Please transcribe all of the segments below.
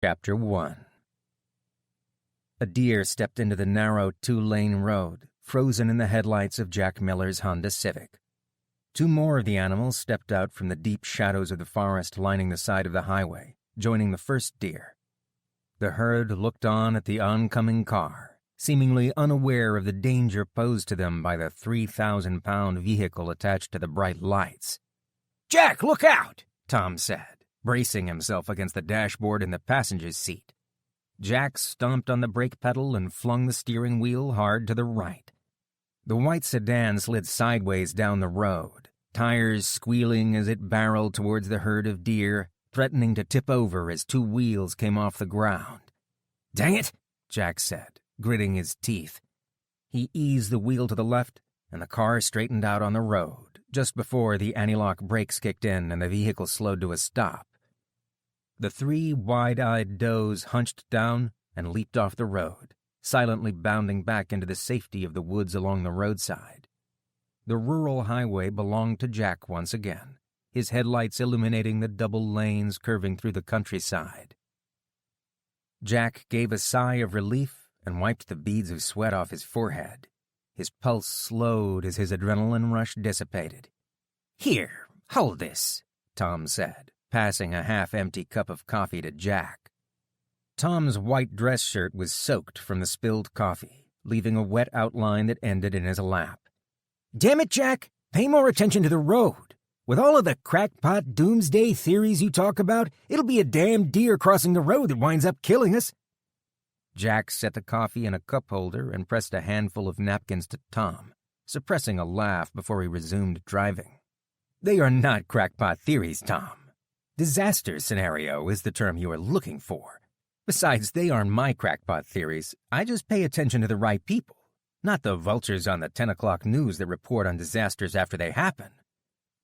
Chapter 1. A deer stepped into the narrow two-lane road, frozen in the headlights of Jack Miller's Honda Civic. Two more of the animals stepped out from the deep shadows of the forest lining the side of the highway, joining the first deer. The herd looked on at the oncoming car, seemingly unaware of the danger posed to them by the 3,000-pound vehicle attached to the bright lights. "Jack, look out!" Tom said, bracing himself against the dashboard in the passenger's seat. Jack stomped on the brake pedal and flung the steering wheel hard to the right. The white sedan slid sideways down the road, tires squealing as it barreled towards the herd of deer, threatening to tip over as two wheels came off the ground. "Dang it," Jack said, gritting his teeth. He eased the wheel to the left, and the car straightened out on the road, just before the anti-lock brakes kicked in and the vehicle slowed to a stop. The three wide-eyed does hunched down and leaped off the road, silently bounding back into the safety of the woods along the roadside. The rural highway belonged to Jack once again, his headlights illuminating the double lanes curving through the countryside. Jack gave a sigh of relief and wiped the beads of sweat off his forehead. His pulse slowed as his adrenaline rush dissipated. "Here, hold this," Tom said, passing a half-empty cup of coffee to Jack. Tom's white dress shirt was soaked from the spilled coffee, leaving a wet outline that ended in his lap. "Damn it, Jack, pay more attention to the road. With all of the crackpot doomsday theories you talk about, it'll be a damn deer crossing the road that winds up killing us." Jack set the coffee in a cup holder and pressed a handful of napkins to Tom, suppressing a laugh before he resumed driving. "They are not crackpot theories, Tom. Disaster scenario is the term you are looking for. Besides, they aren't my crackpot theories. I just pay attention to the right people, not the vultures on the 10 o'clock news that report on disasters after they happen.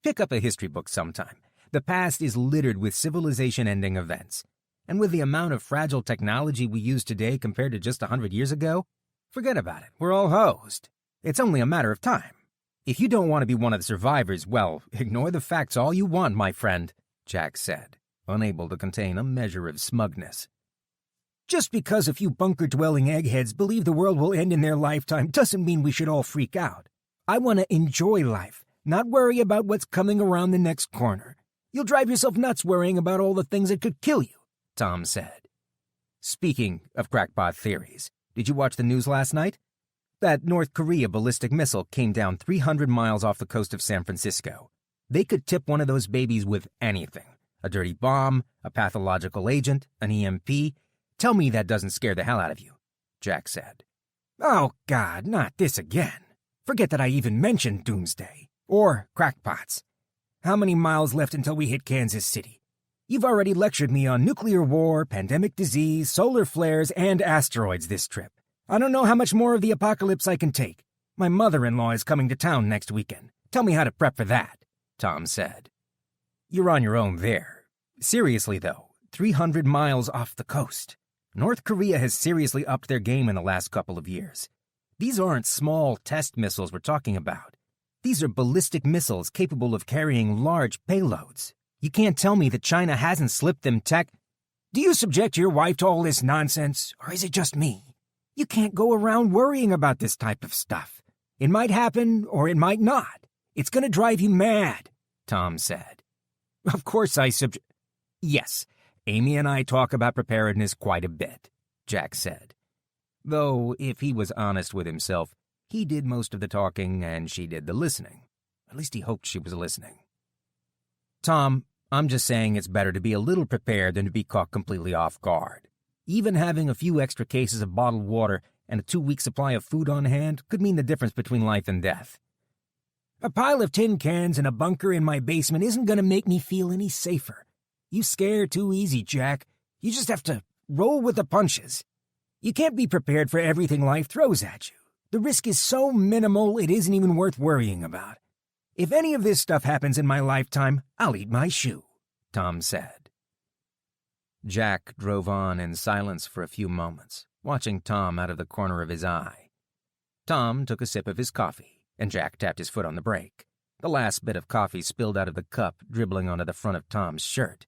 Pick up a history book sometime. The past is littered with civilization-ending events. And with the amount of fragile technology we use today compared to just 100 years ago, forget about it. We're all hosed. It's only a matter of time. If you don't want to be one of the survivors, well, ignore the facts all you want, my friend," Jack said, unable to contain a measure of smugness. "Just because a few bunker-dwelling eggheads believe the world will end in their lifetime doesn't mean we should all freak out. I want to enjoy life, not worry about what's coming around the next corner. You'll drive yourself nuts worrying about all the things that could kill you," Tom said. "Speaking of crackpot theories, did you watch the news last night? That North Korea ballistic missile came down 300 miles off the coast of San Francisco. They could tip one of those babies with anything. A dirty bomb, a pathological agent, an EMP. Tell me that doesn't scare the hell out of you," Jack said. "Oh, God, not this again. Forget that I even mentioned doomsday. Or crackpots. How many miles left until we hit Kansas City? You've already lectured me on nuclear war, pandemic disease, solar flares, and asteroids this trip. I don't know how much more of the apocalypse I can take. My mother-in-law is coming to town next weekend. Tell me how to prep for that," Tom said. "You're on your own there. Seriously, though, 300 miles off the coast. North Korea has seriously upped their game in the last couple of years. These aren't small test missiles we're talking about. These are ballistic missiles capable of carrying large payloads. You can't tell me that China hasn't slipped them tech." "Do you subject your wife to all this nonsense, or is it just me? You can't go around worrying about this type of stuff. It might happen, or it might not. It's going to drive you mad," Tom said. "Of course Yes, Amy and I talk about preparedness quite a bit," Jack said. Though, if he was honest with himself, he did most of the talking and she did the listening. At least he hoped she was listening. "Tom, I'm just saying it's better to be a little prepared than to be caught completely off guard. Even having a few extra cases of bottled water and a 2-week supply of food on hand could mean the difference between life and death." "A pile of tin cans and a bunker in my basement isn't going to make me feel any safer. You scare too easy, Jack. You just have to roll with the punches. You can't be prepared for everything life throws at you. The risk is so minimal it isn't even worth worrying about. If any of this stuff happens in my lifetime, I'll eat my shoe," Tom said. Jack drove on in silence for a few moments, watching Tom out of the corner of his eye. Tom took a sip of his coffee, and Jack tapped his foot on the brake. The last bit of coffee spilled out of the cup, dribbling onto the front of Tom's shirt.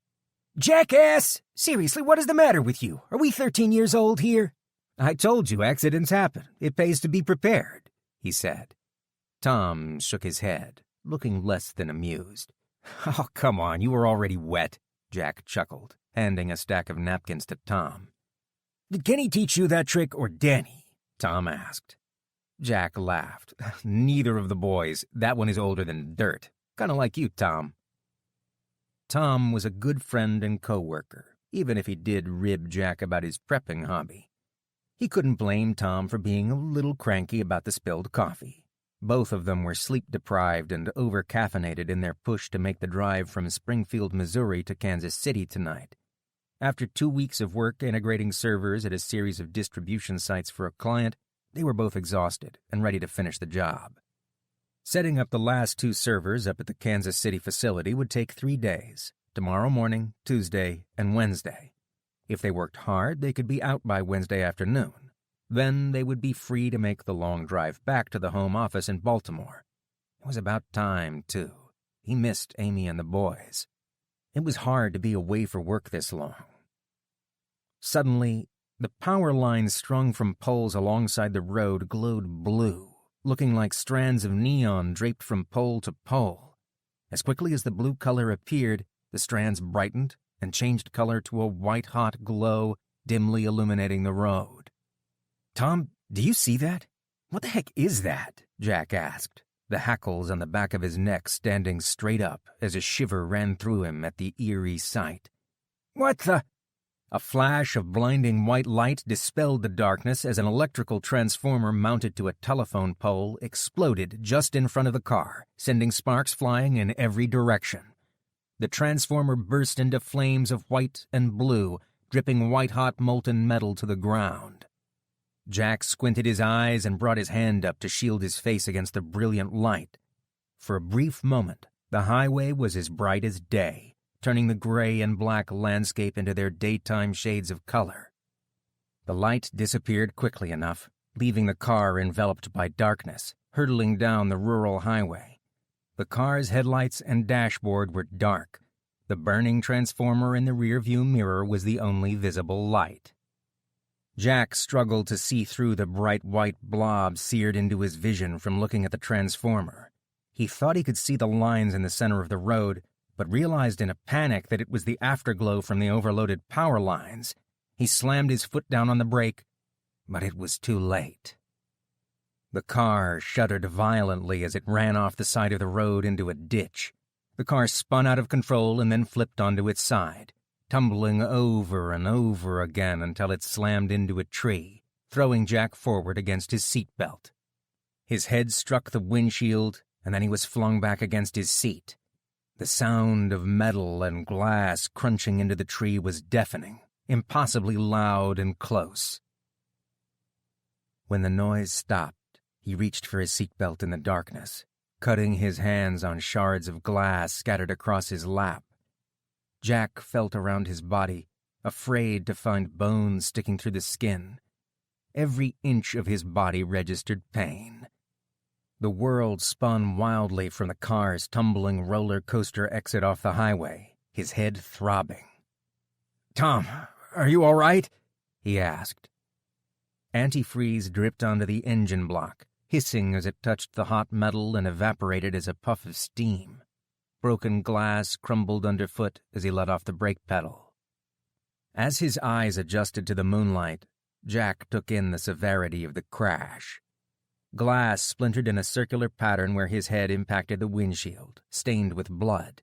Jackass! Seriously, what is the matter with you? Are we 13 years old here? I told you accidents happen. It pays to be prepared, he said. Tom shook his head, looking less than amused. Oh, come on, you were already wet, Jack chuckled, handing a stack of napkins to Tom. Did Kenny teach you that trick or Danny? Tom asked. Jack laughed. Neither of the boys. That one is older than dirt. Kind of like you, Tom. Tom was a good friend and co-worker, even if he did rib Jack about his prepping hobby. He couldn't blame Tom for being a little cranky about the spilled coffee. Both of them were sleep-deprived and over-caffeinated in their push to make the drive from Springfield, Missouri to Kansas City tonight. After 2 weeks of work integrating servers at a series of distribution sites for a client, they were both exhausted and ready to finish the job. Setting up the last 2 servers up at the Kansas City facility would take 3 days, tomorrow morning, Tuesday, and Wednesday. If they worked hard, they could be out by Wednesday afternoon. Then they would be free to make the long drive back to the home office in Baltimore. It was about time, too. He missed Amy and the boys. It was hard to be away for work this long. Suddenly, the power lines strung from poles alongside the road glowed blue, looking like strands of neon draped from pole to pole. As quickly as the blue color appeared, the strands brightened and changed color to a white-hot glow, dimly illuminating the road. Tom, do you see that? What the heck is that? Jack asked, the hackles on the back of his neck standing straight up as a shiver ran through him at the eerie sight. What the? A flash of blinding white light dispelled the darkness as an electrical transformer mounted to a telephone pole exploded just in front of the car, sending sparks flying in every direction. The transformer burst into flames of white and blue, dripping white-hot molten metal to the ground. Jack squinted his eyes and brought his hand up to shield his face against the brilliant light. For a brief moment, the highway was as bright as day, turning the gray and black landscape into their daytime shades of color. The light disappeared quickly enough, leaving the car enveloped by darkness, hurtling down the rural highway. The car's headlights and dashboard were dark. The burning transformer in the rearview mirror was the only visible light. Jack struggled to see through the bright white blob seared into his vision from looking at the transformer. He thought he could see the lines in the center of the road, but realized in a panic that it was the afterglow from the overloaded power lines. He slammed his foot down on the brake, but it was too late. The car shuddered violently as it ran off the side of the road into a ditch. The car spun out of control and then flipped onto its side, tumbling over and over again until it slammed into a tree, throwing Jack forward against his seatbelt. His head struck the windshield, and then he was flung back against his seat. The sound of metal and glass crunching into the tree was deafening, impossibly loud and close. When the noise stopped, he reached for his seatbelt in the darkness, cutting his hands on shards of glass scattered across his lap. Jack felt around his body, afraid to find bones sticking through the skin. Every inch of his body registered pain. The world spun wildly from the car's tumbling roller coaster exit off the highway, his head throbbing. Tom, are you all right? He asked. Antifreeze dripped onto the engine block, hissing as it touched the hot metal and evaporated as a puff of steam. Broken glass crumbled underfoot as he let off the brake pedal. As his eyes adjusted to the moonlight, Jack took in the severity of the crash. Glass splintered in a circular pattern where his head impacted the windshield, stained with blood.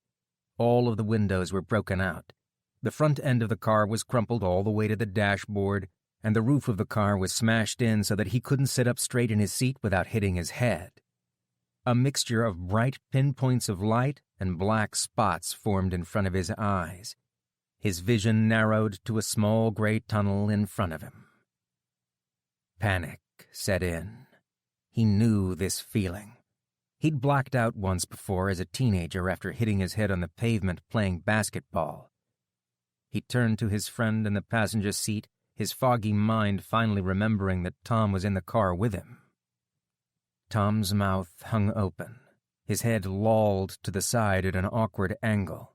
All of the windows were broken out. The front end of the car was crumpled all the way to the dashboard, and the roof of the car was smashed in so that he couldn't sit up straight in his seat without hitting his head. A mixture of bright pinpoints of light and black spots formed in front of his eyes. His vision narrowed to a small gray tunnel in front of him. Panic set in. He knew this feeling. He'd blacked out once before as a teenager after hitting his head on the pavement playing basketball. He turned to his friend in the passenger seat, his foggy mind finally remembering that Tom was in the car with him. Tom's mouth hung open. His head lolled to the side at an awkward angle.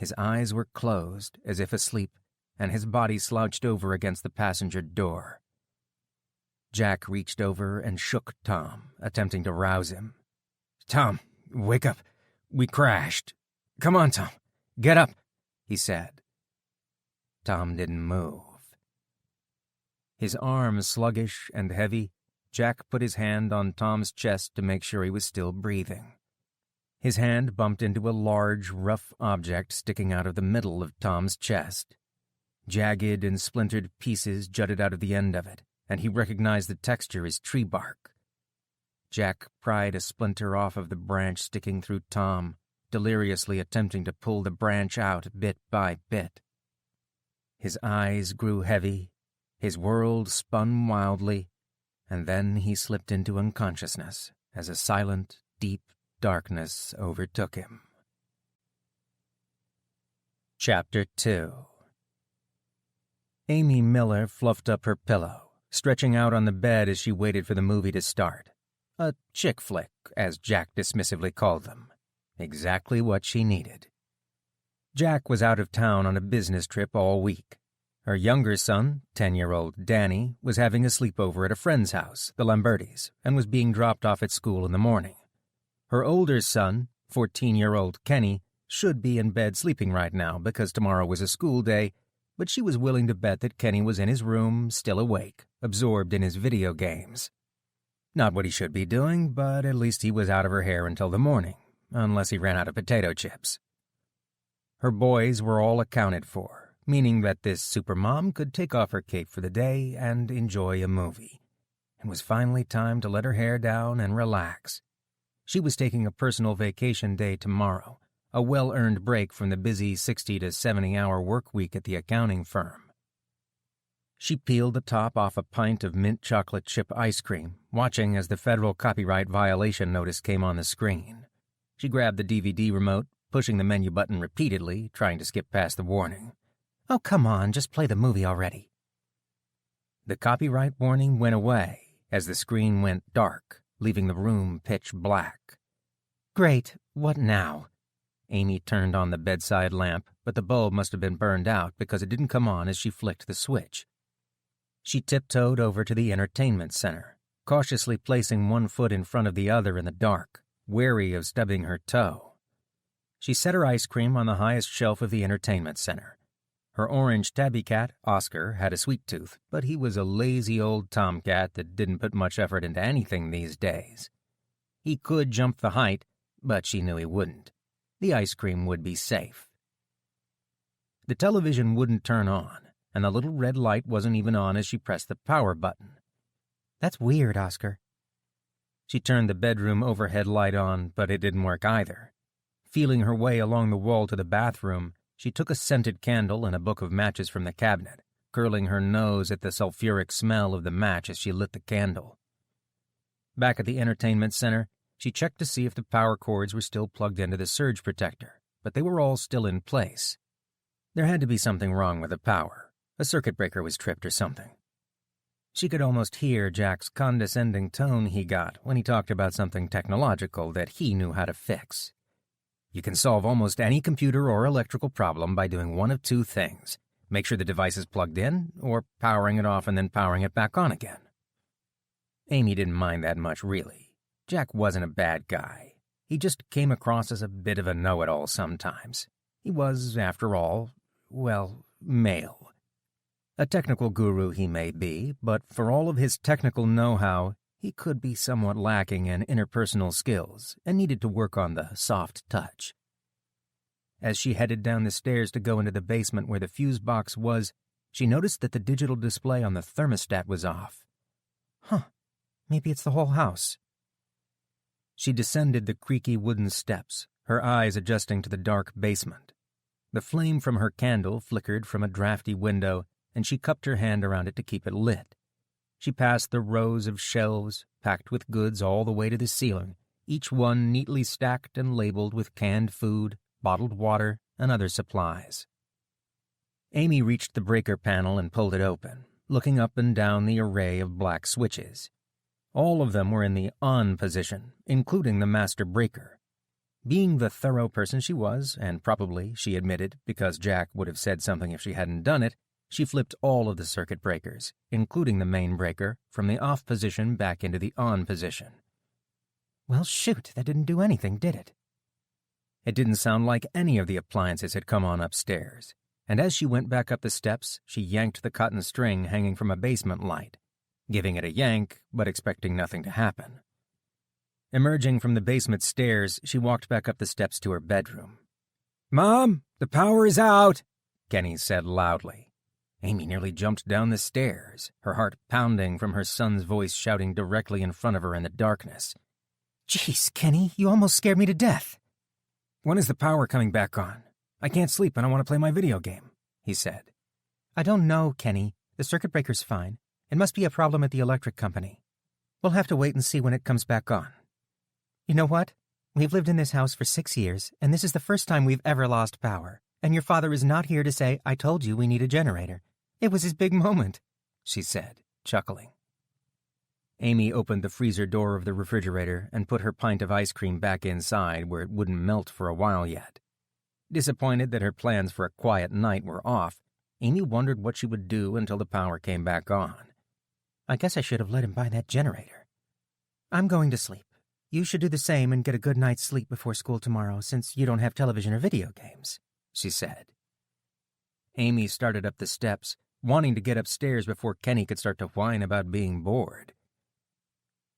His eyes were closed, as if asleep, and his body slouched over against the passenger door. Jack reached over and shook Tom, attempting to rouse him. "Tom, wake up. We crashed. Come on, Tom. Get up," he said. Tom didn't move. His arms sluggish and heavy, Jack put his hand on Tom's chest to make sure he was still breathing. His hand bumped into a large, rough object sticking out of the middle of Tom's chest. Jagged and splintered pieces jutted out of the end of it, and he recognized the texture as tree bark. Jack pried a splinter off of the branch sticking through Tom, deliriously attempting to pull the branch out bit by bit. His eyes grew heavy, his world spun wildly, and then he slipped into unconsciousness as a silent, deep darkness overtook him. Chapter 2. Amy Miller fluffed up her pillow, stretching out on the bed as she waited for the movie to start. A chick flick, as Jack dismissively called them. Exactly what she needed. Jack was out of town on a business trip all week. Her younger son, 10-year-old Danny, was having a sleepover at a friend's house, the Lambertis, and was being dropped off at school in the morning. Her older son, 14-year-old Kenny, should be in bed sleeping right now because tomorrow was a school day, but she was willing to bet that Kenny was in his room, still awake, absorbed in his video games. Not what he should be doing, but at least he was out of her hair until the morning, unless he ran out of potato chips. Her boys were all accounted for, meaning that this supermom could take off her cape for the day and enjoy a movie. It was finally time to let her hair down and relax. She was taking a personal vacation day tomorrow, a well-earned break from the busy 60 to 70-hour work week at the accounting firm. She peeled the top off a pint of mint chocolate chip ice cream, watching as the federal copyright violation notice came on the screen. She grabbed the DVD remote, pushing the menu button repeatedly, trying to skip past the warning. "Oh, come on, just play the movie already." The copyright warning went away as the screen went dark, leaving the room pitch black. "Great, what now?" Amy turned on the bedside lamp, but the bulb must have been burned out because it didn't come on as she flicked the switch. She tiptoed over to the entertainment center, cautiously placing one foot in front of the other in the dark, wary of stubbing her toe. She set her ice cream on the highest shelf of the entertainment center. Her orange tabby cat, Oscar, had a sweet tooth, but he was a lazy old tomcat that didn't put much effort into anything these days. He could jump the height, but she knew he wouldn't. The ice cream would be safe. The television wouldn't turn on, and the little red light wasn't even on as she pressed the power button. "That's weird, Oscar." She turned the bedroom overhead light on, but it didn't work either. Feeling her way along the wall to the bathroom, she took a scented candle and a book of matches from the cabinet, curling her nose at the sulfuric smell of the match as she lit the candle. Back at the entertainment center, she checked to see if the power cords were still plugged into the surge protector, but they were all still in place. There had to be something wrong with the power. A circuit breaker was tripped or something. She could almost hear Jack's condescending tone he got when he talked about something technological that he knew how to fix. You can solve almost any computer or electrical problem by doing one of two things: make sure the device is plugged in, or powering it off and then powering it back on again. Amy didn't mind that much, really. Jack wasn't a bad guy. He just came across as a bit of a know-it-all sometimes. He was, after all, well, male. A technical guru he may be, but for all of his technical know-how, he could be somewhat lacking in interpersonal skills and needed to work on the soft touch. As she headed down the stairs to go into the basement where the fuse box was, she noticed that the digital display on the thermostat was off. Maybe it's the whole house. She descended the creaky wooden steps, her eyes adjusting to the dark basement. The flame from her candle flickered from a drafty window, and she cupped her hand around it to keep it lit. She passed the rows of shelves, packed with goods all the way to the ceiling, each one neatly stacked and labeled with canned food, bottled water, and other supplies. Amy reached the breaker panel and pulled it open, looking up and down the array of black switches. All of them were in the on position, including the master breaker. Being the thorough person she was, and probably, she admitted, because Jack would have said something if she hadn't done it, she flipped all of the circuit breakers, including the main breaker, from the off position back into the on position. Well, shoot, that didn't do anything, did it? It didn't sound like any of the appliances had come on upstairs, and as she went back up the steps, she yanked the cotton string hanging from a basement light, giving it a yank, but expecting nothing to happen. Emerging from the basement stairs, she walked back up the steps to her bedroom. "Mom, the power is out," Kenny said loudly. Amy nearly jumped down the stairs, her heart pounding from her son's voice shouting directly in front of her in the darkness. "Jeez, Kenny, you almost scared me to death." "When is the power coming back on? I can't sleep and I want to play my video game," he said. "I don't know, Kenny. The circuit breaker's fine. It must be a problem at the electric company. We'll have to wait and see when it comes back on. You know what? We've lived in this house for 6 years, and this is the first time we've ever lost power. And your father is not here to say, 'I told you we need a generator.' It was his big moment," she said, chuckling. Amy opened the freezer door of the refrigerator and put her pint of ice cream back inside where it wouldn't melt for a while yet. Disappointed that her plans for a quiet night were off, Amy wondered what she would do until the power came back on. "I guess I should have let him buy that generator. I'm going to sleep. You should do the same and get a good night's sleep before school tomorrow, since you don't have television or video games," she said. Amy started up the steps, wanting to get upstairs before Kenny could start to whine about being bored.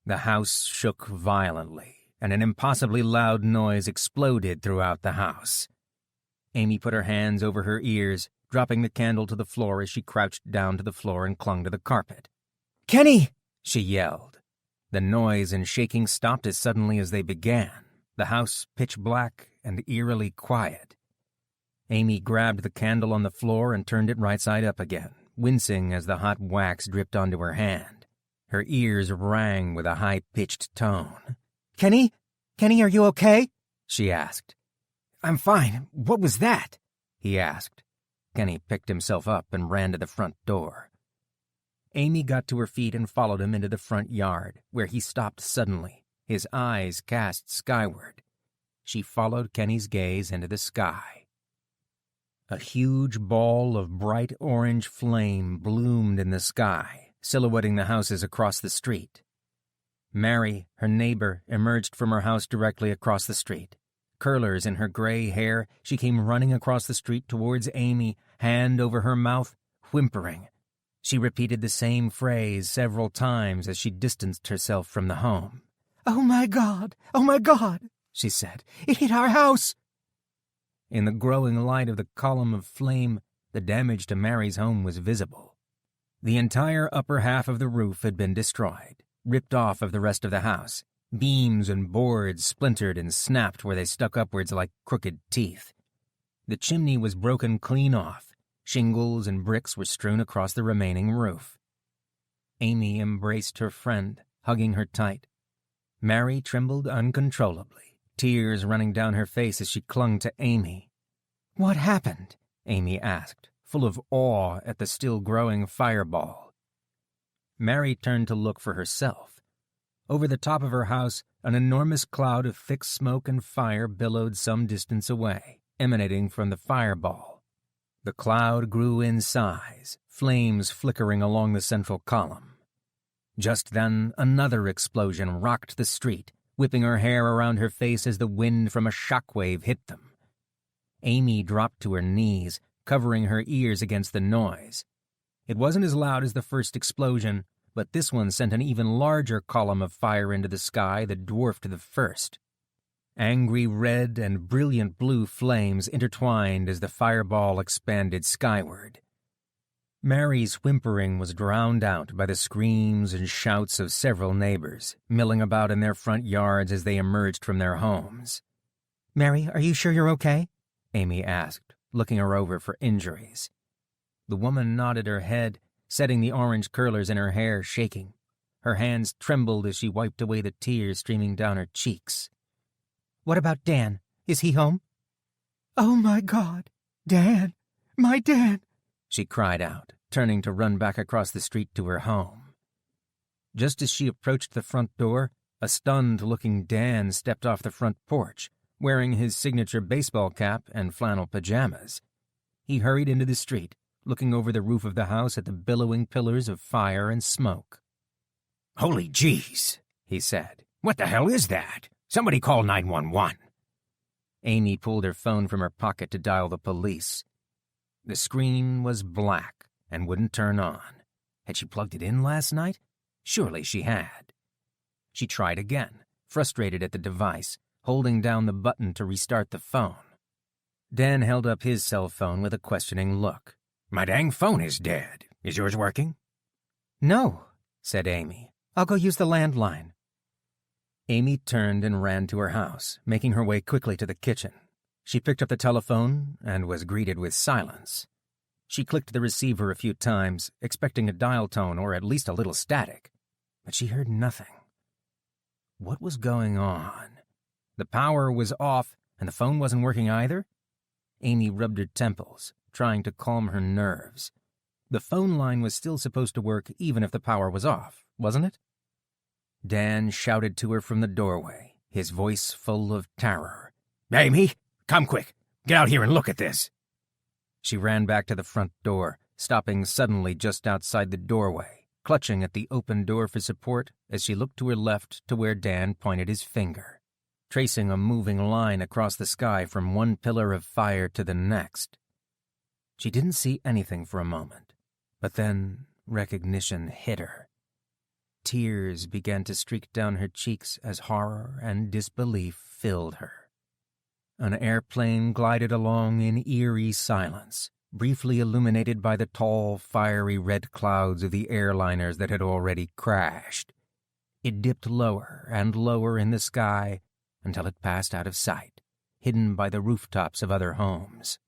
The house shook violently, and an impossibly loud noise exploded throughout the house. Amy put her hands over her ears, dropping the candle to the floor as she crouched down to the floor and clung to the carpet. "Kenny!" she yelled. The noise and shaking stopped as suddenly as they began, the house pitch black and eerily quiet. Amy grabbed the candle on the floor and turned it right side up again, wincing as the hot wax dripped onto her hand. Her ears rang with a high-pitched tone. "Kenny? Kenny, are you okay?" she asked. "I'm fine. What was that?" he asked. Kenny picked himself up and ran to the front door. Amy got to her feet and followed him into the front yard, where he stopped suddenly, his eyes cast skyward. She followed Kenny's gaze into the sky. A huge ball of bright orange flame bloomed in the sky, silhouetting the houses across the street. Mary, her neighbor, emerged from her house directly across the street. Curlers in her gray hair, she came running across the street towards Amy, hand over her mouth, whimpering. She repeated the same phrase several times as she distanced herself from the home. "Oh my God! Oh my God!" she said. "It hit our house!" In the growing light of the column of flame, the damage to Mary's home was visible. The entire upper half of the roof had been destroyed, ripped off of the rest of the house. Beams and boards splintered and snapped where they stuck upwards like crooked teeth. The chimney was broken clean off. Shingles and bricks were strewn across the remaining roof. Amy embraced her friend, hugging her tight. Mary trembled uncontrollably, tears running down her face as she clung to Amy. "What happened?" Amy asked, full of awe at the still-growing fireball. Mary turned to look for herself. Over the top of her house, an enormous cloud of thick smoke and fire billowed some distance away, emanating from the fireball. The cloud grew in size, flames flickering along the central column. Just then, another explosion rocked the street, whipping her hair around her face as the wind from a shockwave hit them. Amy dropped to her knees, covering her ears against the noise. It wasn't as loud as the first explosion, but this one sent an even larger column of fire into the sky that dwarfed the first. Angry red and brilliant blue flames intertwined as the fireball expanded skyward. Mary's whimpering was drowned out by the screams and shouts of several neighbors, milling about in their front yards as they emerged from their homes. "Mary, are you sure you're okay?" Amy asked, looking her over for injuries. The woman nodded her head, setting the orange curlers in her hair shaking. Her hands trembled as she wiped away the tears streaming down her cheeks. "What about Dan? Is he home?" "Oh, my God! Dan! My Dan!" she cried out, turning to run back across the street to her home. Just as she approached the front door, a stunned-looking Dan stepped off the front porch, wearing his signature baseball cap and flannel pajamas. He hurried into the street, looking over the roof of the house at the billowing pillars of fire and smoke. "Holy jeez," he said. "What the hell is that? Somebody call 911. Amy pulled her phone from her pocket to dial the police. The screen was black and wouldn't turn on. Had she plugged it in last night? Surely she had. She tried again, frustrated at the device, holding down the button to restart the phone. Dan held up his cell phone with a questioning look. "My dang phone is dead. Is yours working?" "No," said Amy. "I'll go use the landline." Amy turned and ran to her house, making her way quickly to the kitchen. She picked up the telephone and was greeted with silence. She clicked the receiver a few times, expecting a dial tone or at least a little static, but she heard nothing. What was going on? The power was off and the phone wasn't working either? Amy rubbed her temples, trying to calm her nerves. The phone line was still supposed to work even if the power was off, wasn't it? Dan shouted to her from the doorway, his voice full of terror. "Amy, come quick. Get out here and look at this." She ran back to the front door, stopping suddenly just outside the doorway, clutching at the open door for support as she looked to her left to where Dan pointed his finger, tracing a moving line across the sky from one pillar of fire to the next. She didn't see anything for a moment, but then recognition hit her. Tears began to streak down her cheeks as horror and disbelief filled her. An airplane glided along in eerie silence, briefly illuminated by the tall, fiery red clouds of the airliners that had already crashed. It dipped lower and lower in the sky until it passed out of sight, hidden by the rooftops of other homes.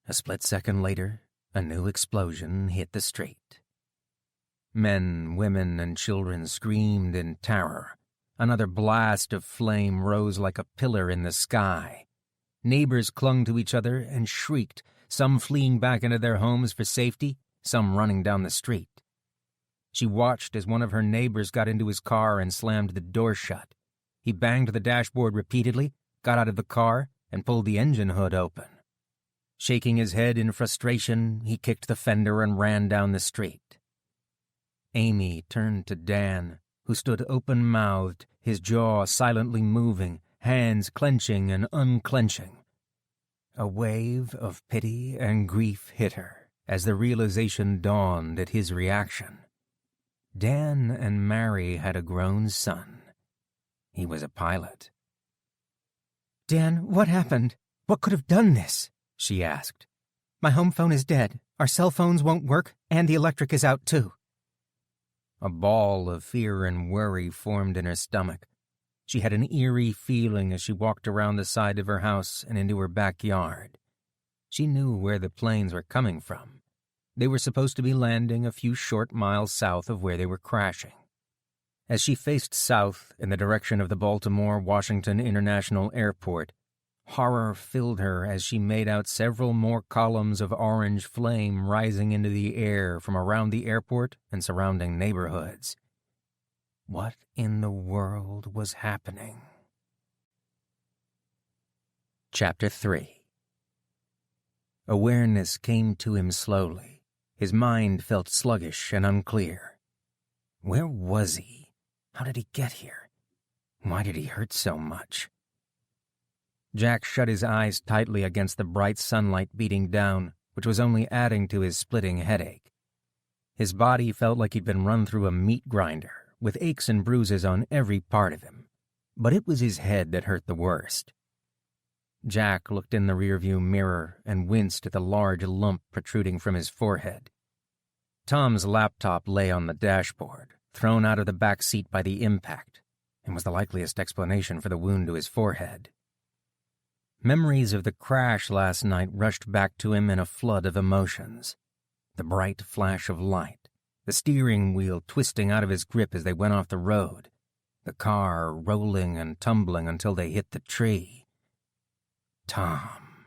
A split second later, a new explosion hit the street. Men, women, and children screamed in terror. Another blast of flame rose like a pillar in the sky. Neighbors clung to each other and shrieked, some fleeing back into their homes for safety, some running down the street. She watched as one of her neighbors got into his car and slammed the door shut. He banged the dashboard repeatedly, got out of the car, and pulled the engine hood open. Shaking his head in frustration, he kicked the fender and ran down the street. Amy turned to Dan, who stood open-mouthed, his jaw silently moving, hands clenching and unclenching. A wave of pity and grief hit her as the realization dawned at his reaction. Dan and Mary had a grown son. He was a pilot. "Dan, what happened? What could have done this?" she asked. "My home phone is dead, our cell phones won't work, and the electric is out too." A ball of fear and worry formed in her stomach. She had an eerie feeling as she walked around the side of her house and into her backyard. She knew where the planes were coming from. They were supposed to be landing a few short miles south of where they were crashing. As she faced south in the direction of the Baltimore-Washington International Airport, horror filled her as she made out several more columns of orange flame rising into the air from around the airport and surrounding neighborhoods. What in the world was happening? Chapter 3. Awareness came to him slowly. His mind felt sluggish and unclear. Where was he? How did he get here? Why did he hurt so much? Jack shut his eyes tightly against the bright sunlight beating down, which was only adding to his splitting headache. His body felt like he'd been run through a meat grinder, with aches and bruises on every part of him. But it was his head that hurt the worst. Jack looked in the rearview mirror and winced at the large lump protruding from his forehead. Tom's laptop lay on the dashboard, thrown out of the back seat by the impact, and was the likeliest explanation for the wound to his forehead. Memories of the crash last night rushed back to him in a flood of emotions. The bright flash of light, the steering wheel twisting out of his grip as they went off the road, the car rolling and tumbling until they hit the tree. Tom.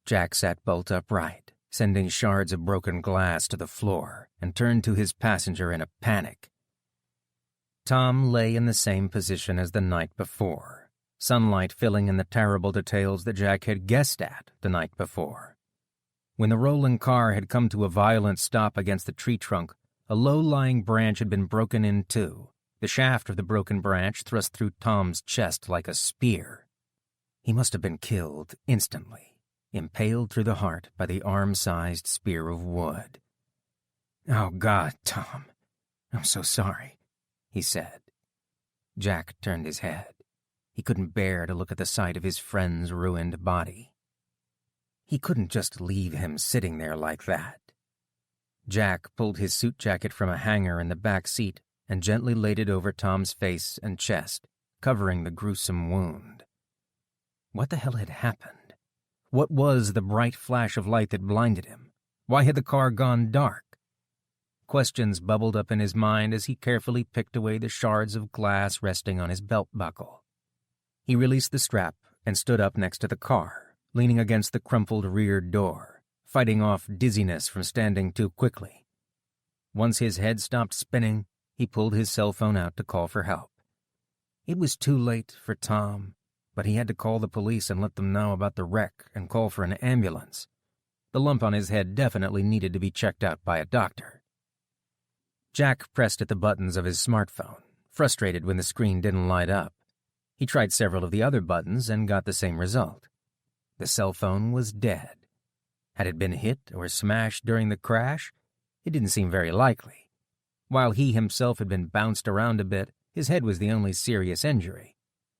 Jack sat bolt upright, sending shards of broken glass to the floor, and turned to his passenger in a panic. Tom lay in the same position as the night before, sunlight filling in the terrible details that Jack had guessed at the night before. When the rolling car had come to a violent stop against the tree trunk, a low-lying branch had been broken in two, the shaft of the broken branch thrust through Tom's chest like a spear. He must have been killed instantly, impaled through the heart by the arm-sized spear of wood. "Oh, God, Tom, I'm so sorry," he said. Jack turned his head. He couldn't bear to look at the sight of his friend's ruined body. He couldn't just leave him sitting there like that. Jack pulled his suit jacket from a hanger in the back seat and gently laid it over Tom's face and chest, covering the gruesome wound. What the hell had happened? What was the bright flash of light that blinded him? Why had the car gone dark? Questions bubbled up in his mind as he carefully picked away the shards of glass resting on his belt buckle. He released the strap and stood up next to the car, leaning against the crumpled rear door, fighting off dizziness from standing too quickly. Once his head stopped spinning, he pulled his cell phone out to call for help. It was too late for Tom, but he had to call the police and let them know about the wreck and call for an ambulance. The lump on his head definitely needed to be checked out by a doctor. Jack pressed at the buttons of his smartphone, frustrated when the screen didn't light up. He tried several of the other buttons and got the same result. The cell phone was dead. Had it been hit or smashed during the crash? It didn't seem very likely. While he himself had been bounced around a bit, his head was the only serious injury.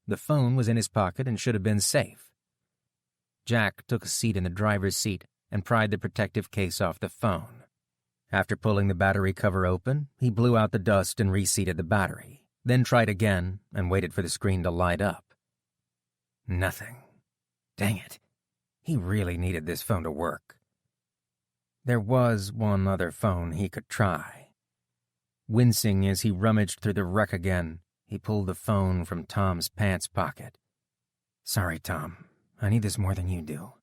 The phone was in his pocket and should have been safe. Jack took a seat in the driver's seat and pried the protective case off the phone. After pulling the battery cover open, he blew out the dust and reseated the battery, then tried again and waited for the screen to light up. Nothing. Dang it. He really needed this phone to work. There was one other phone he could try. Wincing as he rummaged through the wreck again, he pulled the phone from Tom's pants pocket. "Sorry, Tom. I need this more than you do."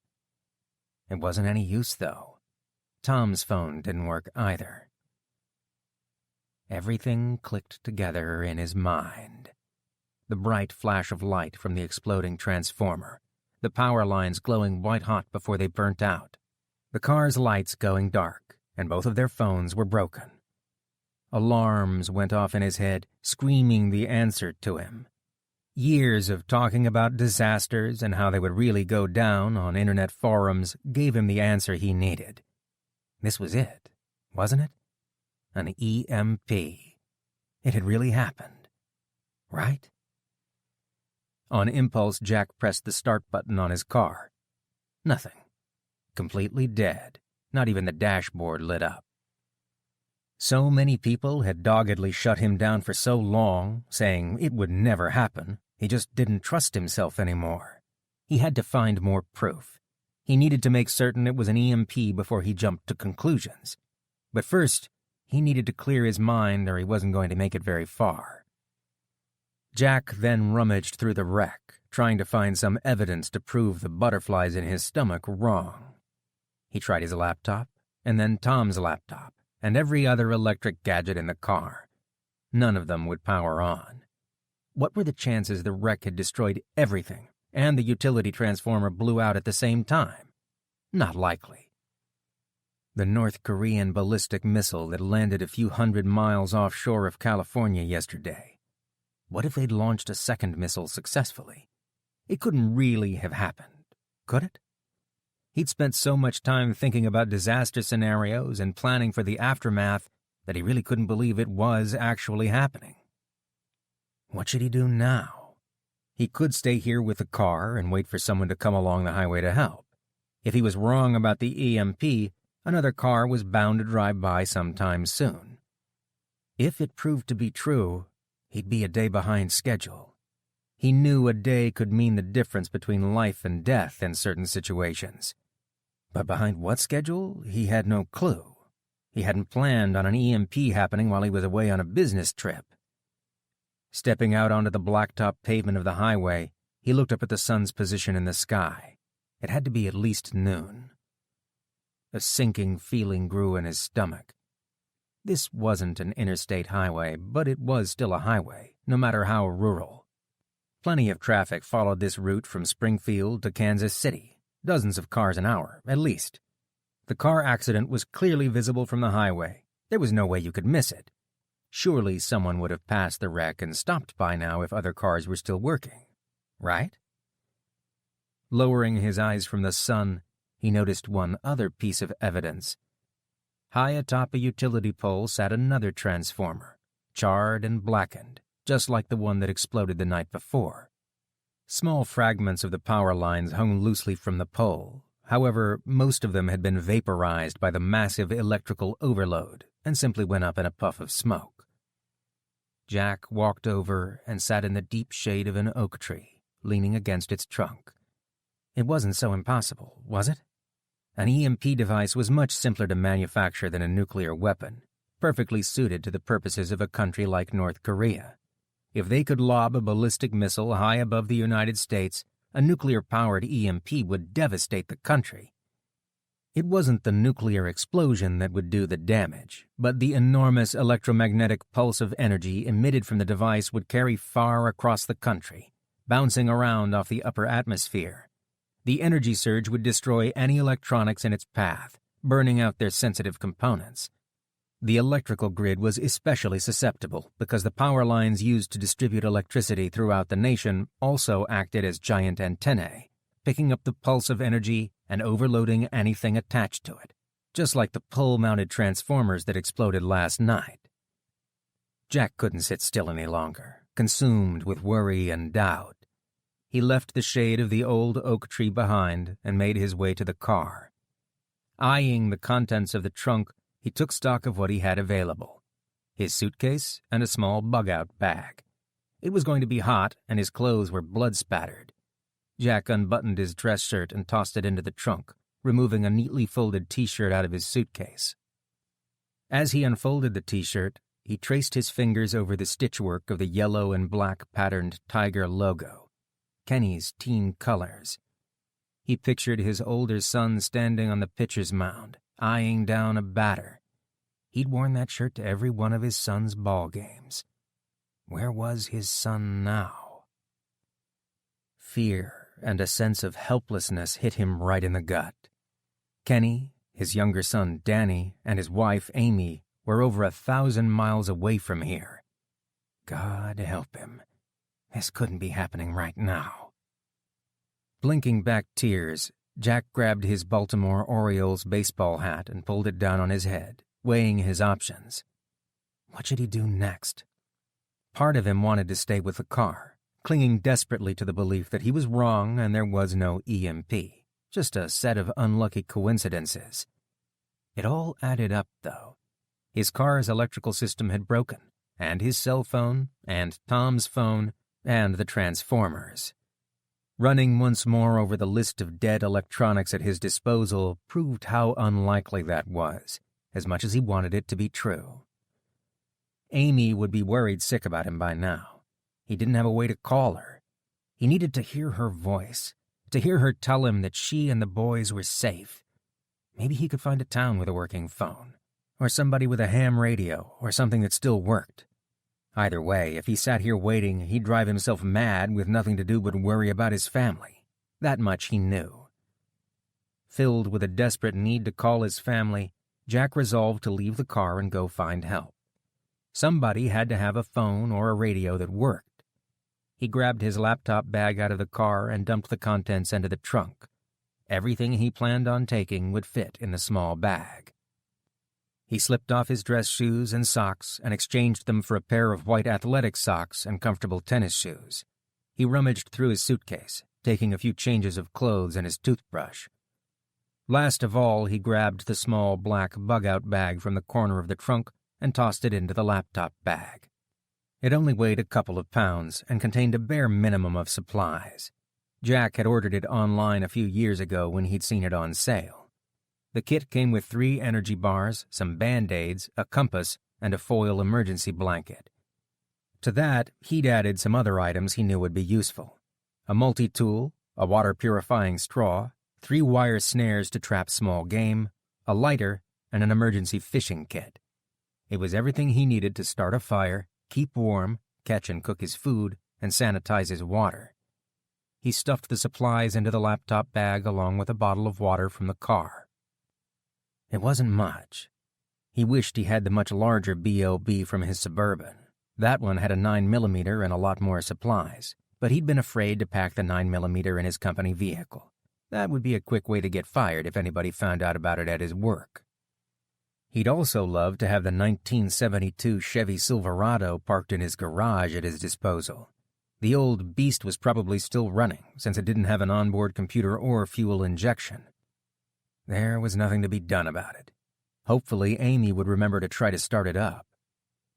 It wasn't any use, though. Tom's phone didn't work either. Everything clicked together in his mind. The bright flash of light from the exploding transformer, the power lines glowing white-hot before they burnt out, the car's lights going dark, and both of their phones were broken. Alarms went off in his head, screaming the answer to him. Years of talking about disasters and how they would really go down on internet forums gave him the answer he needed. This was it, wasn't it? An EMP. It had really happened. Right? On impulse, Jack pressed the start button on his car. Nothing. Completely dead. Not even the dashboard lit up. So many people had doggedly shut him down for so long, saying it would never happen, he just didn't trust himself anymore. He had to find more proof. He needed to make certain it was an EMP before he jumped to conclusions. But first, he needed to clear his mind or he wasn't going to make it very far. Jack then rummaged through the wreck, trying to find some evidence to prove the butterflies in his stomach wrong. He tried his laptop, and then Tom's laptop, and every other electric gadget in the car. None of them would power on. What were the chances the wreck had destroyed everything and the utility transformer blew out at the same time? Not likely. The North Korean ballistic missile that landed a few hundred miles offshore of California yesterday. What if they'd launched a second missile successfully? It couldn't really have happened, could it? He'd spent so much time thinking about disaster scenarios and planning for the aftermath that he really couldn't believe it was actually happening. What should he do now? He could stay here with the car and wait for someone to come along the highway to help. If he was wrong about the EMP, another car was bound to drive by sometime soon. If it proved to be true, he'd be a day behind schedule. He knew a day could mean the difference between life and death in certain situations. But behind what schedule, he had no clue. He hadn't planned on an EMP happening while he was away on a business trip. Stepping out onto the blacktop pavement of the highway, he looked up at the sun's position in the sky. It had to be at least noon. A sinking feeling grew in his stomach. This wasn't an interstate highway, but it was still a highway, no matter how rural. Plenty of traffic followed this route from Springfield to Kansas City, dozens of cars an hour, at least. The car accident was clearly visible from the highway. There was no way you could miss it. Surely someone would have passed the wreck and stopped by now if other cars were still working, right? Lowering his eyes from the sun, he noticed one other piece of evidence. High atop a utility pole sat another transformer, charred and blackened, just like the one that exploded the night before. Small fragments of the power lines hung loosely from the pole. However, most of them had been vaporized by the massive electrical overload and simply went up in a puff of smoke. Jack walked over and sat in the deep shade of an oak tree, leaning against its trunk. It wasn't so impossible, was it? An EMP device was much simpler to manufacture than a nuclear weapon, perfectly suited to the purposes of a country like North Korea. If they could lob a ballistic missile high above the United States, a nuclear-powered EMP would devastate the country. It wasn't the nuclear explosion that would do the damage, but the enormous electromagnetic pulse of energy emitted from the device would carry far across the country, bouncing around off the upper atmosphere. The energy surge would destroy any electronics in its path, burning out their sensitive components. The electrical grid was especially susceptible because the power lines used to distribute electricity throughout the nation also acted as giant antennae, picking up the pulse of energy and overloading anything attached to it, just like the pole-mounted transformers that exploded last night. Jack couldn't sit still any longer, consumed with worry and doubt. He left the shade of the old oak tree behind and made his way to the car. Eyeing the contents of the trunk, he took stock of what he had available: his suitcase and a small bug-out bag. It was going to be hot, and his clothes were blood-spattered. Jack unbuttoned his dress shirt and tossed it into the trunk, removing a neatly folded T-shirt out of his suitcase. As he unfolded the T-shirt, he traced his fingers over the stitchwork of the yellow and black patterned tiger logo, Kenny's teen colors. He pictured his older son standing on the pitcher's mound, eyeing down a batter. He'd worn that shirt to every one of his son's ball games. Where was his son now? Fear and a sense of helplessness hit him right in the gut. Kenny, his younger son Danny, and his wife Amy were over 1,000 miles away from here. God help him. This couldn't be happening right now. Blinking back tears, Jack grabbed his Baltimore Orioles baseball hat and pulled it down on his head, weighing his options. What should he do next? Part of him wanted to stay with the car, clinging desperately to the belief that he was wrong and there was no EMP, just a set of unlucky coincidences. It all added up, though. His car's electrical system had broken, and his cell phone, and Tom's phone, and the transformers. Running once more over the list of dead electronics at his disposal proved how unlikely that was, as much as he wanted it to be true. Amy would be worried sick about him by now. He didn't have a way to call her. He needed to hear her voice, to hear her tell him that she and the boys were safe. Maybe he could find a town with a working phone, or somebody with a ham radio, or something that still worked. Either way, if he sat here waiting, he'd drive himself mad with nothing to do but worry about his family. That much he knew. Filled with a desperate need to call his family, Jack resolved to leave the car and go find help. Somebody had to have a phone or a radio that worked. He grabbed his laptop bag out of the car and dumped the contents into the trunk. Everything he planned on taking would fit in the small bag. He slipped off his dress shoes and socks and exchanged them for a pair of white athletic socks and comfortable tennis shoes. He rummaged through his suitcase, taking a few changes of clothes and his toothbrush. Last of all, he grabbed the small black bug-out bag from the corner of the trunk and tossed it into the laptop bag. It only weighed a couple of pounds and contained a bare minimum of supplies. Jack had ordered it online a few years ago when he'd seen it on sale. The kit came with 3 energy bars, some Band-Aids, a compass, and a foil emergency blanket. To that, he'd added some other items he knew would be useful: a multi-tool, a water-purifying straw, 3 wire snares to trap small game, a lighter, and an emergency fishing kit. It was everything he needed to start a fire, keep warm, catch and cook his food, and sanitize his water. He stuffed the supplies into the laptop bag along with a bottle of water from the car. It wasn't much. He wished he had the much larger BOB from his Suburban. That one had a 9mm and a lot more supplies, but he'd been afraid to pack the 9mm in his company vehicle. That would be a quick way to get fired if anybody found out about it at his work. He'd also love to have the 1972 Chevy Silverado parked in his garage at his disposal. The old beast was probably still running, since it didn't have an onboard computer or fuel injection. There was nothing to be done about it. Hopefully, Amy would remember to try to start it up.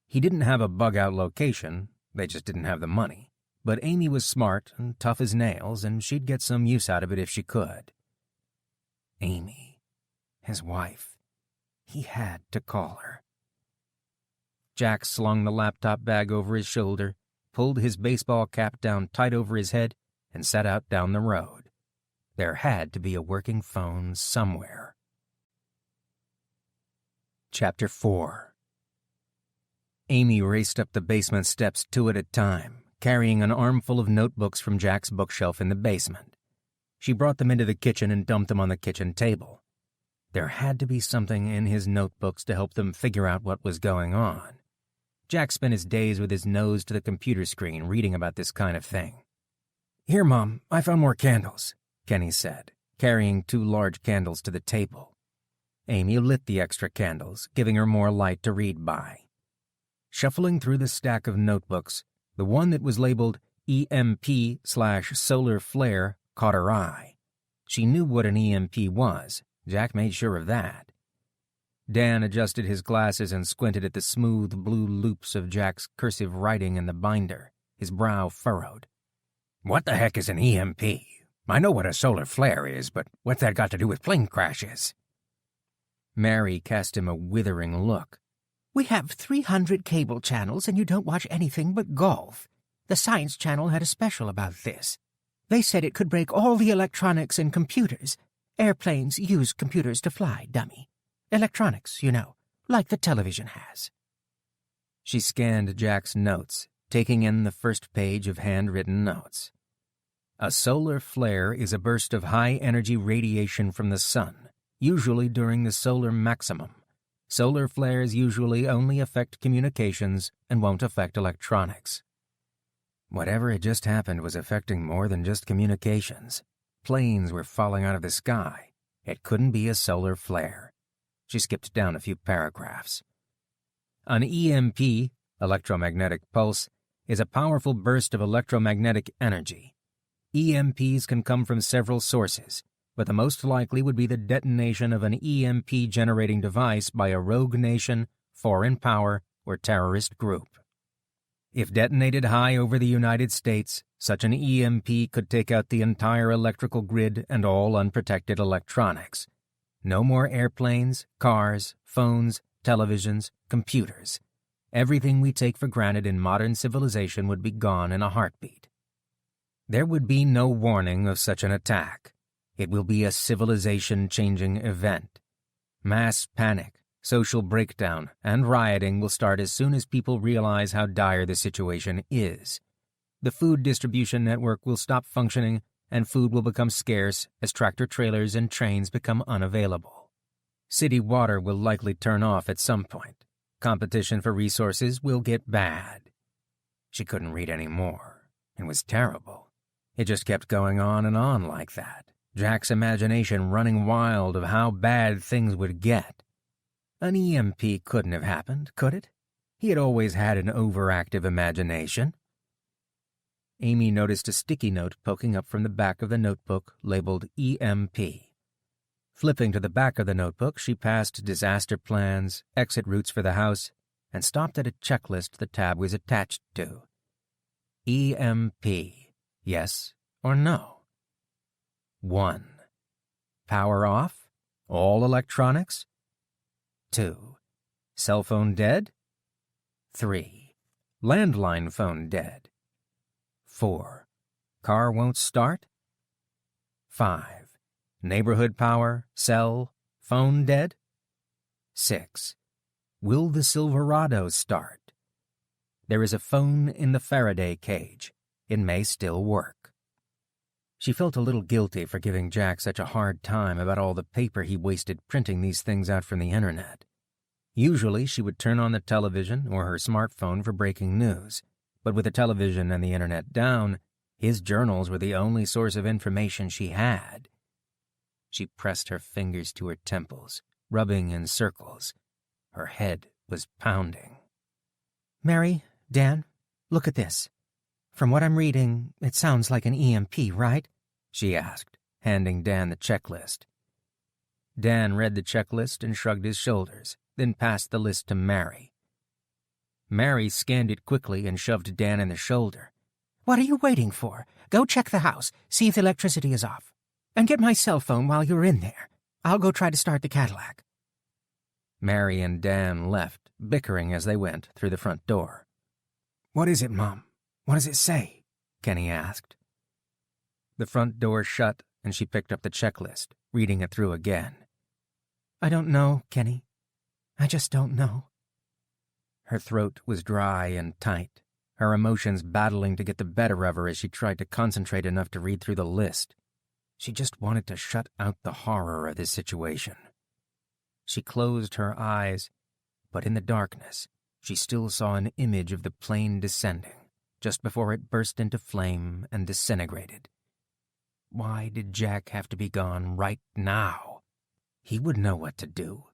He didn't have a bug-out location, they just didn't have the money. But Amy was smart and tough as nails, and she'd get some use out of it if she could. Amy, his wife. He had to call her. Jack slung the laptop bag over his shoulder, pulled his baseball cap down tight over his head, and set out down the road. There had to be a working phone somewhere. Chapter 4. Amy raced up the basement steps 2 at a time, carrying an armful of notebooks from Jack's bookshelf in the basement. She brought them into the kitchen and dumped them on the kitchen table. There had to be something in his notebooks to help them figure out what was going on. Jack spent his days with his nose to the computer screen reading about this kind of thing. "Here, Mom, I found more candles," Kenny said, carrying 2 large candles to the table. Amy lit the extra candles, giving her more light to read by. Shuffling through the stack of notebooks, the one that was labeled EMP/solar flare caught her eye. She knew what an EMP was. Jack made sure of that. Dan adjusted his glasses and squinted at the smooth blue loops of Jack's cursive writing in the binder, his brow furrowed. "What the heck is an EMP? I know what a solar flare is, but what's that got to do with plane crashes?" Mary cast him a withering look. "We have 300 cable channels and you don't watch anything but golf. The Science Channel had a special about this. They said it could break all the electronics in computers. Airplanes use computers to fly, dummy. Electronics, you know, like the television has." She scanned Jack's notes, taking in the first page of handwritten notes. A solar flare is a burst of high-energy radiation from the sun, usually during the solar maximum. Solar flares usually only affect communications and won't affect electronics. Whatever had just happened was affecting more than just communications. Planes were falling out of the sky. It couldn't be a solar flare. She skipped down a few paragraphs. An EMP, electromagnetic pulse, is a powerful burst of electromagnetic energy. EMPs can come from several sources, but the most likely would be the detonation of an EMP-generating device by a rogue nation, foreign power, or terrorist group. If detonated high over the United States, such an EMP could take out the entire electrical grid and all unprotected electronics. No more airplanes, cars, phones, televisions, computers. Everything we take for granted in modern civilization would be gone in a heartbeat. There would be no warning of such an attack. It will be a civilization-changing event. Mass panic, social breakdown, and rioting will start as soon as people realize how dire the situation is. The food distribution network will stop functioning, and food will become scarce as tractor-trailers and trains become unavailable. City water will likely turn off at some point. Competition for resources will get bad. She couldn't read any more. It was terrible. It just kept going on and on like that, Jack's imagination running wild of how bad things would get. An EMP couldn't have happened, could it? He had always had an overactive imagination. Amy noticed a sticky note poking up from the back of the notebook labeled EMP. Flipping to the back of the notebook, she passed disaster plans, exit routes for the house, and stopped at a checklist the tab was attached to. EMP, yes or no? 1. Power off? All electronics? 2. Cell phone dead? 3. Landline phone dead? 4. Car won't start? 5. Neighborhood power, cell, phone dead? 6. Will the Silverado start? There is a phone in the Faraday cage. It may still work. She felt a little guilty for giving Jack such a hard time about all the paper he wasted printing these things out from the internet. Usually she would turn on the television or her smartphone for breaking news, but with the television and the internet down, his journals were the only source of information she had. She pressed her fingers to her temples, rubbing in circles. Her head was pounding. Mary, Dan, look at this. From what I'm reading, it sounds like an EMP, right? She asked, handing Dan the checklist. Dan read the checklist and shrugged his shoulders, then passed the list to Mary. Mary scanned it quickly and shoved Dan in the shoulder. What are you waiting for? Go check the house, see if the electricity is off. And get my cell phone while you're in there. I'll go try to start the Cadillac. Mary and Dan left, bickering as they went through the front door. What is it, Mom? What does it say? Kenny asked. The front door shut, and she picked up the checklist, reading it through again. I don't know, Kenny. I just don't know. Her throat was dry and tight, her emotions battling to get the better of her as she tried to concentrate enough to read through the list. She just wanted to shut out the horror of this situation. She closed her eyes, but in the darkness, she still saw an image of the plane descending, just before it burst into flame and disintegrated. Why did Jack have to be gone right now? He would know what to do.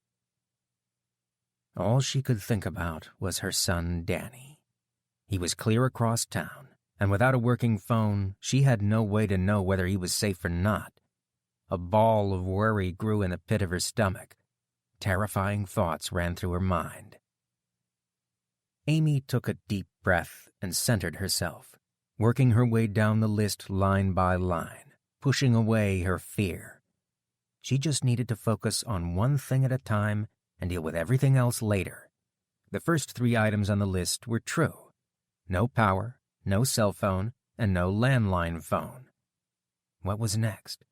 All she could think about was her son, Danny. He was clear across town, and without a working phone, she had no way to know whether he was safe or not. A ball of worry grew in the pit of her stomach. Terrifying thoughts ran through her mind. Amy took a deep breath and centered herself, working her way down the list line by line, pushing away her fear. She just needed to focus on one thing at a time and deal with everything else later. The first 3 items on the list were true. No power, no cell phone, and no landline phone. What was next?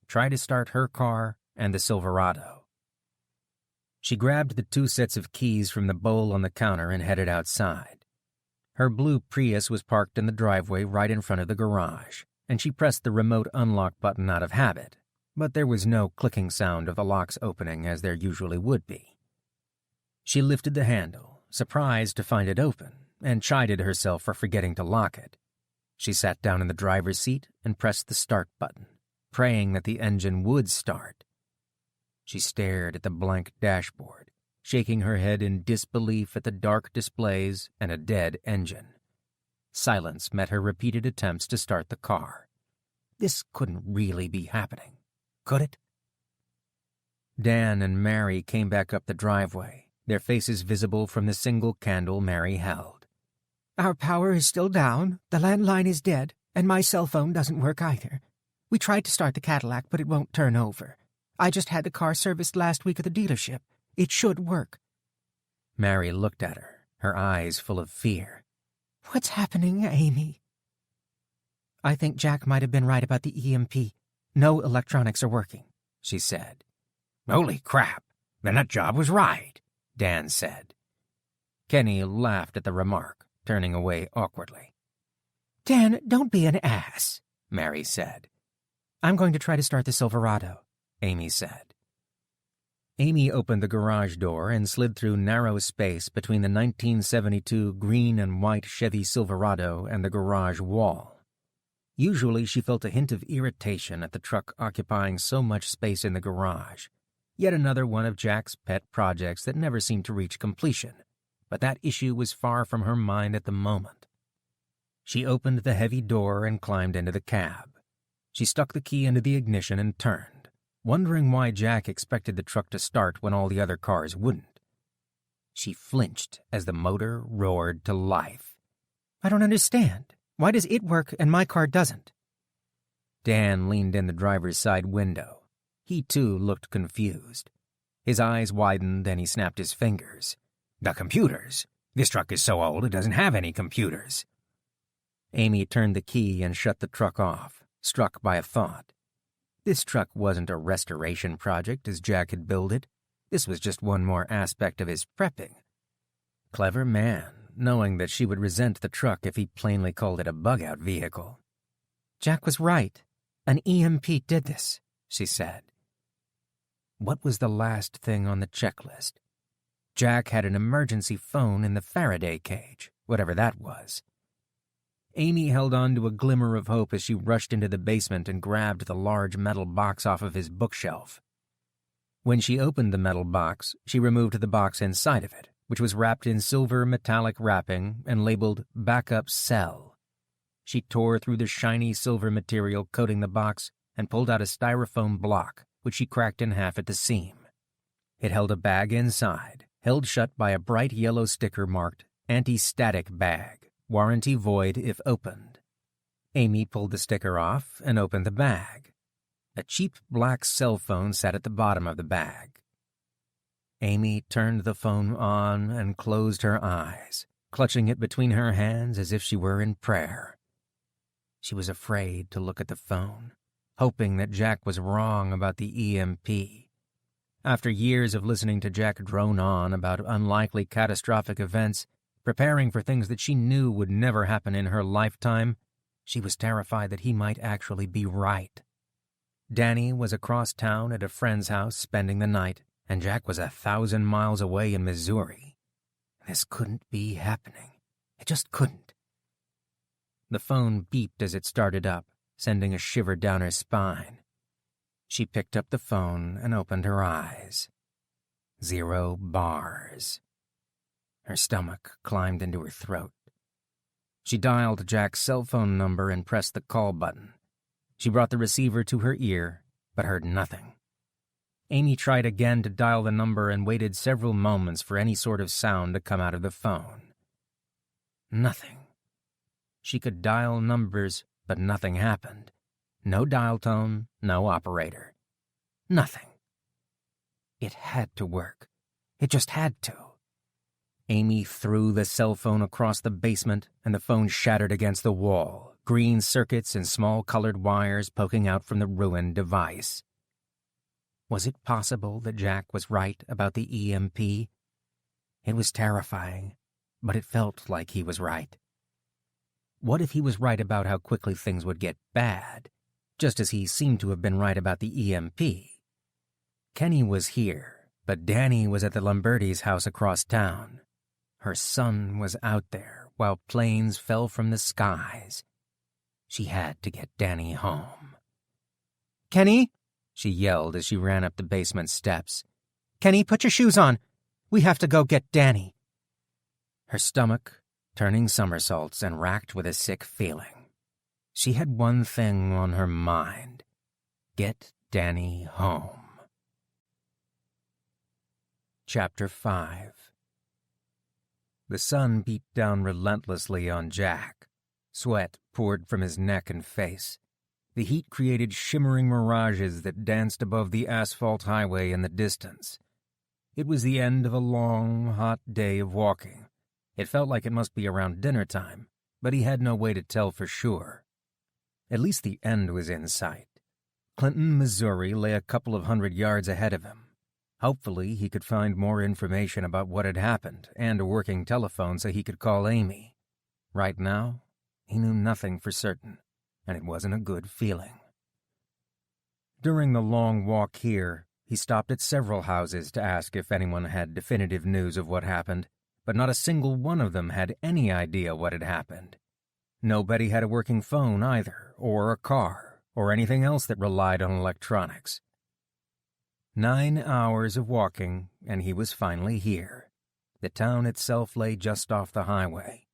Try to start her car and the Silverado. She grabbed the 2 sets of keys from the bowl on the counter and headed outside. Her blue Prius was parked in the driveway right in front of the garage, and she pressed the remote unlock button out of habit, but there was no clicking sound of the locks opening as there usually would be. She lifted the handle, surprised to find it open, and chided herself for forgetting to lock it. She sat down in the driver's seat and pressed the start button, praying that the engine would start. She stared at the blank dashboard, shaking her head in disbelief at the dark displays and a dead engine. Silence met her repeated attempts to start the car. This couldn't really be happening, could it? Dan and Mary came back up the driveway, their faces visible from the single candle Mary held. Our power is still down, the landline is dead, and my cell phone doesn't work either. We tried to start the Cadillac, but it won't turn over. I just had the car serviced last week at the dealership. It should work. Mary looked at her eyes full of fear. What's happening, Amy? I think Jack might have been right about the EMP. No electronics are working, she said. Holy crap, then that job was right, Dan said. Kenny laughed at the remark, turning away awkwardly. Dan, don't be an ass, Mary said. I'm going to try to start the Silverado, Amy said. Amy opened the garage door and slid through narrow space between the 1972 green and white Chevy Silverado and the garage wall. Usually she felt a hint of irritation at the truck occupying so much space in the garage, yet another one of Jack's pet projects that never seemed to reach completion, but that issue was far from her mind at the moment. She opened the heavy door and climbed into the cab. She stuck the key into the ignition and turned, wondering why Jack expected the truck to start when all the other cars wouldn't. She flinched as the motor roared to life. I don't understand. Why does it work and my car doesn't? Dan leaned in the driver's side window. He, too, looked confused. His eyes widened and he snapped his fingers. The computers. This truck is so old it doesn't have any computers. Amy turned the key and shut the truck off, struck by a thought. This truck wasn't a restoration project as Jack had billed it. This was just one more aspect of his prepping. Clever man, knowing that she would resent the truck if he plainly called it a bug-out vehicle. "Jack was right. An EMP did this," she said. What was the last thing on the checklist? Jack had an emergency phone in the Faraday cage, whatever that was. Amy held on to a glimmer of hope as she rushed into the basement and grabbed the large metal box off of his bookshelf. When she opened the metal box, she removed the box inside of it, which was wrapped in silver metallic wrapping and labeled Backup Cell. She tore through the shiny silver material coating the box and pulled out a styrofoam block, which she cracked in half at the seam. It held a bag inside, held shut by a bright yellow sticker marked Anti-Static Bag, Warranty Void if Opened. Amy pulled the sticker off and opened the bag. A cheap black cell phone sat at the bottom of the bag. Amy turned the phone on and closed her eyes, clutching it between her hands as if she were in prayer. She was afraid to look at the phone, hoping that Jack was wrong about the EMP. After years of listening to Jack drone on about unlikely catastrophic events, preparing for things that she knew would never happen in her lifetime, she was terrified that he might actually be right. Danny was across town at a friend's house spending the night, and Jack was 1,000 miles away in Missouri. This couldn't be happening. It just couldn't. The phone beeped as it started up, sending a shiver down her spine. She picked up the phone and opened her eyes. 0 bars. Her stomach climbed into her throat. She dialed Jack's cell phone number and pressed the call button. She brought the receiver to her ear, but heard nothing. Amy tried again to dial the number and waited several moments for any sort of sound to come out of the phone. Nothing. She could dial numbers, but nothing happened. No dial tone, no operator. Nothing. It had to work. It just had to. Amy threw the cell phone across the basement, and the phone shattered against the wall, green circuits and small colored wires poking out from the ruined device. Was it possible that Jack was right about the EMP? It was terrifying, but it felt like he was right. What if he was right about how quickly things would get bad, just as he seemed to have been right about the EMP? Kenny was here, but Danny was at the Lamberti's house across town. Her son was out there while planes fell from the skies. She had to get Danny home. "Kenny," she yelled as she ran up the basement steps. "Kenny, put your shoes on. We have to go get Danny." Her stomach turning somersaults and racked with a sick feeling. She had one thing on her mind: get Danny home. Chapter 5. The sun beat down relentlessly on Jack. Sweat poured from his neck and face. The heat created shimmering mirages that danced above the asphalt highway in the distance. It was the end of a long, hot day of walking. It felt like it must be around dinner time, but he had no way to tell for sure. At least the end was in sight. Clinton, Missouri lay a couple of 100 yards ahead of him. Hopefully, he could find more information about what had happened and a working telephone so he could call Amy. Right now, he knew nothing for certain, and it wasn't a good feeling. During the long walk here, he stopped at several houses to ask if anyone had definitive news of what happened, but not a single one of them had any idea what had happened. Nobody had a working phone either, or a car, or anything else that relied on electronics. 9 hours of walking, and he was finally here. The town itself lay just off the highway.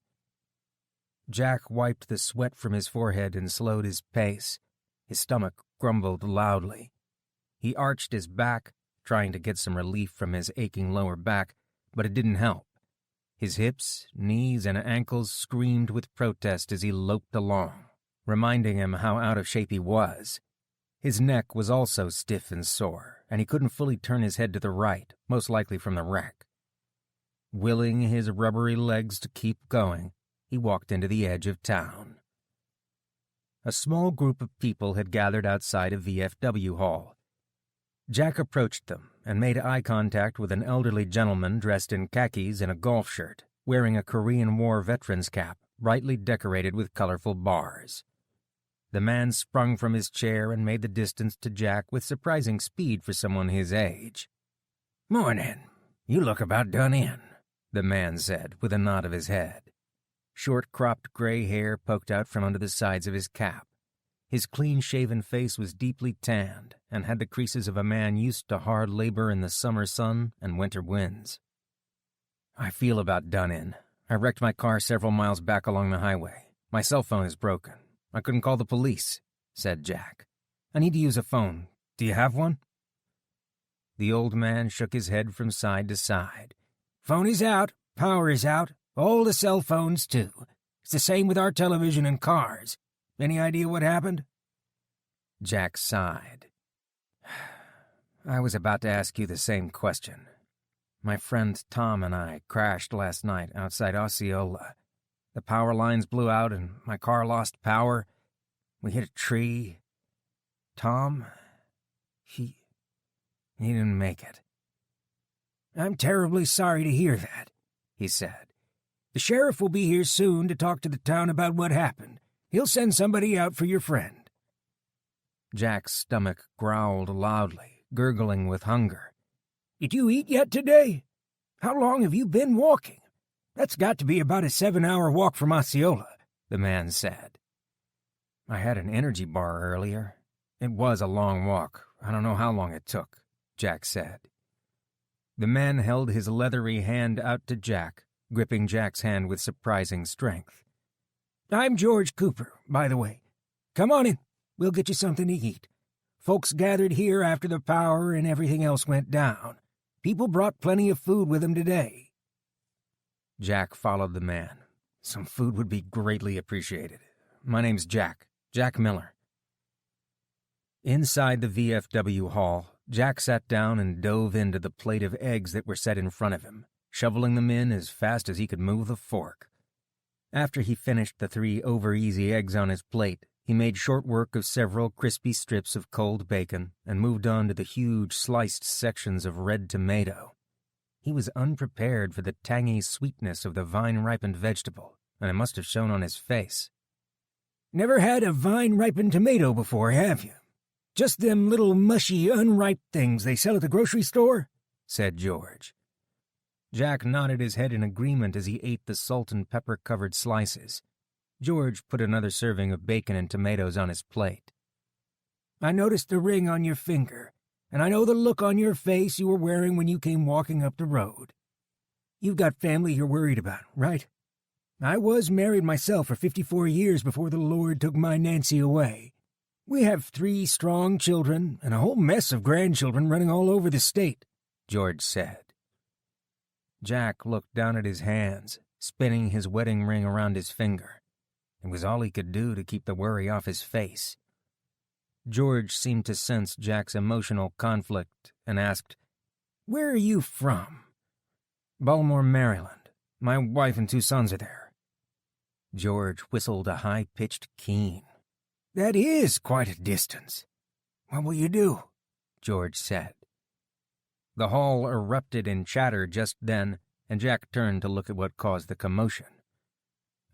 Jack wiped the sweat from his forehead and slowed his pace. His stomach grumbled loudly. He arched his back, trying to get some relief from his aching lower back, but it didn't help. His hips, knees, and ankles screamed with protest as he loped along, reminding him how out of shape he was. His neck was also stiff and sore, and he couldn't fully turn his head to the right, most likely from the wreck. Willing his rubbery legs to keep going, he walked into the edge of town. A small group of people had gathered outside a VFW hall. Jack approached them and made eye contact with an elderly gentleman dressed in khakis and a golf shirt, wearing a Korean War veteran's cap, brightly decorated with colorful bars. The man sprung from his chair and made the distance to Jack with surprising speed for someone his age. "Mornin'. You look about done in," the man said with a nod of his head. Short-cropped gray hair poked out from under the sides of his cap. His clean-shaven face was deeply tanned and had the creases of a man used to hard labor in the summer sun and winter winds. "I feel about done in. I wrecked my car several miles back along the highway. My cell phone is broken. I couldn't call the police," said Jack. "I need to use a phone. Do you have one?" The old man shook his head from side to side. "Phone is out. Power is out. All the cell phones, too. It's the same with our television and cars. Any idea what happened?" Jack sighed. "I was about to ask you the same question. My friend Tom and I crashed last night outside Osceola. The power lines blew out and my car lost power. We hit a tree. Tom, he didn't make it." "I'm terribly sorry to hear that," he said. "The sheriff will be here soon to talk to the town about what happened. He'll send somebody out for your friend." Jack's stomach growled loudly, gurgling with hunger. "Did you eat yet today? How long have you been walking? That's got to be about a 7-hour walk from Osceola," the man said. "I had an energy bar earlier. It was a long walk. I don't know how long it took," Jack said. The man held his leathery hand out to Jack, gripping Jack's hand with surprising strength. "I'm George Cooper, by the way. Come on in. We'll get you something to eat. Folks gathered here after the power and everything else went down. People brought plenty of food with them today." Jack followed the man. "Some food would be greatly appreciated. My name's Jack Miller." Inside the VFW hall, Jack sat down and dove into the plate of eggs that were set in front of him, shoveling them in as fast as he could move the fork. After he finished the 3 over-easy eggs on his plate, he made short work of several crispy strips of cold bacon and moved on to the huge sliced sections of red tomato. He was unprepared for the tangy sweetness of the vine-ripened vegetable, and it must have shown on his face. "Never had a vine-ripened tomato before, have you? Just them little mushy, unripe things they sell at the grocery store?" said George. Jack nodded his head in agreement as he ate the salt and pepper-covered slices. George put another serving of bacon and tomatoes on his plate. "I noticed the ring on your finger, and I know the look on your face you were wearing when you came walking up the road. You've got family you're worried about, right? I was married myself for 54 years before the Lord took my Nancy away. We have 3 strong children and a whole mess of grandchildren running all over the state," George said. Jack looked down at his hands, spinning his wedding ring around his finger. It was all he could do to keep the worry off his face. George seemed to sense Jack's emotional conflict and asked, "Where are you from?" "Baltimore, Maryland. My wife and 2 sons are there." George whistled a high-pitched keen. "That is quite a distance. What will you do?" George said. The hall erupted in chatter just then, and Jack turned to look at what caused the commotion.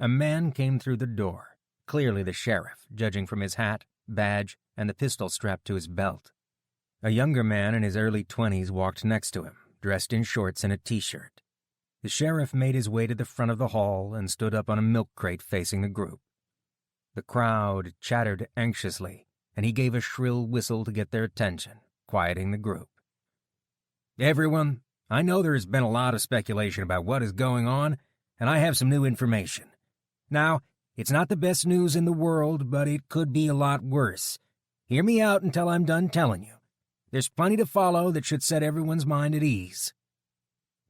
A man came through the door, clearly the sheriff, judging from his hat, badge, and the pistol strapped to his belt. A younger man in his early 20s walked next to him, dressed in shorts and a t-shirt. The sheriff made his way to the front of the hall and stood up on a milk crate facing the group. The crowd chattered anxiously, and he gave a shrill whistle to get their attention, quieting the group. "Everyone, I know there has been a lot of speculation about what is going on, and I have some new information. Now, it's not the best news in the world, but it could be a lot worse. Hear me out until I'm done telling you. There's plenty to follow that should set everyone's mind at ease."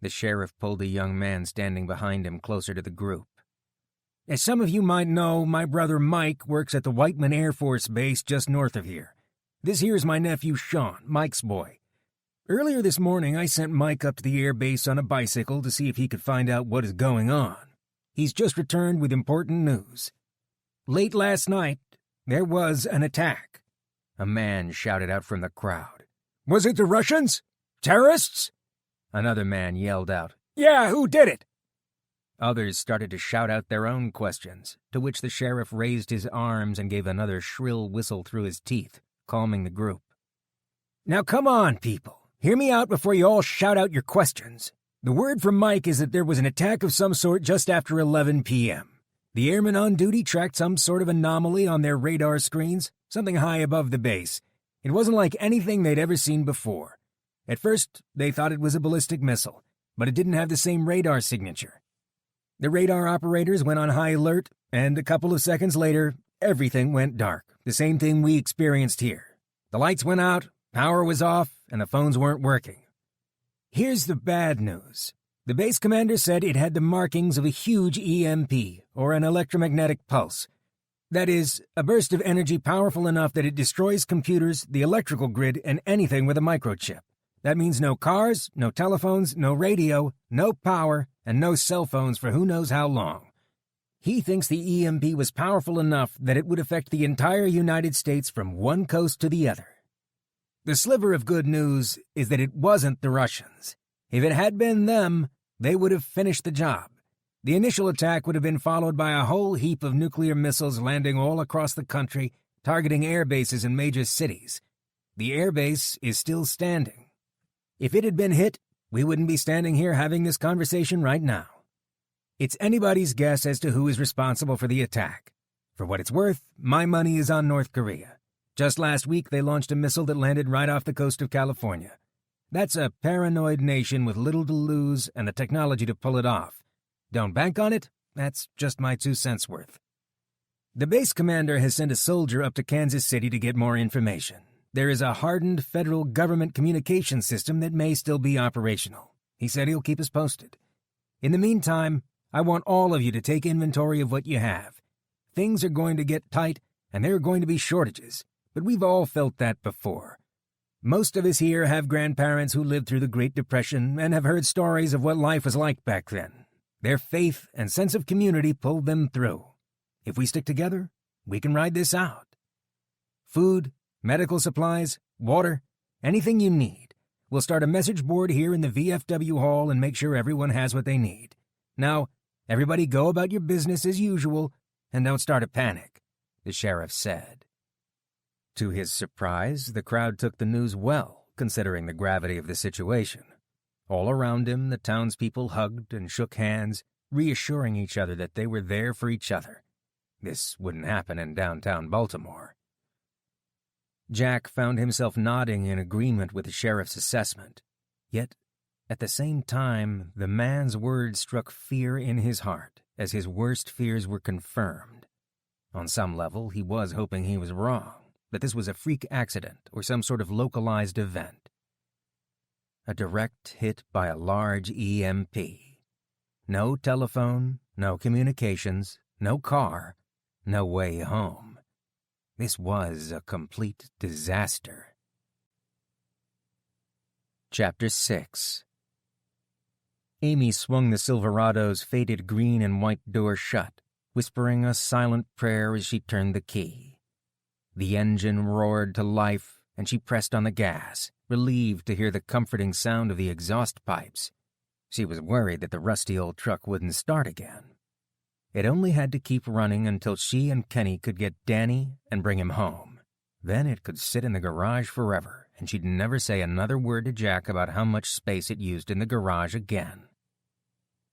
The sheriff pulled a young man standing behind him closer to the group. "As some of you might know, my brother Mike works at the Whiteman Air Force Base just north of here. This here's my nephew Sean, Mike's boy. Earlier this morning, I sent Mike up to the air base on a bicycle to see if he could find out what is going on. He's just returned with important news. Late last night, there was an attack," a man shouted out from the crowd. "Was it the Russians? Terrorists?" Another man yelled out. "Yeah, who did it?" Others started to shout out their own questions, to which the sheriff raised his arms and gave another shrill whistle through his teeth, calming the group. Now come on, people. Hear me out before you all shout out your questions. The word from Mike is that there was an attack of some sort just after 11 p.m. The airmen on duty tracked some sort of anomaly on their radar screens, something high above the base. It wasn't like anything they'd ever seen before. At first, they thought it was a ballistic missile, but it didn't have the same radar signature. The radar operators went on high alert, and a couple of seconds later, everything went dark, the same thing we experienced here. The lights went out, power was off, and the phones weren't working. Here's the bad news. The base commander said it had the markings of a huge EMP, or an electromagnetic pulse. That is, a burst of energy powerful enough that it destroys computers, the electrical grid, and anything with a microchip. That means no cars, no telephones, no radio, no power, and no cell phones for who knows how long. He thinks the EMP was powerful enough that it would affect the entire United States from one coast to the other. The sliver of good news is that it wasn't the Russians. If it had been them, they would have finished the job. The initial attack would have been followed by a whole heap of nuclear missiles landing all across the country, targeting air bases in major cities. The air base is still standing. If it had been hit, we wouldn't be standing here having this conversation right now. It's anybody's guess as to who is responsible for the attack. For what it's worth, my money is on North Korea. Just last week, they launched a missile that landed right off the coast of California. That's a paranoid nation with little to lose and the technology to pull it off. Don't bank on it, that's just my 2 cents worth. The base commander has sent a soldier up to Kansas City to get more information. There is a hardened federal government communication system that may still be operational. He said he'll keep us posted. In the meantime, I want all of you to take inventory of what you have. Things are going to get tight, and there are going to be shortages, but we've all felt that before. Most of us here have grandparents who lived through the Great Depression and have heard stories of what life was like back then. Their faith and sense of community pulled them through. If we stick together, we can ride this out. Food, medical supplies, water, anything you need. We'll start a message board here in the VFW hall and make sure everyone has what they need. Now, everybody go about your business as usual and don't start a panic, the sheriff said. To his surprise, the crowd took the news well, considering the gravity of the situation. All around him, the townspeople hugged and shook hands, reassuring each other that they were there for each other. This wouldn't happen in downtown Baltimore. Jack found himself nodding in agreement with the sheriff's assessment. Yet, at the same time, the man's words struck fear in his heart, as his worst fears were confirmed. On some level, he was hoping he was wrong, that this was a freak accident or some sort of localized event. A direct hit by a large EMP. No telephone, no communications, no car, no way home. This was a complete disaster. Chapter 6. Amy swung the Silverado's faded green and white door shut, whispering a silent prayer as she turned the key. The engine roared to life, and she pressed on the gas, relieved to hear the comforting sound of the exhaust pipes. She was worried that the rusty old truck wouldn't start again. It only had to keep running until she and Kenny could get Danny and bring him home. Then it could sit in the garage forever, and she'd never say another word to Jack about how much space it used in the garage again.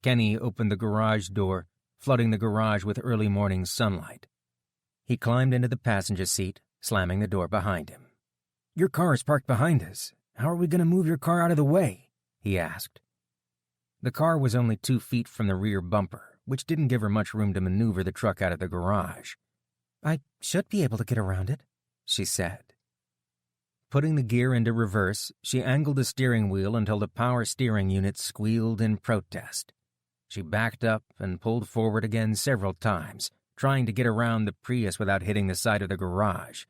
Kenny opened the garage door, flooding the garage with early morning sunlight. He climbed into the passenger seat, slamming the door behind him. "Your car is parked behind us. How are we going to move your car out of the way?" he asked. The car was only 2 feet from the rear bumper, which didn't give her much room to maneuver the truck out of the garage. "I should be able to get around it," she said. Putting the gear into reverse, she angled the steering wheel until the power steering unit squealed in protest. She backed up and pulled forward again several times, trying to get around the Prius without hitting the side of the garage.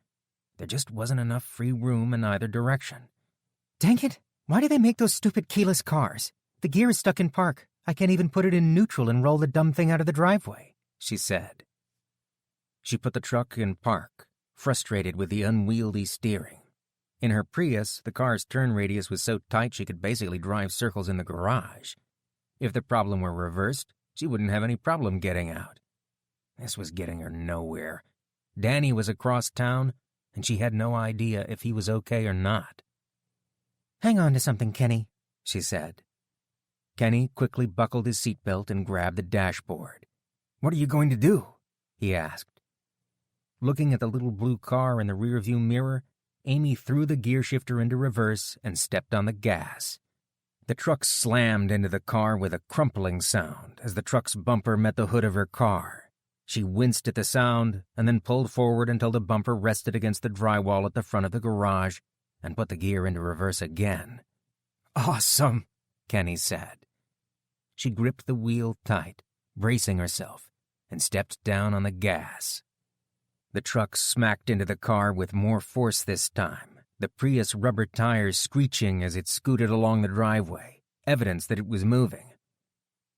There just wasn't enough free room in either direction. Dang it! Why do they make those stupid keyless cars? The gear is stuck in park. I can't even put it in neutral and roll the dumb thing out of the driveway, she said. She put the truck in park, frustrated with the unwieldy steering. In her Prius, the car's turn radius was so tight she could basically drive circles in the garage. If the problem were reversed, She wouldn't have any problem getting out. This was getting her nowhere. Danny was across town, and she had no idea if he was okay or not. "Hang on to something, Kenny," she said. Kenny quickly buckled his seatbelt and grabbed the dashboard. "What are you going to do?" he asked. Looking at the little blue car in the rearview mirror, Amy threw the gear shifter into reverse and stepped on the gas. The truck slammed into the car with a crumpling sound as the truck's bumper met the hood of her car. She winced at the sound and then pulled forward until the bumper rested against the drywall at the front of the garage and put the gear into reverse again. "Awesome," Kenny said. She gripped the wheel tight, bracing herself, and stepped down on the gas. The truck smacked into the car with more force this time, the Prius rubber tires screeching as it scooted along the driveway, evidence that it was moving.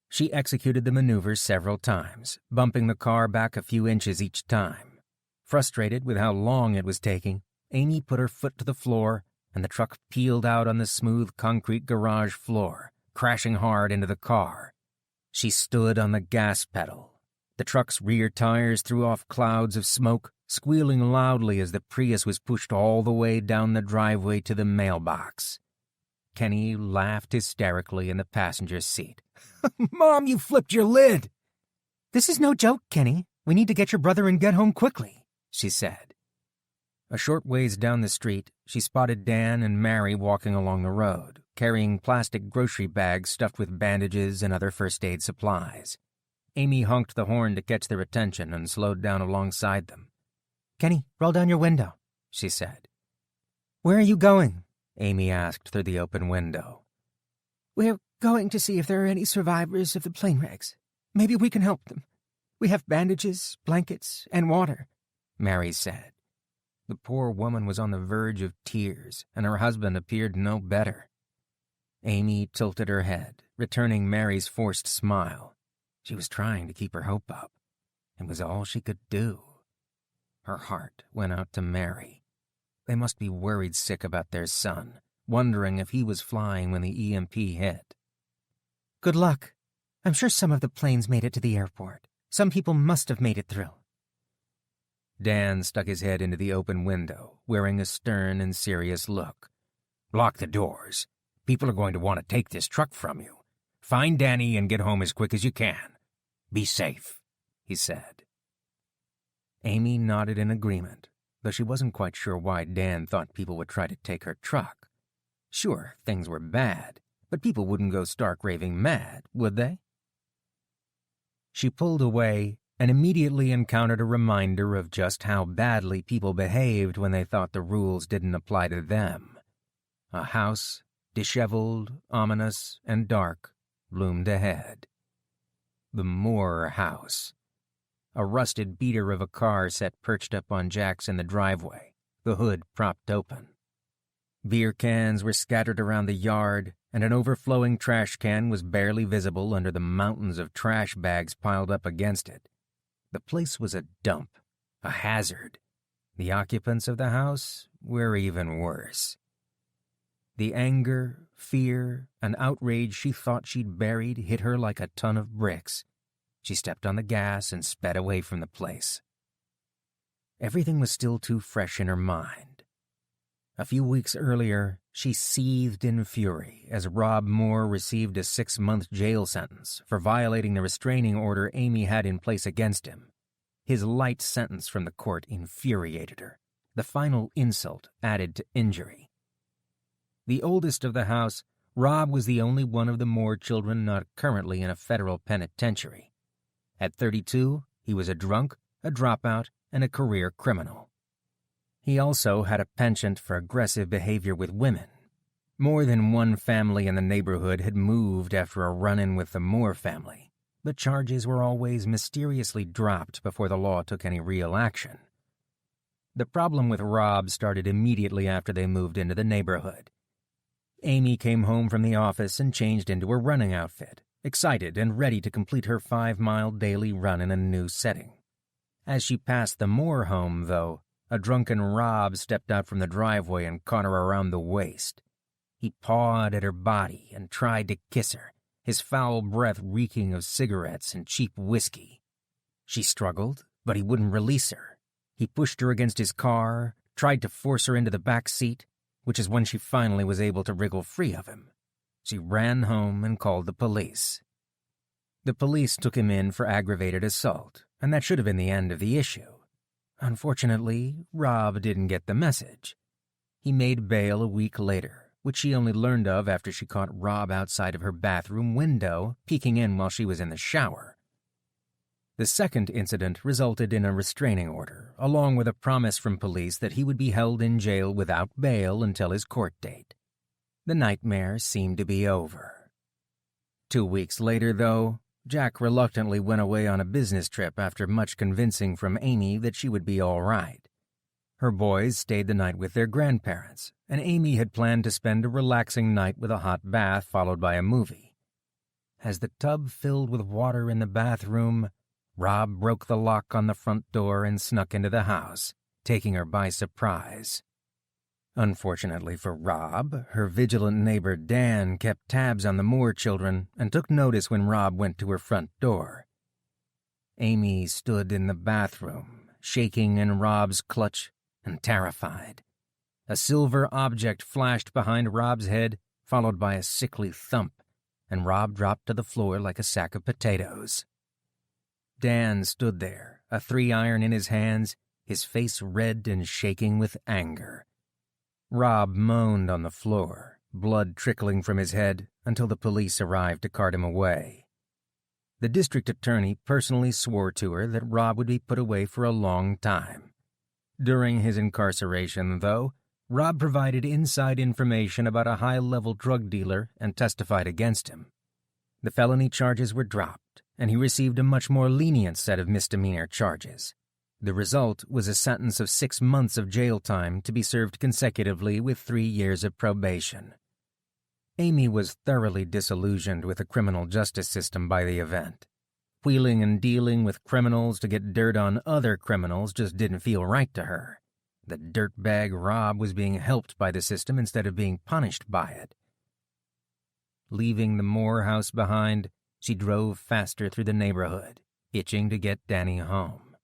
She executed the maneuver several times, bumping the car back a few inches each time. Frustrated with how long it was taking, Amy put her foot to the floor, and the truck peeled out on the smooth concrete garage floor, crashing hard into the car. She stood on the gas pedal. The truck's rear tires threw off clouds of smoke, squealing loudly as the Prius was pushed all the way down the driveway to the mailbox. Kenny laughed hysterically in the passenger seat. "Mom, you flipped your lid!" "This is no joke, Kenny. We need to get your brother and get home quickly," she said. A short ways down the street, she spotted Dan and Mary walking along the road, carrying plastic grocery bags stuffed with bandages and other first aid supplies. Amy honked the horn to catch their attention and slowed down alongside them. "Kenny, roll down your window," she said. "Where are you going?" Amy asked through the open window. "We're going to see if there are any survivors of the plane wrecks. Maybe we can help them. We have bandages, blankets, and water," Mary said. The poor woman was on the verge of tears, and her husband appeared no better. Amy tilted her head, returning Mary's forced smile. She was trying to keep her hope up. It was all she could do. Her heart went out to Mary. They must be worried sick about their son, wondering if he was flying when the EMP hit. "Good luck. I'm sure some of the planes made it to the airport. Some people must have made it through." Dan stuck his head into the open window, wearing a stern and serious look. "Lock the doors. People are going to want to take this truck from you. Find Danny and get home as quick as you can. Be safe," he said. Amy nodded in agreement, though she wasn't quite sure why Dan thought people would try to take her truck. Sure, things were bad, but people wouldn't go stark raving mad, would they? She pulled away and immediately encountered a reminder of just how badly people behaved when they thought the rules didn't apply to them. A house, disheveled, ominous, and dark, loomed ahead. The Moore house. A rusted beater of a car sat perched up on jacks in the driveway, the hood propped open. Beer cans were scattered around the yard, and an overflowing trash can was barely visible under the mountains of trash bags piled up against it. The place was a dump, a hazard. The occupants of the house were even worse. The anger, fear, and outrage she thought she'd buried hit her like a ton of bricks. She stepped on the gas and sped away from the place. Everything was still too fresh in her mind. A few weeks earlier, she seethed in fury as Rob Moore received a 6-month jail sentence for violating the restraining order Amy had in place against him. His light sentence from the court infuriated her, the final insult added to injury. The oldest of the house, Rob was the only one of the Moore children not currently in a federal penitentiary. At 32, he was a drunk, a dropout, and a career criminal. He also had a penchant for aggressive behavior with women. More than one family in the neighborhood had moved after a run-in with the Moore family, but charges were always mysteriously dropped before the law took any real action. The problem with Rob started immediately after they moved into the neighborhood. Amy came home from the office and changed into her running outfit, excited and ready to complete her 5-mile daily run in a new setting. As she passed the Moore home, though, a drunken Rob stepped out from the driveway and caught her around the waist. He pawed at her body and tried to kiss her, his foul breath reeking of cigarettes and cheap whiskey. She struggled, but he wouldn't release her. He pushed her against his car, tried to force her into the back seat, which is when she finally was able to wriggle free of him. She ran home and called the police. The police took him in for aggravated assault, and that should have been the end of the issue. Unfortunately, Rob didn't get the message. He made bail a week later, which she only learned of after she caught Rob outside of her bathroom window, peeking in while she was in the shower. The second incident resulted in a restraining order, along with a promise from police that he would be held in jail without bail until his court date. The nightmare seemed to be over. 2 weeks later, though, Jack reluctantly went away on a business trip after much convincing from Amy that she would be all right. Her boys stayed the night with their grandparents, and Amy had planned to spend a relaxing night with a hot bath followed by a movie. As the tub filled with water in the bathroom, Rob broke the lock on the front door and snuck into the house, taking her by surprise. Unfortunately for Rob, her vigilant neighbor Dan kept tabs on the Moore children and took notice when Rob went to her front door. Amy stood in the bathroom, shaking in Rob's clutch and terrified. A silver object flashed behind Rob's head, followed by a sickly thump, and Rob dropped to the floor like a sack of potatoes. Dan stood there, a 3-iron in his hands, his face red and shaking with anger. Rob moaned on the floor, blood trickling from his head, until the police arrived to cart him away. The district attorney personally swore to her that Rob would be put away for a long time. During his incarceration, though, Rob provided inside information about a high-level drug dealer and testified against him. The felony charges were dropped, and he received a much more lenient set of misdemeanor charges. The result was a sentence of 6 months of jail time to be served consecutively with 3 years of probation. Amy was thoroughly disillusioned with the criminal justice system by the event. Wheeling and dealing with criminals to get dirt on other criminals just didn't feel right to her. The dirtbag Rob was being helped by the system instead of being punished by it. Leaving the Moore house behind, she drove faster through the neighborhood, itching to get Danny home.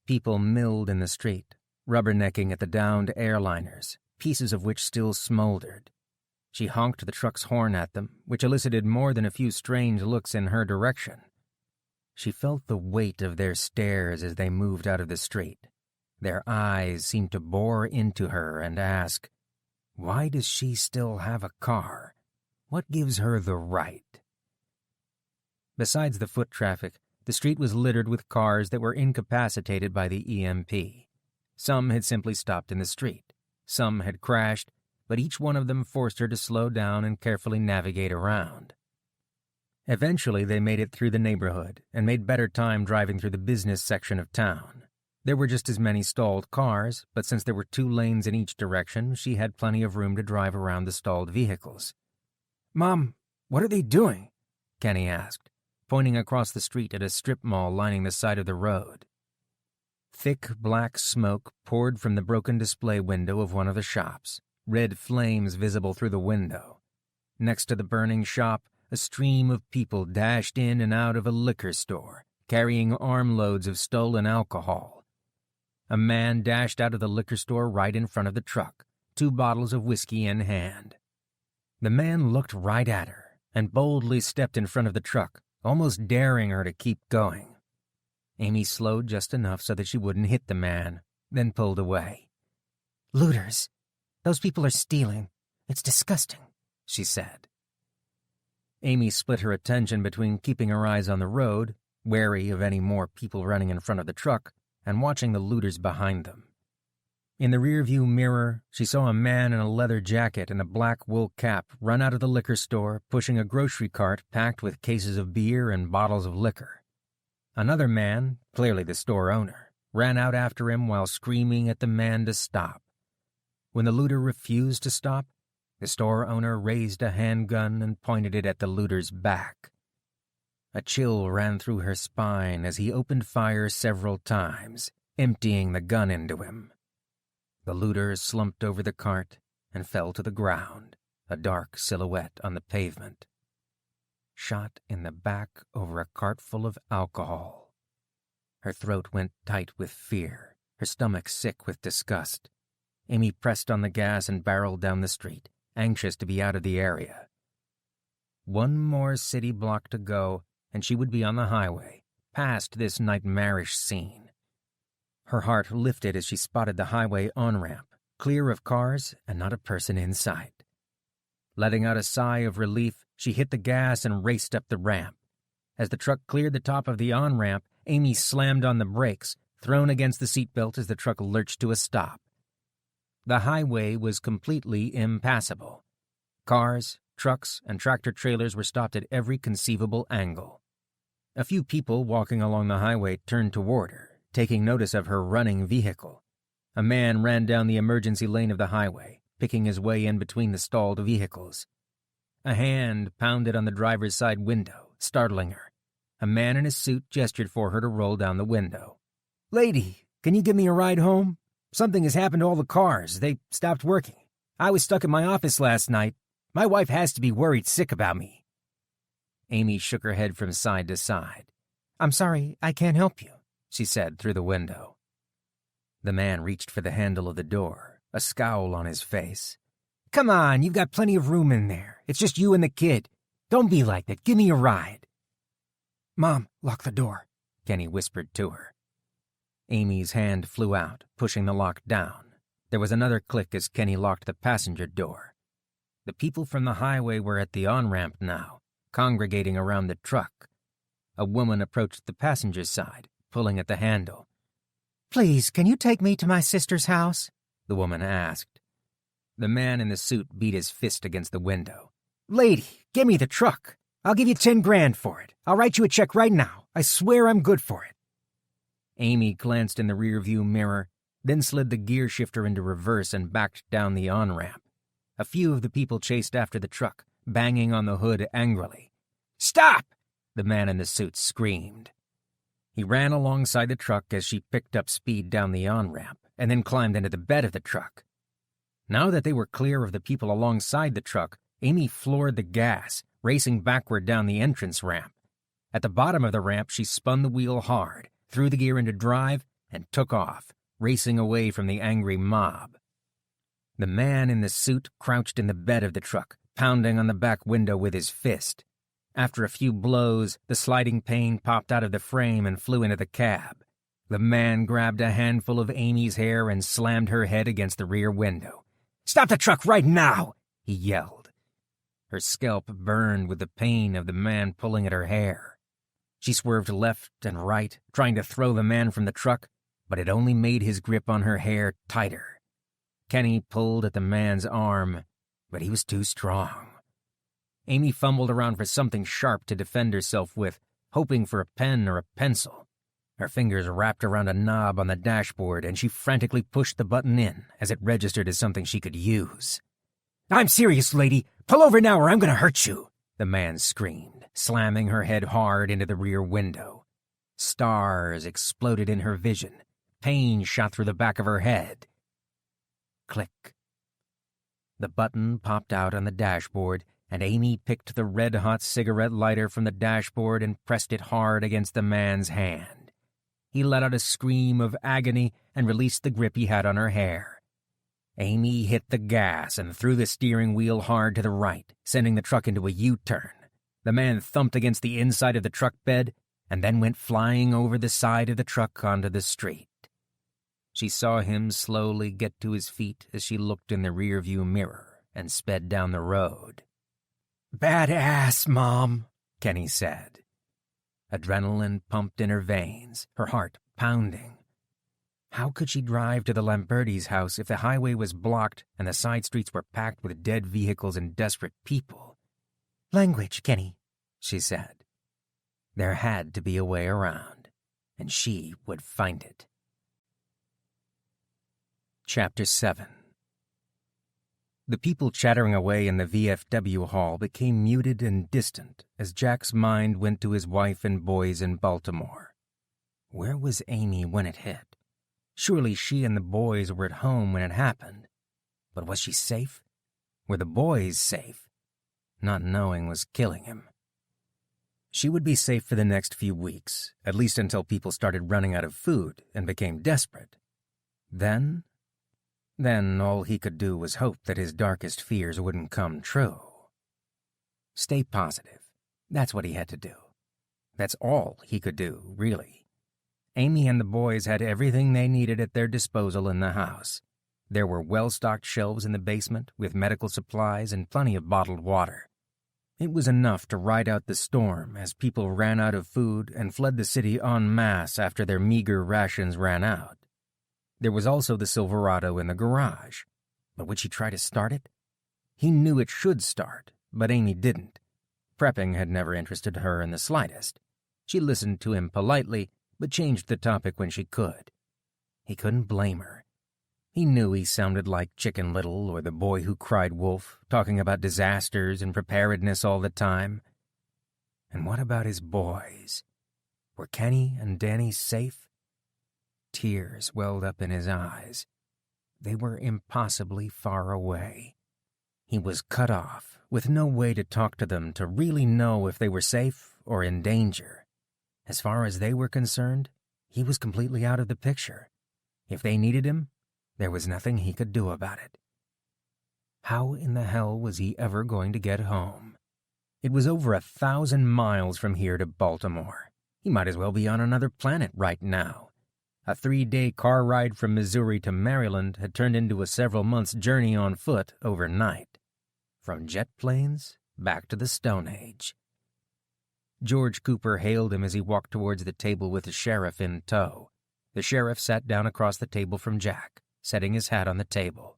People milled in the street, rubbernecking at the downed airliners, pieces of which still smoldered. She honked the truck's horn at them, which elicited more than a few strange looks in her direction. She felt the weight of their stares as they moved out of the street. Their eyes seemed to bore into her and ask, why does she still have a car? What gives her the right? Besides the foot traffic, the street was littered with cars that were incapacitated by the EMP. Some had simply stopped in the street. Some had crashed, but each one of them forced her to slow down and carefully navigate around. Eventually, they made it through the neighborhood and made better time driving through the business section of town. There were just as many stalled cars, but since there were 2 lanes in each direction, she had plenty of room to drive around the stalled vehicles. Mom, what are they doing? Kenny asked, pointing across the street at a strip mall lining the side of the road. Thick black smoke poured from the broken display window of one of the shops, red flames visible through the window. Next to the burning shop, a stream of people dashed in and out of a liquor store, carrying armloads of stolen alcohol. A man dashed out of the liquor store right in front of the truck, 2 bottles of whiskey in hand. The man looked right at her and boldly stepped in front of the truck, almost daring her to keep going. Amy slowed just enough so that she wouldn't hit the man, then pulled away. Looters. Those people are stealing. It's disgusting, she said. Amy split her attention between keeping her eyes on the road, wary of any more people running in front of the truck, and watching the looters behind them. In the rearview mirror, she saw a man in a leather jacket and a black wool cap run out of the liquor store, pushing a grocery cart packed with cases of beer and bottles of liquor. Another man, clearly the store owner, ran out after him while screaming at the man to stop. When the looter refused to stop, the store owner raised a handgun and pointed it at the looter's back. A chill ran through her spine as he opened fire several times, emptying the gun into him. The looter slumped over the cart and fell to the ground, a dark silhouette on the pavement. shot in the back over a cart full of alcohol. Her throat went tight with fear, her stomach sick with disgust. Amy pressed on the gas and barreled down the street, anxious to be out of the area. One more city block to go, and she would be on the highway, past this nightmarish scene. Her heart lifted as she spotted the highway on-ramp, clear of cars and not a person in sight. Letting out a sigh of relief, she hit the gas and raced up the ramp. As the truck cleared the top of the on-ramp, Amy slammed on the brakes, thrown against the seatbelt as the truck lurched to a stop. The highway was completely impassable. Cars, trucks, and tractor-trailers were stopped at every conceivable angle. A few people walking along the highway turned toward her, taking notice of her running vehicle. A man ran down the emergency lane of the highway, picking his way in between the stalled vehicles. A hand pounded on the driver's side window, startling her. A man in a suit gestured for her to roll down the window. "Lady, can you give me a ride home? Something has happened to all the cars. They stopped working. I was stuck in my office last night. My wife has to be worried sick about me." Amy shook her head from side to side. "I'm sorry, I can't help you," she said through the window. The man reached for the handle of the door, a scowl on his face. "Come on, you've got plenty of room in there. It's just you and the kid. Don't be like that. Give me a ride." "Mom, lock the door," Kenny whispered to her. Amy's hand flew out, pushing the lock down. There was another click as Kenny locked the passenger door. The people from the highway were at the on-ramp now, congregating around the truck. A woman approached the passenger side, pulling at the handle. "Please, can you take me to my sister's house?" the woman asked. The man in the suit beat his fist against the window. "Lady, give me the truck. I'll give you 10 grand for it. I'll write you a check right now. I swear I'm good for it." Amy glanced in the rearview mirror, then slid the gear shifter into reverse and backed down the on-ramp. A few of the people chased after the truck, banging on the hood angrily. "Stop!" the man in the suit screamed. He ran alongside the truck as she picked up speed down the on-ramp and then climbed into the bed of the truck. Now that they were clear of the people alongside the truck, Amy floored the gas, racing backward down the entrance ramp. At the bottom of the ramp, she spun the wheel hard, threw the gear into drive, and took off, racing away from the angry mob. The man in the suit crouched in the bed of the truck, pounding on the back window with his fist. After a few blows, the sliding pane popped out of the frame and flew into the cab. The man grabbed a handful of Amy's hair and slammed her head against the rear window. "Stop the truck right now!" he yelled. Her scalp burned with the pain of the man pulling at her hair. She swerved left and right, trying to throw the man from the truck, but it only made his grip on her hair tighter. Kenny pulled at the man's arm, but he was too strong. Amy fumbled around for something sharp to defend herself with, hoping for a pen or a pencil. Her fingers wrapped around a knob on the dashboard, and she frantically pushed the button in as it registered as something she could use. "I'm serious, lady. Pull over now or I'm going to hurt you," the man screamed, slamming her head hard into the rear window. Stars exploded in her vision. Pain shot through the back of her head. Click. The button popped out on the dashboard, and Amy picked the red-hot cigarette lighter from the dashboard and pressed it hard against the man's hand. He let out a scream of agony and released the grip he had on her hair. Amy hit the gas and threw the steering wheel hard to the right, sending the truck into a U-turn. The man thumped against the inside of the truck bed and then went flying over the side of the truck onto the street. She saw him slowly get to his feet as she looked in the rearview mirror and sped down the road. "Badass, Mom," Kenny said. Adrenaline pumped in her veins, her heart pounding. How could she drive to the Lamberti's house if the highway was blocked and the side streets were packed with dead vehicles and desperate people? "Language, Kenny," she said. There had to be a way around, and she would find it. Chapter 7. The people chattering away in the VFW hall became muted and distant as Jack's mind went to his wife and boys in Baltimore. Where was Amy when it hit? Surely she and the boys were at home when it happened. But was she safe? Were the boys safe? Not knowing was killing him. She would be safe for the next few weeks, at least until people started running out of food and became desperate. Then all he could do was hope that his darkest fears wouldn't come true. Stay positive. That's what he had to do. That's all he could do, really. Amy and the boys had everything they needed at their disposal in the house. There were well-stocked shelves in the basement with medical supplies and plenty of bottled water. It was enough to ride out the storm as people ran out of food and fled the city en masse after their meager rations ran out. There was also the Silverado in the garage. But would she try to start it? He knew it should start, but Amy didn't. Prepping had never interested her in the slightest. She listened to him politely, but changed the topic when she could. He couldn't blame her. He knew he sounded like Chicken Little or the boy who cried wolf, talking about disasters and preparedness all the time. And what about his boys? Were Kenny and Danny safe? Tears welled up in his eyes. They were impossibly far away. He was cut off, with no way to talk to them to really know if they were safe or in danger. As far as they were concerned, he was completely out of the picture. If they needed him, there was nothing he could do about it. How in the hell was he ever going to get home? It was over 1,000 miles from here to Baltimore. He might as well be on another planet right now. A 3-day car ride from Missouri to Maryland had turned into a several months' journey on foot overnight. From jet planes back to the Stone Age. George Cooper hailed him as he walked towards the table with the sheriff in tow. The sheriff sat down across the table from Jack, setting his hat on the table.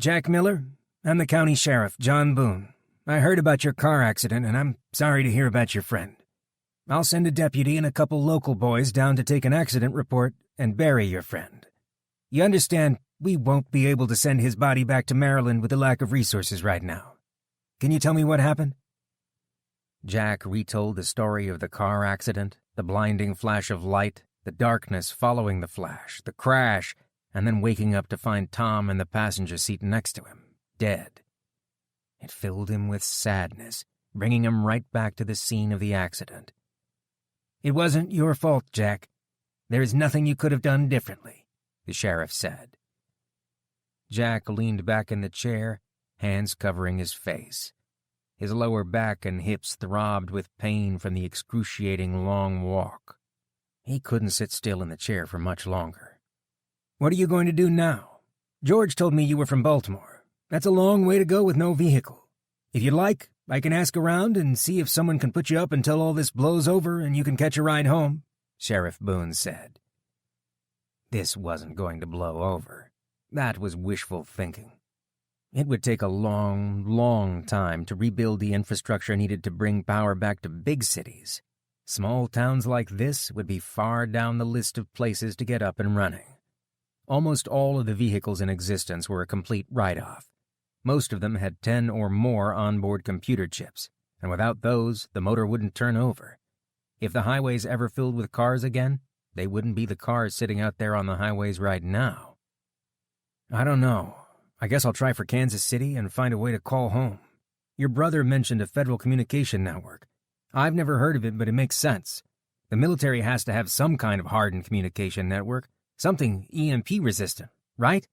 Jack Miller, I'm the county sheriff, John Boone. I heard about your car accident, and I'm sorry to hear about your friend. I'll send a deputy and a couple local boys down to take an accident report and bury your friend. You understand, we won't be able to send his body back to Maryland with the lack of resources right now. Can you tell me what happened? Jack retold the story of the car accident, the blinding flash of light, the darkness following the flash, the crash, and then waking up to find Tom in the passenger seat next to him, dead. It filled him with sadness, bringing him right back to the scene of the accident. It wasn't your fault, Jack. There's nothing you could have done differently, the sheriff said. Jack leaned back in the chair, hands covering his face. His lower back and hips throbbed with pain from the excruciating long walk. He couldn't sit still in the chair for much longer. What are you going to do now? George told me you were from Baltimore. That's a long way to go with no vehicle. If you'd like, I can ask around and see if someone can put you up until all this blows over and you can catch a ride home, Sheriff Boone said. This wasn't going to blow over. That was wishful thinking. It would take a long, long time to rebuild the infrastructure needed to bring power back to big cities. Small towns like this would be far down the list of places to get up and running. Almost all of the vehicles in existence were a complete write-off. Most of them had 10 or more onboard computer chips, and without those, the motor wouldn't turn over. If the highways ever filled with cars again, they wouldn't be the cars sitting out there on the highways right now. I don't know. I guess I'll try for Kansas City and find a way to call home. Your brother mentioned a federal communication network. I've never heard of it, but it makes sense. The military has to have some kind of hardened communication network, something EMP resistant, right?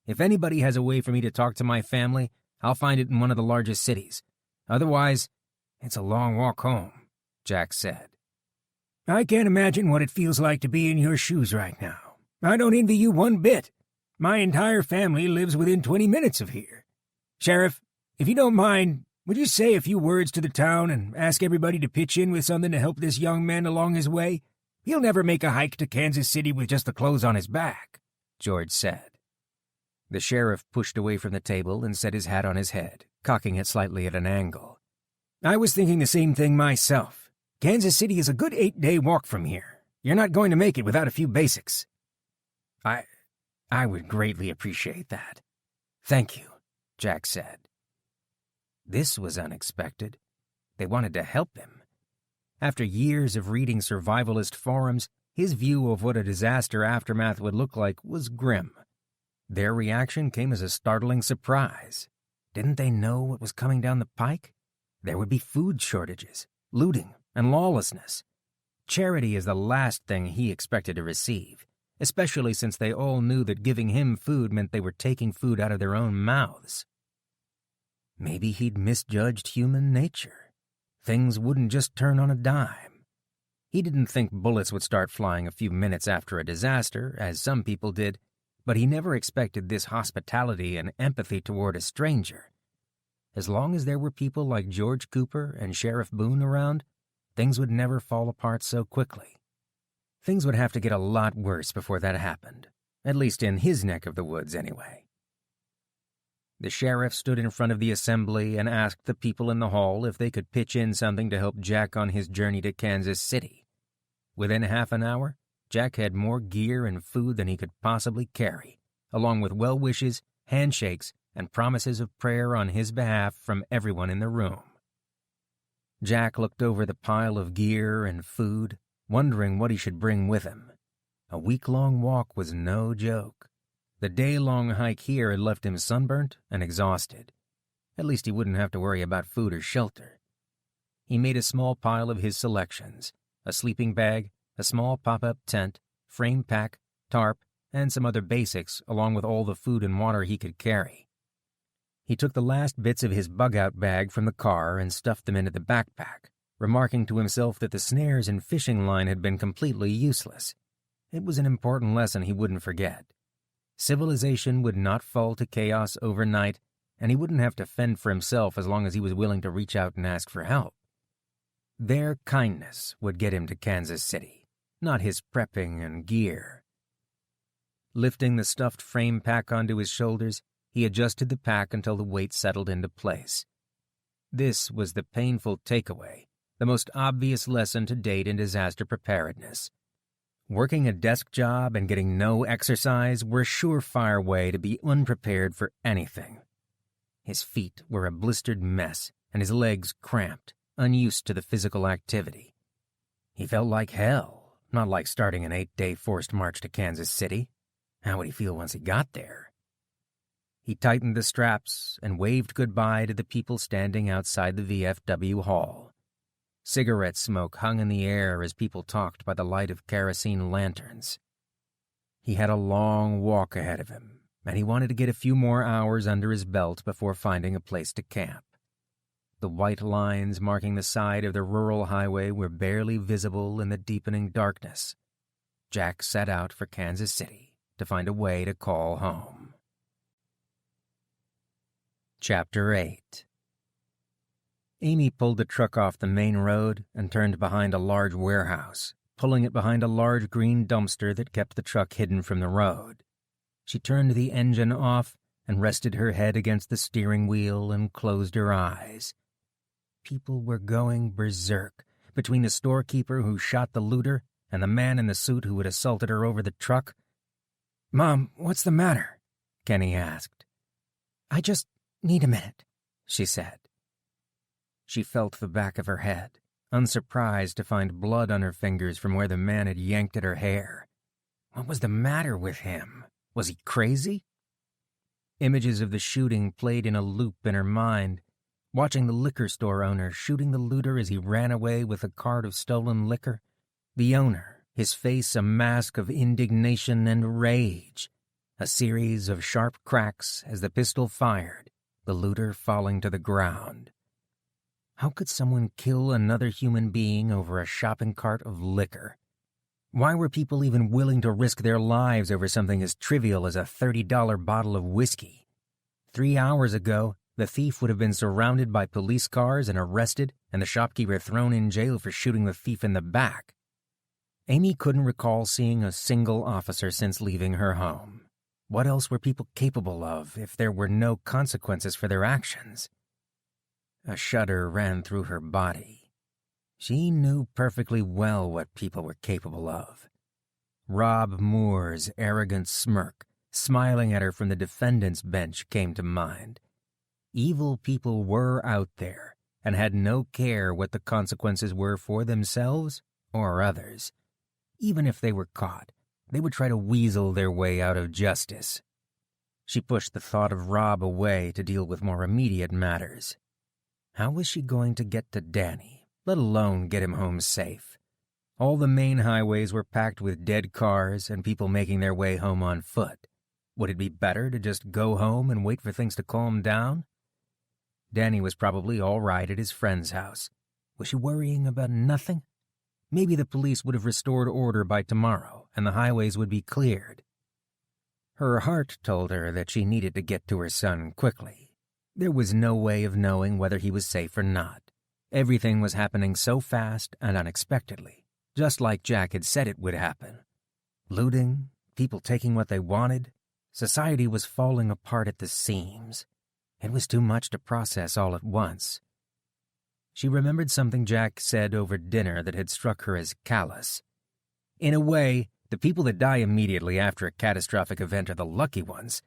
If anybody has a way for me to talk to my family, I'll find it in one of the largest cities. Otherwise, it's a long walk home, Jack said. I can't imagine what it feels like to be in your shoes right now. I don't envy you one bit. My entire family lives within 20 minutes of here. Sheriff, if you don't mind, would you say a few words to the town and ask everybody to pitch in with something to help this young man along his way? He'll never make a hike to Kansas City with just the clothes on his back, George said. The sheriff pushed away from the table and set his hat on his head, cocking it slightly at an angle. I was thinking the same thing myself. Kansas City is a good 8-day walk from here. You're not going to make it without a few basics. I would greatly appreciate that. Thank you, Jack said. This was unexpected. They wanted to help him. After years of reading survivalist forums, his view of what a disaster aftermath would look like was grim. Their reaction came as a startling surprise. Didn't they know what was coming down the pike? There would be food shortages, looting, and lawlessness. Charity is the last thing he expected to receive, especially since they all knew that giving him food meant they were taking food out of their own mouths. Maybe he'd misjudged human nature. Things wouldn't just turn on a dime. He didn't think bullets would start flying a few minutes after a disaster, as some people did, but he never expected this hospitality and empathy toward a stranger. As long as there were people like George Cooper and Sheriff Boone around, things would never fall apart so quickly. Things would have to get a lot worse before that happened, at least in his neck of the woods anyway. The sheriff stood in front of the assembly and asked the people in the hall if they could pitch in something to help Jack on his journey to Kansas City. Within half an hour, Jack had more gear and food than he could possibly carry, along with well wishes, handshakes, and promises of prayer on his behalf from everyone in the room. Jack looked over the pile of gear and food, wondering what he should bring with him. A week-long walk was no joke. The day-long hike here had left him sunburnt and exhausted. At least he wouldn't have to worry about food or shelter. He made a small pile of his selections: a sleeping bag, a small pop-up tent, frame pack, tarp, and some other basics, along with all the food and water he could carry. He took the last bits of his bug-out bag from the car and stuffed them into the backpack, remarking to himself that the snares and fishing line had been completely useless. It was an important lesson he wouldn't forget. Civilization would not fall to chaos overnight, and he wouldn't have to fend for himself as long as he was willing to reach out and ask for help. Their kindness would get him to Kansas City, not his prepping and gear. Lifting the stuffed frame pack onto his shoulders, he adjusted the pack until the weight settled into place. This was the painful takeaway, the most obvious lesson to date in disaster preparedness. Working a desk job and getting no exercise were a surefire way to be unprepared for anything. His feet were a blistered mess and his legs cramped, unused to the physical activity. He felt like hell, not like starting an 8-day forced march to Kansas City. How would he feel once he got there? He tightened the straps and waved goodbye to the people standing outside the VFW hall. Cigarette smoke hung in the air as people talked by the light of kerosene lanterns. He had a long walk ahead of him, and he wanted to get a few more hours under his belt before finding a place to camp. The white lines marking the side of the rural highway were barely visible in the deepening darkness. Jack set out for Kansas City to find a way to call home. Chapter 8. Amy pulled the truck off the main road and turned behind a large warehouse, pulling it behind a large green dumpster that kept the truck hidden from the road. She turned the engine off and rested her head against the steering wheel and closed her eyes. People were going berserk between the storekeeper who shot the looter and the man in the suit who had assaulted her over the truck. "Mom, what's the matter?" Kenny asked. "I just need a minute," she said. She felt the back of her head, unsurprised to find blood on her fingers from where the man had yanked at her hair. What was the matter with him? Was he crazy? Images of the shooting played in a loop in her mind, watching the liquor store owner shooting the looter as he ran away with a cart of stolen liquor. The owner, his face a mask of indignation and rage. A series of sharp cracks as the pistol fired, the looter falling to the ground. How could someone kill another human being over a shopping cart of liquor? Why were people even willing to risk their lives over something as trivial as a $30 bottle of whiskey? 3 hours ago, the thief would have been surrounded by police cars and arrested, and the shopkeeper thrown in jail for shooting the thief in the back. Amy couldn't recall seeing a single officer since leaving her home. What else were people capable of if there were no consequences for their actions? A shudder ran through her body. She knew perfectly well what people were capable of. Rob Moore's arrogant smirk, smiling at her from the defendant's bench, came to mind. Evil people were out there and had no care what the consequences were for themselves or others. Even if they were caught, they would try to weasel their way out of justice. She pushed the thought of Rob away to deal with more immediate matters. How was she going to get to Danny let alone get him home safe. All the main highways were packed with dead cars and people making their way home on foot. Would it be better to just go home and wait for things to calm down? Danny was probably all right at his friend's house. Was she worrying about nothing? Maybe the police would have restored order by tomorrow and the highways would be cleared. Her heart told her that she needed to get to her son quickly. There was no way of knowing whether he was safe or not. Everything was happening so fast and unexpectedly, just like Jack had said it would happen. Looting, people taking what they wanted. Society was falling apart at the seams. It was too much to process all at once. She remembered something Jack said over dinner that had struck her as callous. In a way, the people that die immediately after a catastrophic event are the lucky ones.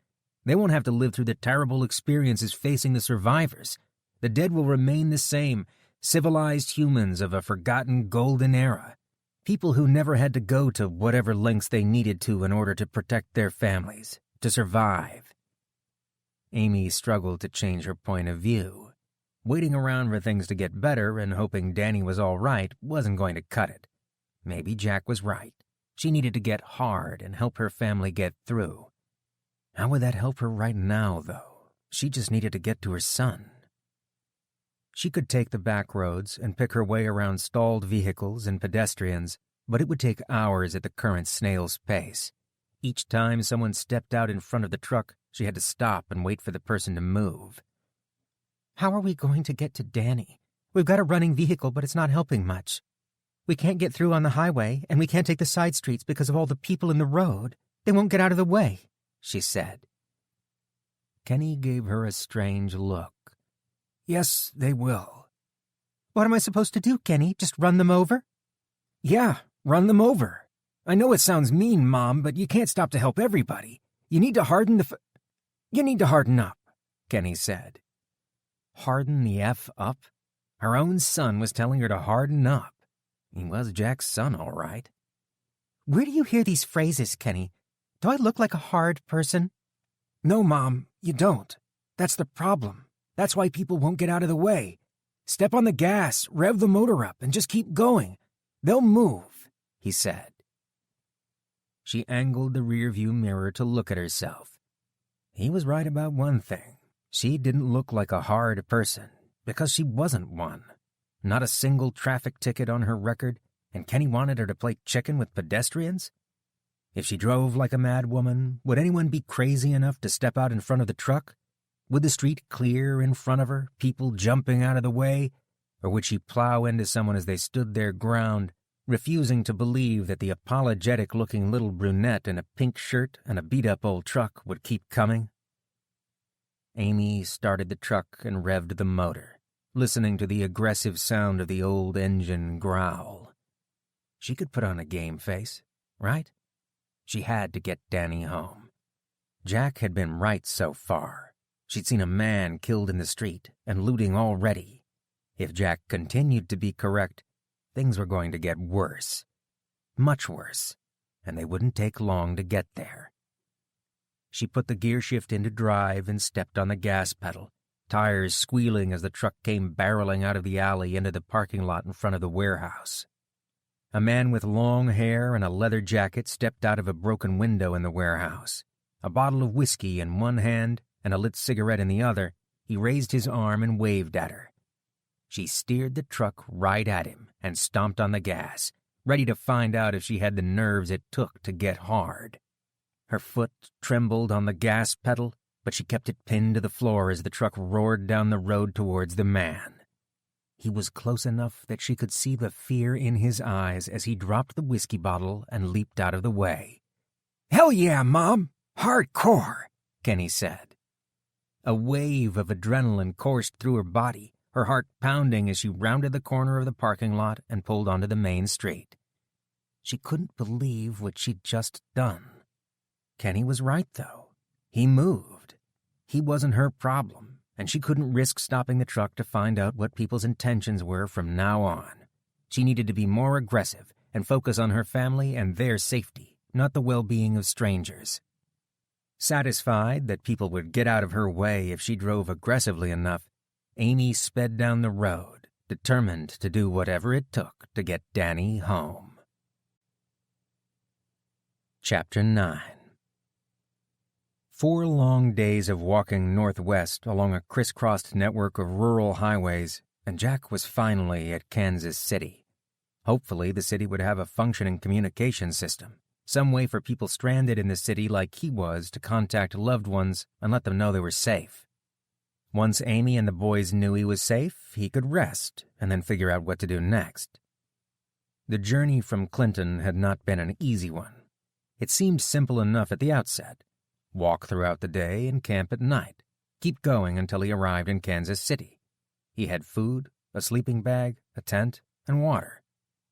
They won't have to live through the terrible experiences facing the survivors. The dead will remain the same, civilized humans of a forgotten golden era. People who never had to go to whatever lengths they needed to in order to protect their families, to survive. Amy struggled to change her point of view. Waiting around for things to get better and hoping Danny was all right wasn't going to cut it. Maybe Jack was right. She needed to get hard and help her family get through. How would that help her right now, though? She just needed to get to her son. She could take the back roads and pick her way around stalled vehicles and pedestrians, but it would take hours at the current snail's pace. Each time someone stepped out in front of the truck, she had to stop and wait for the person to move. How are we going to get to Danny? We've got a running vehicle, but it's not helping much. We can't get through on the highway, and we can't take the side streets because of all the people in the road. They won't get out of the way, she said. Kenny gave her a strange look. Yes, they will. What am I supposed to do, Kenny? Just run them over? Yeah, run them over. I know it sounds mean, Mom, but you can't stop to help everybody. You need to harden You need to harden up, Kenny said. Harden the F up? Her own son was telling her to harden up. He was Jack's son, all right. Where do you hear these phrases, Kenny? Do I look like a hard person? No, Mom, you don't. That's the problem. That's why people won't get out of the way. Step on the gas, rev the motor up, and just keep going. They'll move, he said. She angled the rearview mirror to look at herself. He was right about one thing. She didn't look like a hard person, because she wasn't one. Not a single traffic ticket on her record, and Kenny wanted her to play chicken with pedestrians? If she drove like a mad woman, would anyone be crazy enough to step out in front of the truck? Would the street clear in front of her, people jumping out of the way? Or would she plow into someone as they stood their ground, refusing to believe that the apologetic-looking little brunette in a pink shirt and a beat-up old truck would keep coming? Amy started the truck and revved the motor, listening to the aggressive sound of the old engine growl. She could put on a game face, right? She had to get Danny home. Jack had been right so far. She'd seen a man killed in the street and looting already. If Jack continued to be correct, things were going to get worse. Much worse, and they wouldn't take long to get there. She put the gear shift into drive and stepped on the gas pedal, tires squealing as the truck came barreling out of the alley into the parking lot in front of the warehouse. A man with long hair and a leather jacket stepped out of a broken window in the warehouse. A bottle of whiskey in one hand and a lit cigarette in the other, he raised his arm and waved at her. She steered the truck right at him and stomped on the gas, ready to find out if she had the nerves it took to get hard. Her foot trembled on the gas pedal, but she kept it pinned to the floor as the truck roared down the road towards the man. He was close enough that she could see the fear in his eyes as he dropped the whiskey bottle and leaped out of the way. "Hell yeah, Mom! Hardcore!" Kenny said. A wave of adrenaline coursed through her body, her heart pounding as she rounded the corner of the parking lot and pulled onto the main street. She couldn't believe what she'd just done. Kenny was right, though. He moved. He wasn't her problem, and she couldn't risk stopping the truck to find out what people's intentions were from now on. She needed to be more aggressive and focus on her family and their safety, not the well-being of strangers. Satisfied that people would get out of her way if she drove aggressively enough, Amy sped down the road, determined to do whatever it took to get Danny home. Chapter 9. 4 long days of walking northwest along a crisscrossed network of rural highways, and Jack was finally at Kansas City. Hopefully, the city would have a functioning communication system, some way for people stranded in the city like he was to contact loved ones and let them know they were safe. Once Amy and the boys knew he was safe, he could rest and then figure out what to do next. The journey from Clinton had not been an easy one. It seemed simple enough at the outset. Walk throughout the day and camp at night. Keep going until he arrived in Kansas City. He had food, a sleeping bag, a tent, and water.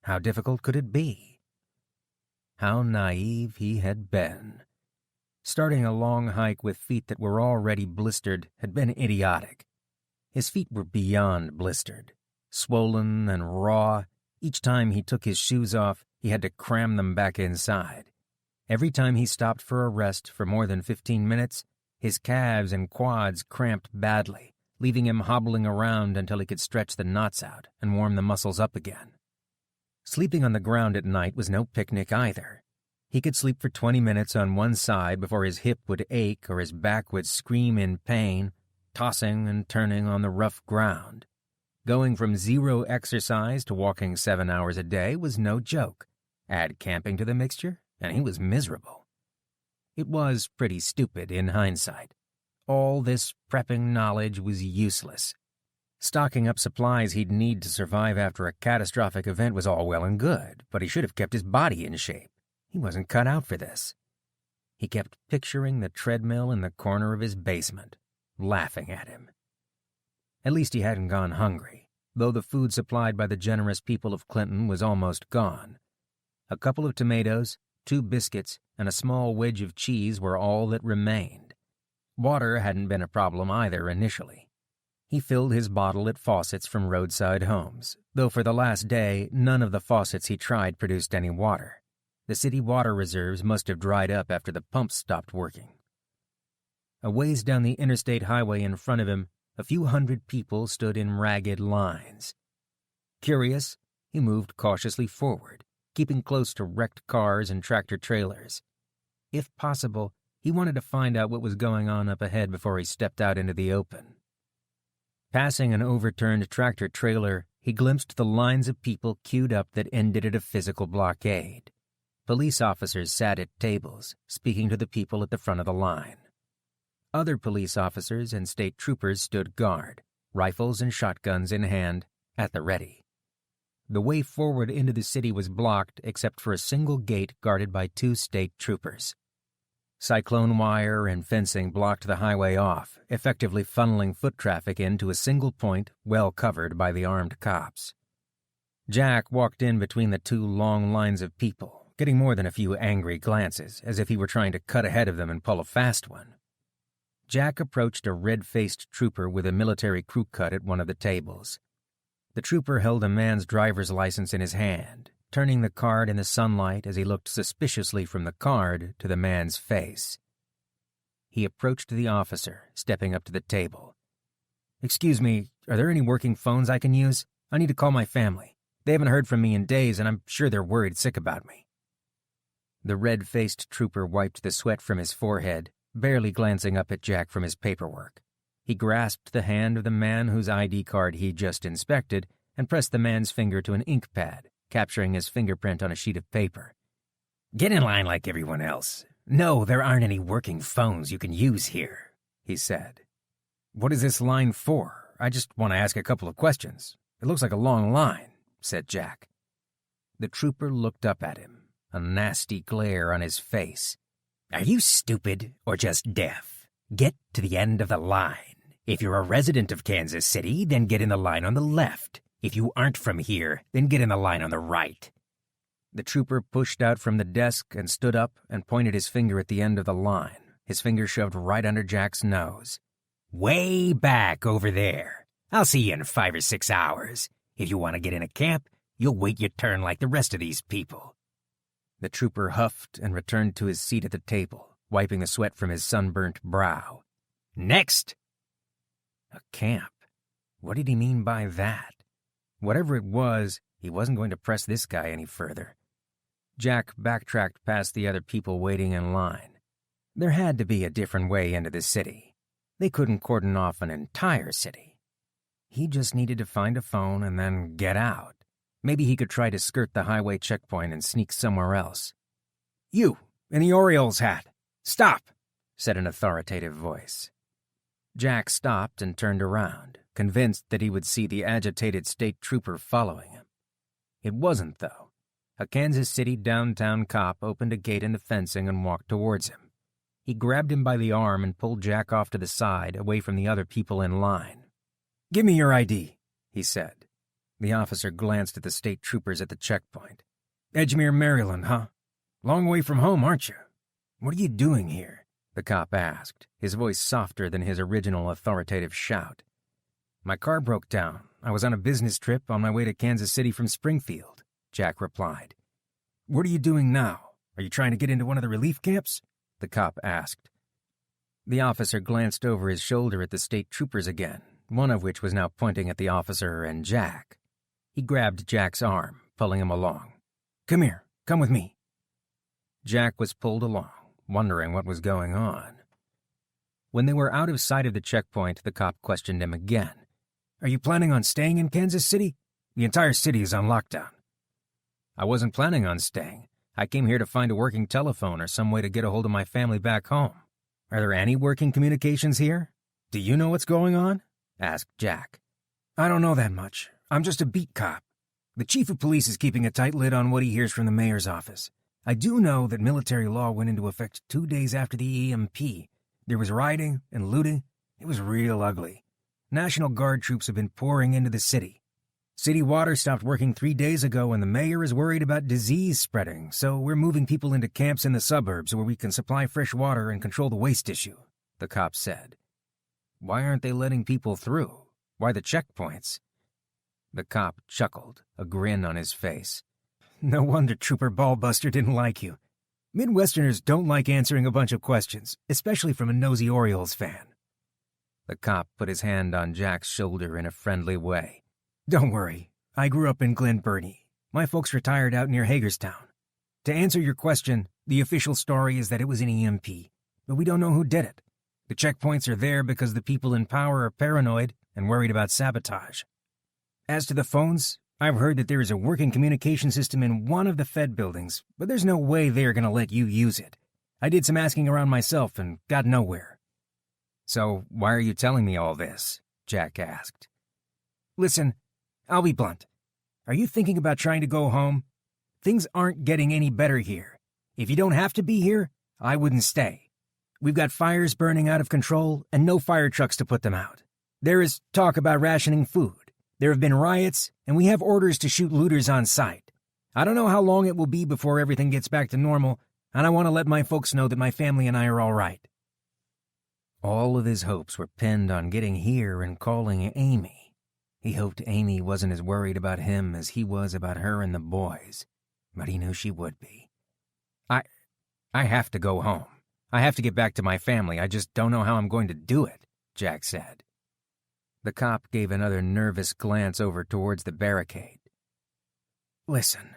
How difficult could it be? How naive he had been. Starting a long hike with feet that were already blistered had been idiotic. His feet were beyond blistered. Swollen and raw, each time he took his shoes off, he had to cram them back inside. Every time he stopped for a rest for more than 15 minutes, his calves and quads cramped badly, leaving him hobbling around until he could stretch the knots out and warm the muscles up again. Sleeping on the ground at night was no picnic either. He could sleep for 20 minutes on one side before his hip would ache or his back would scream in pain, tossing and turning on the rough ground. Going from 0 exercise to walking 7 hours a day was no joke. Add camping to the mixture, and he was miserable. It was pretty stupid in hindsight. All this prepping knowledge was useless. Stocking up supplies he'd need to survive after a catastrophic event was all well and good, but he should have kept his body in shape. He wasn't cut out for this. He kept picturing the treadmill in the corner of his basement, laughing at him. At least he hadn't gone hungry, though the food supplied by the generous people of Clinton was almost gone. A couple of tomatoes, 2 biscuits, and a small wedge of cheese were all that remained. Water hadn't been a problem either initially. He filled his bottle at faucets from roadside homes, though for the last day none of the faucets he tried produced any water. The city water reserves must have dried up after the pumps stopped working. A ways down the interstate highway in front of him, a few hundred people stood in ragged lines. Curious, he moved cautiously forward, keeping close to wrecked cars and tractor-trailers. If possible, he wanted to find out what was going on up ahead before he stepped out into the open. Passing an overturned tractor-trailer, he glimpsed the lines of people queued up that ended at a physical blockade. Police officers sat at tables, speaking to the people at the front of the line. Other police officers and state troopers stood guard, rifles and shotguns in hand, at the ready. The way forward into the city was blocked except for a single gate guarded by 2 state troopers. Cyclone wire and fencing blocked the highway off, effectively funneling foot traffic into a single point well covered by the armed cops. Jack walked in between the 2 long lines of people, getting more than a few angry glances, as if he were trying to cut ahead of them and pull a fast one. Jack approached a red-faced trooper with a military crew cut at one of the tables. The trooper held a man's driver's license in his hand, turning the card in the sunlight as he looked suspiciously from the card to the man's face. He approached the officer, stepping up to the table. "Excuse me, are there any working phones I can use? I need to call my family. They haven't heard from me in days, and I'm sure they're worried sick about me." The red-faced trooper wiped the sweat from his forehead, barely glancing up at Jack from his paperwork. He grasped the hand of the man whose ID card he'd just inspected and pressed the man's finger to an ink pad, capturing his fingerprint on a sheet of paper. "Get in line like everyone else. No, there aren't any working phones you can use here," he said. "What is this line for? I just want to ask a couple of questions. It looks like a long line," said Jack. The trooper looked up at him, a nasty glare on his face. "Are you stupid or just deaf? Get to the end of the line. If you're a resident of Kansas City, then get in the line on the left. If you aren't from here, then get in the line on the right." The trooper pushed out from the desk and stood up and pointed his finger at the end of the line, his finger shoved right under Jack's nose. "Way back over there. I'll see you in 5 or 6 hours. If you want to get in a camp, you'll wait your turn like the rest of these people." The trooper huffed and returned to his seat at the table, wiping the sweat from his sunburnt brow. "Next!" A camp. What did he mean by that? Whatever it was, he wasn't going to press this guy any further. Jack backtracked past the other people waiting in line. There had to be a different way into the city. They couldn't cordon off an entire city. He just needed to find a phone and then get out. Maybe he could try to skirt the highway checkpoint and sneak somewhere else. "You, in the Orioles hat. Stop," said an authoritative voice. Jack stopped and turned around, convinced that he would see the agitated state trooper following him. It wasn't, though. A Kansas City downtown cop opened a gate in the fencing and walked towards him. He grabbed him by the arm and pulled Jack off to the side, away from the other people in line. "Give me your ID," he said. The officer glanced at the state troopers at the checkpoint. "Edgemere, Maryland, huh? Long way from home, aren't you? What are you doing here?" the cop asked, his voice softer than his original authoritative shout. "My car broke down. I was on a business trip on my way to Kansas City from Springfield," Jack replied. "What are you doing now? Are you trying to get into one of the relief camps?" the cop asked. The officer glanced over his shoulder at the state troopers again, one of which was now pointing at the officer and Jack. He grabbed Jack's arm, pulling him along. "Come here. Come with me." Jack was pulled along, wondering what was going on. When they were out of sight of the checkpoint, the cop questioned him again. "Are you planning on staying in Kansas City? The entire city is on lockdown." "I wasn't planning on staying. I came here to find a working telephone or some way to get a hold of my family back home." "Are there any working communications here? Do you know what's going on?" asked Jack. "I don't know that much. I'm just a beat cop. The chief of police is keeping a tight lid on what he hears from the mayor's office. I do know that military law went into effect 2 days after the EMP. There was rioting and looting. It was real ugly. National Guard troops have been pouring into the city. City water stopped working 3 days ago, and the mayor is worried about disease spreading, so we're moving people into camps in the suburbs where we can supply fresh water and control the waste issue," the cop said. "Why aren't they letting people through? Why the checkpoints?" The cop chuckled, a grin on his face. "No wonder Trooper Ballbuster didn't like you. Midwesterners don't like answering a bunch of questions, especially from a nosy Orioles fan." The cop put his hand on Jack's shoulder in a friendly way. "Don't worry. I grew up in Glen Burnie. My folks retired out near Hagerstown. To answer your question, the official story is that it was an EMP, but we don't know who did it. The checkpoints are there because the people in power are paranoid and worried about sabotage. As to the phones, I've heard that there is a working communication system in one of the Fed buildings, but there's no way they're going to let you use it. I did some asking around myself and got nowhere." "So why are you telling me all this?" Jack asked. "Listen, I'll be blunt. Are you thinking about trying to go home? Things aren't getting any better here. If you don't have to be here, I wouldn't stay. We've got fires burning out of control and no fire trucks to put them out. There is talk about rationing food. There have been riots, and we have orders to shoot looters on sight. I don't know how long it will be before everything gets back to normal, and I want to let my folks know that my family and I are all right." All of his hopes were pinned on getting here and calling Amy. He hoped Amy wasn't as worried about him as he was about her and the boys, but he knew she would be. I have to go home. I have to get back to my family. I just don't know how I'm going to do it," Jack said. The cop gave another nervous glance over towards the barricade. "Listen,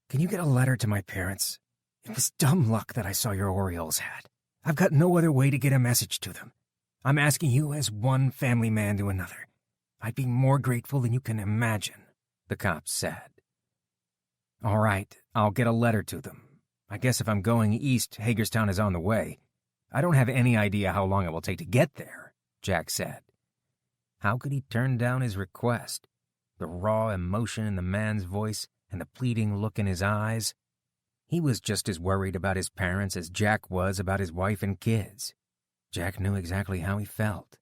can you get a letter to my parents? It was dumb luck that I saw your Orioles hat. I've got no other way to get a message to them. I'm asking you as one family man to another. I'd be more grateful than you can imagine," the cop said. "All right, I'll get a letter to them. I guess if I'm going east, Hagerstown is on the way. I don't have any idea how long it will take to get there," Jack said. How could he turn down his request? The raw emotion in the man's voice and the pleading look in his eyes. He was just as worried about his parents as Jack was about his wife and kids. Jack knew exactly how he felt.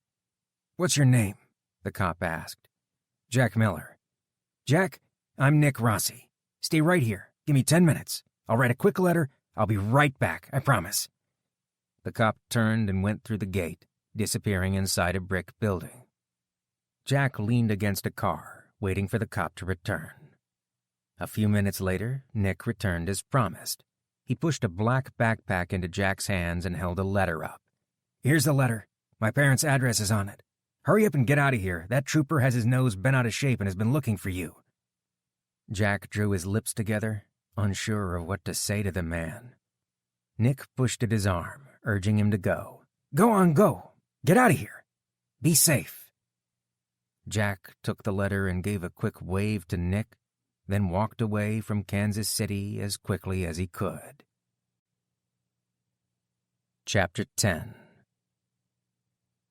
"What's your name?" the cop asked. "Jack Miller." "Jack, I'm Nick Rossi. Stay right here. Give me 10 minutes. I'll write a quick letter. I'll be right back, I promise." The cop turned and went through the gate, disappearing inside a brick building. Jack leaned against a car, waiting for the cop to return. A few minutes later, Nick returned as promised. He pushed a black backpack into Jack's hands and held a letter up. "Here's the letter. My parents' address is on it. Hurry up and get out of here. That trooper has his nose bent out of shape and has been looking for you. Jack drew his lips together, unsure of what to say to the man. Nick pushed at his arm, urging him to go. Go on, go. Get out of here. Be safe. Jack took the letter and gave a quick wave to Nick, then walked away from Kansas City as quickly as he could. Chapter 10.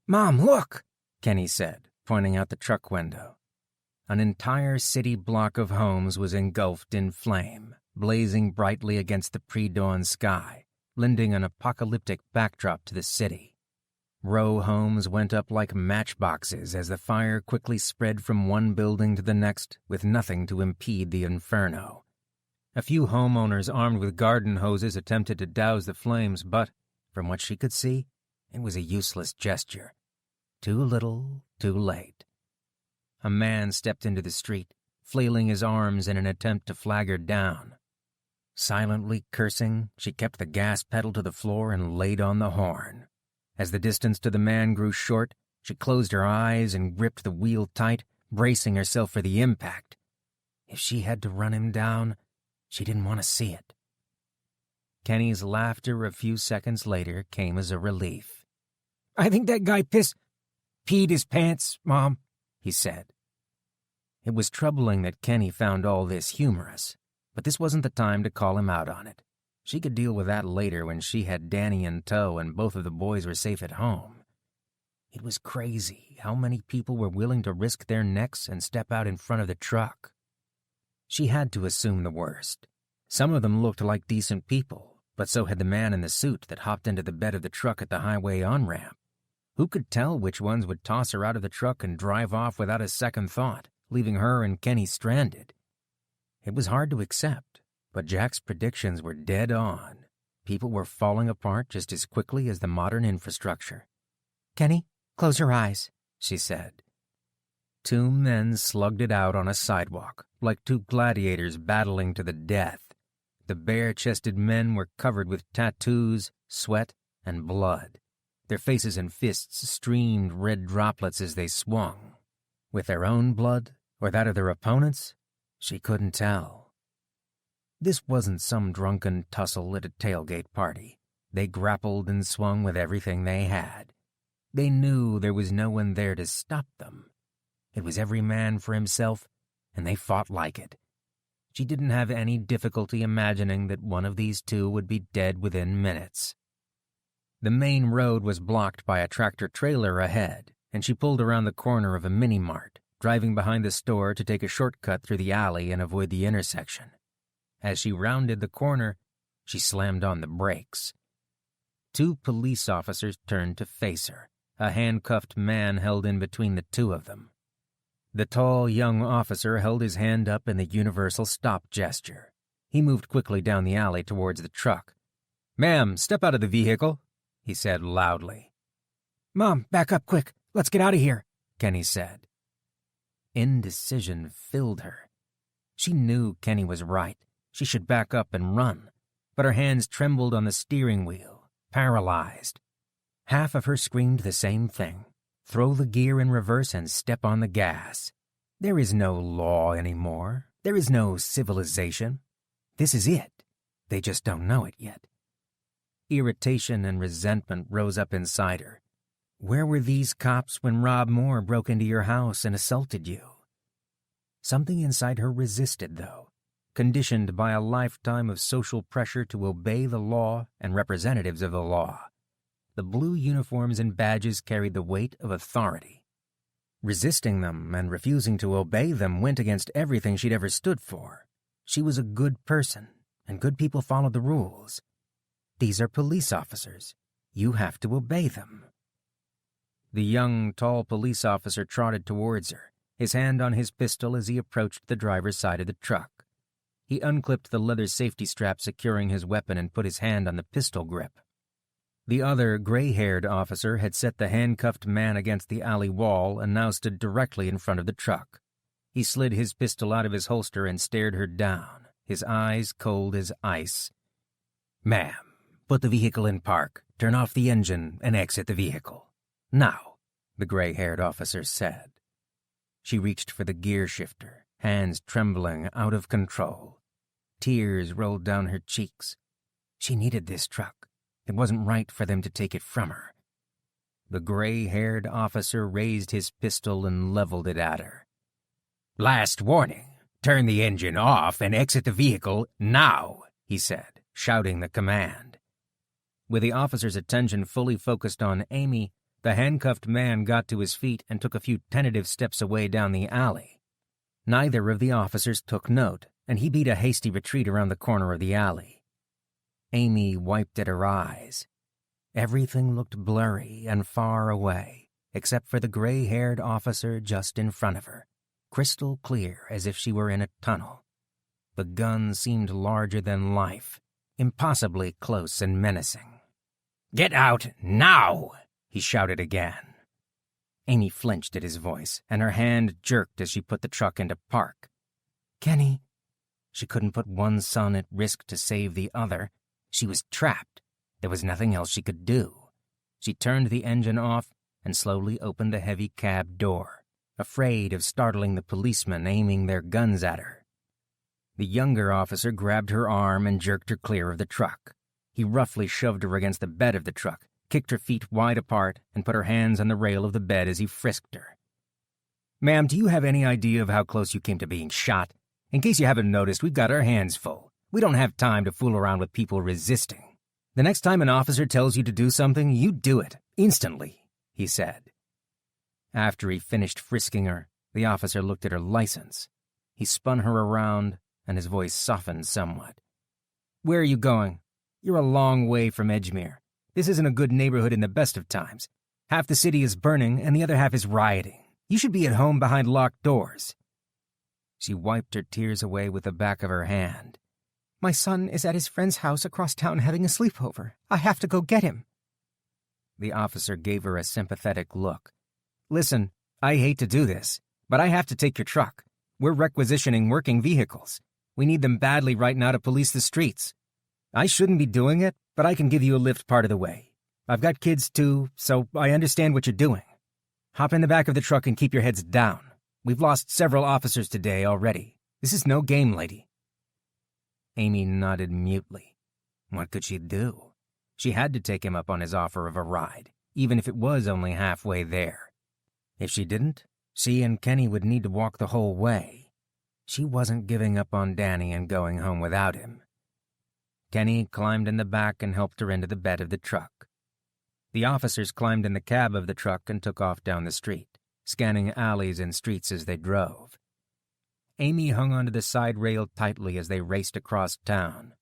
Mom, look, Kenny said, pointing out the truck window. An entire city block of homes was engulfed in flame, blazing brightly against the pre-dawn sky, lending an apocalyptic backdrop to the city. Row homes went up like matchboxes as the fire quickly spread from one building to the next with nothing to impede the inferno. A few homeowners armed with garden hoses attempted to douse the flames, but, from what she could see, it was a useless gesture. Too little, too late. A man stepped into the street, flailing his arms in an attempt to flag her down. Silently cursing, she kept the gas pedal to the floor and laid on the horn. As the distance to the man grew short, she closed her eyes and gripped the wheel tight, bracing herself for the impact. If she had to run him down, she didn't want to see it. Kenny's laughter a few seconds later came as a relief. I think that guy peed his pants, Mom, he said. It was troubling that Kenny found all this humorous, but this wasn't the time to call him out on it. She could deal with that later when she had Danny in tow and both of the boys were safe at home. It was crazy how many people were willing to risk their necks and step out in front of the truck. She had to assume the worst. Some of them looked like decent people, but so had the man in the suit that hopped into the bed of the truck at the highway on-ramp. Who could tell which ones would toss her out of the truck and drive off without a second thought, leaving her and Kenny stranded? It was hard to accept, but Jack's predictions were dead on. People were falling apart just as quickly as the modern infrastructure. Kenny, close your eyes, she said. Two men slugged it out on a sidewalk, like two gladiators battling to the death. The bare-chested men were covered with tattoos, sweat, and blood. Their faces and fists streamed red droplets as they swung. With their own blood, or that of their opponents, she couldn't tell. This wasn't some drunken tussle at a tailgate party. They grappled and swung with everything they had. They knew there was no one there to stop them. It was every man for himself, and they fought like it. She didn't have any difficulty imagining that one of these two would be dead within minutes. The main road was blocked by a tractor-trailer ahead, and she pulled around the corner of a mini-mart, driving behind the store to take a shortcut through the alley and avoid the intersection. As she rounded the corner, she slammed on the brakes. Two police officers turned to face her. A handcuffed man held in between the two of them. The tall, young officer held his hand up in the universal stop gesture. He moved quickly down the alley towards the truck. "Ma'am, step out of the vehicle," he said loudly. Mom, back up quick. Let's get out of here, Kenny said. Indecision filled her. She knew Kenny was right. She should back up and run, but her hands trembled on the steering wheel, paralyzed. Half of her screamed the same thing. Throw the gear in reverse and step on the gas. There is no law anymore. There is no civilization. This is it. They just don't know it yet. Irritation and resentment rose up inside her. Where were these cops when Rob Moore broke into your house and assaulted you? Something inside her resisted, though, conditioned by a lifetime of social pressure to obey the law and representatives of the law. The blue uniforms and badges carried the weight of authority. Resisting them and refusing to obey them went against everything she'd ever stood for. She was a good person, and good people followed the rules. These are police officers. You have to obey them. The young, tall police officer trotted towards her, his hand on his pistol as he approached the driver's side of the truck. He unclipped the leather safety strap securing his weapon and put his hand on the pistol grip. The other, gray-haired officer had set the handcuffed man against the alley wall and now stood directly in front of the truck. He slid his pistol out of his holster and stared her down, his eyes cold as ice. "Ma'am, put the vehicle in park, turn off the engine, and exit the vehicle. Now, the gray-haired officer said. She reached for the gear shifter, hands trembling out of control. Tears rolled down her cheeks. She needed this truck. It wasn't right for them to take it from her. The gray-haired officer raised his pistol and leveled it at her. "Last warning. Turn the engine off and exit the vehicle now," he said, shouting the command. With the officer's attention fully focused on Amy, the handcuffed man got to his feet and took a few tentative steps away down the alley. Neither of the officers took note, and he beat a hasty retreat around the corner of the alley. Amy wiped at her eyes. Everything looked blurry and far away, except for the gray-haired officer just in front of her, crystal clear as if she were in a tunnel. The gun seemed larger than life, impossibly close and menacing. "Get out now!" he shouted again. Amy flinched at his voice, and her hand jerked as she put the truck into park. "Kenny." She couldn't put one son at risk to save the other. She was trapped. There was nothing else she could do. She turned the engine off and slowly opened the heavy cab door, afraid of startling the policemen aiming their guns at her. The younger officer grabbed her arm and jerked her clear of the truck. He roughly shoved her against the bed of the truck, kicked her feet wide apart, and put her hands on the rail of the bed as he frisked her. "Ma'am, do you have any idea of how close you came to being shot? In case you haven't noticed, we've got our hands full. We don't have time to fool around with people resisting. The next time an officer tells you to do something, you do it, instantly," he said. After he finished frisking her, the officer looked at her license. He spun her around, and his voice softened somewhat. "Where are you going? You're a long way from Edgemere. This isn't a good neighborhood in the best of times. Half the city is burning, and the other half is rioting. You should be at home behind locked doors." She wiped her tears away with the back of her hand. "My son is at his friend's house across town having a sleepover. I have to go get him." The officer gave her a sympathetic look. "Listen, I hate to do this, but I have to take your truck. We're requisitioning working vehicles. We need them badly right now to police the streets. I shouldn't be doing it, but I can give you a lift part of the way. I've got kids too, so I understand what you're doing. Hop in the back of the truck and keep your heads down. We've lost several officers today already. This is no game, lady." Amy nodded mutely. What could she do? She had to take him up on his offer of a ride, even if it was only halfway there. If she didn't, she and Kenny would need to walk the whole way. She wasn't giving up on Danny and going home without him. Kenny climbed in the back and helped her into the bed of the truck. The officers climbed in the cab of the truck and took off down the street, scanning alleys and streets as they drove. Amy hung onto the side rail tightly as they raced across town.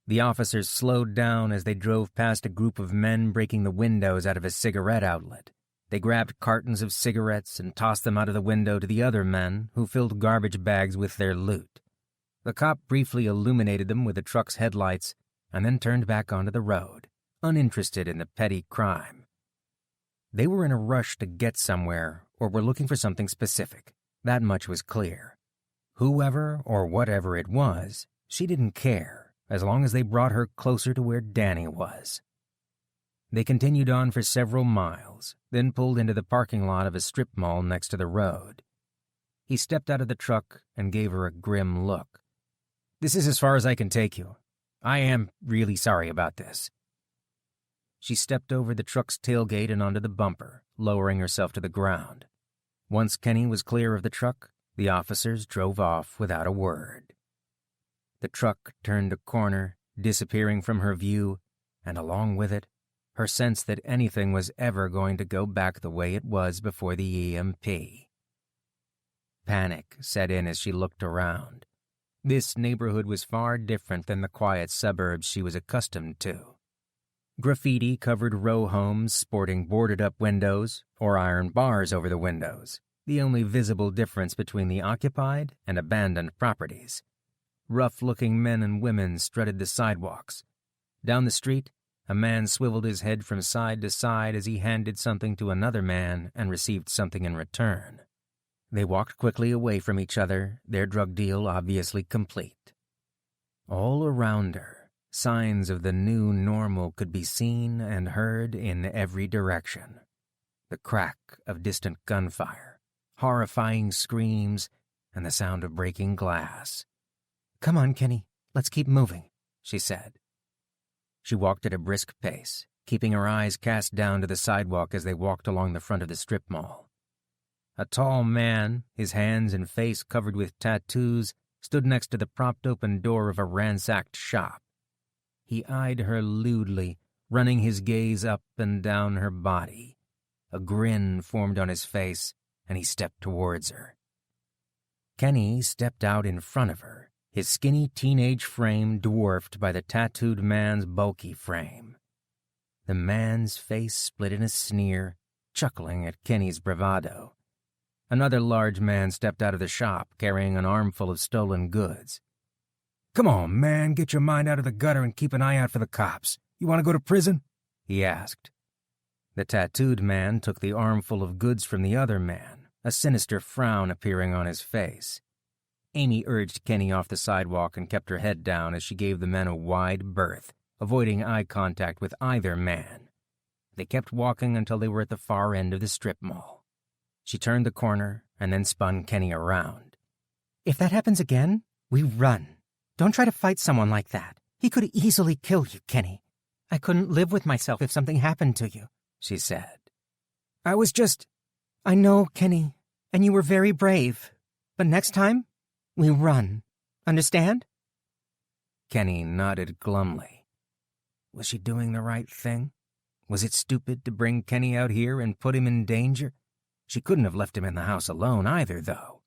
The officers slowed down as they drove past a group of men breaking the windows out of a cigarette outlet. They grabbed cartons of cigarettes and tossed them out of the window to the other men, who filled garbage bags with their loot. The cop briefly illuminated them with the truck's headlights and then turned back onto the road, uninterested in the petty crime. They were in a rush to get somewhere or were looking for something specific. That much was clear. Whoever or whatever it was, she didn't care, as long as they brought her closer to where Danny was. They continued on for several miles, then pulled into the parking lot of a strip mall next to the road. He stepped out of the truck and gave her a grim look. "This is as far as I can take you. I am really sorry about this." She stepped over the truck's tailgate and onto the bumper, lowering herself to the ground. Once Kenny was clear of the truck, the officers drove off without a word. The truck turned a corner, disappearing from her view, and along with it, her sense that anything was ever going to go back the way it was before the EMP. Panic set in as she looked around. This neighborhood was far different than the quiet suburbs she was accustomed to. Graffiti-covered row homes sporting boarded-up windows or iron bars over the windows, the only visible difference between the occupied and abandoned properties. Rough-looking men and women strutted the sidewalks. Down the street, a man swiveled his head from side to side as he handed something to another man and received something in return. They walked quickly away from each other, their drug deal obviously complete. All around her, signs of the new normal could be seen and heard in every direction. the crack of distant gunfire, horrifying screams, and the sound of breaking glass. "Come on, Kenny, let's keep moving," she said. She walked at a brisk pace, keeping her eyes cast down to the sidewalk as they walked along the front of the strip mall. A tall man, his hands and face covered with tattoos, stood next to the propped-open door of a ransacked shop. He eyed her lewdly, running his gaze up and down her body. A grin formed on his face, and he stepped towards her. Kenny stepped out in front of her, his skinny teenage frame dwarfed by the tattooed man's bulky frame. The man's face split in a sneer, chuckling at Kenny's bravado. Another large man stepped out of the shop, carrying an armful of stolen goods. "Come on, man, get your mind out of the gutter and keep an eye out for the cops. You want to go to prison?" he asked. The tattooed man took the armful of goods from the other man, a sinister frown appearing on his face. Amy urged Kenny off the sidewalk and kept her head down as she gave the men a wide berth, avoiding eye contact with either man. They kept walking until they were at the far end of the strip mall. She turned the corner and then spun Kenny around. "If that happens again, we run. Don't try to fight someone like that. He could easily kill you, Kenny. I couldn't live with myself if something happened to you," she said. "I was just—" "I know, Kenny, and you were very brave. But next time, we run. Understand?" Kenny nodded glumly. Was she doing the right thing? Was it stupid to bring Kenny out here and put him in danger? She couldn't have left him in the house alone either, though.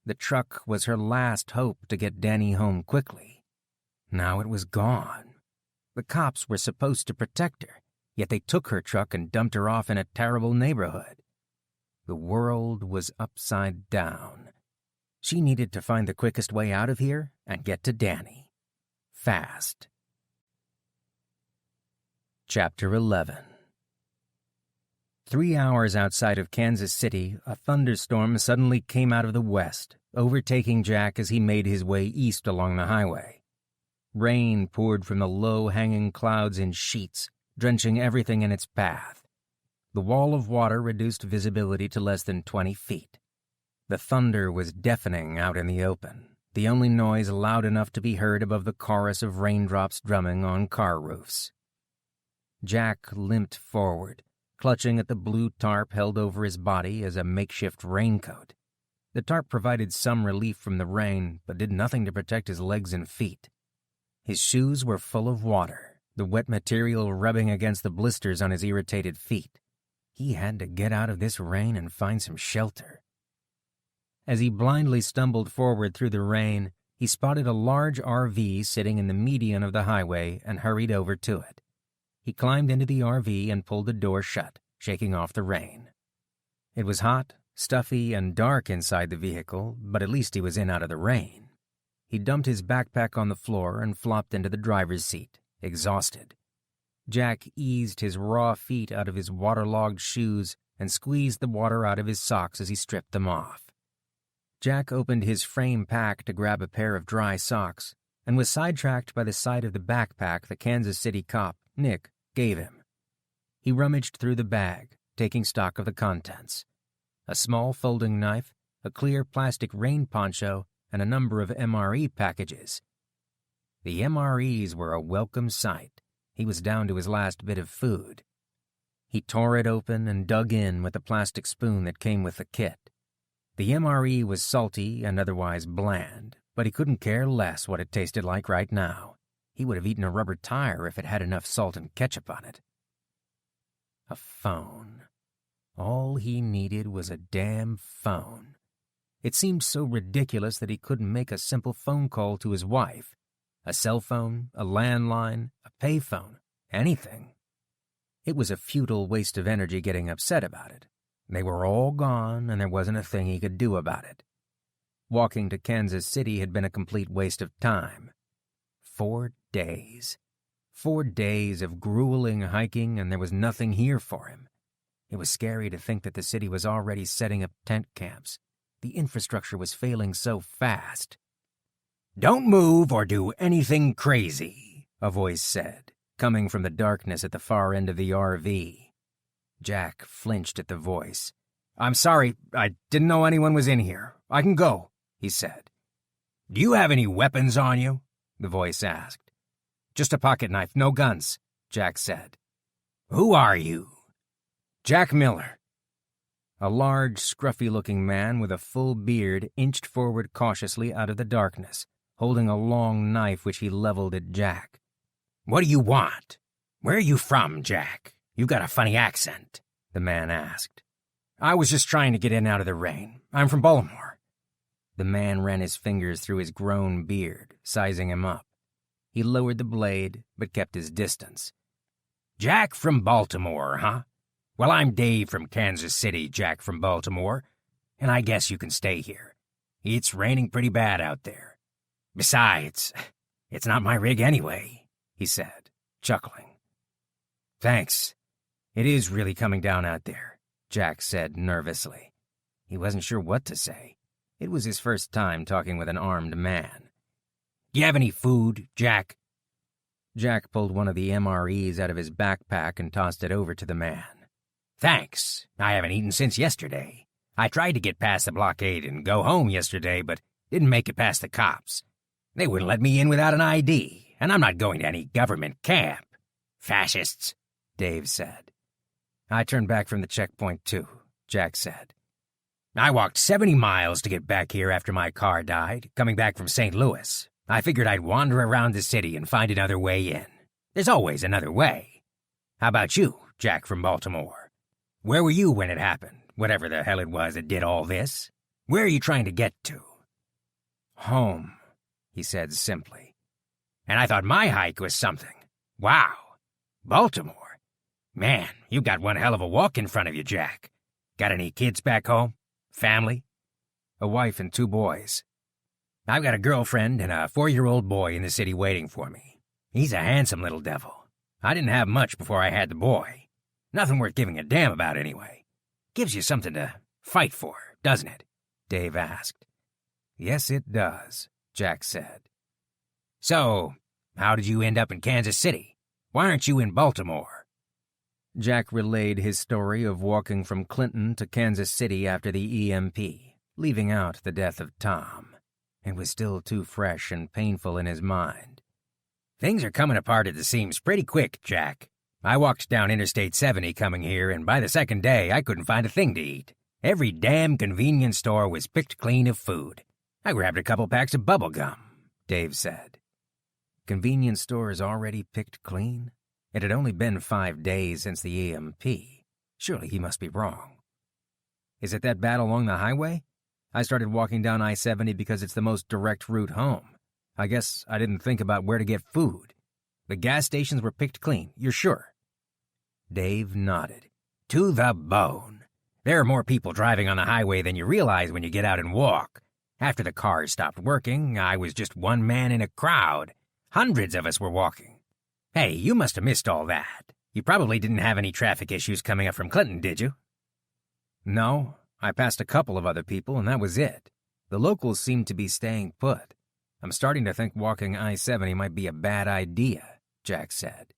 The truck was her last hope to get Danny home quickly. Now it was gone. The cops were supposed to protect her, yet they took her truck and dumped her off in a terrible neighborhood. The world was upside down. She needed to find the quickest way out of here and get to Danny. Fast. Chapter 11. 3 hours outside of Kansas City, a thunderstorm suddenly came out of the west, overtaking Jack as he made his way east along the highway. Rain poured from the low-hanging clouds in sheets, drenching everything in its path. The wall of water reduced visibility to less than 20 feet. The thunder was deafening out in the open, the only noise loud enough to be heard above the chorus of raindrops drumming on car roofs. Jack limped forward, clutching at the blue tarp held over his body as a makeshift raincoat. The tarp provided some relief from the rain, but did nothing to protect his legs and feet. His shoes were full of water, the wet material rubbing against the blisters on his irritated feet. He had to get out of this rain and find some shelter. As he blindly stumbled forward through the rain, he spotted a large RV sitting in the median of the highway and hurried over to it. He climbed into the RV and pulled the door shut, shaking off the rain. It was hot, stuffy, and dark inside the vehicle, but at least he was in out of the rain. He dumped his backpack on the floor and flopped into the driver's seat, exhausted. Jack eased his raw feet out of his waterlogged shoes and squeezed the water out of his socks as he stripped them off. Jack opened his frame pack to grab a pair of dry socks and was sidetracked by the sight of the backpack the Kansas City cop, Nick, gave him. He rummaged through the bag, taking stock of the contents. A small folding knife, a clear plastic rain poncho, and a number of MRE packages. The MREs were a welcome sight. He was down to his last bit of food. He tore it open and dug in with the plastic spoon that came with the kit. The MRE was salty and otherwise bland, but he couldn't care less what it tasted like right now. He would have eaten a rubber tire if it had enough salt and ketchup on it. A phone. All he needed was a damn phone. It seemed so ridiculous that he couldn't make a simple phone call to his wife. A cell phone, a landline, a payphone, anything. It was a futile waste of energy getting upset about it. They were all gone, and there wasn't a thing he could do about it. Walking to Kansas City had been a complete waste of time. 4 days. 4 days of grueling hiking, and there was nothing here for him. It was scary to think that the city was already setting up tent camps. The infrastructure was failing so fast. "Don't move or do anything crazy," a voice said, coming from the darkness at the far end of the RV. Jack flinched at the voice. "I'm sorry, I didn't know anyone was in here. I can go," he said. "Do you have any weapons on you?" the voice asked. "Just a pocket knife, no guns," Jack said. "Who are you?" "Jack Miller." A large, scruffy-looking man with a full beard inched forward cautiously out of the darkness, holding a long knife which he leveled at Jack. "What do you want? Where are you from, Jack? You've got a funny accent," the man asked. "I was just trying to get in out of the rain. I'm from Baltimore." The man ran his fingers through his grown beard, sizing him up. He lowered the blade, but kept his distance. "Jack from Baltimore, huh? Well, I'm Dave from Kansas City, Jack from Baltimore, and I guess you can stay here. It's raining pretty bad out there. Besides, it's not my rig anyway," he said, chuckling. "Thanks. It is really coming down out there," Jack said nervously. He wasn't sure what to say. It was his first time talking with an armed man. "Do you have any food, Jack?" Jack pulled one of the MREs out of his backpack and tossed it over to the man. "Thanks. I haven't eaten since yesterday. I tried to get past the blockade and go home yesterday, but didn't make it past the cops. They wouldn't let me in without an ID, and I'm not going to any government camp. Fascists," Dave said. "I turned back from the checkpoint, too," Jack said. "I walked 70 miles to get back here after my car died, coming back from St. Louis. I figured I'd wander around the city and find another way in. There's always another way. How about you, Jack from Baltimore? Where were you when it happened, whatever the hell it was that did all this? Where are you trying to get to?" "Home," he said simply. "And I thought my hike was something. Wow. Baltimore. Man, you've got one hell of a walk in front of you, Jack. Got any kids back home? Family?" "A wife and 2 boys. I've got a girlfriend and a 4-year-old boy in the city waiting for me. He's a handsome little devil. I didn't have much before I had the boy. Nothing worth giving a damn about anyway. Gives you something to fight for, doesn't it?" Dave asked. "Yes, it does," Jack said. "So, how did you end up in Kansas City? Why aren't you in Baltimore?" Jack relayed his story of walking from Clinton to Kansas City after the EMP, leaving out the death of Tom. It was still too fresh and painful in his mind. "Things are coming apart at the seams pretty quick, Jack. I walked down Interstate 70 coming here, and by the second day, I couldn't find a thing to eat. Every damn convenience store was picked clean of food. I grabbed a couple packs of bubble gum," Dave said. Convenience stores already picked clean? It had only been 5 days since the EMP. Surely he must be wrong. "Is it that bad along the highway? I started walking down I-70 because it's the most direct route home. I guess I didn't think about where to get food. The gas stations were picked clean, you're sure?" Dave nodded. "To the bone. There are more people driving on the highway than you realize when you get out and walk. After the cars stopped working, I was just one man in a crowd. Hundreds of us were walking. Hey, you must have missed all that. You probably didn't have any traffic issues coming up from Clinton, did you?" "No, I passed a couple of other people, and that was it. The locals seemed to be staying put. I'm starting to think walking I-70 might be a bad idea," Jack said.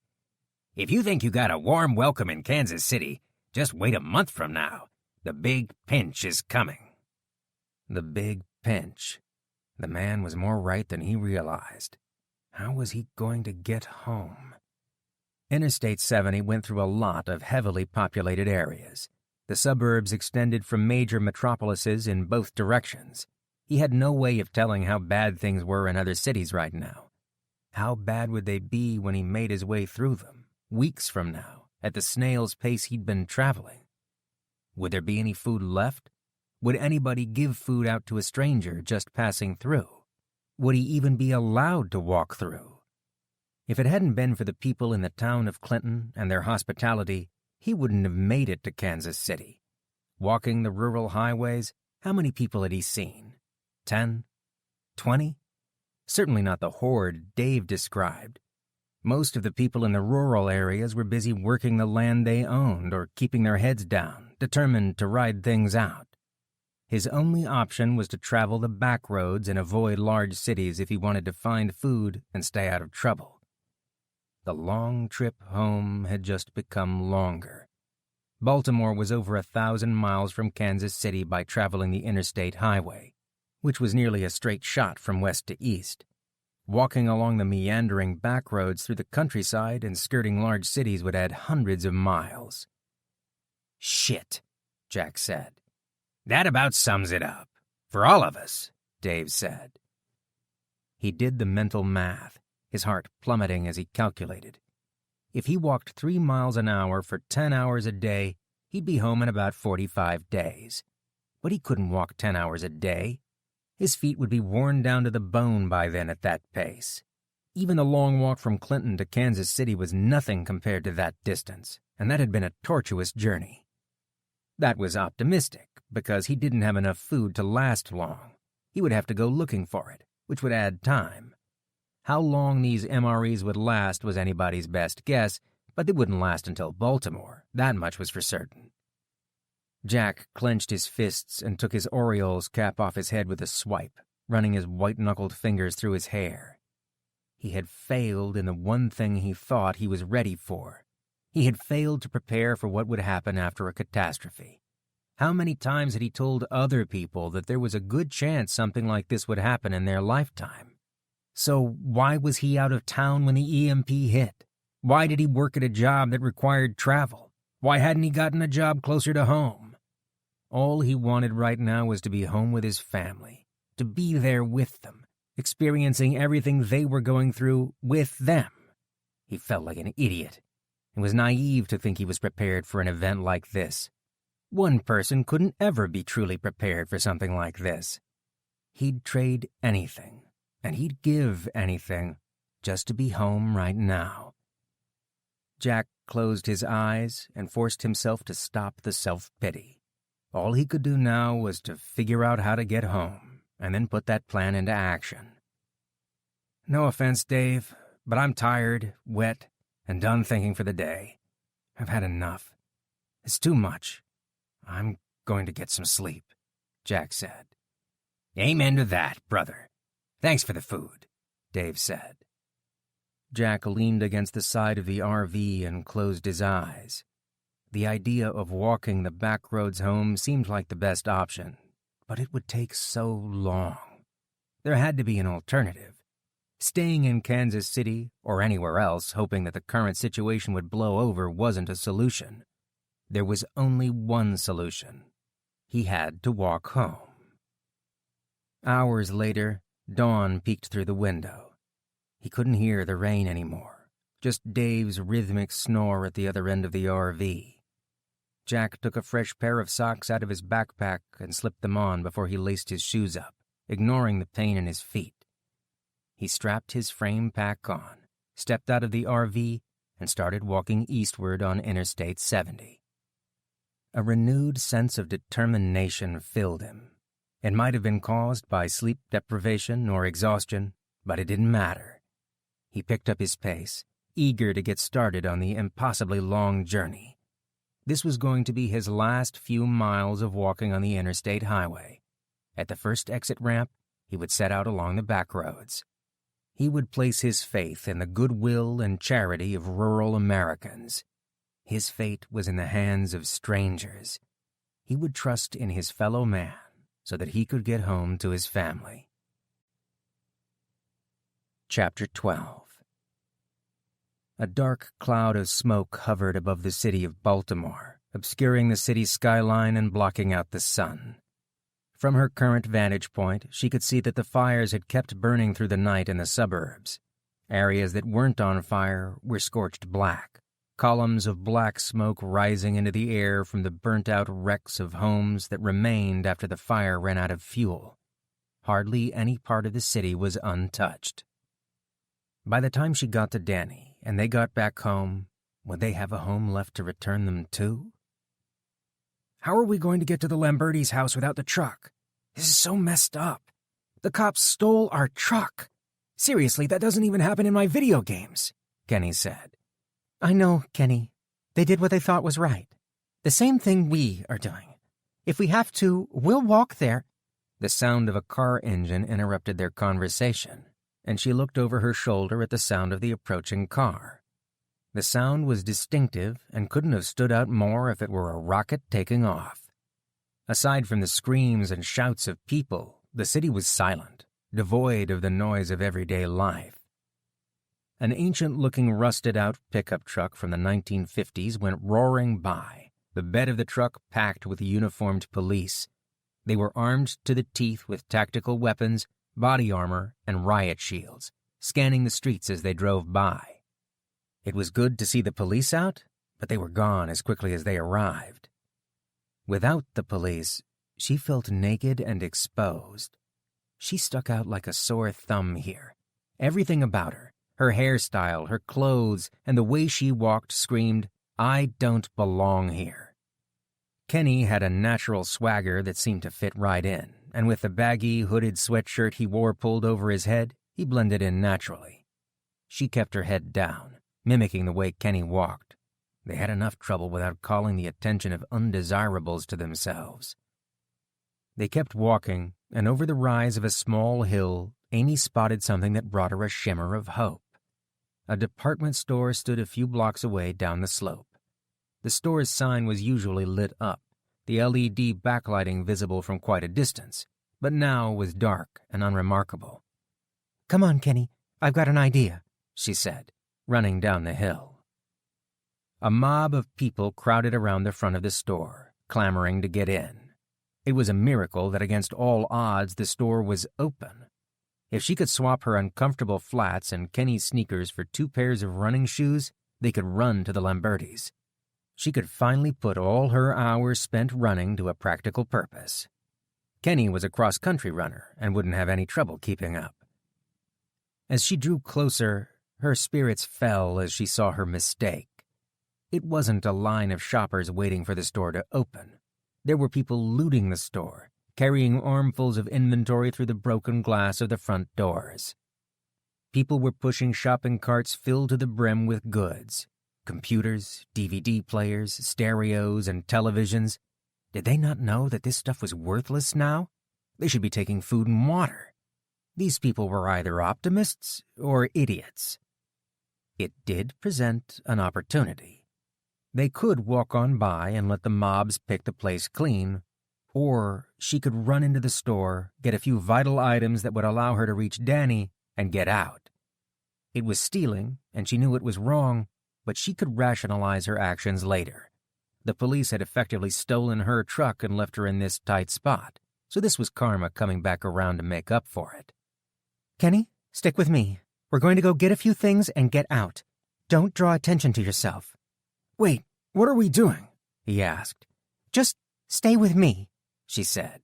"If you think you got a warm welcome in Kansas City, just wait a month from now. The big pinch is coming." The big pinch. The man was more right than he realized. How was he going to get home? Interstate 70 went through a lot of heavily populated areas. The suburbs extended from major metropolises in both directions. He had no way of telling how bad things were in other cities right now. How bad would they be when he made his way through them, weeks from now, at the snail's pace he'd been traveling? Would there be any food left? Would anybody give food out to a stranger just passing through? Would he even be allowed to walk through? If it hadn't been for the people in the town of Clinton and their hospitality, he wouldn't have made it to Kansas City. Walking the rural highways, how many people had he seen? 10? 20? Certainly not the horde Dave described. Most of the people in the rural areas were busy working the land they owned or keeping their heads down, determined to ride things out. His only option was to travel the back roads and avoid large cities if he wanted to find food and stay out of trouble. The long trip home had just become longer. Baltimore was over 1,000 miles from Kansas City by traveling the interstate highway, which was nearly a straight shot from west to east. Walking along the meandering back roads through the countryside and skirting large cities would add hundreds of miles. "Shit," Jack said. "That about sums it up. For all of us," Dave said. He did the mental math, his heart plummeting as he calculated. If he walked 3 miles an hour for 10 hours a day, he'd be home in about 45 days. But he couldn't walk 10 hours a day. His feet would be worn down to the bone by then at that pace. Even the long walk from Clinton to Kansas City was nothing compared to that distance, and that had been a tortuous journey. That was optimistic, because he didn't have enough food to last long. He would have to go looking for it, which would add time. How long these MREs would last was anybody's best guess, but they wouldn't last until Baltimore. That much was for certain. Jack clenched his fists and took his Orioles cap off his head with a swipe, running his white-knuckled fingers through his hair. He had failed in the one thing he thought he was ready for. He had failed to prepare for what would happen after a catastrophe. How many times had he told other people that there was a good chance something like this would happen in their lifetime? So why was he out of town when the EMP hit? Why did he work at a job that required travel? Why hadn't he gotten a job closer to home? All he wanted right now was to be home with his family, to be there with them, experiencing everything they were going through with them. He felt like an idiot. It was naive to think he was prepared for an event like this. One person couldn't ever be truly prepared for something like this. He'd trade anything, and he'd give anything, just to be home right now. Jack closed his eyes and forced himself to stop the self-pity. All he could do now was to figure out how to get home, and then put that plan into action. "No offense, Dave, but I'm tired, wet, and done thinking for the day. I've had enough. It's too much. I'm going to get some sleep," Jack said. "Amen to that, brother. Thanks for the food," Dave said. Jack leaned against the side of the RV and closed his eyes. The idea of walking the back roads home seemed like the best option, but it would take so long. There had to be an alternative. Staying in Kansas City or anywhere else hoping that the current situation would blow over wasn't a solution. There was only one solution. He had to walk home. Hours later, dawn peeked through the window. He couldn't hear the rain anymore, just Dave's rhythmic snore at the other end of the RV. Jack took a fresh pair of socks out of his backpack and slipped them on before he laced his shoes up, ignoring the pain in his feet. He strapped his frame pack on, stepped out of the RV, and started walking eastward on Interstate 70. A renewed sense of determination filled him. It might have been caused by sleep deprivation or exhaustion, but it didn't matter. He picked up his pace, eager to get started on the impossibly long journey. This was going to be his last few miles of walking on the interstate highway. At the first exit ramp, he would set out along the back roads. He would place his faith in the goodwill and charity of rural Americans. His fate was in the hands of strangers. He would trust in his fellow man so that he could get home to his family. Chapter 12. A dark cloud of smoke hovered above the city of Baltimore, obscuring the city's skyline and blocking out the sun. From her current vantage point, she could see that the fires had kept burning through the night in the suburbs. Areas that weren't on fire were scorched black, columns of black smoke rising into the air from the burnt-out wrecks of homes that remained after the fire ran out of fuel. Hardly any part of the city was untouched. By the time she got to Danny and they got back home, would they have a home left to return them to? "How are we going to get to the Lamberti's house without the truck? This is so messed up. The cops stole our truck. Seriously, that doesn't even happen in my video games," Kenny said. "I know, Kenny. They did what they thought was right. The same thing we are doing. If we have to, we'll walk there." The sound of a car engine interrupted their conversation, and she looked over her shoulder at the sound of the approaching car. The sound was distinctive and couldn't have stood out more if it were a rocket taking off. Aside from the screams and shouts of people, the city was silent, devoid of the noise of everyday life. An ancient-looking rusted-out pickup truck from the 1950s went roaring by, the bed of the truck packed with uniformed police. They were armed to the teeth with tactical weapons, body armor, and riot shields, scanning the streets as they drove by. It was good to see the police out, but they were gone as quickly as they arrived. Without the police, she felt naked and exposed. She stuck out like a sore thumb here. Everything about her, her hairstyle, her clothes, and the way she walked screamed, "I don't belong here." Kenny had a natural swagger that seemed to fit right in, and with the baggy, hooded sweatshirt he wore pulled over his head, he blended in naturally. She kept her head down, mimicking the way Kenny walked. They had enough trouble without calling the attention of undesirables to themselves. They kept walking, and over the rise of a small hill, Amy spotted something that brought her a shimmer of hope. A department store stood a few blocks away down the slope. The store's sign was usually lit up, the LED backlighting visible from quite a distance, but now was dark and unremarkable. "Come on, Kenny, I've got an idea," she said, running down the hill. A mob of people crowded around the front of the store, clamoring to get in. It was a miracle that against all odds the store was open. If she could swap her uncomfortable flats and Kenny's sneakers for 2 pairs of running shoes, they could run to the Lambertis. She could finally put all her hours spent running to a practical purpose. Kenny was a cross-country runner and wouldn't have any trouble keeping up. As she drew closer, her spirits fell as she saw her mistake. It wasn't a line of shoppers waiting for the store to open. There were people looting the store, carrying armfuls of inventory through the broken glass of the front doors. People were pushing shopping carts filled to the brim with goods. Computers, DVD players, stereos, and televisions. Did they not know that this stuff was worthless now? They should be taking food and water. These people were either optimists or idiots. It did present an opportunity. They could walk on by and let the mobs pick the place clean, or she could run into the store, get a few vital items that would allow her to reach Danny, and get out. It was stealing, and she knew it was wrong, but she could rationalize her actions later. The police had effectively stolen her truck and left her in this tight spot, so this was karma coming back around to make up for it. "Kenny, stick with me. We're going to go get a few things and get out. Don't draw attention to yourself." "Wait, what are we doing?" he asked. "Just stay with me," she said.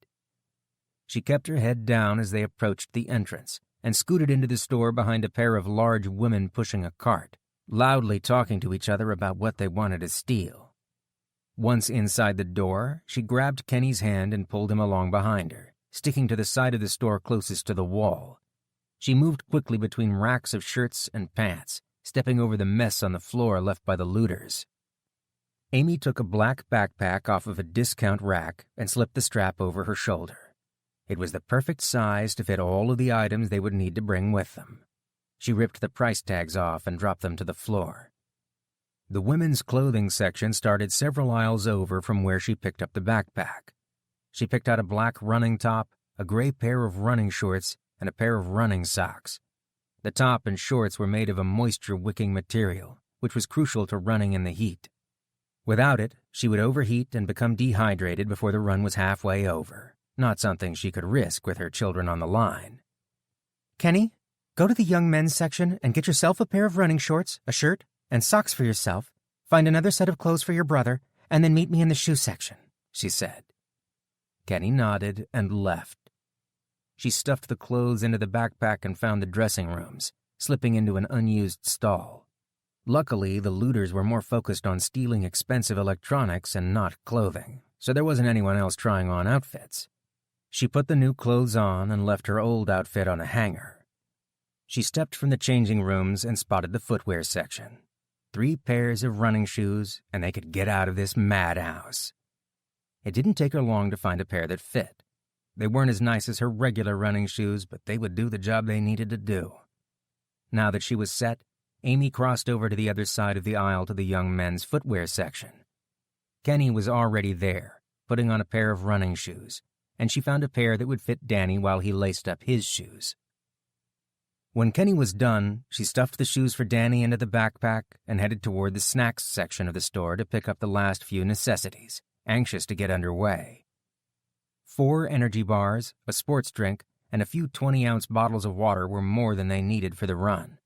She kept her head down as they approached the entrance and scooted into the store behind a pair of large women pushing a cart, loudly talking to each other about what they wanted to steal. Once inside the door, she grabbed Kenny's hand and pulled him along behind her, sticking to the side of the store closest to the wall. She moved quickly between racks of shirts and pants, stepping over the mess on the floor left by the looters. Amy took a black backpack off of a discount rack and slipped the strap over her shoulder. It was the perfect size to fit all of the items they would need to bring with them. She ripped the price tags off and dropped them to the floor. The women's clothing section started several aisles over from where she picked up the backpack. She picked out a black running top, a gray pair of running shorts, and a pair of running socks. The top and shorts were made of a moisture-wicking material, which was crucial to running in the heat. Without it, she would overheat and become dehydrated before the run was halfway over, not something she could risk with her children on the line. "Kenny, go to the young men's section and get yourself a pair of running shorts, a shirt, and socks for yourself. Find another set of clothes for your brother, and then meet me in the shoe section," she said. Kenny nodded and left. She stuffed the clothes into the backpack and found the dressing rooms, slipping into an unused stall. Luckily, the looters were more focused on stealing expensive electronics and not clothing, so there wasn't anyone else trying on outfits. She put the new clothes on and left her old outfit on a hanger. She stepped from the changing rooms and spotted the footwear section. 3 pairs of running shoes, and they could get out of this madhouse. It didn't take her long to find a pair that fit. They weren't as nice as her regular running shoes, but they would do the job they needed to do. Now that she was set, Amy crossed over to the other side of the aisle to the young men's footwear section. Kenny was already there, putting on a pair of running shoes, and she found a pair that would fit Danny while he laced up his shoes. When Kenny was done, she stuffed the shoes for Danny into the backpack and headed toward the snacks section of the store to pick up the last few necessities, anxious to get underway. 4 energy bars, a sports drink, and a few 20-ounce bottles of water were more than they needed for the run.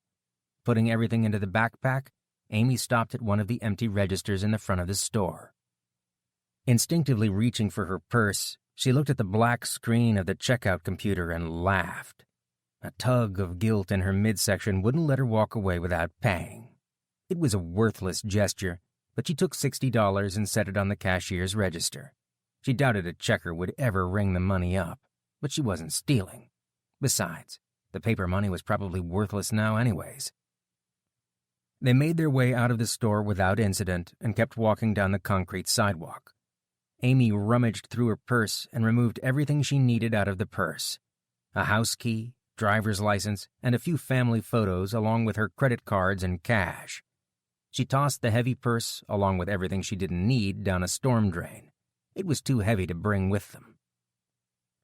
Putting everything into the backpack, Amy stopped at one of the empty registers in the front of the store. Instinctively reaching for her purse, she looked at the black screen of the checkout computer and laughed. A tug of guilt in her midsection wouldn't let her walk away without paying. It was a worthless gesture, but she took $60 and set it on the cashier's register. She doubted a checker would ever ring the money up, but she wasn't stealing. Besides, the paper money was probably worthless now anyways. They made their way out of the store without incident and kept walking down the concrete sidewalk. Amy rummaged through her purse and removed everything she needed out of the purse. A house key, driver's license, and a few family photos along with her credit cards and cash. She tossed the heavy purse, along with everything she didn't need, down a storm drain. It was too heavy to bring with them.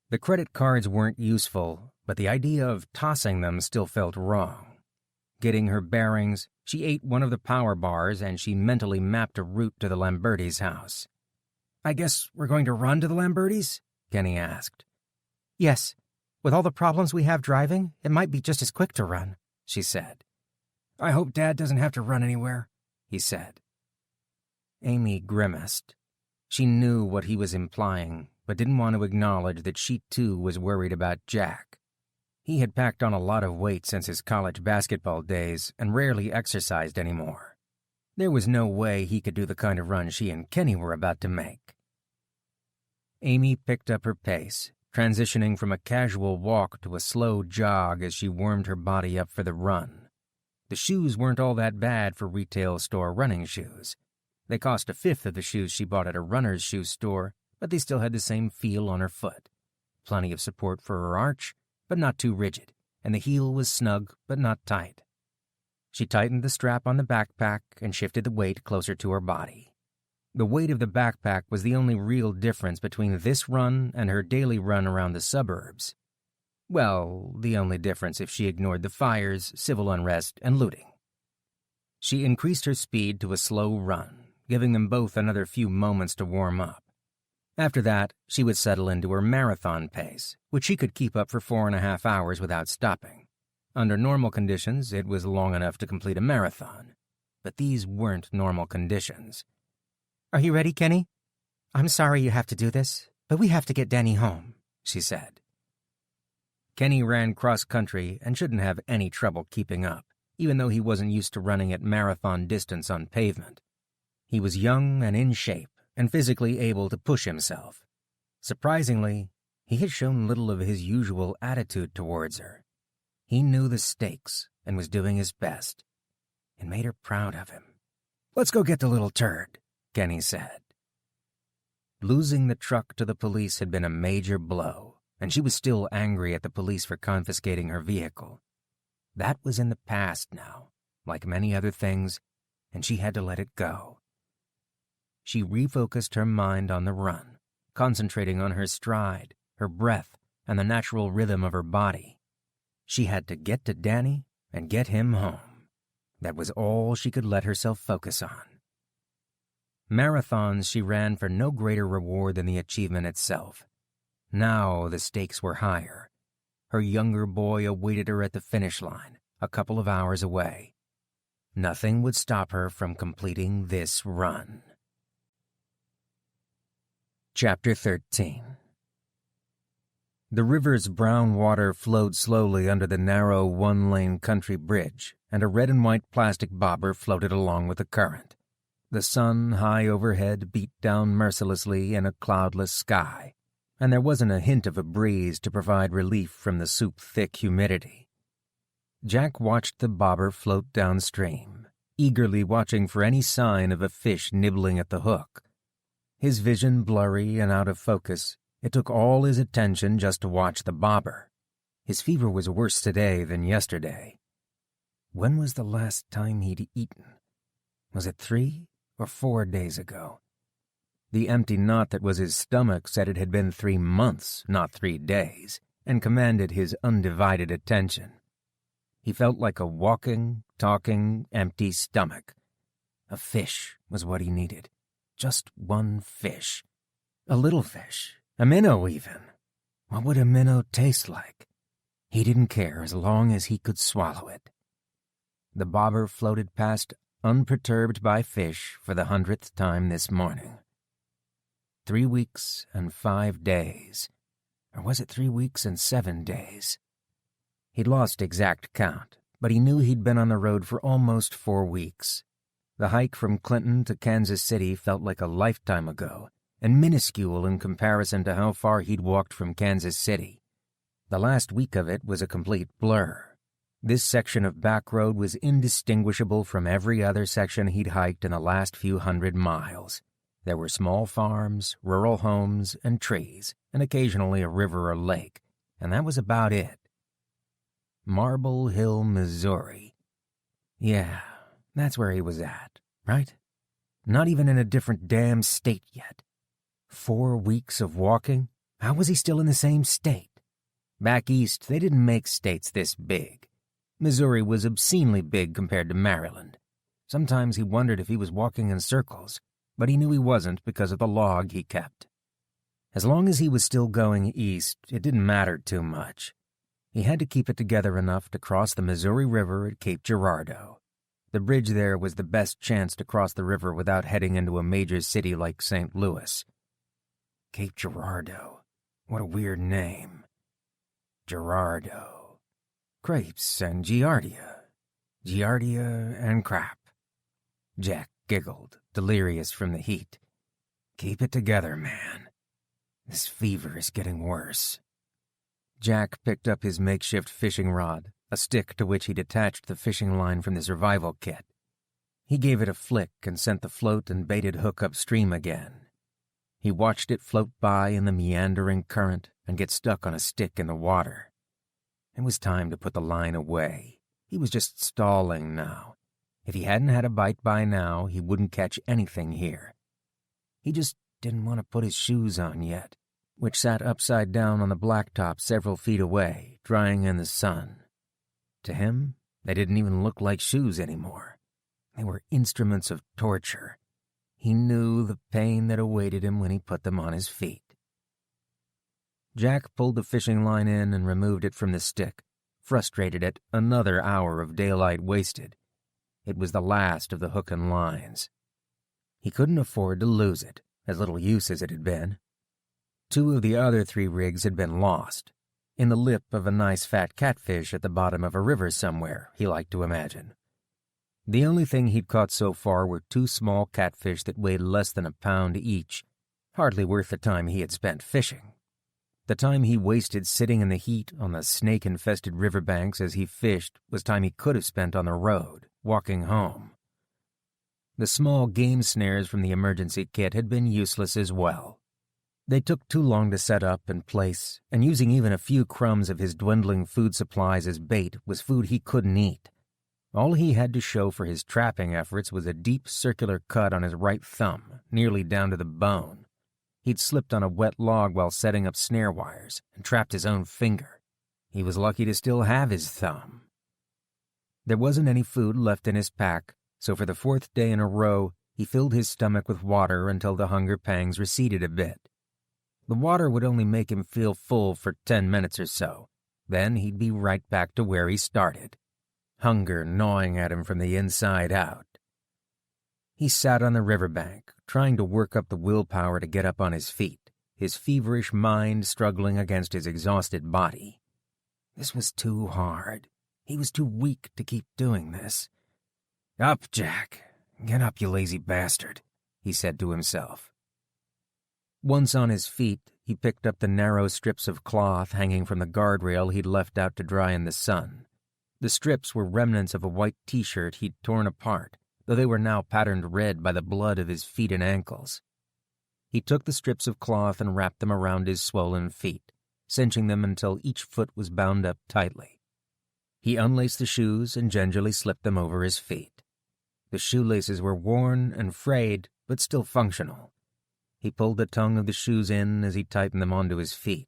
The credit cards weren't useful, but the idea of tossing them still felt wrong. Getting her bearings, she ate one of the power bars and she mentally mapped a route to the Lambertis' house. I guess we're going to run to the Lambertis? Kenny asked. Yes. With all the problems we have driving, it might be just as quick to run, she said. I hope Dad doesn't have to run anywhere, he said. Amy grimaced. She knew what he was implying, but didn't want to acknowledge that she too was worried about Jack. He had packed on a lot of weight since his college basketball days and rarely exercised anymore. There was no way he could do the kind of run she and Kenny were about to make. Amy picked up her pace, transitioning from a casual walk to a slow jog as she warmed her body up for the run. The shoes weren't all that bad for retail store running shoes. They cost 1/5 of the shoes she bought at a runner's shoe store, but they still had the same feel on her foot. Plenty of support for her arch, but not too rigid, and the heel was snug but not tight. She tightened the strap on the backpack and shifted the weight closer to her body. The weight of the backpack was the only real difference between this run and her daily run around the suburbs. Well, the only difference if she ignored the fires, civil unrest, and looting. She increased her speed to a slow run, giving them both another few moments to warm up. After that, she would settle into her marathon pace, which she could keep up for 4.5 hours without stopping. Under normal conditions, it was long enough to complete a marathon. But these weren't normal conditions. Are you ready, Kenny? I'm sorry you have to do this, but we have to get Danny home, she said. Kenny ran cross-country and shouldn't have any trouble keeping up, even though he wasn't used to running at marathon distance on pavement. He was young and in shape, and physically able to push himself. Surprisingly, he had shown little of his usual attitude towards her. He knew the stakes and was doing his best. It made her proud of him. Let's go get the little turd, Kenny said. Losing the truck to the police had been a major blow, and she was still angry at the police for confiscating her vehicle. That was in the past now, like many other things, and she had to let it go. She refocused her mind on the run, concentrating on her stride, her breath, and the natural rhythm of her body. She had to get to Danny and get him home. That was all she could let herself focus on. Marathons she ran for no greater reward than the achievement itself. Now the stakes were higher. Her younger boy awaited her at the finish line, a couple of hours away. Nothing would stop her from completing this run. Chapter 13. The river's brown water flowed slowly under the narrow one-lane country bridge, and a red and white plastic bobber floated along with the current. The sun high overhead beat down mercilessly in a cloudless sky, and there wasn't a hint of a breeze to provide relief from the soup-thick humidity. Jack watched the bobber float downstream, eagerly watching for any sign of a fish nibbling at the hook. His vision blurry and out of focus, it took all his attention just to watch the bobber. His fever was worse today than yesterday. When was the last time he'd eaten? Was it 3 or 4 days ago? The empty knot that was his stomach said it had been 3 months, not 3 days, and commanded his undivided attention. He felt like a walking, talking, empty stomach. A fish was what he needed. Just one fish. A little fish. A minnow, even. What would a minnow taste like? He didn't care as long as he could swallow it. The bobber floated past unperturbed by fish for the 100th time this morning. 3 weeks and 5 days. Or was it 3 weeks and 7 days? He'd lost exact count, but he knew he'd been on the road for almost 4 weeks. The hike from Clinton to Kansas City felt like a lifetime ago, and minuscule in comparison to how far he'd walked from Kansas City. The last week of it was a complete blur. This section of back road was indistinguishable from every other section he'd hiked in the last few 100 miles. There were small farms, rural homes, and trees, and occasionally a river or lake, and that was about it. Marble Hill, Missouri. Yeah, that's where he was at, right? Not even in a different damn state yet. 4 weeks of walking? How was he still in the same state? Back east, they didn't make states this big. Missouri was obscenely big compared to Maryland. Sometimes he wondered if he was walking in circles, but he knew he wasn't because of the log he kept. As long as he was still going east, it didn't matter too much. He had to keep it together enough to cross the Missouri River at Cape Girardeau. The bridge there was the best chance to cross the river without heading into a major city like St. Louis. Cape Girardeau. What a weird name. Girardeau. Crepes and giardia. Giardia and crap. Jack giggled, delirious from the heat. Keep it together, man. This fever is getting worse. Jack picked up his makeshift fishing rod, a stick to which he'd attached the fishing line from the survival kit. He gave it a flick and sent the float and baited hook upstream again. He watched it float by in the meandering current and get stuck on a stick in the water. It was time to put the line away. He was just stalling now. If he hadn't had a bite by now, he wouldn't catch anything here. He just didn't want to put his shoes on yet, which sat upside down on the blacktop several feet away, drying in the sun. To him, they didn't even look like shoes anymore. They were instruments of torture. He knew the pain that awaited him when he put them on his feet. Jack pulled the fishing line in and removed it from the stick, frustrated at another hour of daylight wasted. It was the last of the hook and lines. He couldn't afford to lose it, as little use as it had been. 2 of the other 3 rigs had been lost, in the lip of a nice fat catfish at the bottom of a river somewhere, he liked to imagine. The only thing he'd caught so far were 2 small catfish that weighed less than a pound each, hardly worth the time he had spent fishing. The time he wasted sitting in the heat on the snake-infested riverbanks as he fished was time he could have spent on the road, walking home. The small game snares from the emergency kit had been useless as well. They took too long to set up and place, and using even a few crumbs of his dwindling food supplies as bait was food he couldn't eat. All he had to show for his trapping efforts was a deep circular cut on his right thumb, nearly down to the bone. He'd slipped on a wet log while setting up snare wires and trapped his own finger. He was lucky to still have his thumb. There wasn't any food left in his pack, so for the 4th day in a row, he filled his stomach with water until the hunger pangs receded a bit. The water would only make him feel full for 10 minutes or so. Then he'd be right back to where he started, hunger gnawing at him from the inside out. He sat on the riverbank, trying to work up the willpower to get up on his feet, his feverish mind struggling against his exhausted body. This was too hard. He was too weak to keep doing this. Up, Jack. Get up, you lazy bastard, he said to himself. Once on his feet, he picked up the narrow strips of cloth hanging from the guardrail he'd left out to dry in the sun. The strips were remnants of a white t-shirt he'd torn apart, though they were now patterned red by the blood of his feet and ankles. He took the strips of cloth and wrapped them around his swollen feet, cinching them until each foot was bound up tightly. He unlaced the shoes and gingerly slipped them over his feet. The shoelaces were worn and frayed, but still functional. He pulled the tongue of the shoes in as he tightened them onto his feet.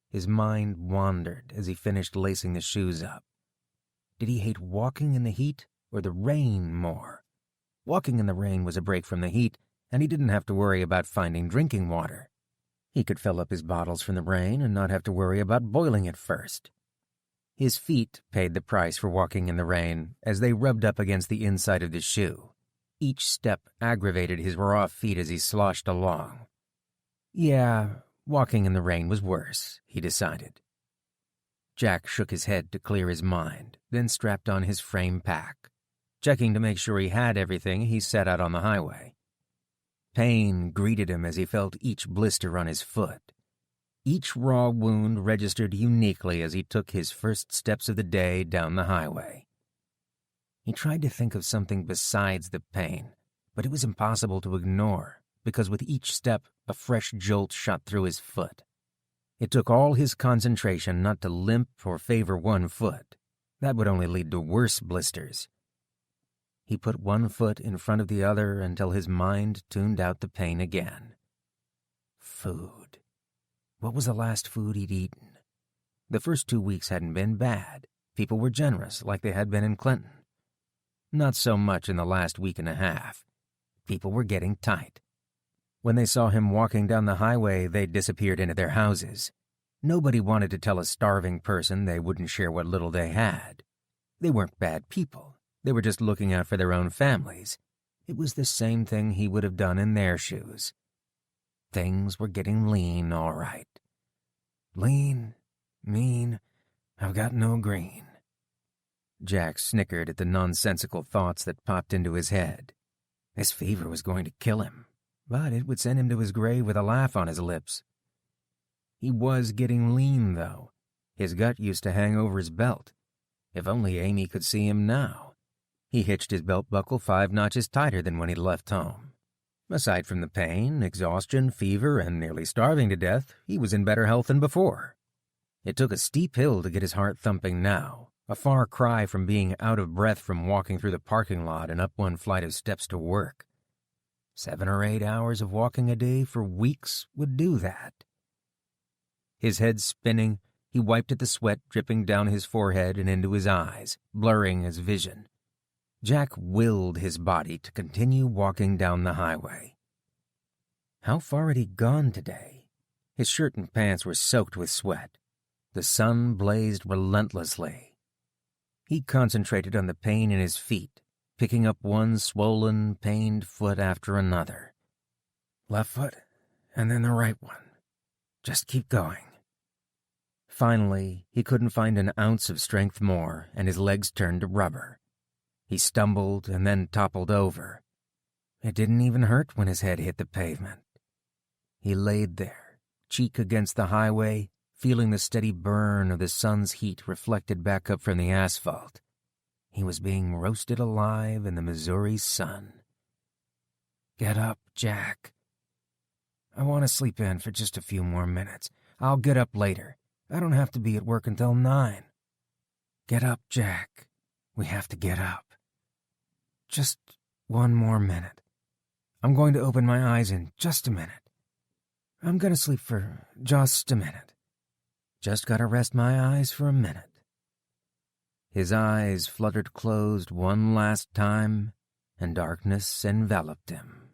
His mind wandered as he finished lacing the shoes up. Did he hate walking in the heat or the rain more? Walking in the rain was a break from the heat, and he didn't have to worry about finding drinking water. He could fill up his bottles from the rain and not have to worry about boiling it first. His feet paid the price for walking in the rain as they rubbed up against the inside of the shoe. Each step aggravated his raw feet as he sloshed along. Yeah, walking in the rain was worse, he decided. Jack shook his head to clear his mind, then strapped on his frame pack. Checking to make sure he had everything, he set out on the highway. Pain greeted him as he felt each blister on his foot. Each raw wound registered uniquely as he took his first steps of the day down the highway. He tried to think of something besides the pain, but it was impossible to ignore, because with each step, a fresh jolt shot through his foot. It took all his concentration not to limp or favor one foot. That would only lead to worse blisters. He put one foot in front of the other until his mind tuned out the pain again. Food. What was the last food he'd eaten? The first 2 weeks hadn't been bad. People were generous, like they had been in Clinton. Not so much in the last week and a half. People were getting tight. When they saw him walking down the highway, they disappeared into their houses. Nobody wanted to tell a starving person they wouldn't share what little they had. They weren't bad people. They were just looking out for their own families. It was the same thing he would have done in their shoes. Things were getting lean, all right. Lean, mean, I've got no green. Jack snickered at the nonsensical thoughts that popped into his head. This fever was going to kill him, but it would send him to his grave with a laugh on his lips. He was getting lean, though. His gut used to hang over his belt. If only Amy could see him now. He hitched his belt buckle 5 notches tighter than when he'd left home. Aside from the pain, exhaustion, fever, and nearly starving to death, he was in better health than before. It took a steep hill to get his heart thumping now, a far cry from being out of breath from walking through the parking lot and up one flight of steps to work. 7 or 8 hours of walking a day for weeks would do that. His head spinning, he wiped at the sweat dripping down his forehead and into his eyes, blurring his vision. Jack willed his body to continue walking down the highway. How far had he gone today? His shirt and pants were soaked with sweat. The sun blazed relentlessly. He concentrated on the pain in his feet, picking up one swollen, pained foot after another. Left foot, and then the right one. Just keep going. Finally, he couldn't find an ounce of strength more, and his legs turned to rubber. He stumbled and then toppled over. It didn't even hurt when his head hit the pavement. He laid there, cheek against the highway, feeling the steady burn of the sun's heat reflected back up from the asphalt. He was being roasted alive in the Missouri sun. Get up, Jack. I want to sleep in for just a few more minutes. I'll get up later. I don't have to be at work until 9. Get up, Jack. We have to get up. Just one more minute. I'm going to open my eyes in just a minute. I'm going to sleep for just a minute. Just got to rest my eyes for a minute. His eyes fluttered closed one last time, and darkness enveloped him.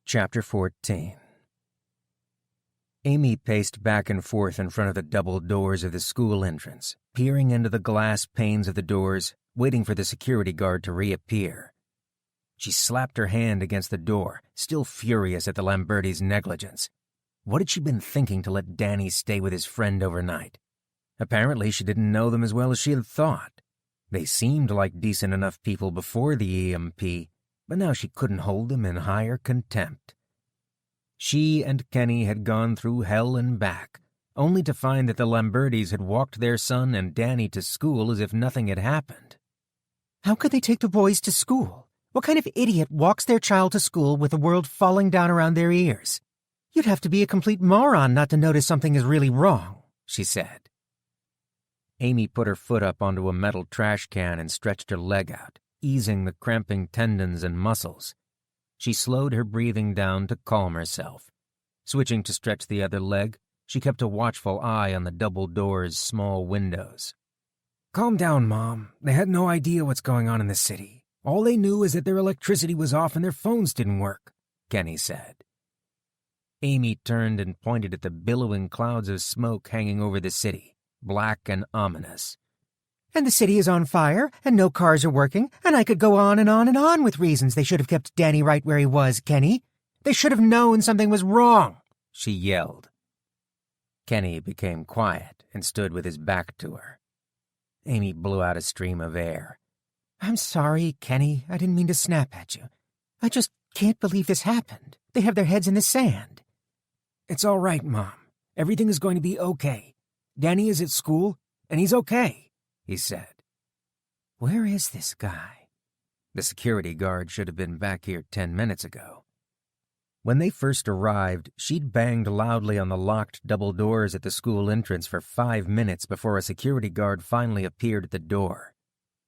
Chapter 14. Amy paced back and forth in front of the double doors of the school entrance, peering into the glass panes of the doors, waiting for the security guard to reappear. She slapped her hand against the door, still furious at the Lambertis' negligence. What had she been thinking to let Danny stay with his friend overnight? Apparently she didn't know them as well as she had thought. They seemed like decent enough people before the EMP, but now she couldn't hold them in higher contempt. She and Kenny had gone through hell and back, only to find that the Lambertis had walked their son and Danny to school as if nothing had happened. How could they take the boys to school? What kind of idiot walks their child to school with the world falling down around their ears? You'd have to be a complete moron not to notice something is really wrong, she said. Amy put her foot up onto a metal trash can and stretched her leg out, easing the cramping tendons and muscles. She slowed her breathing down to calm herself. Switching to stretch the other leg, she kept a watchful eye on the double door's small windows. Calm down, Mom. They had no idea what's going on in the city. All they knew is that their electricity was off and their phones didn't work, Kenny said. Amy turned and pointed at the billowing clouds of smoke hanging over the city, black and ominous. And the city is on fire, and no cars are working, and I could go on and on and on with reasons they should have kept Danny right where he was, Kenny. They should have known something was wrong, she yelled. Kenny became quiet and stood with his back to her. Amy blew out a stream of air. I'm sorry, Kenny. I didn't mean to snap at you. I just can't believe this happened. They have their heads in the sand. It's all right, Mom. Everything is going to be okay. Danny is at school, and he's okay, he said. Where is this guy? The security guard should have been back here 10 minutes ago. When they first arrived, she'd banged loudly on the locked double doors at the school entrance for 5 minutes before a security guard finally appeared at the door.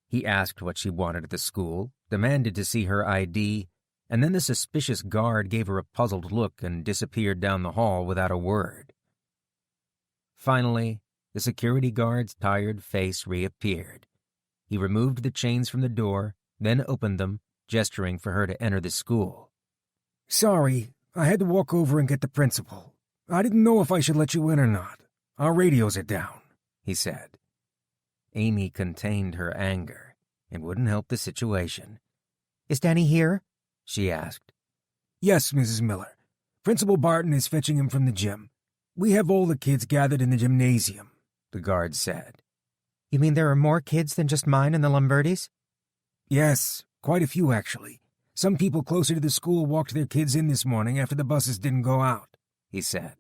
He asked what she wanted at the school, demanded to see her ID, and then the suspicious guard gave her a puzzled look and disappeared down the hall without a word. Finally, the security guard's tired face reappeared. He removed the chains from the door, then opened them, gesturing for her to enter the school. Sorry, I had to walk over and get the principal. I didn't know if I should let you in or not. Our radios are down, he said. Amy contained her anger. It wouldn't help the situation. Is Danny here? She asked. Yes, Mrs. Miller. Principal Barton is fetching him from the gym. We have all the kids gathered in the gymnasium, the guard said. You mean there are more kids than just mine and the Lombardis? Yes, quite a few actually. Some people closer to the school walked their kids in this morning after the buses didn't go out, he said.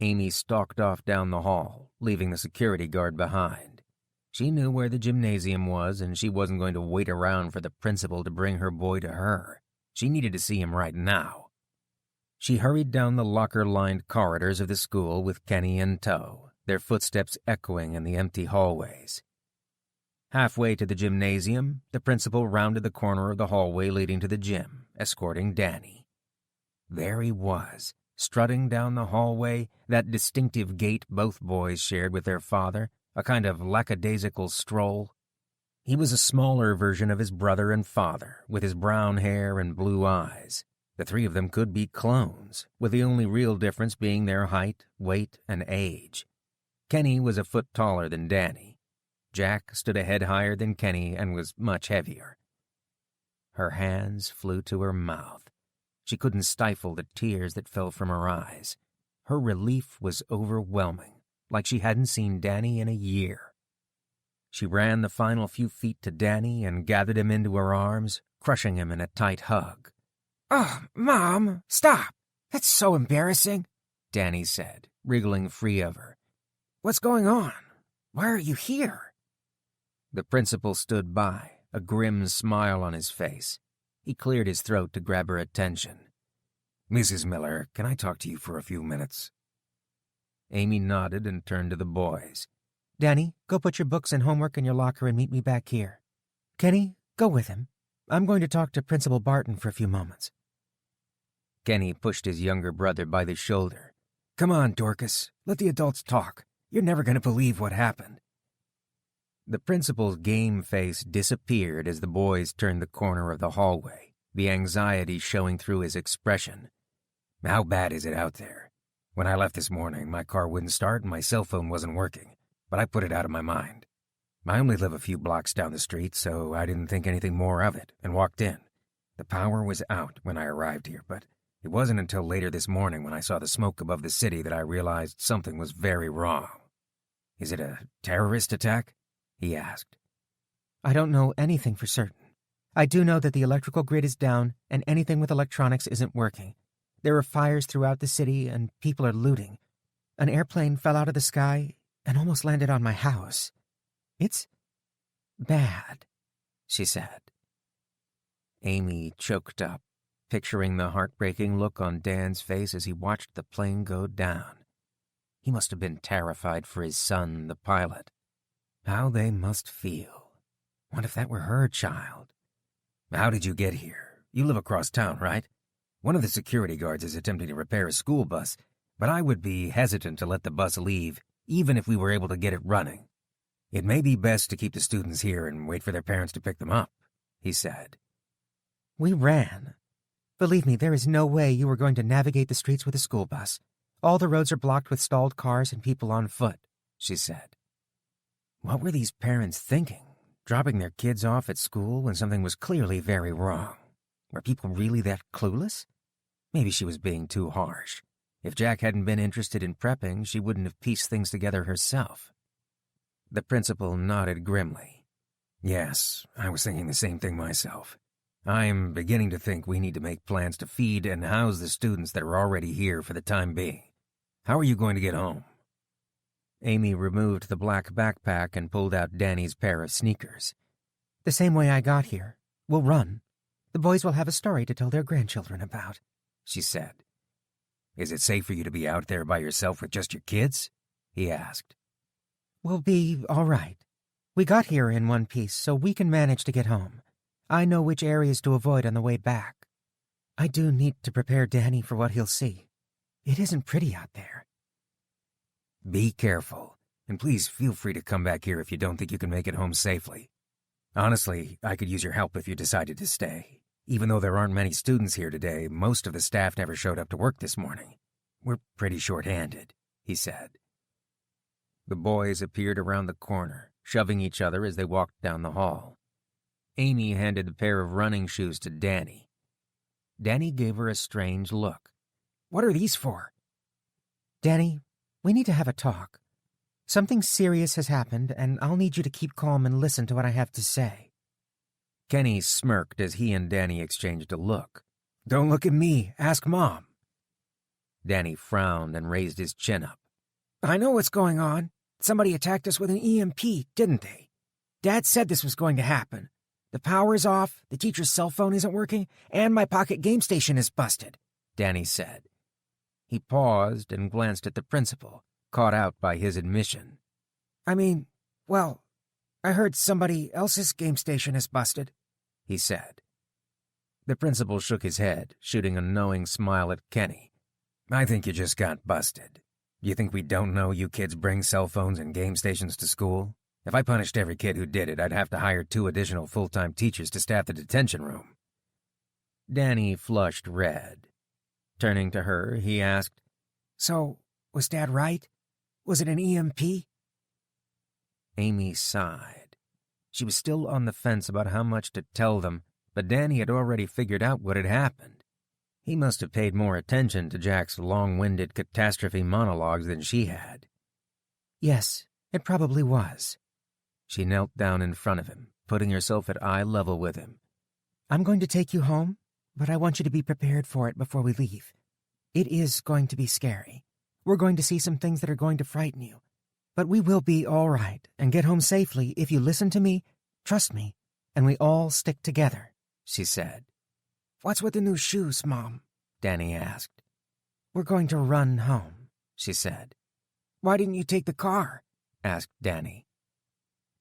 Amy stalked off down the hall, leaving the security guard behind. She knew where the gymnasium was, and she wasn't going to wait around for the principal to bring her boy to her. She needed to see him right now. She hurried down the locker-lined corridors of the school with Kenny in tow, their footsteps echoing in the empty hallways. Halfway to the gymnasium, the principal rounded the corner of the hallway leading to the gym, escorting Danny. There he was, strutting down the hallway, that distinctive gait both boys shared with their father, a kind of lackadaisical stroll. He was a smaller version of his brother and father, with his brown hair and blue eyes. The three of them could be clones, with the only real difference being their height, weight, and age. Kenny was a foot taller than Danny. Jack stood a head higher than Kenny and was much heavier. Her hands flew to her mouth. She couldn't stifle the tears that fell from her eyes. Her relief was overwhelming, like she hadn't seen Danny in a year. She ran the final few feet to Danny and gathered him into her arms, crushing him in a tight hug. Oh, Mom, stop. That's so embarrassing, Danny said, wriggling free of her. What's going on? Why are you here? The principal stood by, a grim smile on his face. He cleared his throat to grab her attention. Mrs. Miller, can I talk to you for a few minutes? Amy nodded and turned to the boys. Danny, go put your books and homework in your locker and meet me back here. Kenny, go with him. I'm going to talk to Principal Barton for a few moments. Kenny pushed his younger brother by the shoulder. Come on, Dorcas. Let the adults talk. You're never going to believe what happened. The principal's game face disappeared as the boys turned the corner of the hallway, the anxiety showing through his expression. How bad is it out there? When I left this morning, my car wouldn't start and my cell phone wasn't working, but I put it out of my mind. I only live a few blocks down the street, so I didn't think anything more of it and walked in. The power was out when I arrived here, but it wasn't until later this morning when I saw the smoke above the city that I realized something was very wrong. Is it a terrorist attack? He asked. I don't know anything for certain. I do know that the electrical grid is down and anything with electronics isn't working. There are fires throughout the city and people are looting. An airplane fell out of the sky and almost landed on my house. It's bad, she said. Amy choked up, picturing the heartbreaking look on Dan's face as he watched the plane go down. He must have been terrified for his son, the pilot. How they must feel. What if that were her child? How did you get here? You live across town, right? One of the security guards is attempting to repair a school bus, but I would be hesitant to let the bus leave, even if we were able to get it running. It may be best to keep the students here and wait for their parents to pick them up, he said. We ran. Believe me, there is no way you were going to navigate the streets with a school bus. All the roads are blocked with stalled cars and people on foot, she said. What were these parents thinking? Dropping their kids off at school when something was clearly very wrong? Were people really that clueless? Maybe she was being too harsh. If Jack hadn't been interested in prepping, she wouldn't have pieced things together herself. The principal nodded grimly. Yes, I was thinking the same thing myself. I'm beginning to think we need to make plans to feed and house the students that are already here for the time being. How are you going to get home? Amy removed the black backpack and pulled out Danny's pair of sneakers. The same way I got here. We'll run. The boys will have a story to tell their grandchildren about, she said. Is it safe for you to be out there by yourself with just your kids? He asked. We'll be all right. We got here in one piece, so we can manage to get home. I know which areas to avoid on the way back. I do need to prepare Danny for what he'll see. It isn't pretty out there. Be careful, and please feel free to come back here if you don't think you can make it home safely. Honestly, I could use your help if you decided to stay. Even though there aren't many students here today, most of the staff never showed up to work this morning. We're pretty short-handed, he said. The boys appeared around the corner, shoving each other as they walked down the hall. Amy handed the pair of running shoes to Danny. Danny gave her a strange look. What are these for? Danny, we need to have a talk. Something serious has happened, and I'll need you to keep calm and listen to what I have to say. Kenny smirked as he and Danny exchanged a look. Don't look at me. Ask Mom. Danny frowned and raised his chin up. I know what's going on. Somebody attacked us with an EMP, didn't they? Dad said this was going to happen. The power's off, the teacher's cell phone isn't working, and my pocket game station is busted, Danny said. He paused and glanced at the principal, caught out by his admission. I heard somebody else's game station is busted, he said. The principal shook his head, shooting a knowing smile at Kenny. I think you just got busted. You think we don't know you kids bring cell phones and game stations to school? If I punished every kid who did it, I'd have to hire 2 additional full-time teachers to staff the detention room. Danny flushed red. Turning to her, he asked, So, was Dad right? Was it an EMP? Amy sighed. She was still on the fence about how much to tell them, but Danny had already figured out what had happened. He must have paid more attention to Jack's long-winded catastrophe monologues than she had. Yes, it probably was. She knelt down in front of him, putting herself at eye level with him. I'm going to take you home, but I want you to be prepared for it before we leave. It is going to be scary. We're going to see some things that are going to frighten you. But we will be all right and get home safely if you listen to me, trust me, and we all stick together, she said. What's with the new shoes, Mom? Danny asked. We're going to run home, she said. Why didn't you take the car? Asked Danny.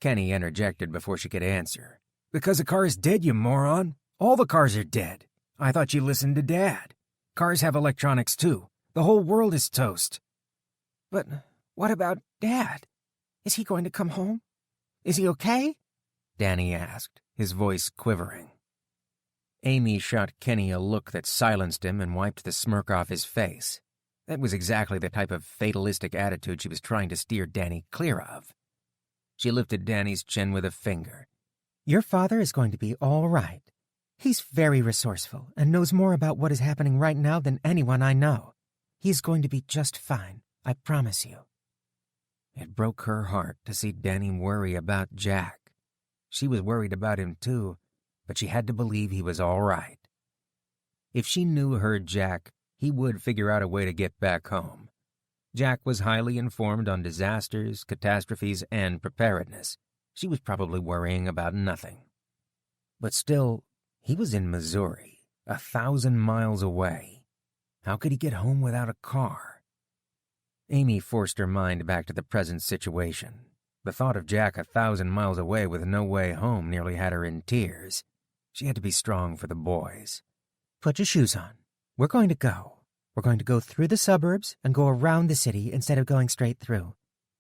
Kenny interjected before she could answer. Because the car is dead, you moron. All the cars are dead. I thought you listened to Dad. Cars have electronics too. The whole world is toast. But what about Dad? Is he going to come home? Is he okay? Danny asked, his voice quivering. Amy shot Kenny a look that silenced him and wiped the smirk off his face. That was exactly the type of fatalistic attitude she was trying to steer Danny clear of. She lifted Danny's chin with a finger. Your father is going to be all right. He's very resourceful and knows more about what is happening right now than anyone I know. He's going to be just fine, I promise you. It broke her heart to see Danny worry about Jack. She was worried about him too, but she had to believe he was all right. If she knew her Jack, he would figure out a way to get back home. Jack was highly informed on disasters, catastrophes, and preparedness. She was probably worrying about nothing. But still, he was in Missouri, 1,000 miles away. How could he get home without a car? Amy forced her mind back to the present situation. The thought of Jack 1,000 miles away with no way home nearly had her in tears. She had to be strong for the boys. Put your shoes on. We're going to go. We're going to go through the suburbs and go around the city instead of going straight through.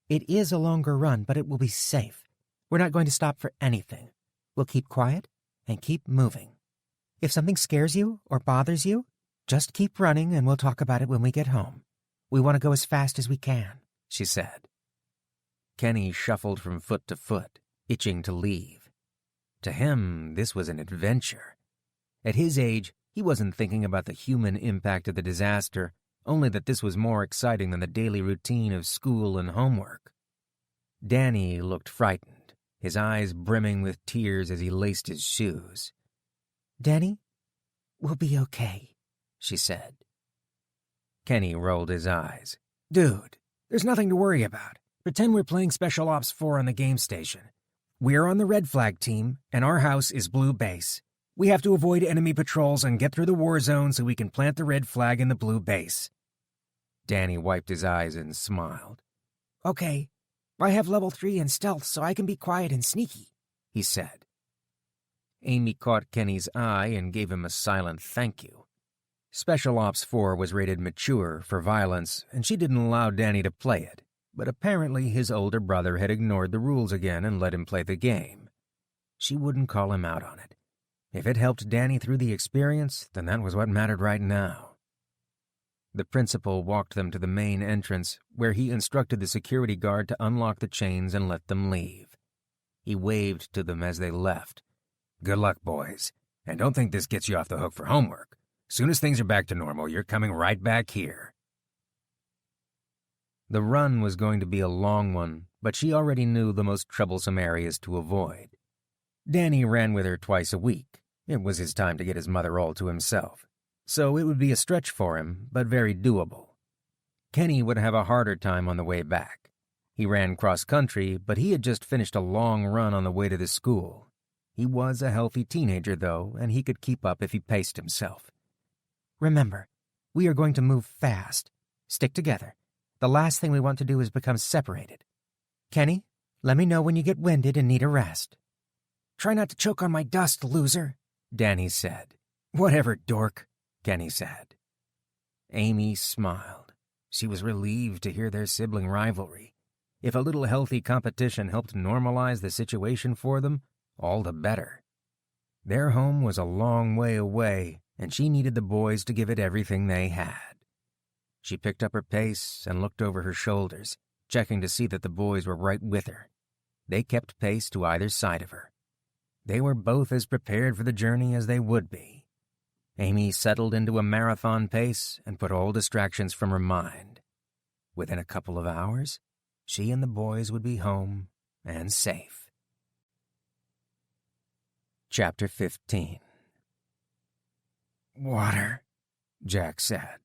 It is a longer run, but it will be safe. We're not going to stop for anything. We'll keep quiet and keep moving. If something scares you or bothers you, just keep running and we'll talk about it when we get home. We want to go as fast as we can, she said. Kenny shuffled from foot to foot, itching to leave. To him, this was an adventure. At his age, he wasn't thinking about the human impact of the disaster, only that this was more exciting than the daily routine of school and homework. Danny looked frightened, his eyes brimming with tears as he laced his shoes. Danny, we'll be okay, she said. Kenny rolled his eyes. Dude, there's nothing to worry about. Pretend we're playing Special Ops 4 on the game station. We're on the red flag team, and our house is blue base. We have to avoid enemy patrols and get through the war zone so we can plant the red flag in the blue base. Danny wiped his eyes and smiled. Okay, I have level 3 in stealth so I can be quiet and sneaky, he said. Amy caught Kenny's eye and gave him a silent thank you. Special Ops 4 was rated mature for violence, and she didn't allow Danny to play it, but apparently his older brother had ignored the rules again and let him play the game. She wouldn't call him out on it. If it helped Danny through the experience, then that was what mattered right now. The principal walked them to the main entrance, where he instructed the security guard to unlock the chains and let them leave. He waved to them as they left. Good luck, boys, and don't think this gets you off the hook for homework. Soon as things are back to normal, you're coming right back here. The run was going to be a long one, but she already knew the most troublesome areas to avoid. Danny ran with her twice a week. It was his time to get his mother all to himself. So it would be a stretch for him, but very doable. Kenny would have a harder time on the way back. He ran cross-country, but he had just finished a long run on the way to the school. He was a healthy teenager, though, and he could keep up if he paced himself. Remember, we are going to move fast. Stick together. The last thing we want to do is become separated. Kenny, let me know when you get winded and need a rest. Try not to choke on my dust, loser, Danny said. Whatever, dork, Kenny said. Amy smiled. She was relieved to hear their sibling rivalry. If a little healthy competition helped normalize the situation for them, all the better. Their home was a long way away, and she needed the boys to give it everything they had. She picked up her pace and looked over her shoulders, checking to see that the boys were right with her. They kept pace to either side of her. They were both as prepared for the journey as they would be. Amy settled into a marathon pace and put all distractions from her mind. Within a couple of hours, she and the boys would be home and safe. Chapter 15. Water, Jack said.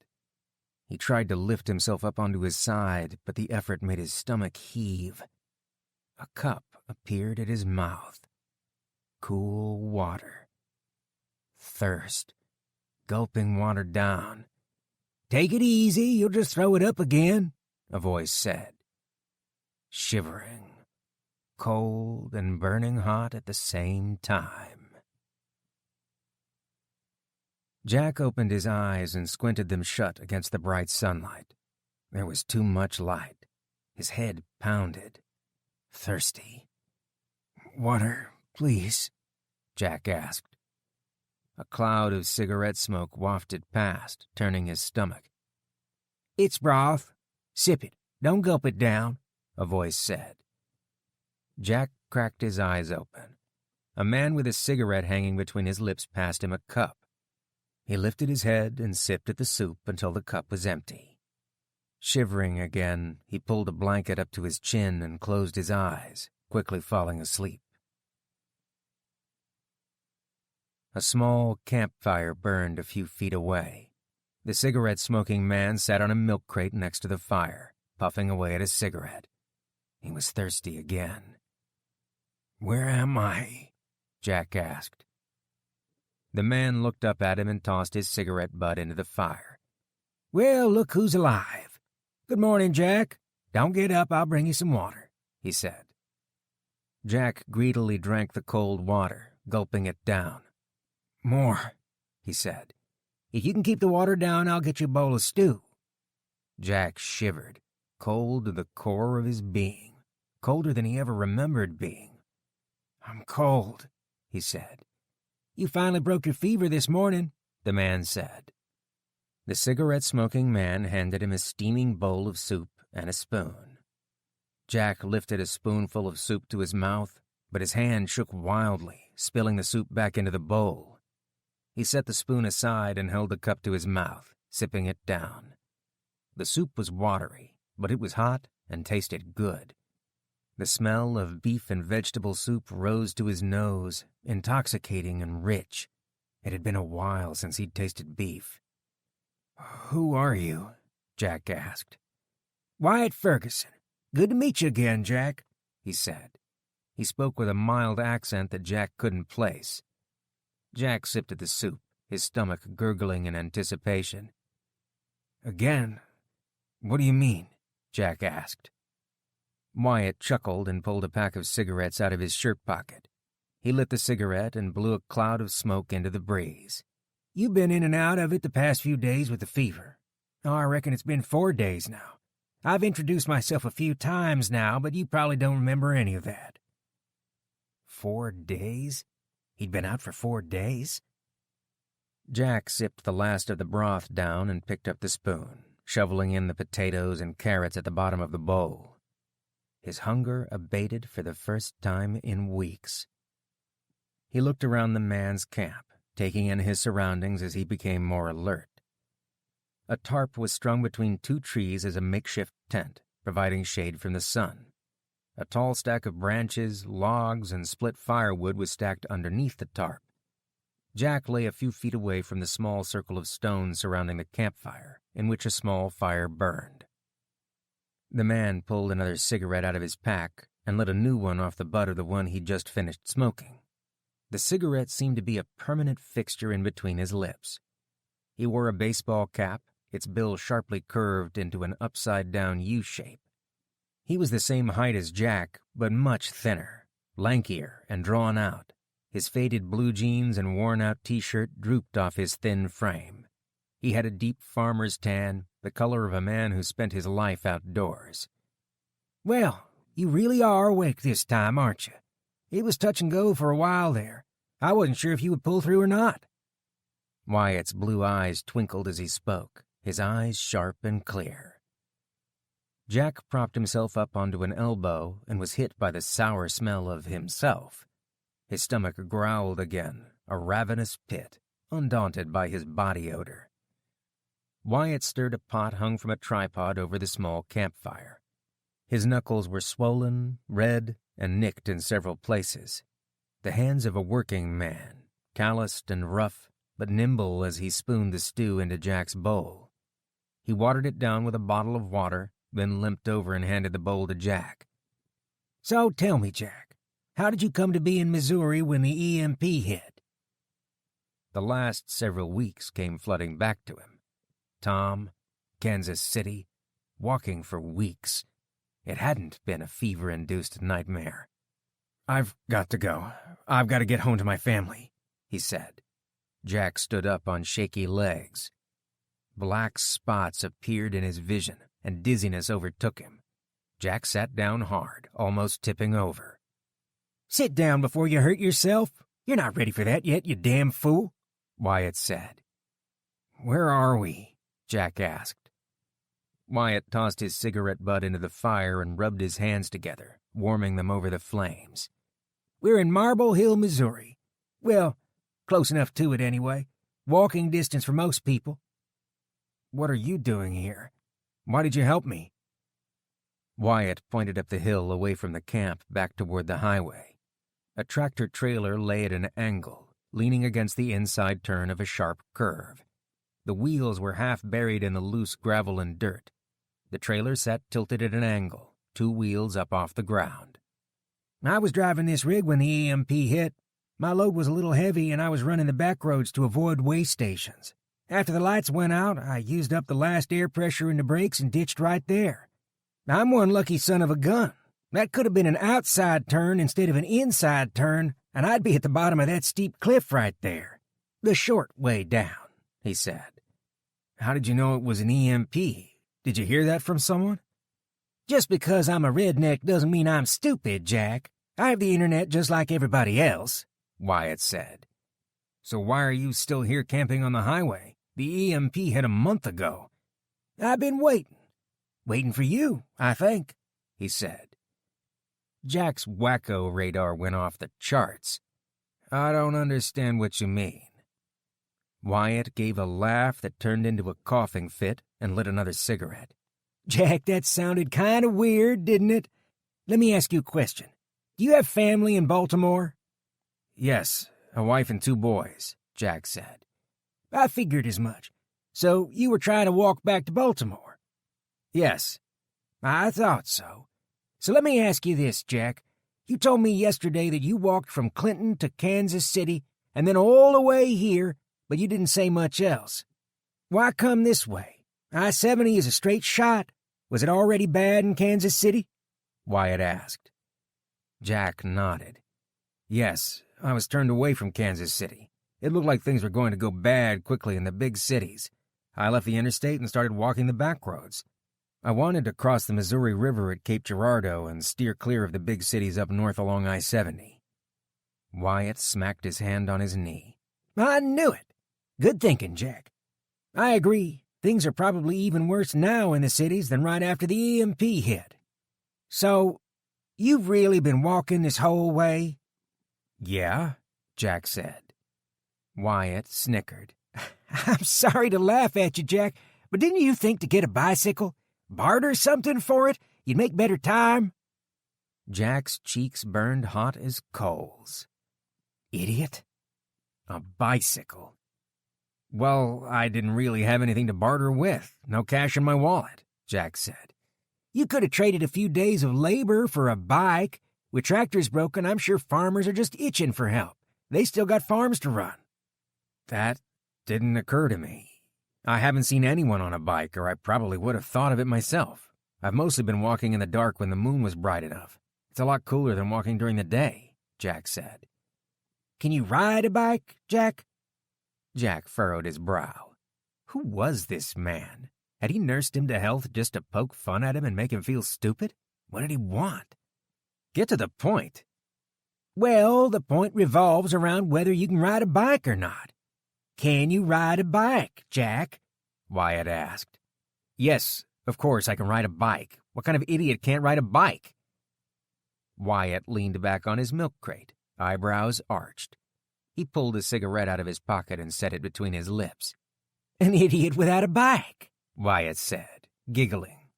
He tried to lift himself up onto his side, but the effort made his stomach heave. A cup appeared at his mouth. Cool water. Thirst. Gulping water down. Take it easy, you'll just throw it up again, a voice said. Shivering. Cold and burning hot at the same time. Jack opened his eyes and squinted them shut against the bright sunlight. There was too much light. His head pounded. Thirsty. Water, please, Jack asked. A cloud of cigarette smoke wafted past, turning his stomach. It's broth. Sip it. Don't gulp it down, a voice said. Jack cracked his eyes open. A man with a cigarette hanging between his lips passed him a cup. He lifted his head and sipped at the soup until the cup was empty. Shivering again, he pulled a blanket up to his chin and closed his eyes, quickly falling asleep. A small campfire burned a few feet away. The cigarette-smoking man sat on a milk crate next to the fire, puffing away at a cigarette. He was thirsty again. "Where am I?" Jack asked. The man looked up at him and tossed his cigarette butt into the fire. "Well, look who's alive. Good morning, Jack. Don't get up, I'll bring you some water," he said. Jack greedily drank the cold water, gulping it down. "More," he said. "If you can keep the water down, I'll get you a bowl of stew." Jack shivered, cold to the core of his being, colder than he ever remembered being. "I'm cold," he said. "You finally broke your fever this morning," the man said. The cigarette-smoking man handed him a steaming bowl of soup and a spoon. Jack lifted a spoonful of soup to his mouth, but his hand shook wildly, spilling the soup back into the bowl. He set the spoon aside and held the cup to his mouth, sipping it down. The soup was watery, but it was hot and tasted good. The smell of beef and vegetable soup rose to his nose, intoxicating and rich. It had been a while since he'd tasted beef. "Who are you?" Jack asked. "Wyatt Ferguson. Good to meet you again, Jack," he said. He spoke with a mild accent that Jack couldn't place. Jack sipped at the soup, his stomach gurgling in anticipation. "Again? What do you mean?" Jack asked. Wyatt chuckled and pulled a pack of cigarettes out of his shirt pocket. He lit the cigarette and blew a cloud of smoke into the breeze. "You've been in and out of it the past few days with the fever. Oh, I reckon it's been 4 days now. I've introduced myself a few times now, but you probably don't remember any of that." 4 days? He'd been out for 4 days? Jack sipped the last of the broth down and picked up the spoon, shoveling in the potatoes and carrots at the bottom of the bowl. His hunger abated for the first time in weeks. He looked around the man's camp, taking in his surroundings as he became more alert. A tarp was strung between 2 trees as a makeshift tent, providing shade from the sun. A tall stack of branches, logs, and split firewood was stacked underneath the tarp. Jack lay a few feet away from the small circle of stones surrounding the campfire, in which a small fire burned. The man pulled another cigarette out of his pack and lit a new one off the butt of the one he'd just finished smoking. The cigarette seemed to be a permanent fixture in between his lips. He wore a baseball cap, its bill sharply curved into an upside-down U-shape. He was the same height as Jack, but much thinner, lankier, and drawn out. His faded blue jeans and worn-out T-shirt drooped off his thin frame. He had a deep farmer's tan, the color of a man who spent his life outdoors. "Well, you really are awake this time, aren't you? It was touch and go for a while there. I wasn't sure if you would pull through or not." Wyatt's blue eyes twinkled as he spoke, his eyes sharp and clear. Jack propped himself up onto an elbow and was hit by the sour smell of himself. His stomach growled again, a ravenous pit, undaunted by his body odor. Wyatt stirred a pot hung from a tripod over the small campfire. His knuckles were swollen, red, and nicked in several places. The hands of a working man, calloused and rough, but nimble as he spooned the stew into Jack's bowl. He watered it down with a bottle of water, then limped over and handed the bowl to Jack. "So tell me, Jack, how did you come to be in Missouri when the EMP hit?" The last several weeks came flooding back to him. Tom, Kansas City, walking for weeks. It hadn't been a fever-induced nightmare. "I've got to go. I've got to get home to my family," he said. Jack stood up on shaky legs. Black spots appeared in his vision, and dizziness overtook him. Jack sat down hard, almost tipping over. "Sit down before you hurt yourself. You're not ready for that yet, you damn fool," Wyatt said. "Where are we?" Jack asked. Wyatt tossed his cigarette butt into the fire and rubbed his hands together, warming them over the flames. "We're in Marble Hill, Missouri. Well, close enough to it anyway. Walking distance for most people." "What are you doing here? Why did you help me?" Wyatt pointed up the hill away from the camp back toward the highway. A tractor-trailer lay at an angle, leaning against the inside turn of a sharp curve. The wheels were half buried in the loose gravel and dirt. The trailer sat tilted at an angle, 2 wheels up off the ground. "I was driving this rig when the EMP hit. My load was a little heavy and I was running the back roads to avoid way stations. After the lights went out, I used up the last air pressure in the brakes and ditched right there. I'm one lucky son of a gun. That could have been an outside turn instead of an inside turn, and I'd be at the bottom of that steep cliff right there. The short way down," he said. "How did you know it was an EMP? Did you hear that from someone?" "Just because I'm a redneck doesn't mean I'm stupid, Jack. I have the internet just like everybody else," Wyatt said. "So why are you still here camping on the highway? The EMP hit a month ago." "I've been waiting. Waiting for you, I think," he said. Jack's wacko radar went off the charts. "I don't understand what you mean." Wyatt gave a laugh that turned into a coughing fit and lit another cigarette. "Jack, that sounded kind of weird, didn't it? Let me ask you a question. Do you have family in Baltimore?" "Yes, a wife and 2 boys," Jack said. "I figured as much. So you were trying to walk back to Baltimore?" "Yes." "I thought so. So let me ask you this, Jack. You told me yesterday that you walked from Clinton to Kansas City and then all the way here, but you didn't say much else. Why come this way? I-70 is a straight shot. Was it already bad in Kansas City?" Wyatt asked. Jack nodded. "Yes, I was turned away from Kansas City. It looked like things were going to go bad quickly in the big cities. I left the interstate and started walking the back roads. I wanted to cross the Missouri River at Cape Girardeau and steer clear of the big cities up north along I-70. Wyatt smacked his hand on his knee. "I knew it. Good thinking, Jack. I agree. Things are probably even worse now in the cities than right after the EMP hit. So, you've really been walking this whole way?" "Yeah," Jack said. Wyatt snickered. "I'm sorry to laugh at you, Jack, but didn't you think to get a bicycle? Barter something for it? You'd make better time?" Jack's cheeks burned hot as coals. Idiot. A bicycle. "Well, I didn't really have anything to barter with. No cash in my wallet," Jack said. "You could have traded a few days of labor for a bike. With tractors broken, I'm sure farmers are just itching for help. They still got farms to run." "That didn't occur to me. I haven't seen anyone on a bike, or I probably would have thought of it myself. I've mostly been walking in the dark when the moon was bright enough. It's a lot cooler than walking during the day," Jack said. "Can you ride a bike, Jack?" Jack furrowed his brow. Who was this man? Had he nursed him to health just to poke fun at him and make him feel stupid? What did he want? Get to the point. "Well, the point revolves around whether you can ride a bike or not. Can you ride a bike, Jack?" Wyatt asked. "Yes, of course I can ride a bike. What kind of idiot can't ride a bike?" Wyatt leaned back on his milk crate, eyebrows arched. He pulled a cigarette out of his pocket and set it between his lips. "An idiot without a bike," Wyatt said, giggling.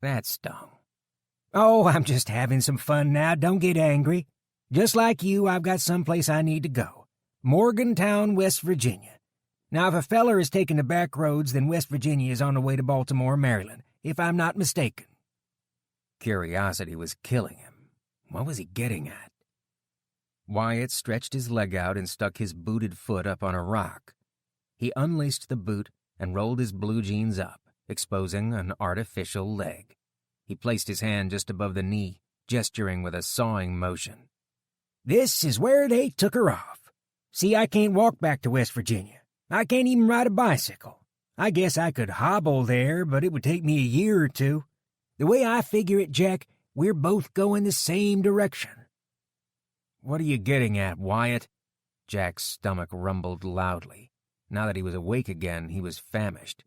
That stung. "Oh, I'm just having some fun now. Don't get angry. Just like you, I've got someplace I need to go. Morgantown, West Virginia. Now, if a feller is taking the back roads, then West Virginia is on the way to Baltimore, Maryland, if I'm not mistaken." Curiosity was killing him. What was he getting at? Wyatt stretched his leg out and stuck his booted foot up on a rock. He unlaced the boot and rolled his blue jeans up, exposing an artificial leg. He placed his hand just above the knee, gesturing with a sawing motion. "This is where they took her off. See, I can't walk back to West Virginia. I can't even ride a bicycle. I guess I could hobble there, but it would take me a year or 2. The way I figure it, Jack, we're both going the same direction." "What are you getting at, Wyatt?" Jack's stomach rumbled loudly. Now that he was awake again, he was famished.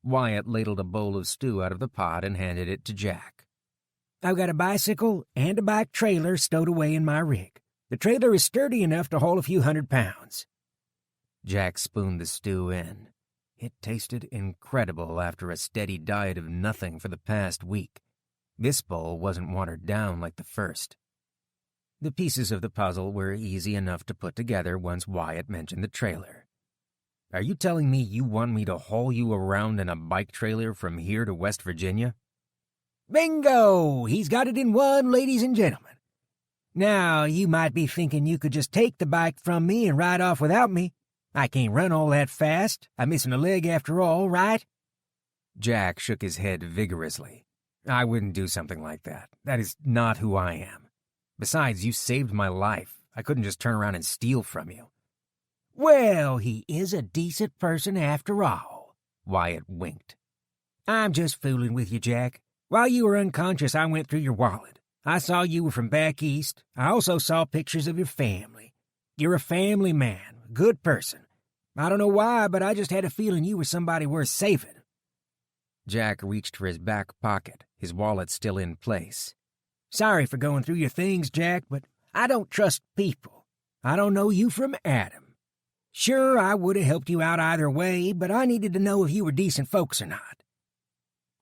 Wyatt ladled a bowl of stew out of the pot and handed it to Jack. "I've got a bicycle and a bike trailer stowed away in my rig. The trailer is sturdy enough to haul a few 100 pounds. Jack spooned the stew in. It tasted incredible after a steady diet of nothing for the past week. This bowl wasn't watered down like the first. The pieces of the puzzle were easy enough to put together once Wyatt mentioned the trailer. "Are you telling me you want me to haul you around in a bike trailer from here to West Virginia?" "Bingo! He's got it in one, ladies and gentlemen. Now, you might be thinking you could just take the bike from me and ride off without me. I can't run all that fast. I'm missing a leg after all, right?" Jack shook his head vigorously. I wouldn't do something like that. That is not who I am. Besides, you saved my life. I couldn't just turn around and steal from you." "Well, he is a decent person after all," Wyatt winked. "I'm just fooling with you, Jack. While you were unconscious, I went through your wallet. I saw you were from back east. I also saw pictures of your family. You're a family man, a good person. I don't know why, but I just had a feeling you were somebody worth saving." Jack reached for his back pocket, his wallet still in place. "Sorry for going through your things, Jack, but I don't trust people. I don't know you from Adam. Sure, I would have helped you out either way, but I needed to know if you were decent folks or not.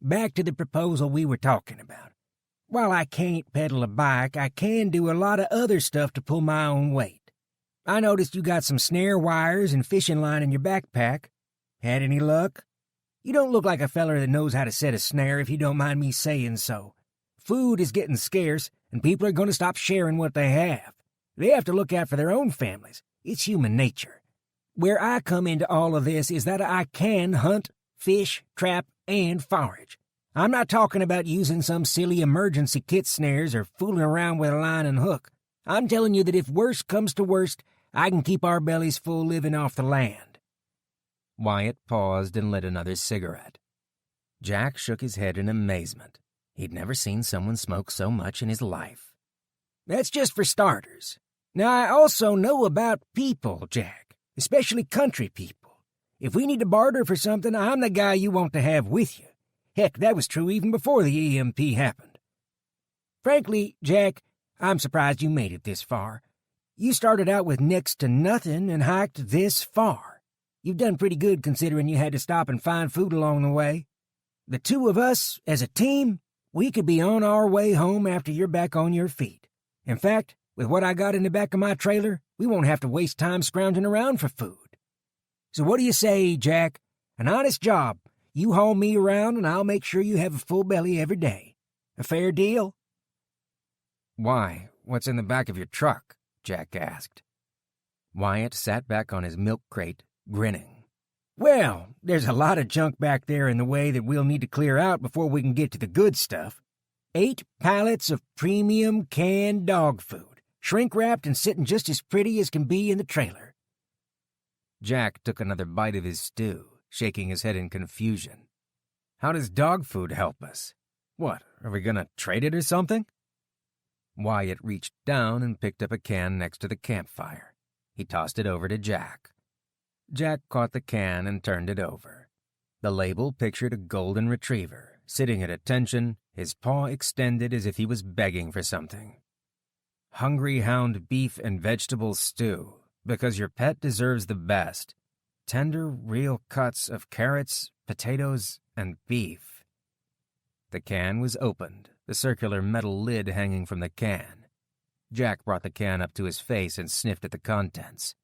Back to the proposal we were talking about. While I can't pedal a bike, I can do a lot of other stuff to pull my own weight. I noticed you got some snare wires and fishing line in your backpack. Had any luck? You don't look like a feller that knows how to set a snare, if you don't mind me saying so. Food is getting scarce, and people are going to stop sharing what they have. They have to look out for their own families. It's human nature. Where I come into all of this is that I can hunt, fish, trap, and forage. I'm not talking about using some silly emergency kit snares or fooling around with a line and hook. I'm telling you that if worst comes to worst, I can keep our bellies full living off the land." Wyatt paused and lit another cigarette. Jack shook his head in amazement. He'd never seen someone smoke so much in his life. "That's just for starters. Now, I also know about people, Jack, especially country people. If we need to barter for something, I'm the guy you want to have with you. Heck, that was true even before the EMP happened. Frankly, Jack, I'm surprised you made it this far. You started out with next to nothing and hiked this far. You've done pretty good considering you had to stop and find food along the way. The two of us, as a team, we could be on our way home after you're back on your feet. In fact, with what I got in the back of my trailer, we won't have to waste time scrounging around for food. So what do you say, Jack? An honest job. You haul me around and I'll make sure you have a full belly every day. A fair deal?" "Why, what's in the back of your truck?" Jack asked. Wyatt sat back on his milk crate, grinning. "Well, there's a lot of junk back there in the way that we'll need to clear out before we can get to the good stuff. 8 pallets of premium canned dog food, shrink-wrapped and sitting just as pretty as can be in the trailer." Jack took another bite of his stew, shaking his head in confusion. "How does dog food help us? What, are we gonna trade it or something?" Wyatt reached down and picked up a can next to the campfire. He tossed it over to Jack. Jack caught the can and turned it over. The label pictured a golden retriever, sitting at attention, his paw extended as if he was begging for something. "Hungry Hound beef and vegetable stew, because your pet deserves the best. Tender, real cuts of carrots, potatoes, and beef." The can was opened, the circular metal lid hanging from the can. Jack brought the can up to his face and sniffed at the contents.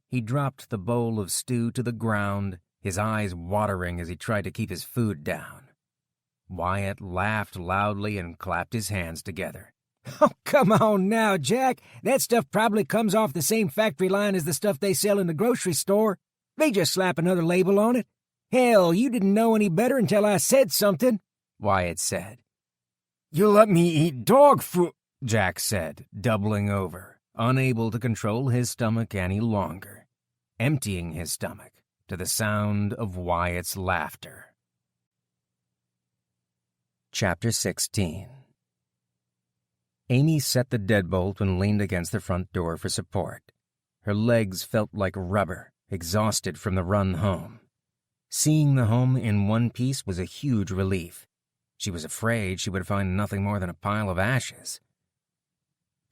He dropped the bowl of stew to the ground, his eyes watering as he tried to keep his food down. Wyatt laughed loudly and clapped his hands together. "Oh, come on now, Jack. That stuff probably comes off the same factory line as the stuff they sell in the grocery store. They just slap another label on it. Hell, you didn't know any better until I said something," Wyatt said. "You let me eat dog food," Jack said, doubling over, unable to control his stomach any longer, emptying his stomach to the sound of Wyatt's laughter. Chapter 16. Amy set the deadbolt and leaned against the front door for support. Her legs felt like rubber, exhausted from the run home. Seeing the home in one piece was a huge relief. She was afraid she would find nothing more than a pile of ashes.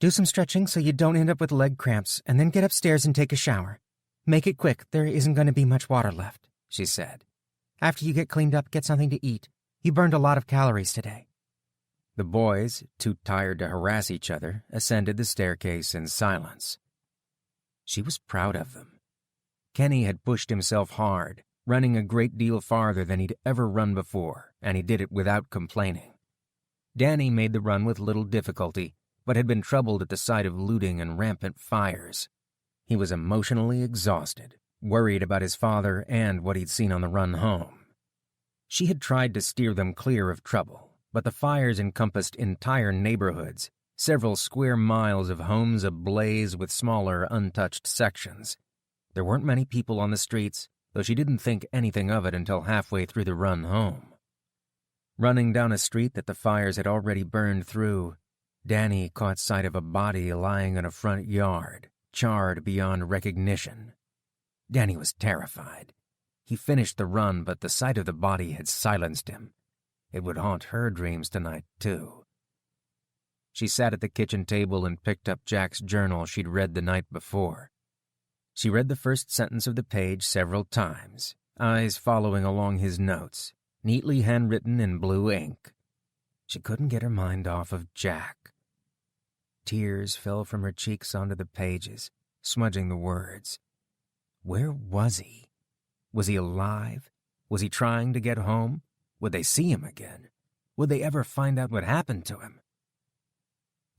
"Do some stretching so you don't end up with leg cramps, and then get upstairs and take a shower. Make it quick, there isn't going to be much water left," she said. "After you get cleaned up, get something to eat. You burned a lot of calories today." The boys, too tired to harass each other, ascended the staircase in silence. She was proud of them. Kenny had pushed himself hard, running a great deal farther than he'd ever run before, and he did it without complaining. Danny made the run with little difficulty, but had been troubled at the sight of looting and rampant fires. He was emotionally exhausted, worried about his father and what he'd seen on the run home. She had tried to steer them clear of trouble, But the fires encompassed entire neighborhoods, several square miles of homes ablaze with smaller, untouched sections. There weren't many people on the streets, though she didn't think anything of it until halfway through the run home. Running down a street that the fires had already burned through, Danny caught sight of a body lying in a front yard, charred beyond recognition. Danny was terrified. He finished the run, but the sight of the body had silenced him. It would haunt her dreams tonight, too. She sat at the kitchen table and picked up Jack's journal she'd read the night before. She read the first sentence of the page several times, eyes following along his notes, neatly handwritten in blue ink. She couldn't get her mind off of Jack. Tears fell from her cheeks onto the pages, smudging the words. Where was he? Was he alive? Was he trying to get home? Would they see him again? Would they ever find out what happened to him?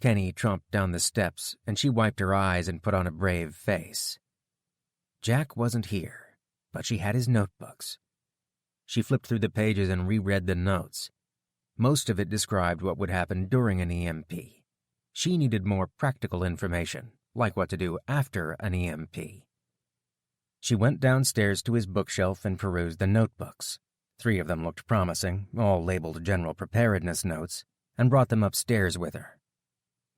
Kenny tromped down the steps, and she wiped her eyes and put on a brave face. Jack wasn't here, but she had his notebooks. She flipped through the pages and reread the notes. Most of it described what would happen during an EMP. She needed more practical information, like what to do after an EMP. She went downstairs to his bookshelf and perused the notebooks. 3 of them looked promising, all labeled general preparedness notes, and brought them upstairs with her.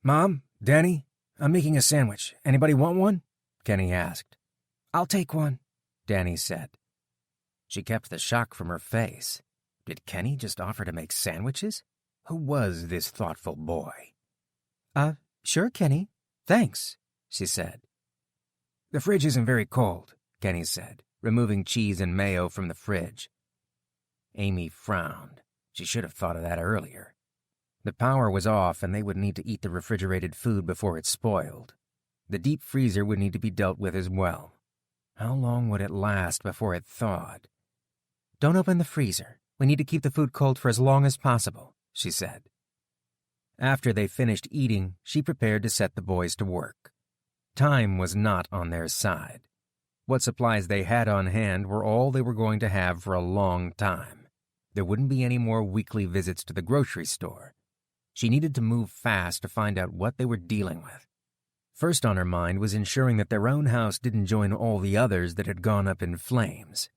Mom, Danny, I'm making a sandwich. Anybody want one? Kenny asked. I'll take one, Danny said. She kept the shock from her face. Did Kenny just offer to make sandwiches? Who was this thoughtful boy? Sure, Kenny. Thanks, she said. The fridge isn't very cold, Kenny said, removing cheese and mayo from the fridge. Amy frowned. She should have thought of that earlier. The power was off, and they would need to eat the refrigerated food before it spoiled. The deep freezer would need to be dealt with as well. How long would it last before it thawed? Don't open the freezer. We need to keep the food cold for as long as possible, she said. After they finished eating, she prepared to set the boys to work. Time was not on their side. What supplies they had on hand were all they were going to have for a long time. There wouldn't be any more weekly visits to the grocery store. She needed to move fast to find out what they were dealing with. First on her mind was ensuring that their own house didn't join all the others that had gone up in flames.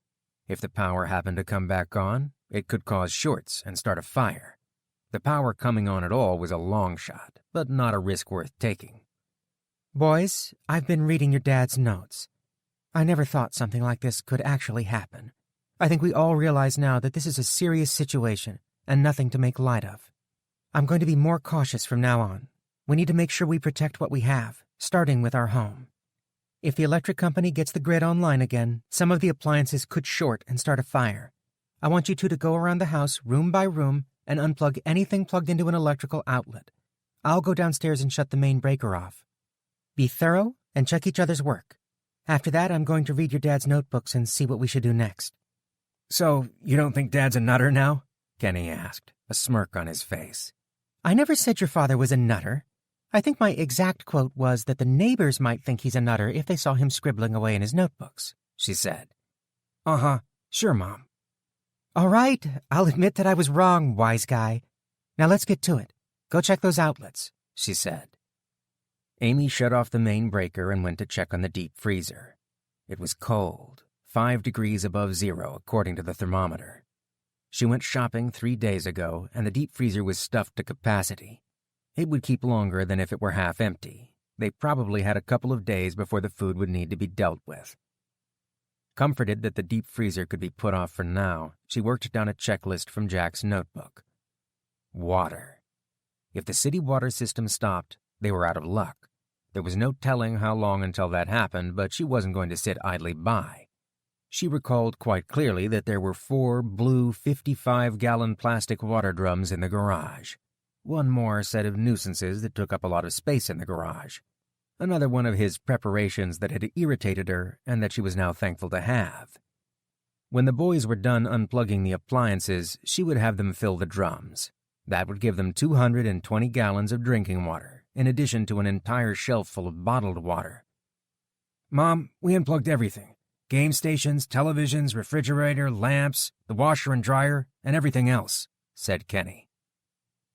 If the power happened to come back on, it could cause shorts and start a fire. The power coming on at all was a long shot, but not a risk worth taking. Boys, I've been reading your dad's notes. I never thought something like this could actually happen. I think we all realize now that this is a serious situation and nothing to make light of. I'm going to be more cautious from now on. We need to make sure we protect what we have, starting with our home. If the electric company gets the grid online again, some of the appliances could short and start a fire. I want you two to go around the house room by room and unplug anything plugged into an electrical outlet. I'll go downstairs and shut the main breaker off. Be thorough and check each other's work. After that, I'm going to read your dad's notebooks and see what we should do next. So, you don't think Dad's a nutter now? Kenny asked, a smirk on his face. I never said your father was a nutter. I think my exact quote was that the neighbors might think he's a nutter if they saw him scribbling away in his notebooks, she said. Uh-huh. Sure, Mom. All right, I'll admit that I was wrong, wise guy. Now let's get to it. Go check those outlets, she said. Amy shut off the main breaker and went to check on the deep freezer. It was cold, 5 degrees above zero according to the thermometer. She went shopping 3 days ago, and the deep freezer was stuffed to capacity. It would keep longer than if it were half empty. They probably had a couple of days before the food would need to be dealt with. Comforted that the deep freezer could be put off for now, she worked down a checklist from Jack's notebook. Water. If the city water system stopped, they were out of luck. There was no telling how long until that happened, but she wasn't going to sit idly by. She recalled quite clearly that there were 4 blue 55-gallon plastic water drums in the garage. One more set of nuisances that took up a lot of space in the garage. Another one of his preparations that had irritated her and that she was now thankful to have. When the boys were done unplugging the appliances, she would have them fill the drums. That would give them 220 gallons of drinking water, in addition to an entire shelf full of bottled water. Mom, we unplugged everything. Game stations, televisions, refrigerator, lamps, the washer and dryer, and everything else, said Kenny.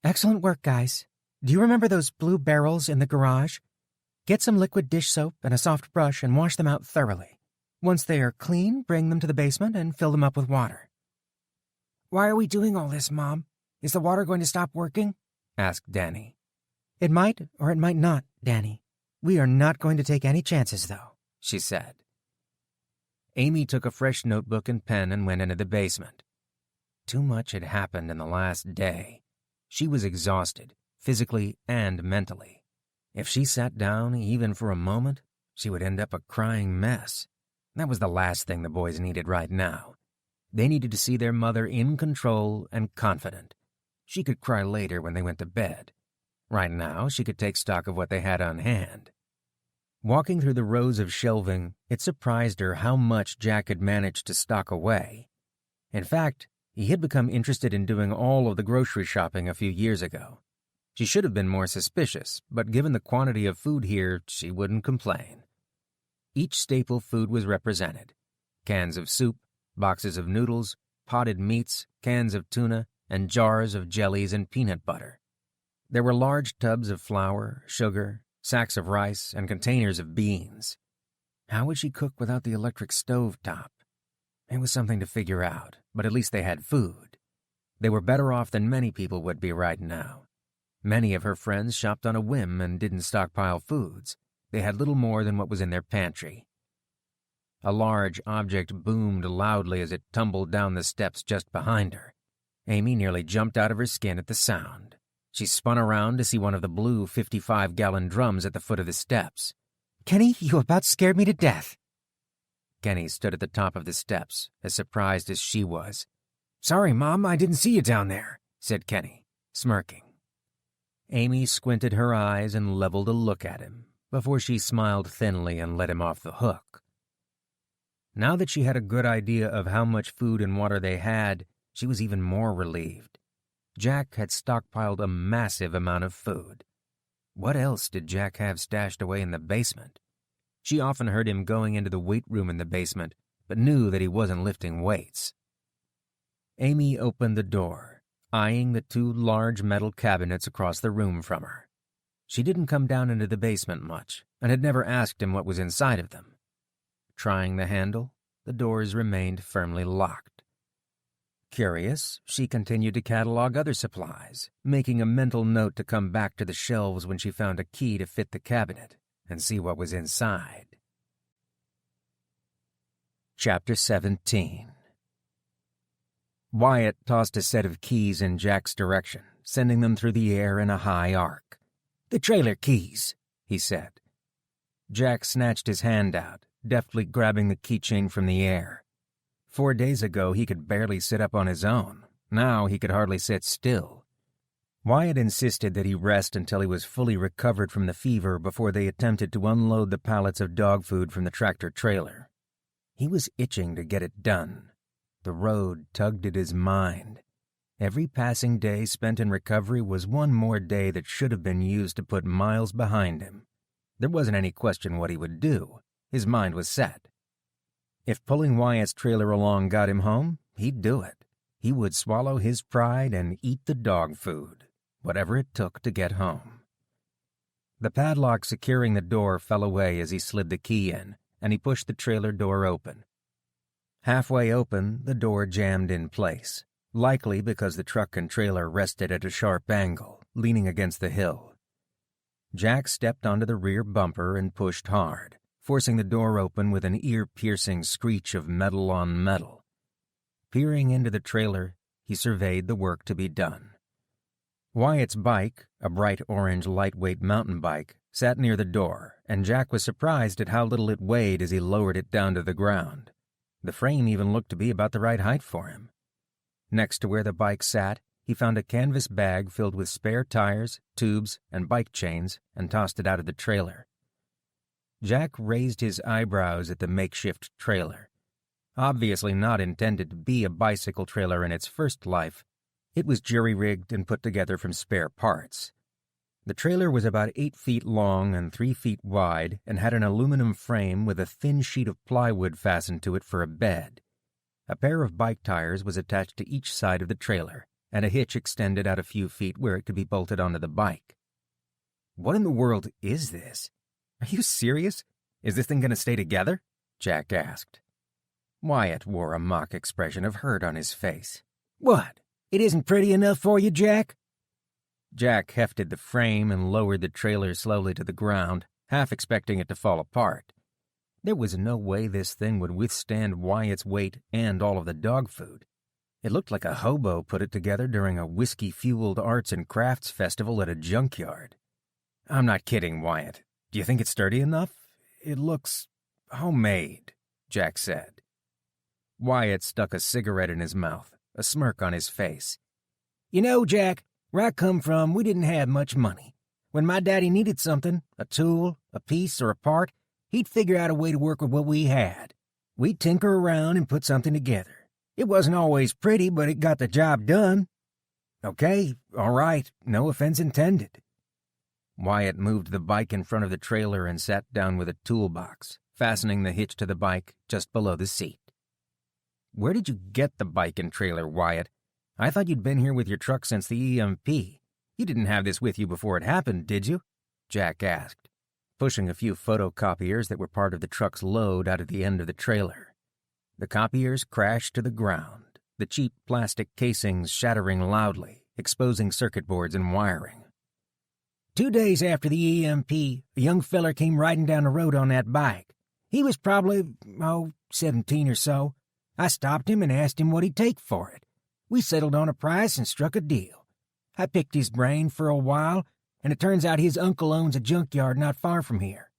Excellent work, guys. Do you remember those blue barrels in the garage? Get some liquid dish soap and a soft brush and wash them out thoroughly. Once they are clean, bring them to the basement and fill them up with water. Why are we doing all this, Mom? Is the water going to stop working? Asked Danny. It might or it might not, Danny. We are not going to take any chances, though, she said. Amy took a fresh notebook and pen and went into the basement. Too much had happened in the last day. She was exhausted, physically and mentally. If she sat down even for a moment, she would end up a crying mess. That was the last thing the boys needed right now. They needed to see their mother in control and confident. She could cry later when they went to bed. Right now, she could take stock of what they had on hand. Walking through the rows of shelving, it surprised her how much Jack had managed to stock away. In fact, he had become interested in doing all of the grocery shopping a few years ago. She should have been more suspicious, but given the quantity of food here, she wouldn't complain. Each staple food was represented: cans of soup, boxes of noodles, potted meats, cans of tuna, and jars of jellies and peanut butter. There were large tubs of flour, sugar, sacks of rice, and containers of beans. How would she cook without the electric stove top? It was something to figure out, but at least they had food. They were better off than many people would be right now. Many of her friends shopped on a whim and didn't stockpile foods. They had little more than what was in their pantry. A large object boomed loudly as it tumbled down the steps just behind her. Amy nearly jumped out of her skin at the sound. She spun around to see one of the blue 55-gallon drums at the foot of the steps. Kenny, you about scared me to death. Kenny stood at the top of the steps, as surprised as she was. Sorry, Mom, I didn't see you down there, said Kenny, smirking. Amy squinted her eyes and leveled a look at him, before she smiled thinly and let him off the hook. Now that she had a good idea of how much food and water they had, she was even more relieved. Jack had stockpiled a massive amount of food. What else did Jack have stashed away in the basement? She often heard him going into the weight room in the basement, but knew that he wasn't lifting weights. Amy opened the door, eyeing the two large metal cabinets across the room from her. She didn't come down into the basement much, and had never asked him what was inside of them. Trying the handle, the doors remained firmly locked. Curious, she continued to catalog other supplies, making a mental note to come back to the shelves when she found a key to fit the cabinet and see what was inside. Chapter 17. Wyatt tossed a set of keys in Jack's direction, sending them through the air in a high arc. "The trailer keys," he said. Jack snatched his hand out, deftly grabbing the keychain from the air. 4 days ago, he could barely sit up on his own. Now he could hardly sit still. Wyatt insisted that he rest until he was fully recovered from the fever before they attempted to unload the pallets of dog food from the tractor trailer. He was itching to get it done. The road tugged at his mind. Every passing day spent in recovery was one more day that should have been used to put miles behind him. There wasn't any question what he would do. His mind was set. If pulling Wyatt's trailer along got him home, he'd do it. He would swallow his pride and eat the dog food, whatever it took to get home. The padlock securing the door fell away as he slid the key in, and he pushed the trailer door open. Halfway open, the door jammed in place, likely because the truck and trailer rested at a sharp angle, leaning against the hill. Jack stepped onto the rear bumper and pushed hard, forcing the door open with an ear-piercing screech of metal on metal. Peering into the trailer, he surveyed the work to be done. Wyatt's bike, a bright orange lightweight mountain bike, sat near the door, and Jack was surprised at how little it weighed as he lowered it down to the ground. The frame even looked to be about the right height for him. Next to where the bike sat, he found a canvas bag filled with spare tires, tubes, and bike chains and tossed it out of the trailer. Jack raised his eyebrows at the makeshift trailer. Obviously not intended to be a bicycle trailer in its first life, it was jury-rigged and put together from spare parts. The trailer was about 8 feet long and 3 feet wide and had an aluminum frame with a thin sheet of plywood fastened to it for a bed. A pair of bike tires was attached to each side of the trailer, and a hitch extended out a few feet where it could be bolted onto the bike. "What in the world is this? Are you serious? Is this thing going to stay together?" Jack asked. Wyatt wore a mock expression of hurt on his face. "What? It isn't pretty enough for you, Jack?" Jack hefted the frame and lowered the trailer slowly to the ground, half expecting it to fall apart. There was no way this thing would withstand Wyatt's weight and all of the dog food. It looked like a hobo put it together during a whiskey-fueled arts and crafts festival at a junkyard. "I'm not kidding, Wyatt. Do you think it's sturdy enough? It looks homemade," Jack said. Wyatt stuck a cigarette in his mouth, a smirk on his face. "You know, Jack, where I come from, we didn't have much money. When my daddy needed something, a tool, a piece, or a part, he'd figure out a way to work with what we had. We'd tinker around and put something together. It wasn't always pretty, but it got the job done." "Okay, all right, no offense intended." Wyatt moved the bike in front of the trailer and sat down with a toolbox, fastening the hitch to the bike just below the seat. "Where did you get the bike and trailer, Wyatt? I thought you'd been here with your truck since the EMP. You didn't have this with you before it happened, did you?" Jack asked, pushing a few photocopiers that were part of the truck's load out of the end of the trailer. The copiers crashed to the ground, the cheap plastic casings shattering loudly, exposing circuit boards and wiring. 2 days after the EMP, a young feller came riding down the road on that bike. He was probably, 17 or so. I stopped him and asked him what he'd take for it. We settled on a price and struck a deal. I picked his brain for a while, and it turns out his uncle owns a junkyard not far from here.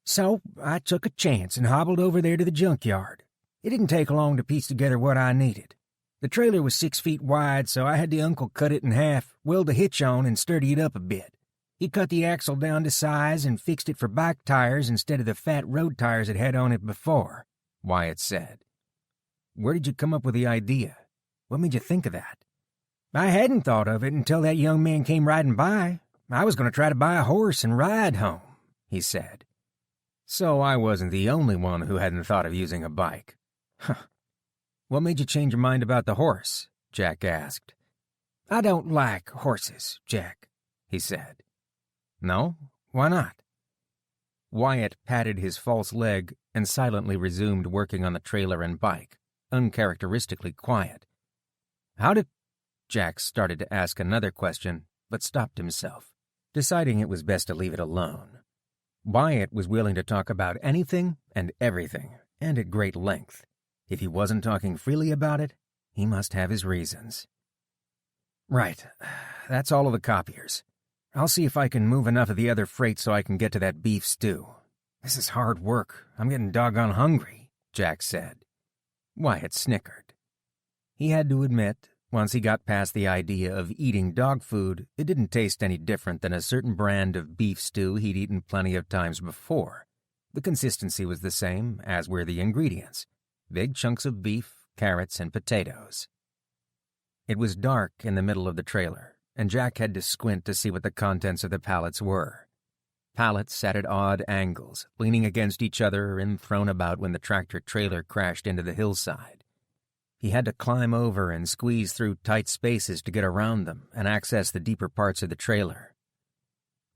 So I took a chance and hobbled over there to the junkyard. It didn't take long to piece together what I needed. The trailer was 6 feet wide, so I had the uncle cut it in half, weld the hitch on, and sturdy it up a bit. He cut the axle down to size and fixed it for bike tires instead of the fat road tires it had on it before," Wyatt said. "Where did you come up with the idea? What made you think of that?" "I hadn't thought of it until that young man came riding by. I was going to try to buy a horse and ride home," he said. "So I wasn't the only one who hadn't thought of using a bike." "Huh. What made you change your mind about the horse?" Jack asked. "I don't like horses, Jack," he said. "No? Why not?" Wyatt patted his false leg and silently resumed working on the trailer and bike, uncharacteristically quiet. "How did—" Jack started to ask another question, but stopped himself, deciding it was best to leave it alone. Wyatt was willing to talk about anything and everything, and at great length. If he wasn't talking freely about it, he must have his reasons. "Right, that's all of the copiers. I'll see if I can move enough of the other freight so I can get to that beef stew. This is hard work. I'm getting doggone hungry," Jack said. Wyatt snickered. He had to admit, once he got past the idea of eating dog food, it didn't taste any different than a certain brand of beef stew he'd eaten plenty of times before. The consistency was the same, as were the ingredients: big chunks of beef, carrots, and potatoes. It was dark in the middle of the trailer, and Jack had to squint to see what the contents of the pallets were. Pallets sat at odd angles, leaning against each other and thrown about when the tractor-trailer crashed into the hillside. He had to climb over and squeeze through tight spaces to get around them and access the deeper parts of the trailer.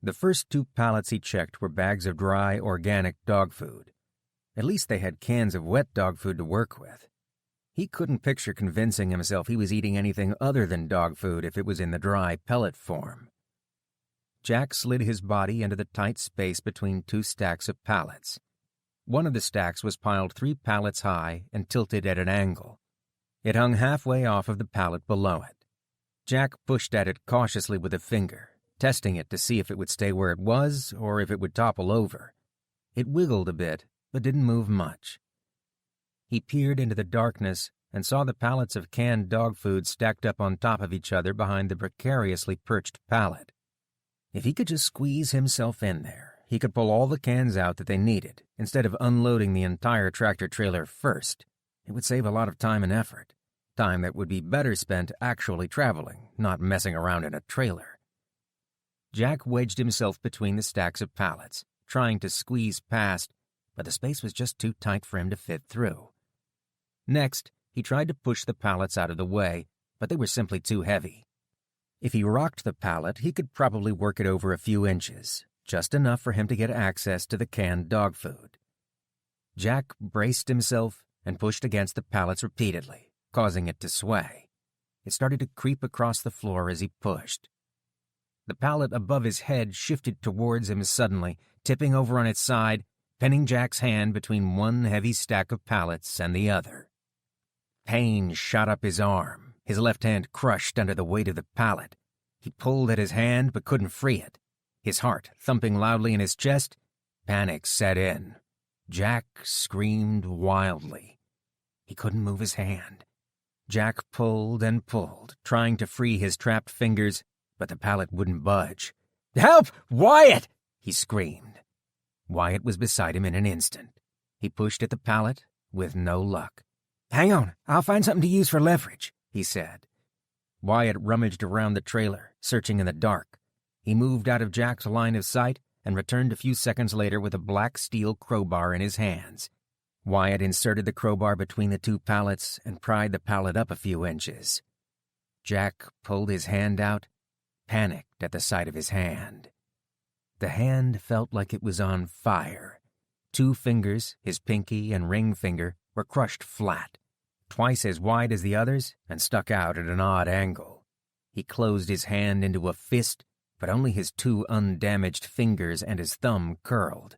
The first 2 pallets he checked were bags of dry, organic dog food. At least they had cans of wet dog food to work with. He couldn't picture convincing himself he was eating anything other than dog food if it was in the dry pellet form. Jack slid his body into the tight space between 2 stacks of pallets. One of the stacks was piled 3 pallets high and tilted at an angle. It hung halfway off of the pallet below it. Jack pushed at it cautiously with a finger, testing it to see if it would stay where it was or if it would topple over. It wiggled a bit, but didn't move much. He peered into the darkness and saw the pallets of canned dog food stacked up on top of each other behind the precariously perched pallet. If he could just squeeze himself in there, he could pull all the cans out that they needed, instead of unloading the entire tractor-trailer first. It would save a lot of time and effort, time that would be better spent actually traveling, not messing around in a trailer. Jack wedged himself between the stacks of pallets, trying to squeeze past, but the space was just too tight for him to fit through. Next, he tried to push the pallets out of the way, but they were simply too heavy. If he rocked the pallet, he could probably work it over a few inches, just enough for him to get access to the canned dog food. Jack braced himself and pushed against the pallets repeatedly, causing it to sway. It started to creep across the floor as he pushed. The pallet above his head shifted towards him suddenly, tipping over on its side, pinning Jack's hand between one heavy stack of pallets and the other. Pain shot up his arm, his left hand crushed under the weight of the pallet. He pulled at his hand but couldn't free it. His heart thumping loudly in his chest, panic set in. Jack screamed wildly. He couldn't move his hand. Jack pulled and pulled, trying to free his trapped fingers, but the pallet wouldn't budge. "Help! Wyatt!" he screamed. Wyatt was beside him in an instant. He pushed at the pallet with no luck. "Hang on, I'll find something to use for leverage," he said. Wyatt rummaged around the trailer, searching in the dark. He moved out of Jack's line of sight and returned a few seconds later with a black steel crowbar in his hands. Wyatt inserted the crowbar between the two pallets and pried the pallet up a few inches. Jack pulled his hand out, panicked at the sight of his hand. The hand felt like it was on fire. 2 fingers, his pinky and ring finger, were crushed flat, twice as wide as the others and stuck out at an odd angle. He closed his hand into a fist, but only his 2 undamaged fingers and his thumb curled.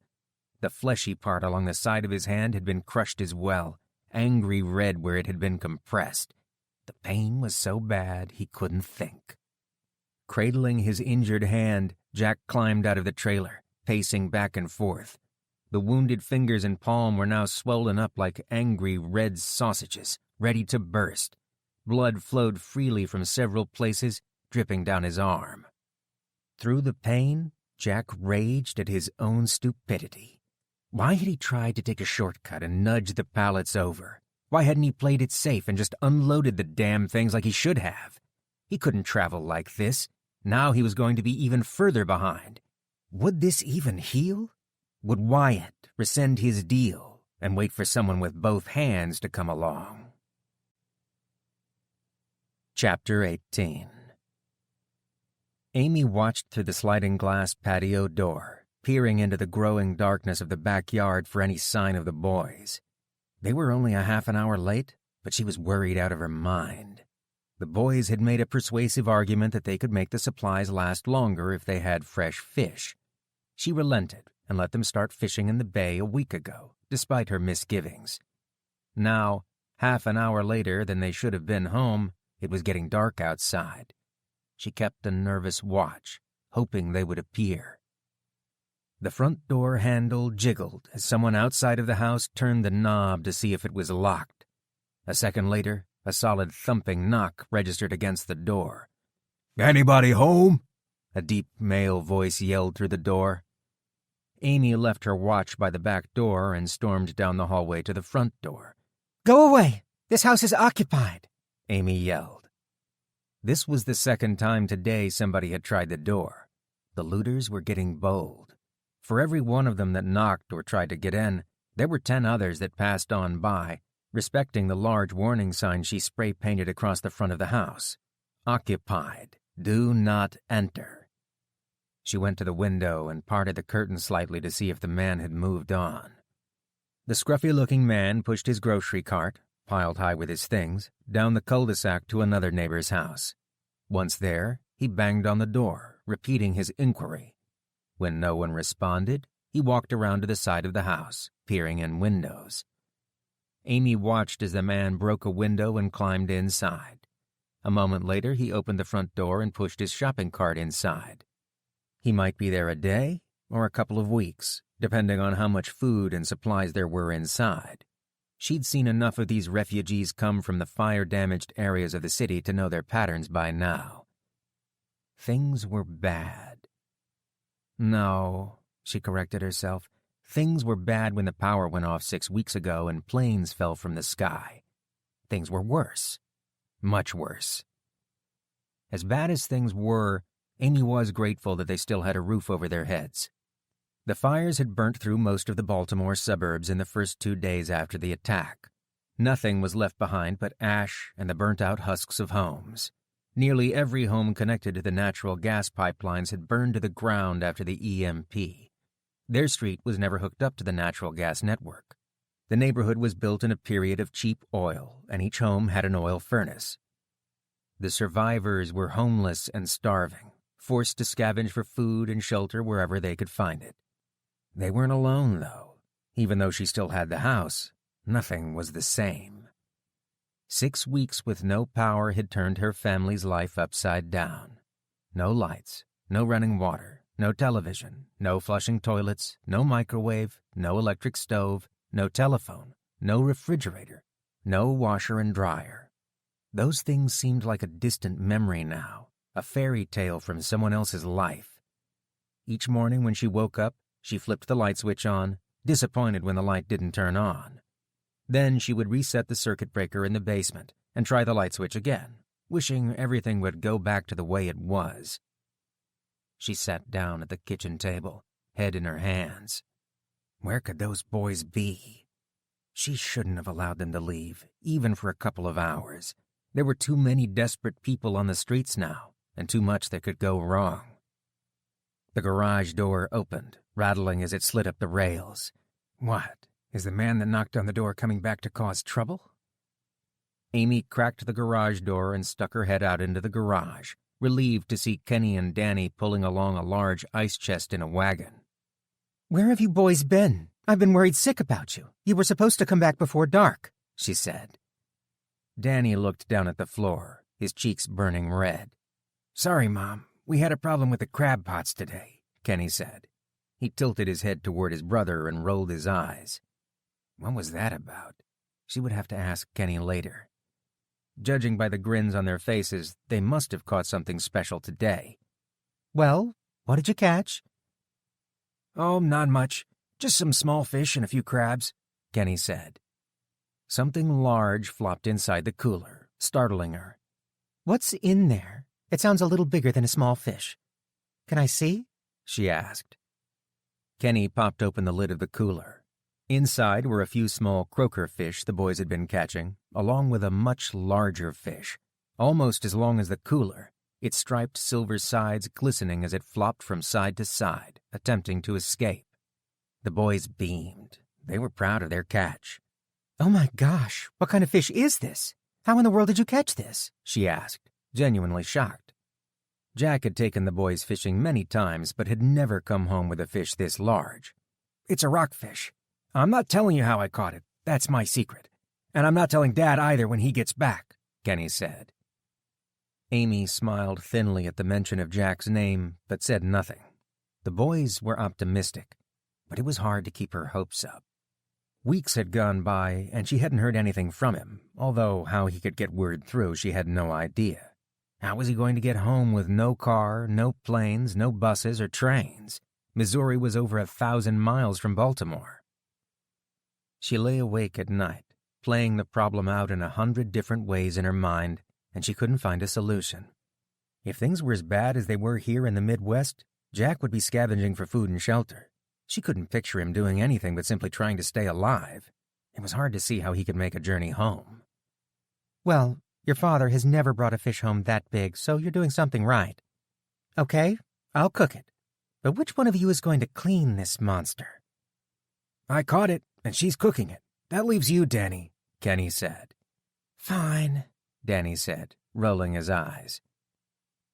The fleshy part along the side of his hand had been crushed as well, angry red where it had been compressed. The pain was so bad he couldn't think. Cradling his injured hand, Jack climbed out of the trailer, pacing back and forth. The wounded fingers and palm were now swollen up like angry red sausages, ready to burst. Blood flowed freely from several places, dripping down his arm. Through the pain, Jack raged at his own stupidity. Why had he tried to take a shortcut and nudge the pallets over? Why hadn't he played it safe and just unloaded the damn things like he should have? He couldn't travel like this. Now he was going to be even further behind. Would this even heal? Would Wyatt rescind his deal and wait for someone with both hands to come along? Chapter 18. Amy watched through the sliding glass patio door, peering into the growing darkness of the backyard for any sign of the boys. They were only a half an hour late, but she was worried out of her mind. The boys had made a persuasive argument that they could make the supplies last longer if they had fresh fish. She relented and let them start fishing in the bay a week ago, despite her misgivings. Now, half an hour later than they should have been home, it was getting dark outside. She kept a nervous watch, hoping they would appear. The front door handle jiggled as someone outside of the house turned the knob to see if it was locked. A second later, a solid thumping knock registered against the door. "Anybody home?" A deep male voice yelled through the door. Amy left her watch by the back door and stormed down the hallway to the front door. "Go away! This house is occupied!" Amy yelled. This was the second time today somebody had tried the door. The looters were getting bold. For every one of them that knocked or tried to get in, there were 10 others that passed on by, respecting the large warning sign she spray-painted across the front of the house. Occupied. Do not enter. She went to the window and parted the curtain slightly to see if the man had moved on. The scruffy-looking man pushed his grocery cart, piled high with his things, down the cul-de-sac to another neighbor's house. Once there, he banged on the door, repeating his inquiry. When no one responded, he walked around to the side of the house, peering in windows. Amy watched as the man broke a window and climbed inside. A moment later, he opened the front door and pushed his shopping cart inside. He might be there a day or a couple of weeks, depending on how much food and supplies there were inside. She'd seen enough of these refugees come from the fire-damaged areas of the city to know their patterns by now. Things were bad. No, she corrected herself. Things were bad when the power went off 6 weeks ago and planes fell from the sky. Things were worse. Much worse. As bad as things were, Amy was grateful that they still had a roof over their heads. The fires had burnt through most of the Baltimore suburbs in the first 2 days after the attack. Nothing was left behind but ash and the burnt-out husks of homes. Nearly every home connected to the natural gas pipelines had burned to the ground after the EMP. Their street was never hooked up to the natural gas network. The neighborhood was built in a period of cheap oil, and each home had an oil furnace. The survivors were homeless and starving, forced to scavenge for food and shelter wherever they could find it. They weren't alone, though. Even though she still had the house, nothing was the same. 6 weeks with no power had turned her family's life upside down. No lights, no running water, no television, no flushing toilets, no microwave, no electric stove, no telephone, no refrigerator, no washer and dryer. Those things seemed like a distant memory now, a fairy tale from someone else's life. Each morning when she woke up, she flipped the light switch on, disappointed when the light didn't turn on. Then she would reset the circuit breaker in the basement and try the light switch again, wishing everything would go back to the way it was. She sat down at the kitchen table, head in her hands. Where could those boys be? She shouldn't have allowed them to leave, even for a couple of hours. There were too many desperate people on the streets now, and too much that could go wrong. The garage door opened, rattling as it slid up the rails. What? Is the man that knocked on the door coming back to cause trouble? Amy cracked the garage door and stuck her head out into the garage, relieved to see Kenny and Danny pulling along a large ice chest in a wagon. "Where have you boys been? I've been worried sick about you. You were supposed to come back before dark," she said. Danny looked down at the floor, his cheeks burning red. "Sorry, Mom. We had a problem with the crab pots today," Kenny said. He tilted his head toward his brother and rolled his eyes. What was that about? She would have to ask Kenny later. Judging by the grins on their faces, they must have caught something special today. "Well, what did you catch?" "Oh, not much. Just some small fish and a few crabs," Kenny said. Something large flopped inside the cooler, startling her. "What's in there? It sounds a little bigger than a small fish. Can I see?" she asked. Kenny popped open the lid of the cooler. Inside were a few small croaker fish the boys had been catching, along with a much larger fish, almost as long as the cooler, its striped silver sides glistening as it flopped from side to side, attempting to escape. The boys beamed. They were proud of their catch. "Oh my gosh, what kind of fish is this? How in the world did you catch this?" she asked, genuinely shocked. Jack had taken the boys fishing many times, but had never come home with a fish this large. "It's a rockfish. I'm not telling you how I caught it. That's my secret. And I'm not telling Dad either when he gets back," Kenny said. Amy smiled thinly at the mention of Jack's name, but said nothing. The boys were optimistic, but it was hard to keep her hopes up. Weeks had gone by, and she hadn't heard anything from him, although how he could get word through she had no idea. How was he going to get home with no car, no planes, no buses or trains? Missouri was over 1,000 miles from Baltimore. She lay awake at night, playing the problem out in 100 different ways in her mind, and she couldn't find a solution. If things were as bad as they were here in the Midwest, Jack would be scavenging for food and shelter. She couldn't picture him doing anything but simply trying to stay alive. It was hard to see how he could make a journey home. "Well, your father has never brought a fish home that big, so you're doing something right. Okay, I'll cook it. But which one of you is going to clean this monster?" "I caught it, and she's cooking it. That leaves you, Danny," Kenny said. "Fine," Danny said, rolling his eyes.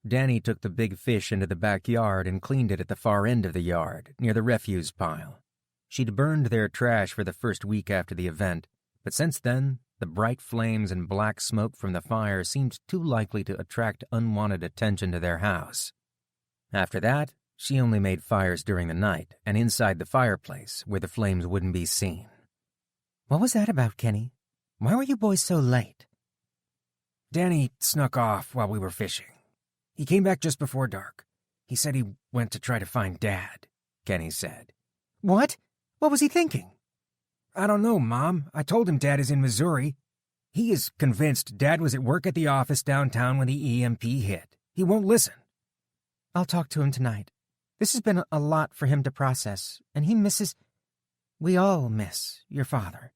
Danny took the big fish into the backyard and cleaned it at the far end of the yard, near the refuse pile. She'd burned their trash for the first week after the event, but since then, the bright flames and black smoke from the fire seemed too likely to attract unwanted attention to their house. After that, she only made fires during the night and inside the fireplace where the flames wouldn't be seen. "What was that about, Kenny? Why were you boys so late?" "Danny snuck off while we were fishing. He came back just before dark. He said he went to try to find Dad," Kenny said. "What? What was he thinking?" "I don't know, Mom. I told him Dad is in Missouri. He is convinced Dad was at work at the office downtown when the EMP hit. He won't listen." "I'll talk to him tonight. This has been a lot for him to process, and he misses... We all miss your father."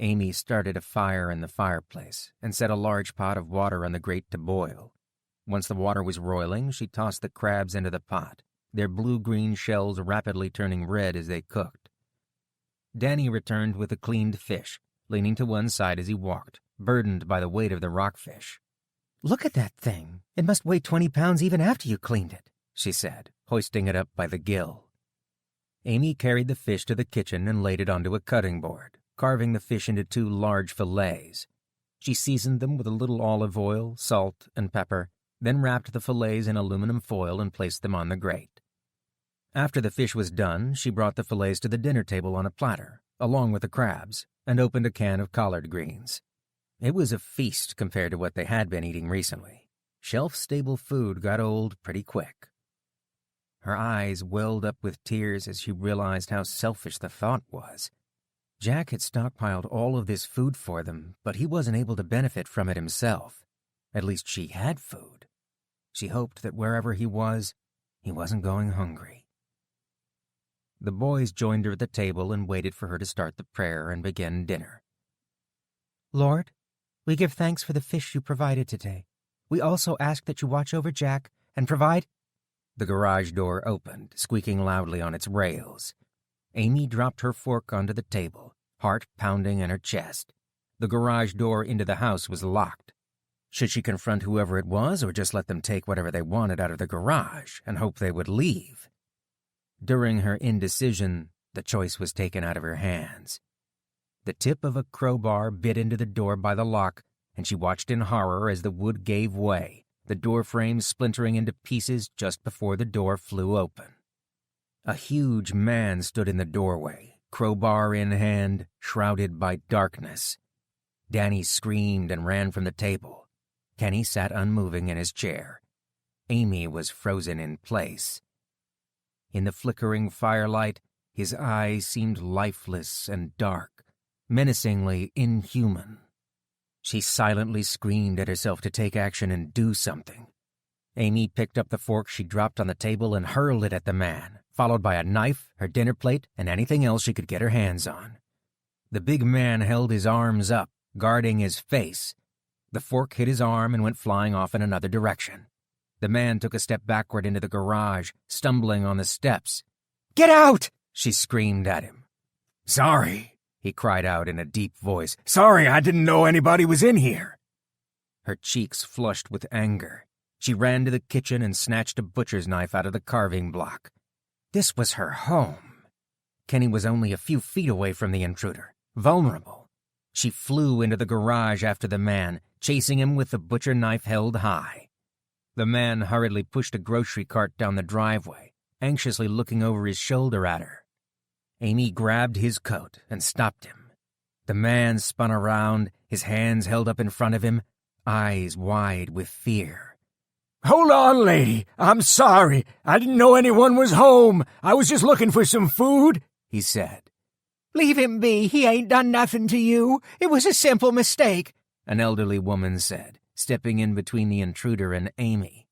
Amy started a fire in the fireplace and set a large pot of water on the grate to boil. Once the water was roiling, she tossed the crabs into the pot, their blue-green shells rapidly turning red as they cooked. Danny returned with a cleaned fish, leaning to one side as he walked, burdened by the weight of the rockfish. "Look at that thing. It must weigh 20 pounds even after you cleaned it," she said, hoisting it up by the gill. Amy carried the fish to the kitchen and laid it onto a cutting board, carving the fish into 2 large fillets. She seasoned them with a little olive oil, salt, and pepper, then wrapped the fillets in aluminum foil and placed them on the grate. After the fish was done, she brought the fillets to the dinner table on a platter, along with the crabs, and opened a can of collard greens. It was a feast compared to what they had been eating recently. Shelf-stable food got old pretty quick. Her eyes welled up with tears as she realized how selfish the thought was. Jack had stockpiled all of this food for them, but he wasn't able to benefit from it himself. At least she had food. She hoped that wherever he wasn't going hungry. The boys joined her at the table and waited for her to start the prayer and begin dinner. "Lord, we give thanks for the fish you provided today. We also ask that you watch over Jack and provide—" The garage door opened, squeaking loudly on its rails. Amy dropped her fork onto the table, heart pounding in her chest. The garage door into the house was locked. Should she confront whoever it was or just let them take whatever they wanted out of the garage and hope they would leave? During her indecision, the choice was taken out of her hands. The tip of a crowbar bit into the door by the lock, and she watched in horror as the wood gave way, the door frame splintering into pieces just before the door flew open. A huge man stood in the doorway, crowbar in hand, shrouded by darkness. Danny screamed and ran from the table. Kenny sat unmoving in his chair. Amy was frozen in place. In the flickering firelight, his eyes seemed lifeless and dark, menacingly inhuman. She silently screamed at herself to take action and do something. Amy picked up the fork she dropped on the table and hurled it at the man, followed by a knife, her dinner plate, and anything else she could get her hands on. The big man held his arms up, guarding his face. The fork hit his arm and went flying off in another direction. The man took a step backward into the garage, stumbling on the steps. "Get out!" she screamed at him. "Sorry," he cried out in a deep voice. "Sorry, I didn't know anybody was in here." Her cheeks flushed with anger. She ran to the kitchen and snatched a butcher's knife out of the carving block. This was her home. Kenny was only a few feet away from the intruder, vulnerable. She flew into the garage after the man, chasing him with the butcher knife held high. The man hurriedly pushed a grocery cart down the driveway, anxiously looking over his shoulder at her. Amy grabbed his coat and stopped him. The man spun around, his hands held up in front of him, eyes wide with fear. "Hold on, lady. I'm sorry. I didn't know anyone was home. I was just looking for some food," he said. "Leave him be. He ain't done nothing to you. It was a simple mistake," an elderly woman said, stepping in between the intruder and Amy.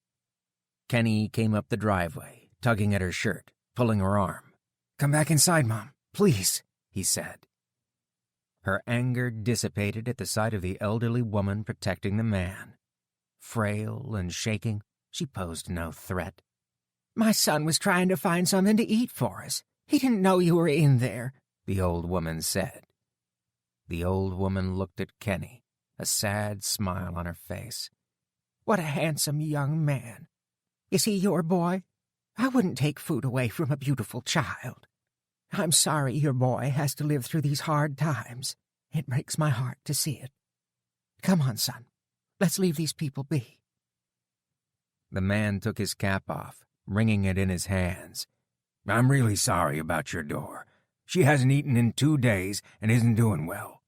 Kenny came up the driveway, tugging at her shirt, pulling her arm. "Come back inside, Mom, please," he said. Her anger dissipated at the sight of the elderly woman protecting the man. Frail and shaking, she posed no threat. "My son was trying to find something to eat for us. He didn't know you were in there," the old woman said. The old woman looked at Kenny, a sad smile on her face. "What a handsome young man. Is he your boy? I wouldn't take food away from a beautiful child. I'm sorry your boy has to live through these hard times. It breaks my heart to see it. Come on, son. Let's leave these people be." The man took his cap off, wringing it in his hands. "I'm really sorry about your door. She hasn't eaten in 2 days and isn't doing well.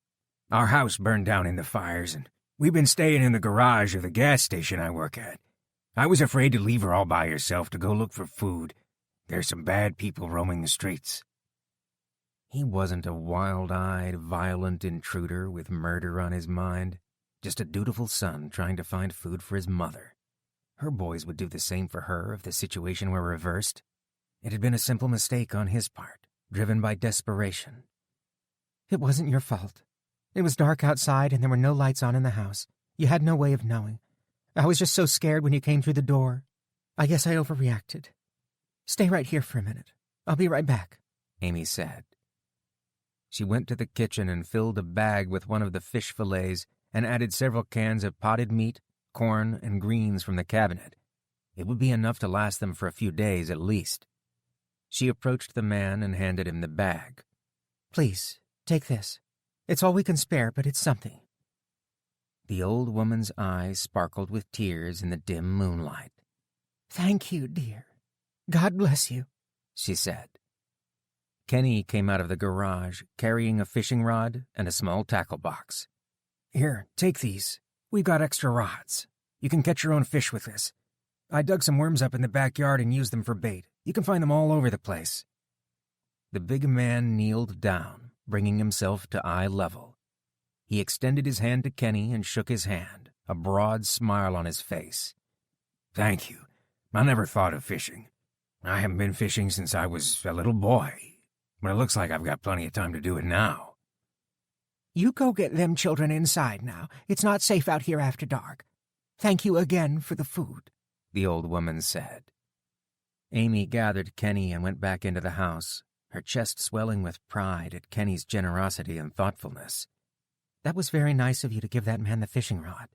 Our house burned down in the fires, and we've been staying in the garage of the gas station I work at. I was afraid to leave her all by herself to go look for food. There's some bad people roaming the streets." He wasn't a wild-eyed, violent intruder with murder on his mind, just a dutiful son trying to find food for his mother. Her boys would do the same for her if the situation were reversed. It had been a simple mistake on his part, driven by desperation. "It wasn't your fault. It was dark outside and there were no lights on in the house. You had no way of knowing. I was just so scared when you came through the door. I guess I overreacted. Stay right here for a minute. I'll be right back," Amy said. She went to the kitchen and filled a bag with one of the fish fillets and added several cans of potted meat, corn, and greens from the cabinet. It would be enough to last them for a few days at least. She approached the man and handed him the bag. "Please, take this. It's all we can spare, but it's something." The old woman's eyes sparkled with tears in the dim moonlight. "Thank you, dear. God bless you," she said. Kenny came out of the garage carrying a fishing rod and a small tackle box. "Here, take these. We've got extra rods. You can catch your own fish with this. I dug some worms up in the backyard and used them for bait. You can find them all over the place." The big man kneeled down, bringing himself to eye level. He extended his hand to Kenny and shook his hand, a broad smile on his face. "Thank you. I never thought of fishing. I haven't been fishing since I was a little boy, but it looks like I've got plenty of time to do it now." "You go get them children inside now. It's not safe out here after dark. Thank you again for the food," the old woman said. Amy gathered Kenny and went back into the house, her chest swelling with pride at Kenny's generosity and thoughtfulness. "That was very nice of you to give that man the fishing rod."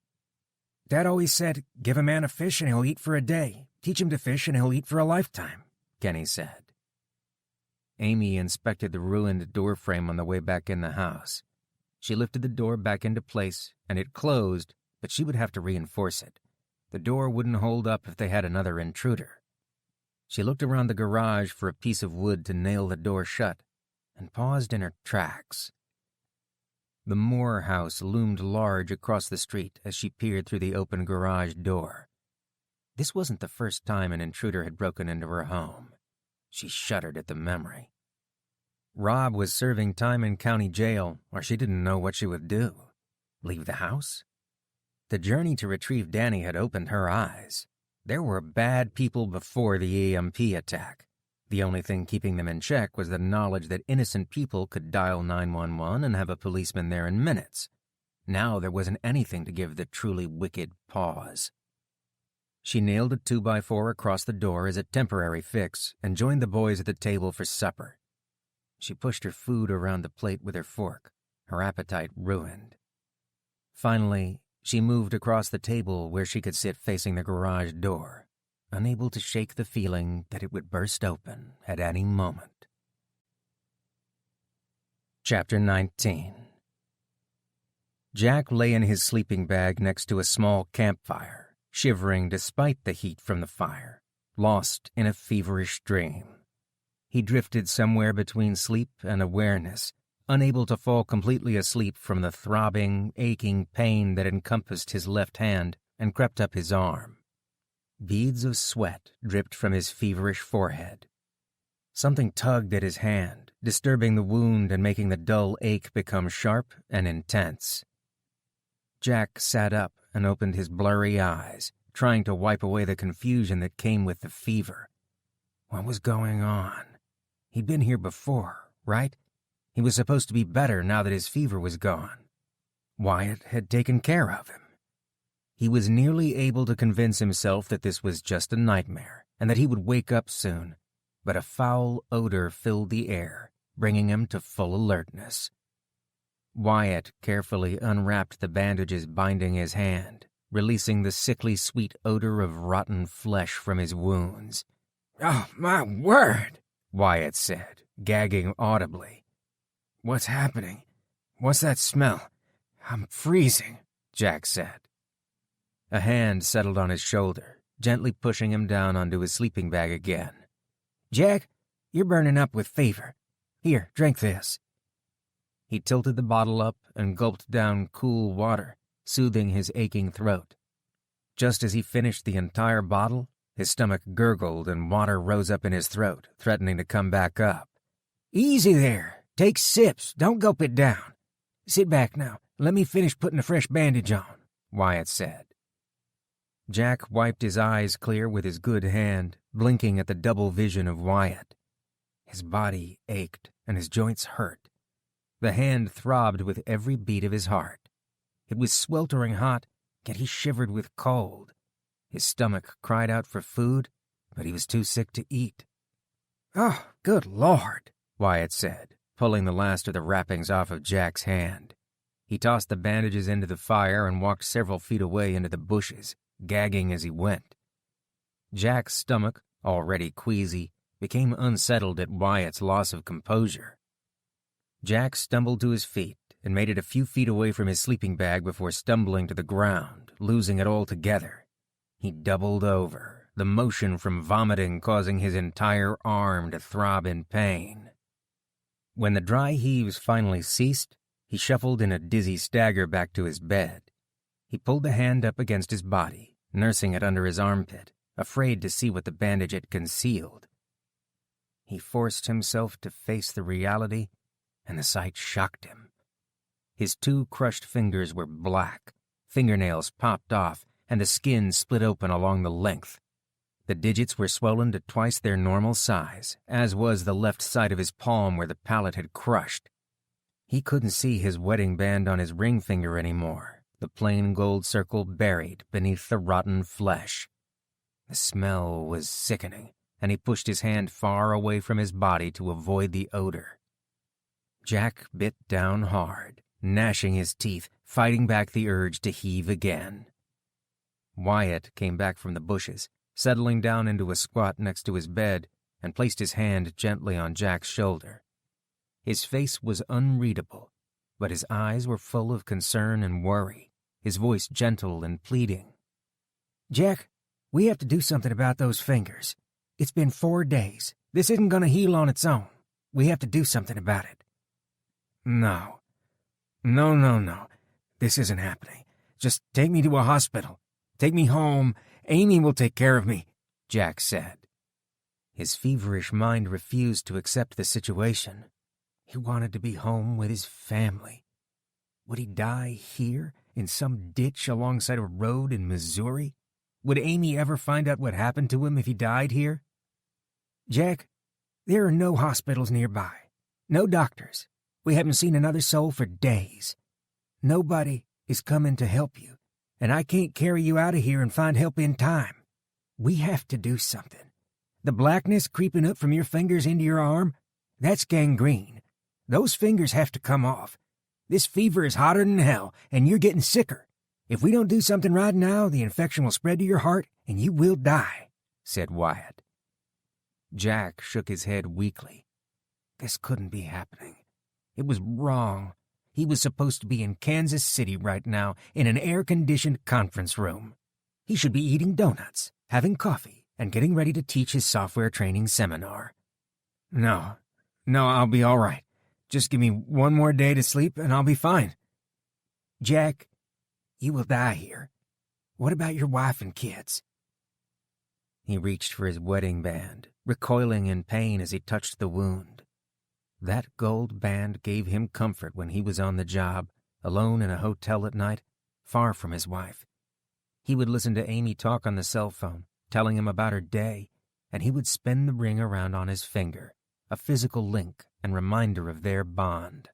"Dad always said, give a man a fish and he'll eat for a day. Teach him to fish and he'll eat for a lifetime," Kenny said. Amy inspected the ruined door frame on the way back in the house. She lifted the door back into place, and it closed, but she would have to reinforce it. The door wouldn't hold up if they had another intruder. She looked around the garage for a piece of wood to nail the door shut, and paused in her tracks. The Moore house loomed large across the street as she peered through the open garage door. This wasn't the first time an intruder had broken into her home. She shuddered at the memory. Rob was serving time in county jail, or she didn't know what she would do. Leave the house? The journey to retrieve Danny had opened her eyes. There were bad people before the EMP attack. The only thing keeping them in check was the knowledge that innocent people could dial 911 and have a policeman there in minutes. Now there wasn't anything to give the truly wicked pause. She nailed a 2x4 across the door as a temporary fix and joined the boys at the table for supper. She pushed her food around the plate with her fork, her appetite ruined. Finally, she moved across the table where she could sit facing the garage door, unable to shake the feeling that it would burst open at any moment. Chapter 19. Jack lay in his sleeping bag next to a small campfire, shivering despite the heat from the fire, lost in a feverish dream. He drifted somewhere between sleep and awareness, unable to fall completely asleep from the throbbing, aching pain that encompassed his left hand and crept up his arm. Beads of sweat dripped from his feverish forehead. Something tugged at his hand, disturbing the wound and making the dull ache become sharp and intense. Jack sat up and opened his blurry eyes, trying to wipe away the confusion that came with the fever. What was going on? He'd been here before, right? He was supposed to be better now that his fever was gone. Wyatt had taken care of him. He was nearly able to convince himself that this was just a nightmare and that he would wake up soon, but a foul odor filled the air, bringing him to full alertness. Wyatt carefully unwrapped the bandages binding his hand, releasing the sickly sweet odor of rotten flesh from his wounds. "Oh, my word," Wyatt said, gagging audibly. "What's happening? What's that smell? I'm freezing," Jack said. A hand settled on his shoulder, gently pushing him down onto his sleeping bag again. "Jack, you're burning up with fever. Here, drink this." He tilted the bottle up and gulped down cool water, soothing his aching throat. Just as he finished the entire bottle, his stomach gurgled and water rose up in his throat, threatening to come back up. "Easy there. Take sips. Don't gulp it down. Sit back now. Let me finish putting a fresh bandage on," Wyatt said. Jack wiped his eyes clear with his good hand, blinking at the double vision of Wyatt. His body ached and his joints hurt. The hand throbbed with every beat of his heart. It was sweltering hot, yet he shivered with cold. His stomach cried out for food, but he was too sick to eat. "Oh, good Lord," Wyatt said, pulling the last of the wrappings off of Jack's hand. He tossed the bandages into the fire and walked several feet away into the bushes, gagging as he went. Jack's stomach, already queasy, became unsettled at Wyatt's loss of composure. Jack stumbled to his feet and made it a few feet away from his sleeping bag before stumbling to the ground, losing it altogether. He doubled over, the motion from vomiting causing his entire arm to throb in pain. When the dry heaves finally ceased, he shuffled in a dizzy stagger back to his bed. He pulled the hand up against his body, nursing it under his armpit, afraid to see what the bandage had concealed. He forced himself to face the reality, and the sight shocked him. His 2 crushed fingers were black, fingernails popped off, and the skin split open along the length. The digits were swollen to twice their normal size, as was the left side of his palm where the pallet had crushed. He couldn't see his wedding band on his ring finger anymore, the plain gold circle buried beneath the rotten flesh. The smell was sickening, and he pushed his hand far away from his body to avoid the odor. Jack bit down hard, gnashing his teeth, fighting back the urge to heave again. Wyatt came back from the bushes, settling down into a squat next to his bed, and placed his hand gently on Jack's shoulder. His face was unreadable, but his eyes were full of concern and worry, his voice gentle and pleading. "Jack, we have to do something about those fingers. It's been 4 days. This isn't going to heal on its own. We have to do something about it." No. This isn't happening. Just take me to a hospital. Take me home. Amy will take care of me," Jack said. His feverish mind refused to accept the situation. He wanted to be home with his family. Would he die here, in some ditch alongside a road in Missouri? Would Amy ever find out what happened to him if he died here? "Jack, there are no hospitals nearby. No doctors. We haven't seen another soul for days. Nobody is coming to help you, and I can't carry you out of here and find help in time. We have to do something. The blackness creeping up from your fingers into your arm, that's gangrene. Those fingers have to come off. This fever is hotter than hell, and you're getting sicker. If we don't do something right now, the infection will spread to your heart, and you will die," said Wyatt. Jack shook his head weakly. This couldn't be happening. It was wrong. He was supposed to be in Kansas City right now, in an air-conditioned conference room. He should be eating donuts, having coffee, and getting ready to teach his software training seminar. No, I'll be all right. Just give me 1 more day to sleep, and I'll be fine." "Jack, you will die here. What about your wife and kids?" He reached for his wedding band, recoiling in pain as he touched the wound. That gold band gave him comfort when he was on the job, alone in a hotel at night, far from his wife. He would listen to Amy talk on the cell phone, telling him about her day, and he would spin the ring around on his finger, a physical link and reminder of their bond.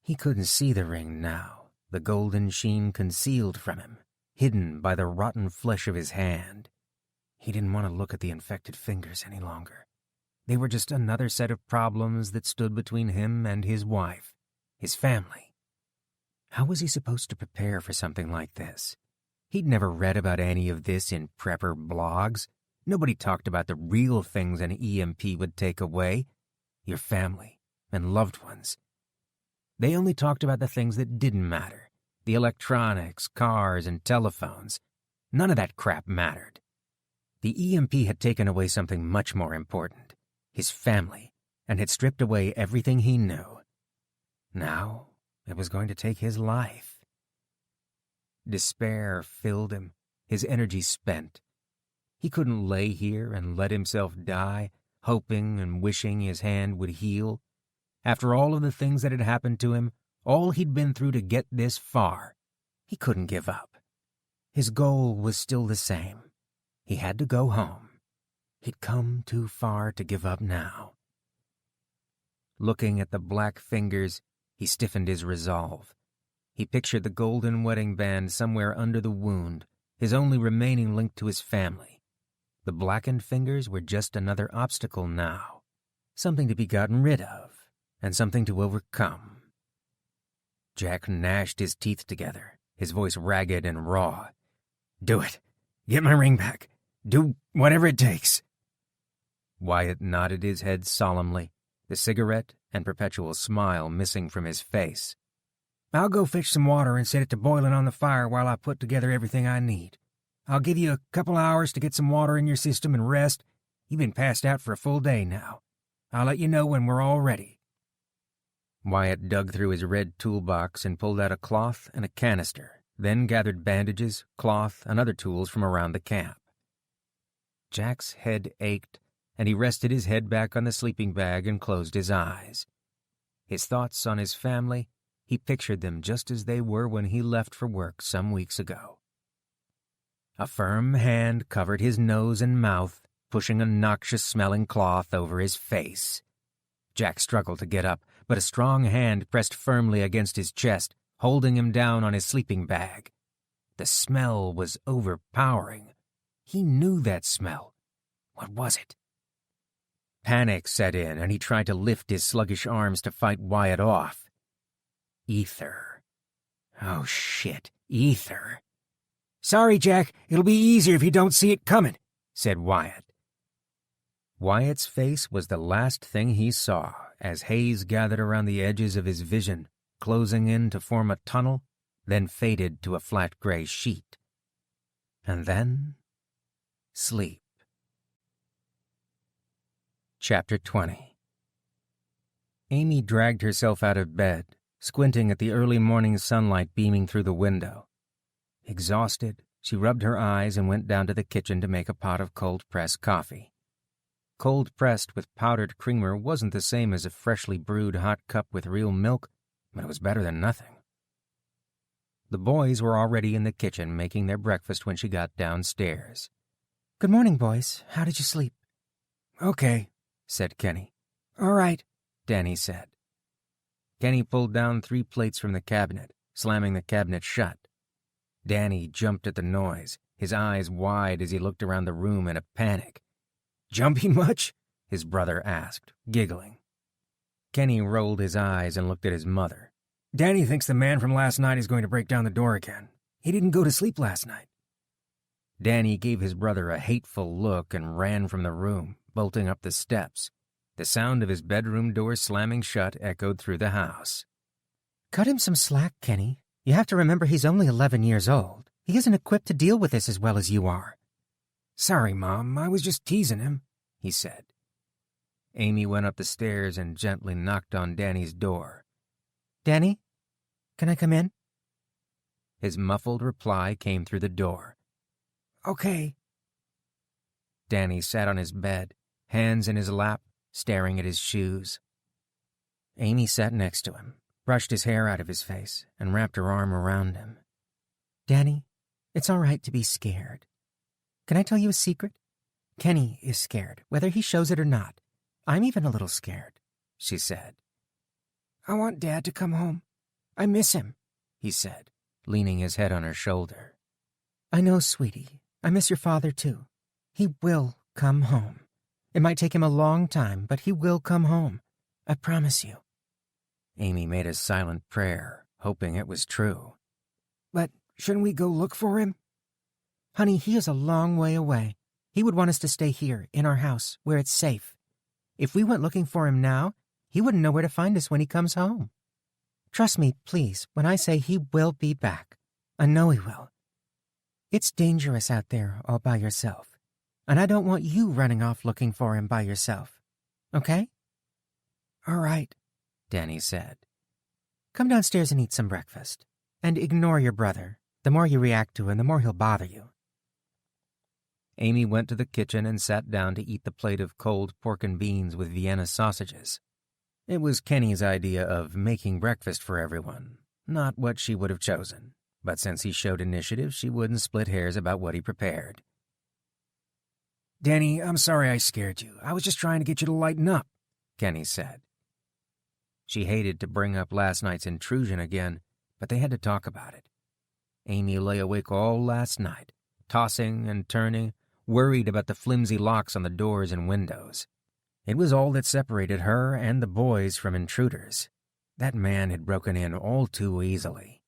He couldn't see the ring now, the golden sheen concealed from him, hidden by the rotten flesh of his hand. He didn't want to look at the infected fingers any longer. They were just another set of problems that stood between him and his wife, his family. How was he supposed to prepare for something like this? He'd never read about any of this in prepper blogs. Nobody talked about the real things an EMP would take away, your family and loved ones. They only talked about the things that didn't matter, the electronics, cars, and telephones. None of that crap mattered. The EMP had taken away something much more important, his family, and had stripped away everything he knew. Now it was going to take his life. Despair filled him, his energy spent. He couldn't lay here and let himself die, hoping and wishing his hand would heal. After all of the things that had happened to him, all he'd been through to get this far, he couldn't give up. His goal was still the same. He had to go home. He'd come too far to give up now. Looking at the black fingers, He stiffened his resolve. He pictured the golden wedding band somewhere under the wound, his only remaining link to his family. The blackened fingers were just another obstacle now, something to be gotten rid of, and something to overcome. Jack gnashed his teeth together, his voice ragged and raw. "Do it. Get my ring back. Do whatever it takes." Wyatt nodded his head solemnly, the cigarette and perpetual smile missing from his face. "I'll go fetch some water and set it to boiling on the fire while I put together everything I need. I'll give you a couple hours to get some water in your system and rest. You've been passed out for a full day now. I'll let you know when we're all ready." Wyatt dug through his red toolbox and pulled out a cloth and a canister, then gathered bandages, cloth, and other tools from around the camp. Jack's head ached, and he rested his head back on the sleeping bag and closed his eyes. His thoughts on his family, he pictured them just as they were when he left for work some weeks ago. A firm hand covered his nose and mouth, pushing a noxious-smelling cloth over his face. Jack struggled to get up, but a strong hand pressed firmly against his chest, holding him down on his sleeping bag. The smell was overpowering. He knew that smell. What was it? Panic set in, and he tried to lift his sluggish arms to fight Wyatt off. Ether. Oh, shit, ether. "Sorry, Jack. It'll be easier if you don't see it coming," said Wyatt. Wyatt's face was the last thing he saw as haze gathered around the edges of his vision, closing in to form a tunnel, then faded to a flat gray sheet. And then, sleep. Chapter 20. Amy dragged herself out of bed, squinting at the early morning sunlight beaming through the window. Exhausted, she rubbed her eyes and went down to the kitchen to make a pot of cold-pressed coffee. Cold-pressed with powdered creamer wasn't the same as a freshly brewed hot cup with real milk, but it was better than nothing. The boys were already in the kitchen making their breakfast when she got downstairs. "Good morning, boys. How did you sleep?" "Okay," said Kenny. "All right," Danny said. Kenny pulled down 3 plates from the cabinet, slamming the cabinet shut. Danny jumped at the noise, his eyes wide as he looked around the room in a panic. "Jumping much?" his brother asked, giggling. Kenny rolled his eyes and looked at his mother. "Danny thinks the man from last night is going to break down the door again. He didn't go to sleep last night." Danny gave his brother a hateful look and ran from the room, bolting up the steps. The sound of his bedroom door slamming shut echoed through the house. "Cut him some slack, Kenny. You have to remember he's only 11 years old. He isn't equipped to deal with this as well as you are." "Sorry, Mom. I was just teasing him," he said. Amy went up the stairs and gently knocked on Danny's door. "Danny, can I come in?" His muffled reply came through the door. "Okay." Danny sat on his bed, hands in his lap, staring at his shoes. Amy sat next to him, brushed his hair out of his face, and wrapped her arm around him. "Danny, it's all right to be scared. Can I tell you a secret? Kenny is scared, whether he shows it or not. I'm even a little scared," she said. "I want Dad to come home. I miss him," he said, leaning his head on her shoulder. "I know, sweetie. I miss your father, too. He will come home. It might take him a long time, but he will come home. I promise you." Amy made a silent prayer, hoping it was true. "But shouldn't we go look for him?" "Honey, he is a long way away. He would want us to stay here, in our house, where it's safe. If we went looking for him now, he wouldn't know where to find us when he comes home. Trust me, please, when I say he will be back. I know he will. It's dangerous out there all by yourself, and I don't want you running off looking for him by yourself. Okay?" "All right," Danny said. "Come downstairs and eat some breakfast. And ignore your brother. The more you react to him, the more he'll bother you." Amy went to the kitchen and sat down to eat the plate of cold pork and beans with Vienna sausages. It was Kenny's idea of making breakfast for everyone, not what she would have chosen. But since he showed initiative, she wouldn't split hairs about what he prepared. "Danny, I'm sorry I scared you. I was just trying to get you to lighten up," Kenny said. She hated to bring up last night's intrusion again, but they had to talk about it. Amy lay awake all last night, tossing and turning, worried about the flimsy locks on the doors and windows. It was all that separated her and the boys from intruders. That man had broken in all too easily.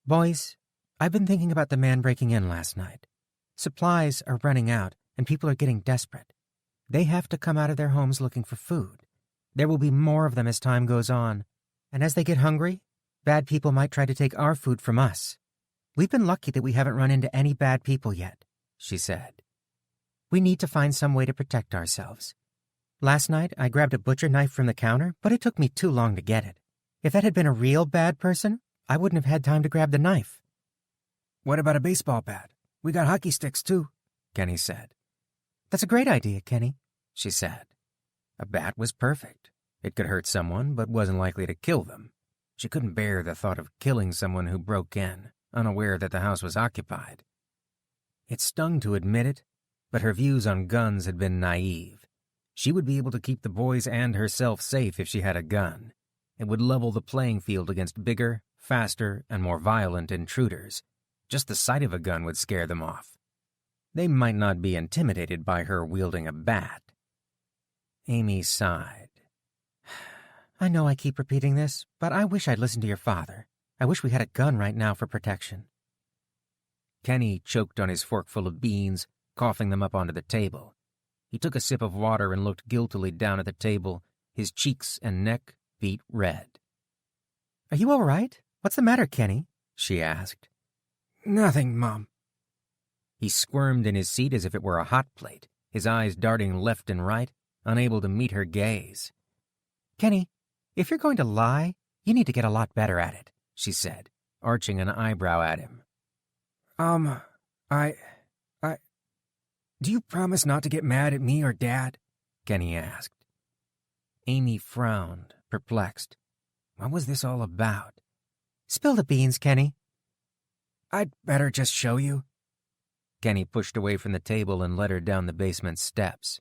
Boys, I've been thinking about the man breaking in last night. Supplies are running out, and people are getting desperate. They have to come out of their homes looking for food. There will be more of them as time goes on, and as they get hungry, bad people might try to take our food from us. We've been lucky that we haven't run into any bad people yet, she said. We need to find some way to protect ourselves. Last night, I grabbed a butcher knife from the counter, but it took me too long to get it. If that had been a real bad person, I wouldn't have had time to grab the knife. What about a baseball bat? We got hockey sticks, too, Kenny said. That's a great idea, Kenny, she said. A bat was perfect. It could hurt someone, but wasn't likely to kill them. She couldn't bear the thought of killing someone who broke in, unaware that the house was occupied. It stung to admit it, but her views on guns had been naive. She would be able to keep the boys and herself safe if she had a gun. It would level the playing field against bigger, faster, and more violent intruders. Just the sight of a gun would scare them off. They might not be intimidated by her wielding a bat. Amy sighed. I know I keep repeating this, but I wish I'd listened to your father. I wish we had a gun right now for protection. Kenny choked on his forkful of beans, coughing them up onto the table. He took a sip of water and looked guiltily down at the table, his cheeks and neck beet red. Are you all right? What's the matter, Kenny? She asked. Nothing, Mom. He squirmed in his seat as if it were a hot plate, his eyes darting left and right, unable to meet her gaze. Kenny, if you're going to lie, you need to get a lot better at it, she said, arching an eyebrow at him. Do you promise not to get mad at me or Dad? Kenny asked. Amy frowned, perplexed. What was this all about? Spill the beans, Kenny. I'd better just show you. Kenny pushed away from the table and led her down the basement steps.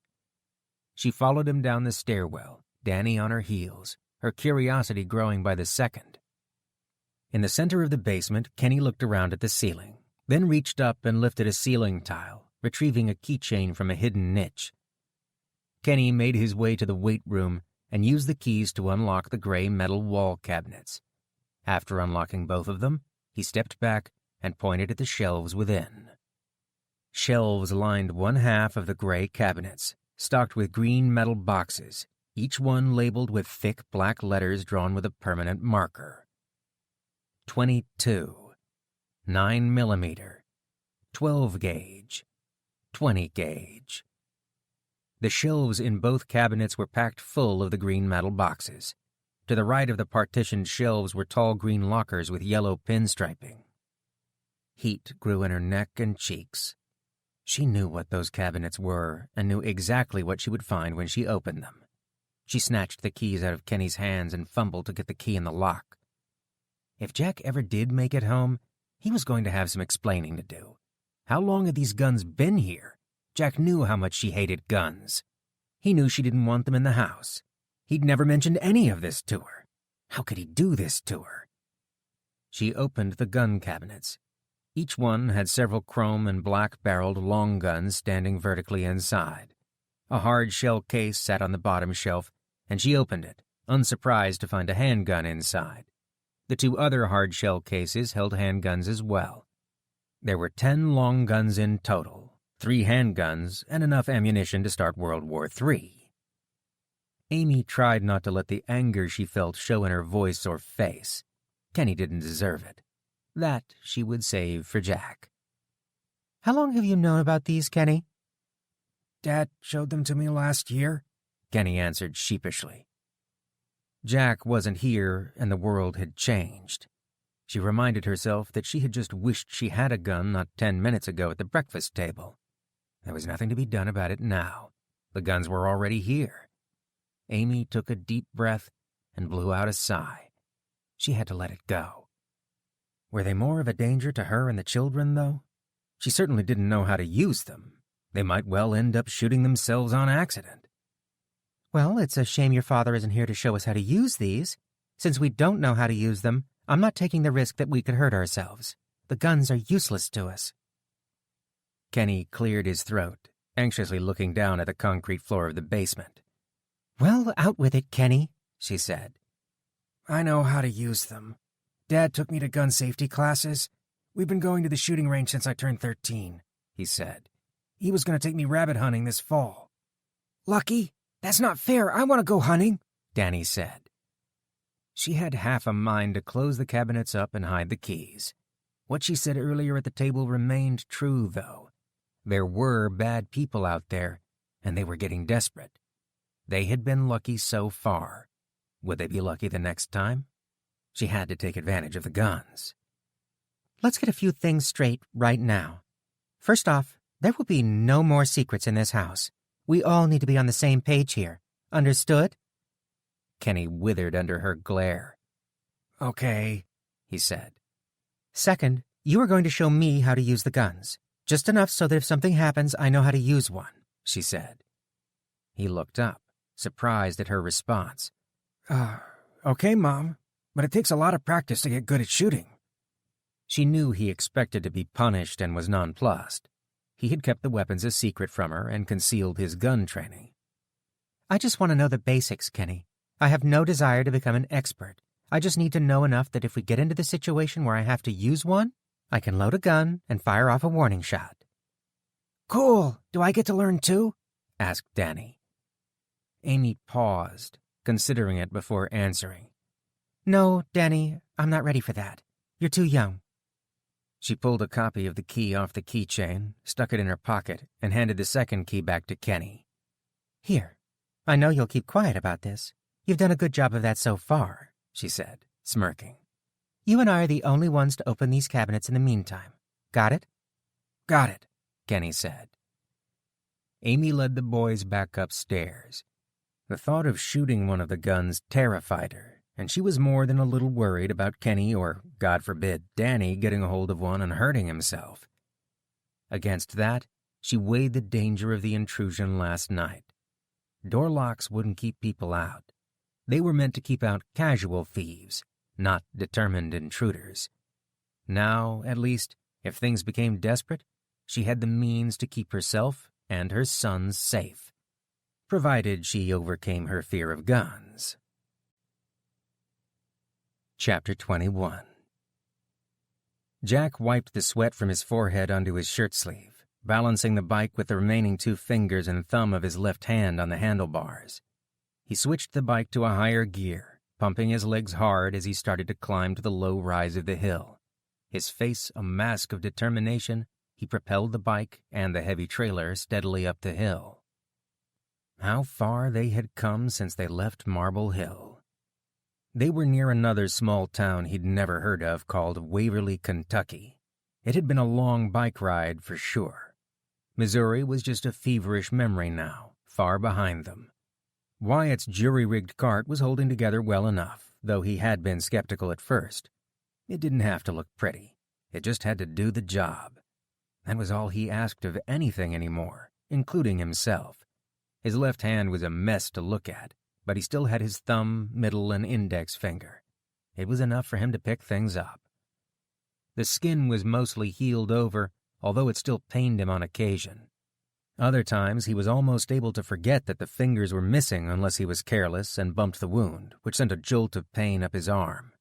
She followed him down the stairwell, Danny on her heels, her curiosity growing by the second. In the center of the basement, Kenny looked around at the ceiling, then reached up and lifted a ceiling tile, retrieving a keychain from a hidden niche. Kenny made his way to the weight room and used the keys to unlock the gray metal wall cabinets. After unlocking both of them, he stepped back and pointed at the shelves within. Shelves lined one half of the gray cabinets, stocked with green metal boxes, each one labeled with thick black letters drawn with a permanent marker. 22, 9mm, 12 gauge, 20 gauge. The shelves in both cabinets were packed full of the green metal boxes. To the right of the partitioned shelves were tall green lockers with yellow pinstriping. Heat grew in her neck and cheeks. She knew what those cabinets were and knew exactly what she would find when she opened them. She snatched the keys out of Kenny's hands and fumbled to get the key in the lock. If Jack ever did make it home, he was going to have some explaining to do. How long had these guns been here? Jack knew how much she hated guns. He knew she didn't want them in the house. He'd never mentioned any of this to her. How could he do this to her? She opened the gun cabinets. Each one had several chrome and black-barreled long guns standing vertically inside. A hard shell case sat on the bottom shelf, and she opened it, unsurprised to find a handgun inside. The two other hard shell cases held handguns as well. There were 10 long guns in total, 3 handguns, and enough ammunition to start World War III. Amy tried not to let the anger she felt show in her voice or face. Kenny didn't deserve it. That she would save for Jack. How long have you known about these, Kenny? Dad showed them to me last year, Kenny answered sheepishly. Jack wasn't here, and the world had changed. She reminded herself that she had just wished she had a gun not 10 minutes ago at the breakfast table. There was nothing to be done about it now. The guns were already here. Amy took a deep breath and blew out a sigh. She had to let it go. Were they more of a danger to her and the children, though? She certainly didn't know how to use them. They might well end up shooting themselves on accident. Well, it's a shame your father isn't here to show us how to use these. Since we don't know how to use them, I'm not taking the risk that we could hurt ourselves. The guns are useless to us. Kenny cleared his throat, anxiously looking down at the concrete floor of the basement. Well, out with it, Kenny, she said. I know how to use them. Dad took me to gun safety classes. We've been going to the shooting range since I turned 13, he said. He was going to take me rabbit hunting this fall. Lucky, that's not fair. I want to go hunting, Danny said. She had half a mind to close the cabinets up and hide the keys. What she said earlier at the table remained true, though. There were bad people out there, and they were getting desperate. They had been lucky so far. Would they be lucky the next time? She had to take advantage of the guns. Let's get a few things straight right now. First off, there will be no more secrets in this house. We all need to be on the same page here. Understood? Kenny withered under her glare. Okay, he said. Second, you are going to show me how to use the guns. Just enough so that if something happens, I know how to use one, she said. He looked up, surprised at her response. Okay, Mom, but it takes a lot of practice to get good at shooting. She knew he expected to be punished and was nonplussed. He had kept the weapons a secret from her and concealed his gun training. I just want to know the basics, Kenny. I have no desire to become an expert. I just need to know enough that if we get into the situation where I have to use one, I can load a gun and fire off a warning shot. Cool. Do I get to learn too? Asked Danny. Amy paused, considering it before answering. No, Danny, I'm not ready for that. You're too young. She pulled a copy of the key off the keychain, stuck it in her pocket, and handed the second key back to Kenny. Here. I know you'll keep quiet about this. You've done a good job of that so far, she said, smirking. You and I are the only ones to open these cabinets in the meantime. Got it? Got it, Kenny said. Amy led the boys back upstairs. The thought of shooting one of the guns terrified her, and she was more than a little worried about Kenny or, God forbid, Danny getting a hold of one and hurting himself. Against that, she weighed the danger of the intrusion last night. Door locks wouldn't keep people out. They were meant to keep out casual thieves, not determined intruders. Now, at least, if things became desperate, she had the means to keep herself and her sons safe, provided she overcame her fear of guns. Chapter 21. Jack wiped the sweat from his forehead onto his shirt sleeve, balancing the bike with the remaining 2 fingers and thumb of his left hand on the handlebars. He switched the bike to a higher gear, pumping his legs hard as he started to climb to the low rise of the hill. His face a mask of determination, he propelled the bike and the heavy trailer steadily up the hill. How far they had come since they left Marble Hill. They were near another small town he'd never heard of called Waverly, Kentucky. It had been a long bike ride for sure. Missouri was just a feverish memory now, far behind them. Wyatt's jury-rigged cart was holding together well enough, though he had been skeptical at first. It didn't have to look pretty. It just had to do the job. That was all he asked of anything anymore, including himself. His left hand was a mess to look at, but he still had his thumb, middle, and index finger. It was enough for him to pick things up. The skin was mostly healed over, although it still pained him on occasion. Other times he was almost able to forget that the fingers were missing unless he was careless and bumped the wound, which sent a jolt of pain up his arm.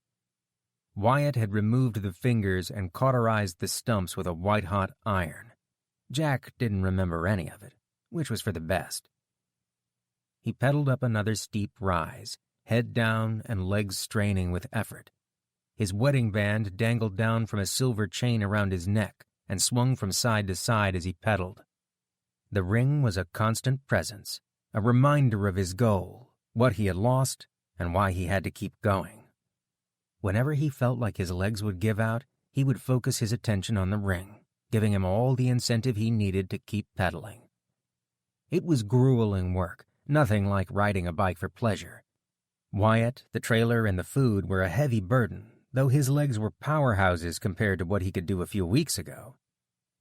Wyatt had removed the fingers and cauterized the stumps with a white-hot iron. Jack didn't remember any of it, which was for the best. He pedaled up another steep rise, head down and legs straining with effort. His wedding band dangled down from a silver chain around his neck and swung from side to side as he pedaled. The ring was a constant presence, a reminder of his goal, what he had lost, and why he had to keep going. Whenever he felt like his legs would give out, he would focus his attention on the ring, giving him all the incentive he needed to keep pedaling. It was grueling work, nothing like riding a bike for pleasure. Wyatt, the trailer, and the food were a heavy burden, though his legs were powerhouses compared to what he could do a few weeks ago.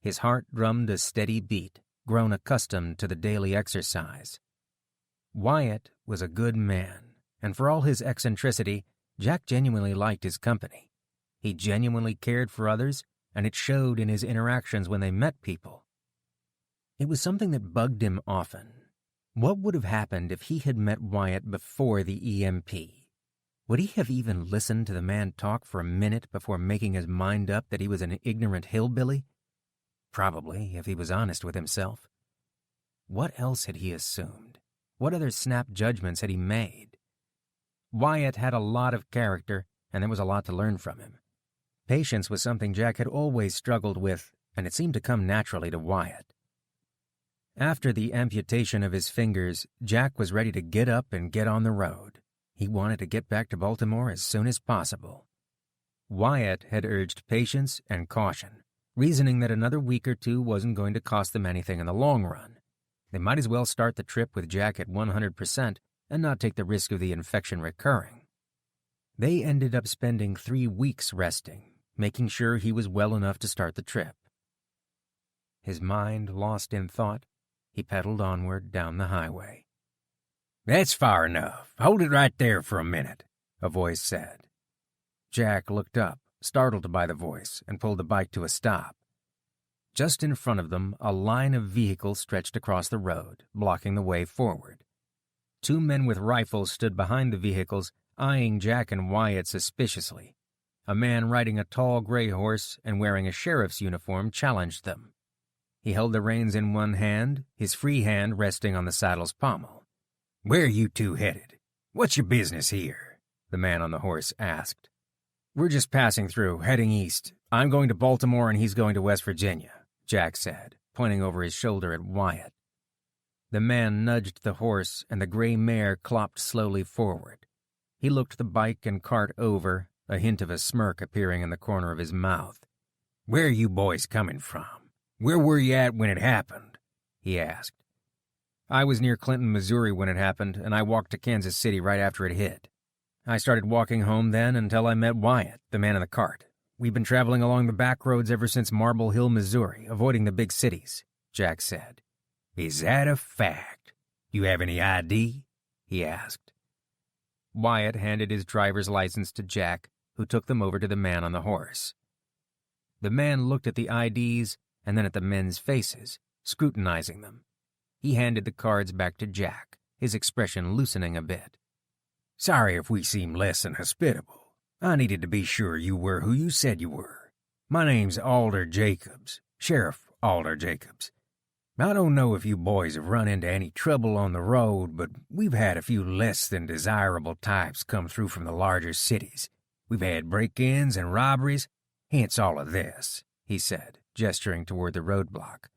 His heart drummed a steady beat, grown accustomed to the daily exercise. Wyatt was a good man, and for all his eccentricity, Jack genuinely liked his company. He genuinely cared for others, and it showed in his interactions when they met people. It was something that bugged him often. What would have happened if he had met Wyatt before the EMP? Would he have even listened to the man talk for a minute before making his mind up that he was an ignorant hillbilly? Probably, if he was honest with himself. What else had he assumed? What other snap judgments had he made? Wyatt had a lot of character, and there was a lot to learn from him. Patience was something Jack had always struggled with, and it seemed to come naturally to Wyatt. After the amputation of his fingers, Jack was ready to get up and get on the road. He wanted to get back to Baltimore as soon as possible. Wyatt had urged patience and caution, reasoning that another week or two wasn't going to cost them anything in the long run. They might as well start the trip with Jack at 100% and not take the risk of the infection recurring. They ended up spending 3 weeks resting, making sure he was well enough to start the trip. His mind lost in thought, he pedaled onward down the highway. "That's far enough. Hold it right there for a minute," a voice said. Jack looked up, startled by the voice, and pulled the bike to a stop. Just in front of them, a line of vehicles stretched across the road, blocking the way forward. 2 men with rifles stood behind the vehicles, eyeing Jack and Wyatt suspiciously. A man riding a tall gray horse and wearing a sheriff's uniform challenged them. He held the reins in one hand, his free hand resting on the saddle's pommel. "Where are you two headed? What's your business here?" the man on the horse asked. "We're just passing through, heading east. I'm going to Baltimore and he's going to West Virginia," Jack said, pointing over his shoulder at Wyatt. The man nudged the horse and the gray mare clopped slowly forward. He looked the bike and cart over, a hint of a smirk appearing in the corner of his mouth. "Where are you boys coming from? Where were you at when it happened?" he asked. "I was near Clinton, Missouri when it happened, and I walked to Kansas City right after it hit. I started walking home then until I met Wyatt, the man in the cart. We've been traveling along the back roads ever since Marble Hill, Missouri, avoiding the big cities," Jack said. "Is that a fact? You have any ID?" he asked. Wyatt handed his driver's license to Jack, who took them over to the man on the horse. The man looked at the IDs and then at the men's faces, scrutinizing them. He handed the cards back to Jack, his expression loosening a bit. "Sorry if we seem less than hospitable. I needed to be sure you were who you said you were. My name's Alder Jacobs, Sheriff Alder Jacobs. I don't know if you boys have run into any trouble on the road, but we've had a few less than desirable types come through from the larger cities. We've had break-ins and robberies, hence all of this," he said, gesturing toward the roadblock.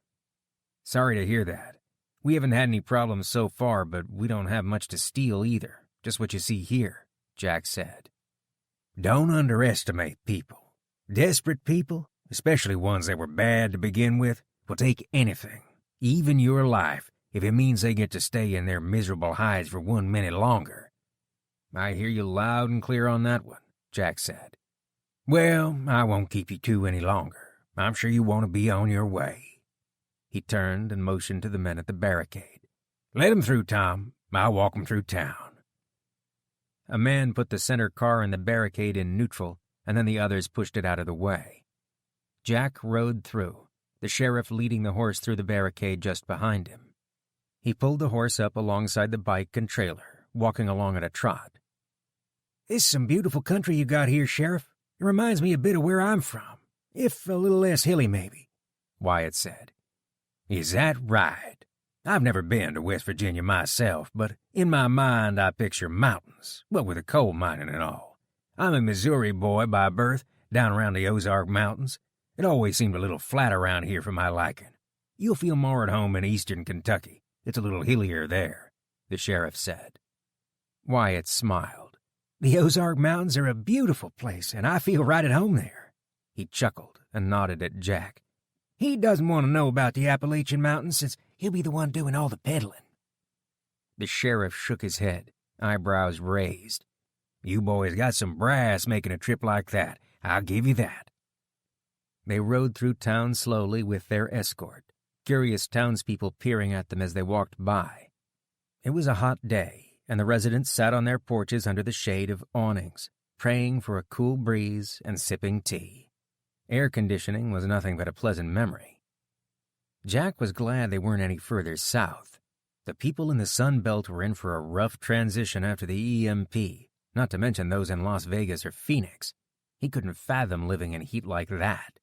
"Sorry to hear that. We haven't had any problems so far, but we don't have much to steal either, just what you see here," Jack said. "Don't underestimate people. Desperate people, especially ones that were bad to begin with, will take anything, even your life, if it means they get to stay in their miserable hides for 1 minute longer." "I hear you loud and clear on that one," Jack said. "Well, I won't keep you two any longer. I'm sure you want to be on your way." He turned and motioned to the men at the barricade. "Let 'em through, Tom. I'll walk 'em through town." A man put the center car in the barricade in neutral, and then the others pushed it out of the way. Jack rode through, the sheriff leading the horse through the barricade just behind him. He pulled the horse up alongside the bike and trailer, walking along at a trot. "This is some beautiful country you got here, Sheriff. It reminds me a bit of where I'm from, if a little less hilly, maybe," Wyatt said. "Is that right? I've never been to West Virginia myself, but in my mind I picture mountains, what with the coal mining and all. I'm a Missouri boy by birth, down around the Ozark Mountains. It always seemed a little flat around here for my liking. You'll feel more at home in eastern Kentucky. It's a little hillier there," the sheriff said. Wyatt smiled. "The Ozark Mountains are a beautiful place, and I feel right at home there." He chuckled and nodded at Jack. "He doesn't want to know about the Appalachian Mountains since he'll be the one doing all the peddling." The sheriff shook his head, eyebrows raised. "You boys got some brass making a trip like that, I'll give you that." They rode through town slowly with their escort, curious townspeople peering at them as they walked by. It was a hot day, and the residents sat on their porches under the shade of awnings, praying for a cool breeze and sipping tea. Air conditioning was nothing but a pleasant memory. Jack was glad they weren't any further south. The people in the Sun Belt were in for a rough transition after the EMP, not to mention those in Las Vegas or Phoenix. He couldn't fathom living in heat like that.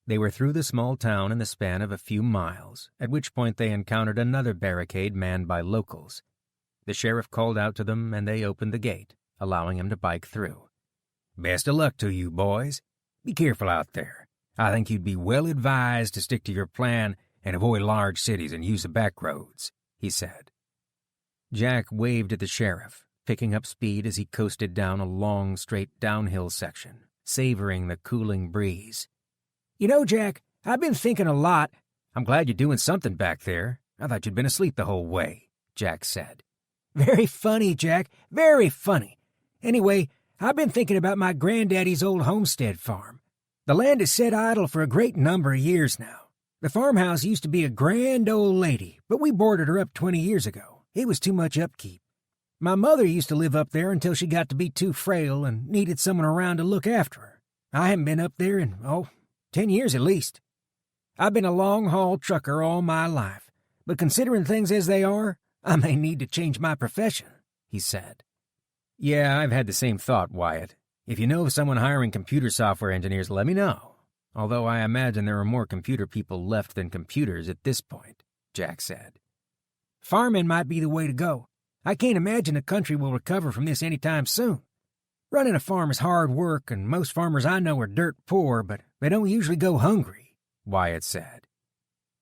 They were through the small town in the span of a few miles, at which point they encountered another barricade manned by locals. The sheriff called out to them, and they opened the gate, allowing him to bike through. "Best of luck to you, boys. Be careful out there. I think you'd be well advised to stick to your plan and avoid large cities and use the back roads," he said. Jack waved at the sheriff, picking up speed as he coasted down a long, straight downhill section, savoring the cooling breeze. "You know, Jack, I've been thinking a lot." "I'm glad you're doing something back there. I thought you'd been asleep the whole way," Jack said. "Very funny, Jack, very funny. Anyway, I've been thinking about my granddaddy's old homestead farm. The land has sat idle for a great number of years now. The farmhouse used to be a grand old lady, but we boarded her up 20 years ago. It was too much upkeep. My mother used to live up there until she got to be too frail and needed someone around to look after her. I haven't been up there in, 10 years at least. I've been a long-haul trucker all my life, but considering things as they are, I may need to change my profession," he said. "Yeah, I've had the same thought, Wyatt. If you know of someone hiring computer software engineers, let me know. Although I imagine there are more computer people left than computers at this point," Jack said. "Farming might be the way to go. I can't imagine the country will recover from this any time soon. Running a farm is hard work, and most farmers I know are dirt poor, but they don't usually go hungry," Wyatt said.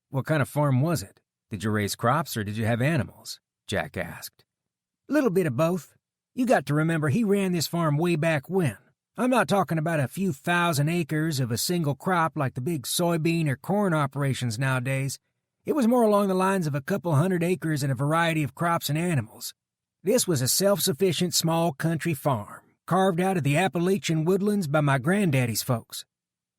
"What kind of farm was it? Did you raise crops or did you have animals?" Jack asked. "A little bit of both. You got to remember he ran this farm way back when. I'm not talking about a few thousand acres of a single crop like the big soybean or corn operations nowadays. It was more along the lines of a couple hundred acres and a variety of crops and animals. This was a self-sufficient small country farm, carved out of the Appalachian woodlands by my granddaddy's folks.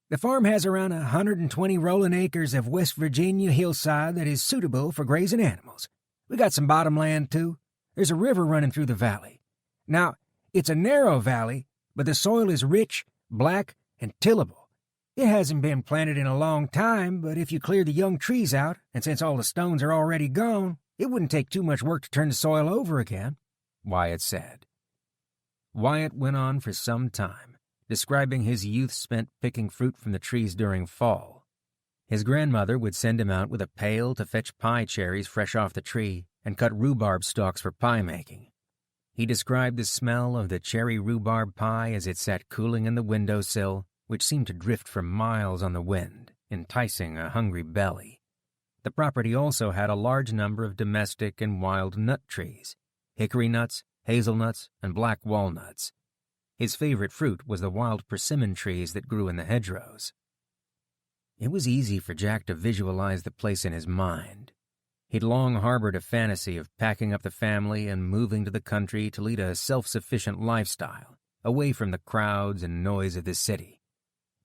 The farm has around 120 rolling acres of West Virginia hillside that is suitable for grazing animals. We got some bottomland, too. There's a river running through the valley. Now, it's a narrow valley, but the soil is rich, black, and tillable. It hasn't been planted in a long time, but if you clear the young trees out, and since all the stones are already gone, it wouldn't take too much work to turn the soil over again," Wyatt said. Wyatt went on for some time, describing his youth spent picking fruit from the trees during fall. His grandmother would send him out with a pail to fetch pie cherries fresh off the tree and cut rhubarb stalks for pie making. He described the smell of the cherry rhubarb pie as it sat cooling in the windowsill, which seemed to drift for miles on the wind, enticing a hungry belly. The property also had a large number of domestic and wild nut trees, hickory nuts, hazelnuts, and black walnuts. His favorite fruit was the wild persimmon trees that grew in the hedgerows. It was easy for Jack to visualize the place in his mind. He'd long harbored a fantasy of packing up the family and moving to the country to lead a self-sufficient lifestyle, away from the crowds and noise of the city.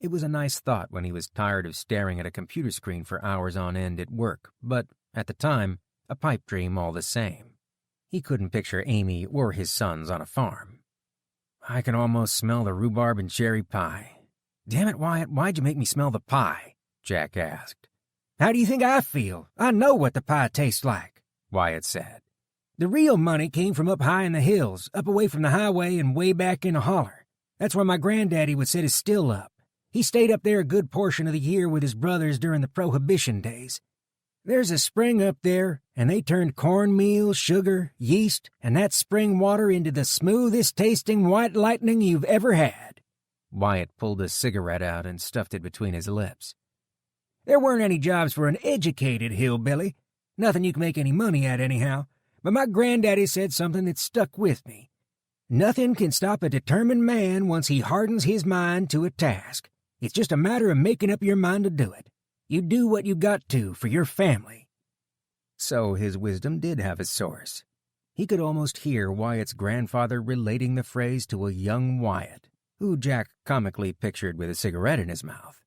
It was a nice thought when he was tired of staring at a computer screen for hours on end at work, but, at the time, a pipe dream all the same. He couldn't picture Amy or his sons on a farm. "I can almost smell the rhubarb and cherry pie." "Damn it, Wyatt, why'd you make me smell the pie?" Jack asked. "How do you think I feel? I know what the pie tastes like," Wyatt said. "The real money came from up high in the hills, up away from the highway and way back in a holler. That's where my granddaddy would set his still up. He stayed up there a good portion of the year with his brothers during the Prohibition days. There's a spring up there, and they turned cornmeal, sugar, yeast, and that spring water into the smoothest tasting white lightning you've ever had." Wyatt pulled a cigarette out and stuffed it between his lips. "There weren't any jobs for an educated hillbilly. Nothing you can make any money at anyhow. But my granddaddy said something that stuck with me. Nothing can stop a determined man once he hardens his mind to a task. It's just a matter of making up your mind to do it. You do what you got to for your family." So his wisdom did have a source. He could almost hear Wyatt's grandfather relating the phrase to a young Wyatt, who Jack comically pictured with a cigarette in his mouth.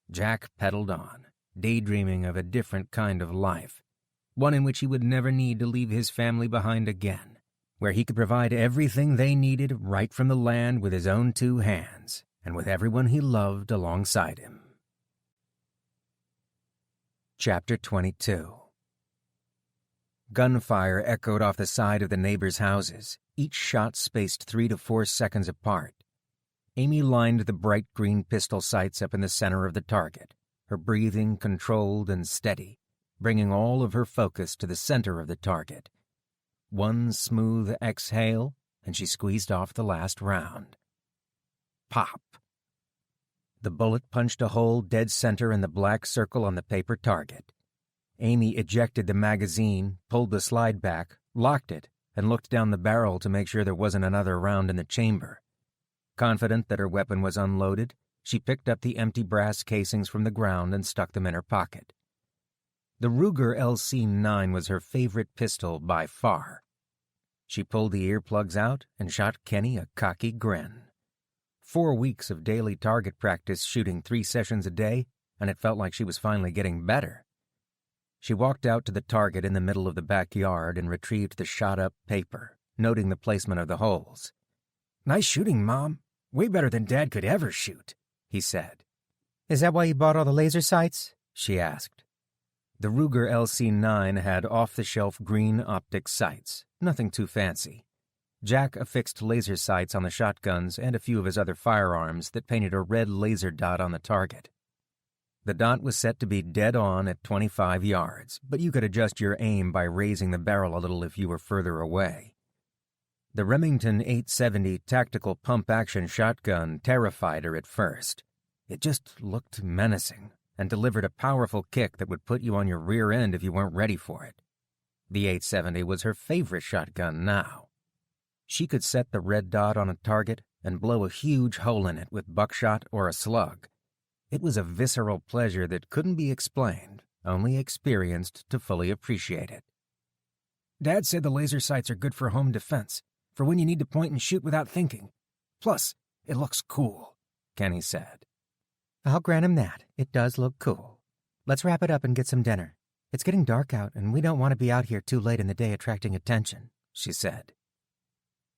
Jack pedaled on, daydreaming of a different kind of life. one in which he would never need to leave his family behind again, where he could provide everything they needed right from the land with his own 2 hands, and with everyone he loved alongside him. Chapter 22. Gunfire echoed off the side of the neighbors' houses, each shot spaced 3 to 4 seconds apart. Amy lined the bright green pistol sights up in the center of the target, her breathing controlled and steady, bringing all of her focus to the center of the target. One smooth exhale, and she squeezed off the last round. Pop. The bullet punched a hole dead center in the black circle on the paper target. Amy ejected the magazine, pulled the slide back, locked it, and looked down the barrel to make sure there wasn't another round in the chamber. Confident that her weapon was unloaded, she picked up the empty brass casings from the ground and stuck them in her pocket. The Ruger LC-9 was her favorite pistol by far. She pulled the earplugs out and shot Kenny a cocky grin. 4 weeks of daily target practice shooting 3 sessions a day, and it felt like she was finally getting better. She walked out to the target in the middle of the backyard and retrieved the shot-up paper, noting the placement of the holes. "Nice shooting, Mom. Way better than Dad could ever shoot," he said. "Is that why you bought all the laser sights?" she asked. The Ruger LC-9 had off-the-shelf green optic sights, nothing too fancy. Jack affixed laser sights on the shotguns and a few of his other firearms that painted a red laser dot on the target. The dot was set to be dead on at 25 yards, but you could adjust your aim by raising the barrel a little if you were further away. The Remington 870 tactical pump-action shotgun terrified her at first. It just looked menacing and delivered a powerful kick that would put you on your rear end if you weren't ready for it. The 870 was her favorite shotgun now. She could set the red dot on a target and blow a huge hole in it with buckshot or a slug. It was a visceral pleasure that couldn't be explained, only experienced to fully appreciate it. "Dad said the laser sights are good for home defense, for when you need to point and shoot without thinking. Plus, it looks cool," Kenny said. "I'll grant him that. It does look cool. Let's wrap it up and get some dinner. It's getting dark out, and we don't want to be out here too late in the day attracting attention," she said.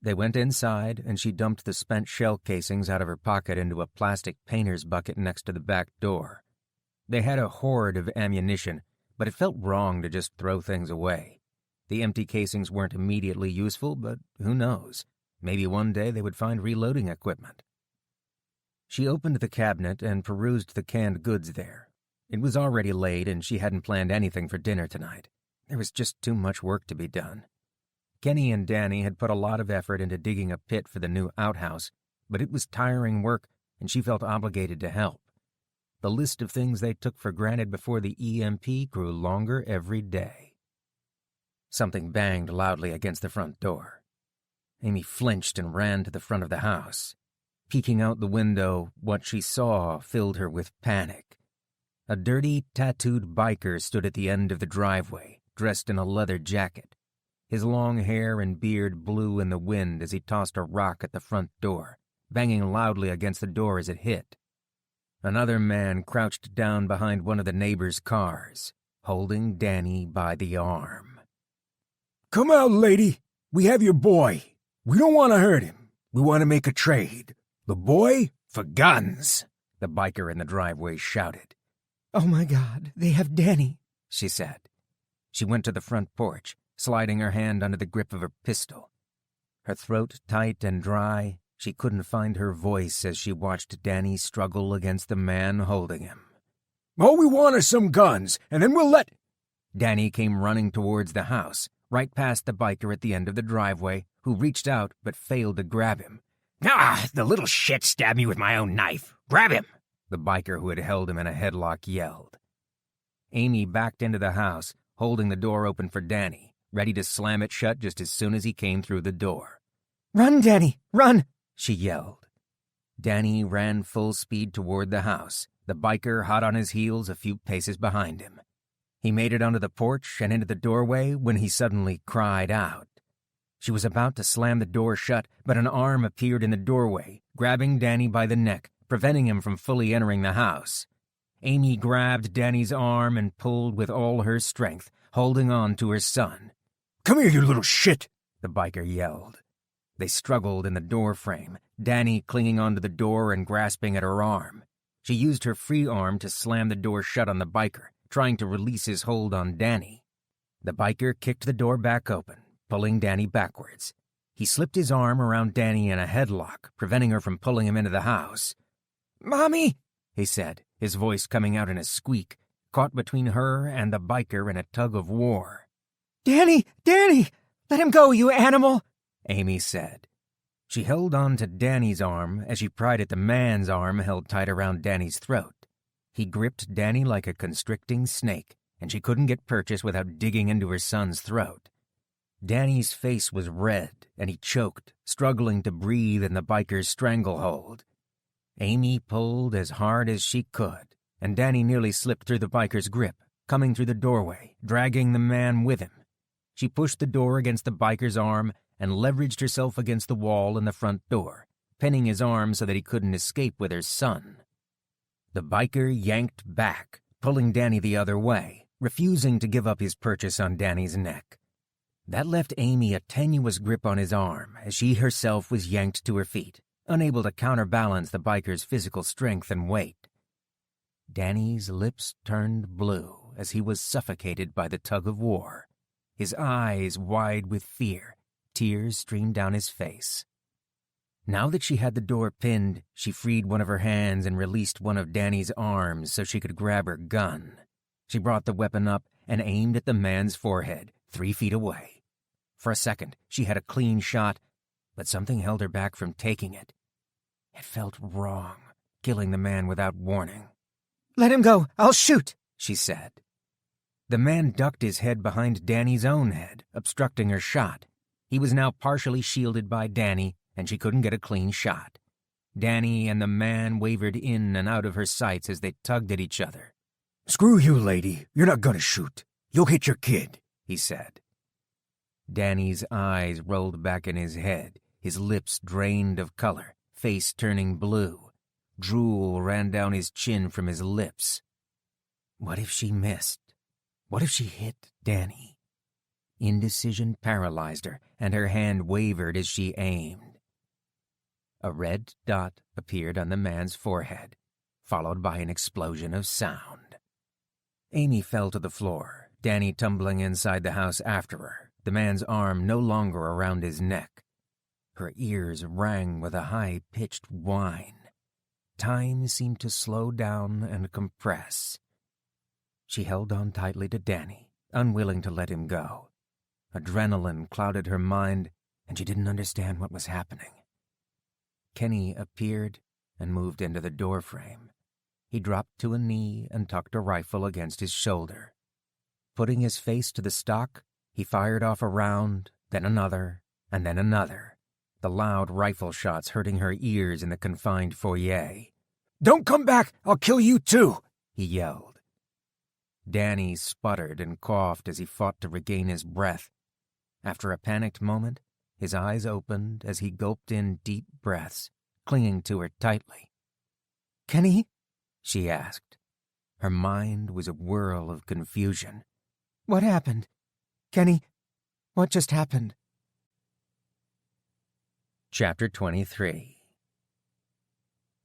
They went inside, and she dumped the spent shell casings out of her pocket into a plastic painter's bucket next to the back door. They had a hoard of ammunition, but it felt wrong to just throw things away. The empty casings weren't immediately useful, but who knows? Maybe one day they would find reloading equipment. She opened the cabinet and perused the canned goods there. It was already late, and she hadn't planned anything for dinner tonight. There was just too much work to be done. Kenny and Danny had put a lot of effort into digging a pit for the new outhouse, but it was tiring work, and she felt obligated to help. The list of things they took for granted before the EMP grew longer every day. Something banged loudly against the front door. Amy flinched and ran to the front of the house. Peeking out the window, what she saw filled her with panic. A dirty, tattooed biker stood at the end of the driveway, dressed in a leather jacket. His long hair and beard blew in the wind as he tossed a rock at the front door, banging loudly against the door as it hit. Another man crouched down behind one of the neighbors' cars, holding Danny by the arm. "Come out, lady. We have your boy. We don't want to hurt him. We want to make a trade. The boy for guns," the biker in the driveway shouted. "Oh my God, they have Danny," she said. She went to the front porch, sliding her hand under the grip of her pistol. Her throat tight and dry, she couldn't find her voice as she watched Danny struggle against the man holding him. "All we want are some guns, and then we'll let—" Danny came running towards the house, right past the biker at the end of the driveway, who reached out but failed to grab him. "Ah, the little shit stabbed me with my own knife. Grab him!" the biker who had held him in a headlock yelled. Amy backed into the house, holding the door open for Danny, ready to slam it shut just as soon as he came through the door. "Run, Danny, run!" she yelled. Danny ran full speed toward the house, the biker hot on his heels a few paces behind him. He made it onto the porch and into the doorway when he suddenly cried out. She was about to slam the door shut, but an arm appeared in the doorway, grabbing Danny by the neck, preventing him from fully entering the house. Amy grabbed Danny's arm and pulled with all her strength, holding on to her son. "Come here, you little shit!" the biker yelled. They struggled in the door frame, Danny clinging onto the door and grasping at her arm. She used her free arm to slam the door shut on the biker, trying to release his hold on Danny. The biker kicked the door back open, pulling Danny backwards. He slipped his arm around Danny in a headlock, preventing her from pulling him into the house. "Mommy," he said, his voice coming out in a squeak, caught between her and the biker in a tug of war. Danny, let him go, you animal," Amy said. She held on to Danny's arm as she pried at the man's arm held tight around Danny's throat. He gripped Danny like a constricting snake, and she couldn't get purchase without digging into her son's throat. Danny's face was red, and he choked, struggling to breathe in the biker's stranglehold. Amy pulled as hard as she could, and Danny nearly slipped through the biker's grip, coming through the doorway, dragging the man with him. She pushed the door against the biker's arm and leveraged herself against the wall in the front door, pinning his arm so that he couldn't escape with her son. The biker yanked back, pulling Danny the other way, refusing to give up his purchase on Danny's neck. That left Amy a tenuous grip on his arm as she herself was yanked to her feet, unable to counterbalance the biker's physical strength and weight. Danny's lips turned blue as he was suffocated by the tug of war. His eyes wide with fear, tears streamed down his face. Now that she had the door pinned, she freed one of her hands and released one of Danny's arms so she could grab her gun. She brought the weapon up and aimed at the man's forehead, 3 feet away. For a second, she had a clean shot, but something held her back from taking it. It felt wrong, killing the man without warning. "Let him go, I'll shoot," she said. The man ducked his head behind Danny's own head, obstructing her shot. He was now partially shielded by Danny, and she couldn't get a clean shot. Danny and the man wavered in and out of her sights as they tugged at each other. "Screw you, lady. You're not gonna shoot. You'll hit your kid," he said. Danny's eyes rolled back in his head, his lips drained of color, face turning blue. Drool ran down his chin from his lips. What if she missed? What if she hit Danny? Indecision paralyzed her, and her hand wavered as she aimed. A red dot appeared on the man's forehead, followed by an explosion of sound. Amy fell to the floor, Danny tumbling inside the house after her, the man's arm no longer around his neck. Her ears rang with a high-pitched whine. Time seemed to slow down and compress. She held on tightly to Danny, unwilling to let him go. Adrenaline clouded her mind, and she didn't understand what was happening. Kenny appeared and moved into the doorframe. He dropped to a knee and tucked a rifle against his shoulder. Putting his face to the stock, he fired off a round, then another, and then another, the loud rifle shots hurting her ears in the confined foyer. "Don't come back! I'll kill you too!" he yelled. Danny sputtered and coughed as he fought to regain his breath. After a panicked moment, his eyes opened as he gulped in deep breaths, clinging to her tightly. "Kenny?" she asked. Her mind was a whirl of confusion. "What happened? Kenny, what just happened?" Chapter 23.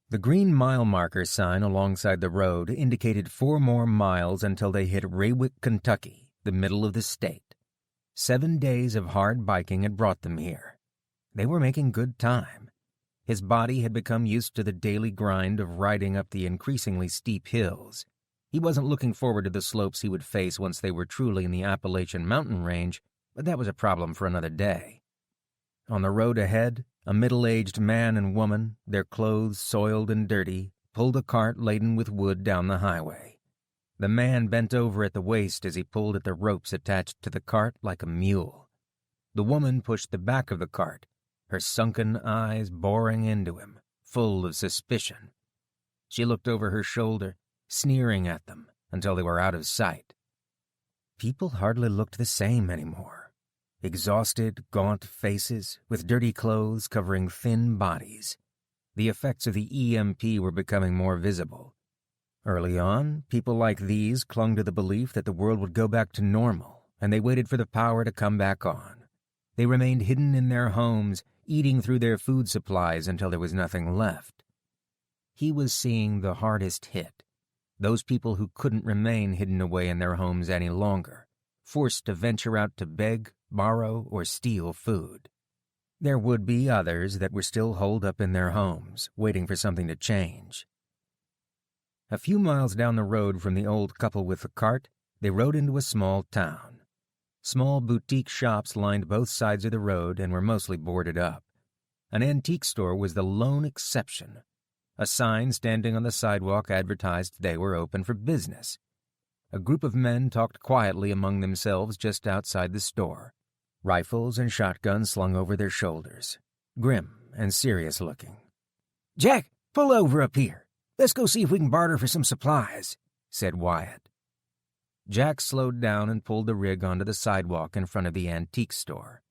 The green mile marker sign alongside the road indicated 4 more miles until they hit Raywick, Kentucky, the middle of the state. 7 days of hard biking had brought them here. They were making good time. His body had become used to the daily grind of riding up the increasingly steep hills. He wasn't looking forward to the slopes he would face once they were truly in the Appalachian mountain range, but that was a problem for another day. On the road ahead, a middle-aged man and woman, their clothes soiled and dirty, pulled a cart laden with wood down the highway. The man bent over at the waist as he pulled at the ropes attached to the cart like a mule. The woman pushed the back of the cart, her sunken eyes boring into him, full of suspicion. She looked over her shoulder, sneering at them until they were out of sight. People hardly looked the same anymore. Exhausted, gaunt faces with dirty clothes covering thin bodies. The effects of the EMP were becoming more visible. Early on, people like these clung to the belief that the world would go back to normal, and they waited for the power to come back on. They remained hidden in their homes, eating through their food supplies until there was nothing left. He was seeing the hardest hit, those people who couldn't remain hidden away in their homes any longer, forced to venture out to beg, borrow, or steal food. There would be others that were still holed up in their homes, waiting for something to change. A few miles down the road from the old couple with the cart, they rode into a small town. Small boutique shops lined both sides of the road and were mostly boarded up. An antique store was the lone exception. A sign standing on the sidewalk advertised they were open for business. A group of men talked quietly among themselves just outside the store, rifles and shotguns slung over their shoulders, grim and serious-looking. "Jack, pull over up here. Let's go see if we can barter for some supplies," said Wyatt. Jack slowed down and pulled the rig onto the sidewalk in front of the antique store.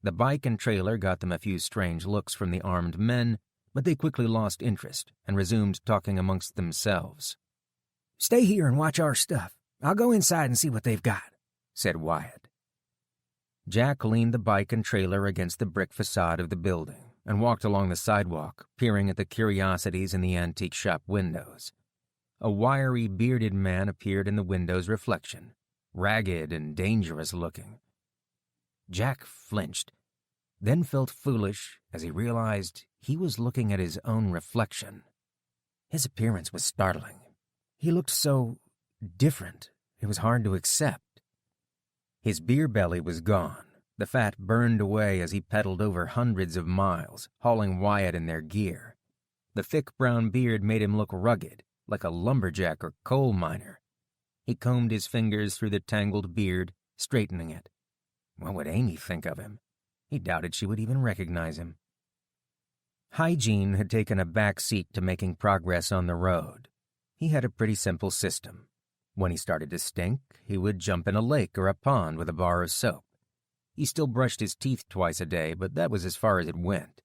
The bike and trailer got them a few strange looks from the armed men, but they quickly lost interest and resumed talking amongst themselves. "Stay here and watch our stuff. I'll go inside and see what they've got," said Wyatt. Jack leaned the bike and trailer against the brick facade of the building and walked along the sidewalk, peering at the curiosities in the antique shop windows. A wiry, bearded man appeared in the window's reflection, ragged and dangerous-looking. Jack flinched, then felt foolish as he realized he was looking at his own reflection. His appearance was startling. He looked so different, it was hard to accept. His beer belly was gone. The fat burned away as he pedaled over hundreds of miles, hauling Wyatt in their gear. The thick brown beard made him look rugged, like a lumberjack or coal miner. He combed his fingers through the tangled beard, straightening it. What would Amy think of him? He doubted she would even recognize him. Hygiene had taken a back seat to making progress on the road. He had a pretty simple system. When he started to stink, he would jump in a lake or a pond with a bar of soap. He still brushed his teeth twice a day, but that was as far as it went.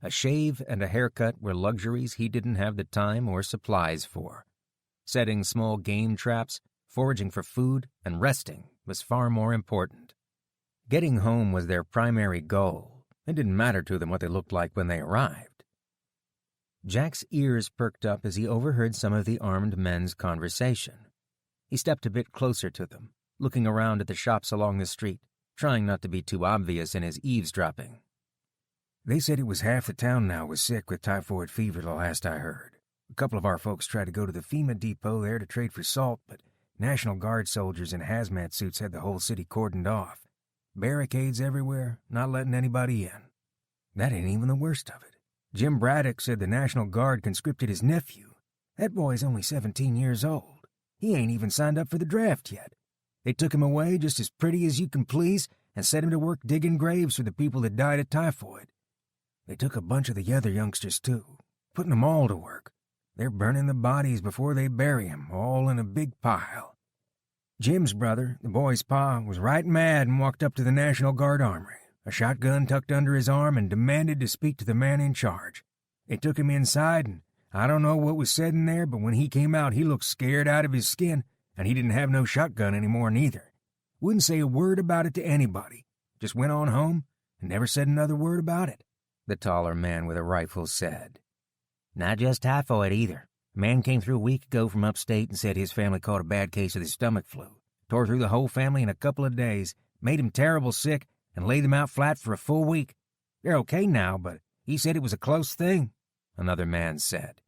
A shave and a haircut were luxuries he didn't have the time or supplies for. Setting small game traps, foraging for food, and resting was far more important. Getting home was their primary goal. It didn't matter to them what they looked like when they arrived. Jack's ears perked up as he overheard some of the armed men's conversation. He stepped a bit closer to them, looking around at the shops along the street, trying not to be too obvious in his eavesdropping. "They said it was half the town now was sick with typhoid fever the last I heard. A couple of our folks tried to go to the FEMA depot there to trade for salt, but National Guard soldiers in hazmat suits had the whole city cordoned off. Barricades everywhere, not letting anybody in. That ain't even the worst of it. Jim Braddock said the National Guard conscripted his nephew. That boy's only 17 years old. He ain't even signed up for the draft yet. They took him away just as pretty as you can please and set him to work digging graves for the people that died of typhoid. They took a bunch of the other youngsters, too, putting them all to work. They're burning the bodies before they bury 'em, all in a big pile. Jim's brother, the boy's pa, was right mad and walked up to the National Guard armory, a shotgun tucked under his arm, and demanded to speak to the man in charge. They took him inside, and I don't know what was said in there, but when he came out, he looked scared out of his skin, and he didn't have no shotgun anymore neither. Wouldn't say a word about it to anybody. Just went on home and never said another word about it," the taller man with a rifle said. Not just typhoid either. A man came through a week ago from upstate and said his family caught a bad case of the stomach flu. Tore through the whole family in a couple of days, made him terrible sick, and laid them out flat for a full week. They're okay now, but he said it was a close thing, another man said.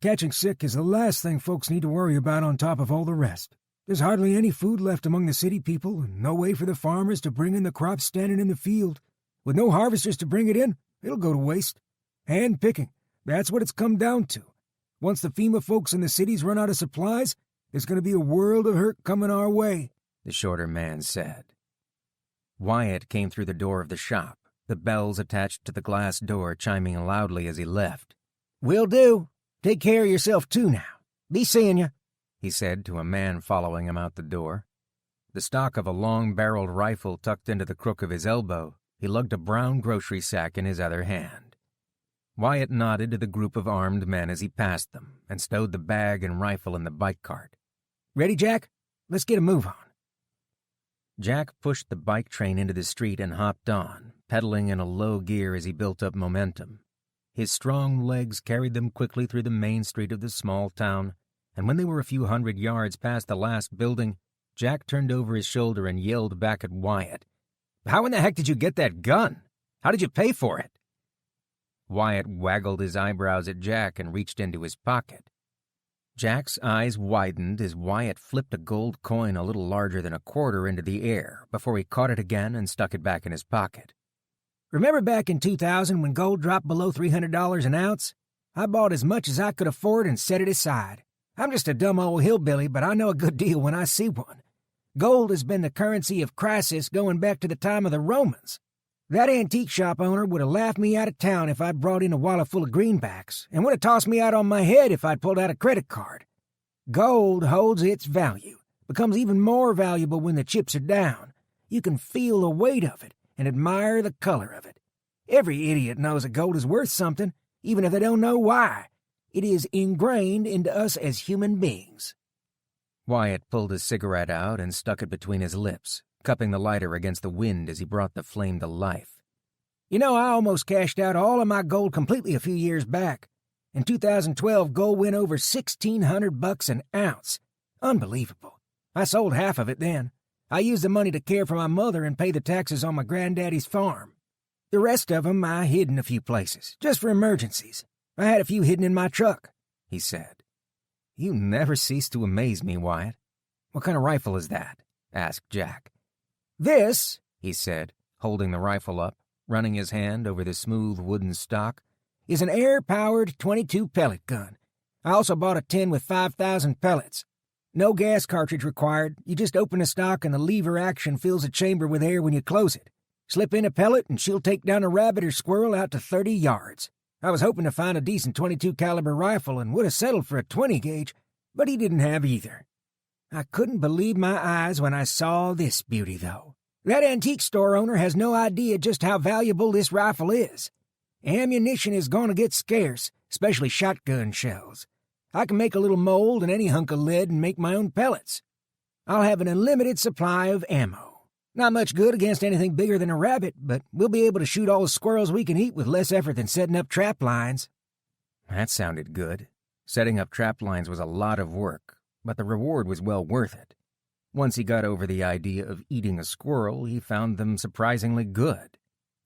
"Catching sick is the last thing folks need to worry about on top of all the rest. There's hardly any food left among the city people, and no way for the farmers to bring in the crops standing in the field. With no harvesters to bring it in, it'll go to waste. Hand picking, that's what it's come down to. Once the FEMA folks in the cities run out of supplies, there's going to be a world of hurt coming our way," the shorter man said. Wyatt came through the door of the shop, the bells attached to the glass door chiming loudly as he left. "Will do. Take care of yourself, too, now. Be seeing you," he said to a man following him out the door. The stock of a long-barreled rifle tucked into the crook of his elbow, he lugged a brown grocery sack in his other hand. Wyatt nodded to the group of armed men as he passed them and stowed the bag and rifle in the bike cart. "Ready, Jack? Let's get a move on." Jack pushed the bike train into the street and hopped on, pedaling in a low gear as he built up momentum. His strong legs carried them quickly through the main street of the small town, and when they were a few hundred yards past the last building, Jack turned over his shoulder and yelled back at Wyatt, "How in the heck did you get that gun? How did you pay for it?" Wyatt waggled his eyebrows at Jack and reached into his pocket. Jack's eyes widened as Wyatt flipped a gold coin a little larger than a quarter into the air before he caught it again and stuck it back in his pocket. Remember back in 2000 when gold dropped below $300 an ounce? I bought as much as I could afford and set it aside. I'm just a dumb old hillbilly, but I know a good deal when I see one. Gold has been the currency of crisis going back to the time of the Romans. That antique shop owner would have laughed me out of town if I'd brought in a wallet full of greenbacks, and would have tossed me out on my head if I'd pulled out a credit card. Gold holds its value, becomes even more valuable when the chips are down. You can feel the weight of it and admire the color of it. Every idiot knows that gold is worth something, even if they don't know why. It is ingrained into us as human beings. Wyatt pulled his cigarette out and stuck it between his lips, cupping the lighter against the wind as he brought the flame to life. You know, I almost cashed out all of my gold completely a few years back. In 2012, gold went over $1,600 an ounce. Unbelievable. I sold half of it then. I used the money to care for my mother and pay the taxes on my granddaddy's farm. The rest of them I hid in a few places, just for emergencies. I had a few hidden in my truck, he said. You never cease to amaze me, Wyatt. What kind of rifle is that? Asked Jack. This, he said, holding the rifle up, running his hand over the smooth wooden stock, is an air-powered .22 pellet gun. I also bought a tin with 5,000 pellets. No gas cartridge required. You just open the stock and the lever action fills the chamber with air when you close it. Slip in a pellet and she'll take down a rabbit or squirrel out to 30 yards. I was hoping to find a decent .22 caliber rifle and would have settled for a 20 gauge, but he didn't have either. I couldn't believe my eyes when I saw this beauty, though. That antique store owner has no idea just how valuable this rifle is. Ammunition is going to get scarce, especially shotgun shells. I can make a little mold in any hunk of lead and make my own pellets. I'll have an unlimited supply of ammo. Not much good against anything bigger than a rabbit, but we'll be able to shoot all the squirrels we can eat with less effort than setting up trap lines. That sounded good. Setting up trap lines was a lot of work, but the reward was well worth it. Once he got over the idea of eating a squirrel, he found them surprisingly good.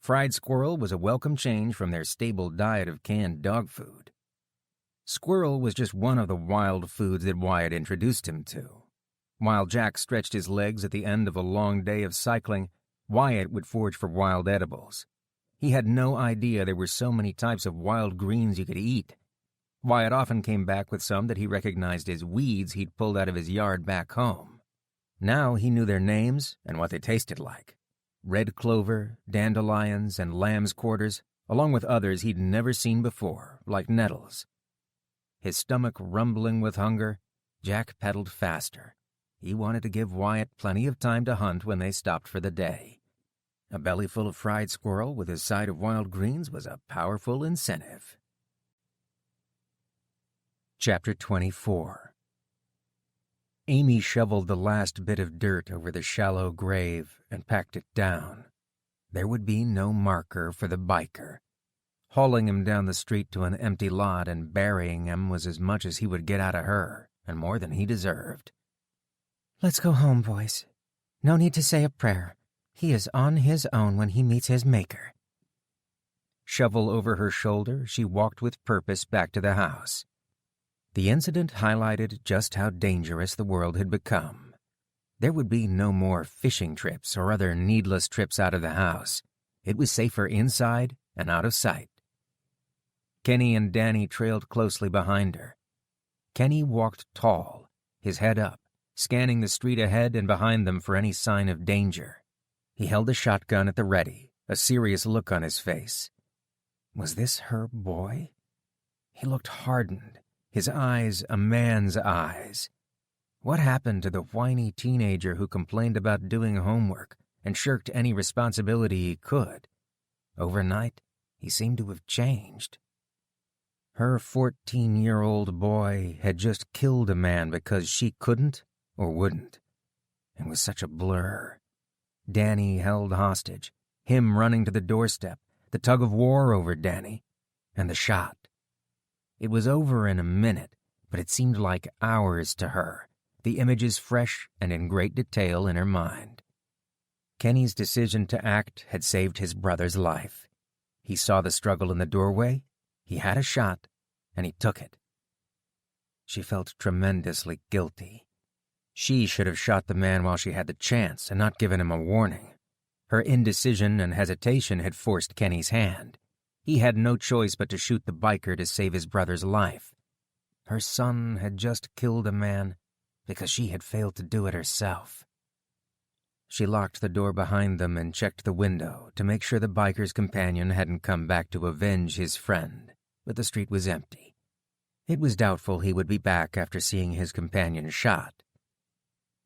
Fried squirrel was a welcome change from their stable diet of canned dog food. Squirrel was just one of the wild foods that Wyatt introduced him to. While Jack stretched his legs at the end of a long day of cycling, Wyatt would forage for wild edibles. He had no idea there were so many types of wild greens you could eat. Wyatt often came back with some that he recognized as weeds he'd pulled out of his yard back home. Now he knew their names and what they tasted like. Red clover, dandelions, and lamb's quarters, along with others he'd never seen before, like nettles. His stomach rumbling with hunger, Jack pedaled faster. He wanted to give Wyatt plenty of time to hunt when they stopped for the day. A bellyful of fried squirrel with a side of wild greens was a powerful incentive. Chapter 24. Amy shoveled the last bit of dirt over the shallow grave and packed it down. There would be no marker for the biker. Hauling him down the street to an empty lot and burying him was as much as he would get out of her, and more than he deserved. Let's go home, boys. No need to say a prayer. He is on his own when he meets his maker. Shovel over her shoulder, she walked with purpose back to the house. The incident highlighted just how dangerous the world had become. There would be no more fishing trips or other needless trips out of the house. It was safer inside and out of sight. Kenny and Danny trailed closely behind her. Kenny walked tall, his head up, scanning the street ahead and behind them for any sign of danger. He held a shotgun at the ready, a serious look on his face. Was this her boy? He looked hardened, his eyes a man's eyes. What happened to the whiny teenager who complained about doing homework and shirked any responsibility he could? Overnight, he seemed to have changed. Her 14-year-old boy had just killed a man because she couldn't or wouldn't. It was such a blur. Danny held hostage, him running to the doorstep, the tug-of-war over Danny, and the shot. It was over in a minute, but it seemed like hours to her, the images fresh and in great detail in her mind. Kenny's decision to act had saved his brother's life. He saw the struggle in the doorway, he had a shot, and he took it. She felt tremendously guilty. She should have shot the man while she had the chance and not given him a warning. Her indecision and hesitation had forced Kenny's hand. He had no choice but to shoot the biker to save his brother's life. Her son had just killed a man because she had failed to do it herself. She locked the door behind them and checked the window to make sure the biker's companion hadn't come back to avenge his friend, but the street was empty. It was doubtful he would be back after seeing his companion shot.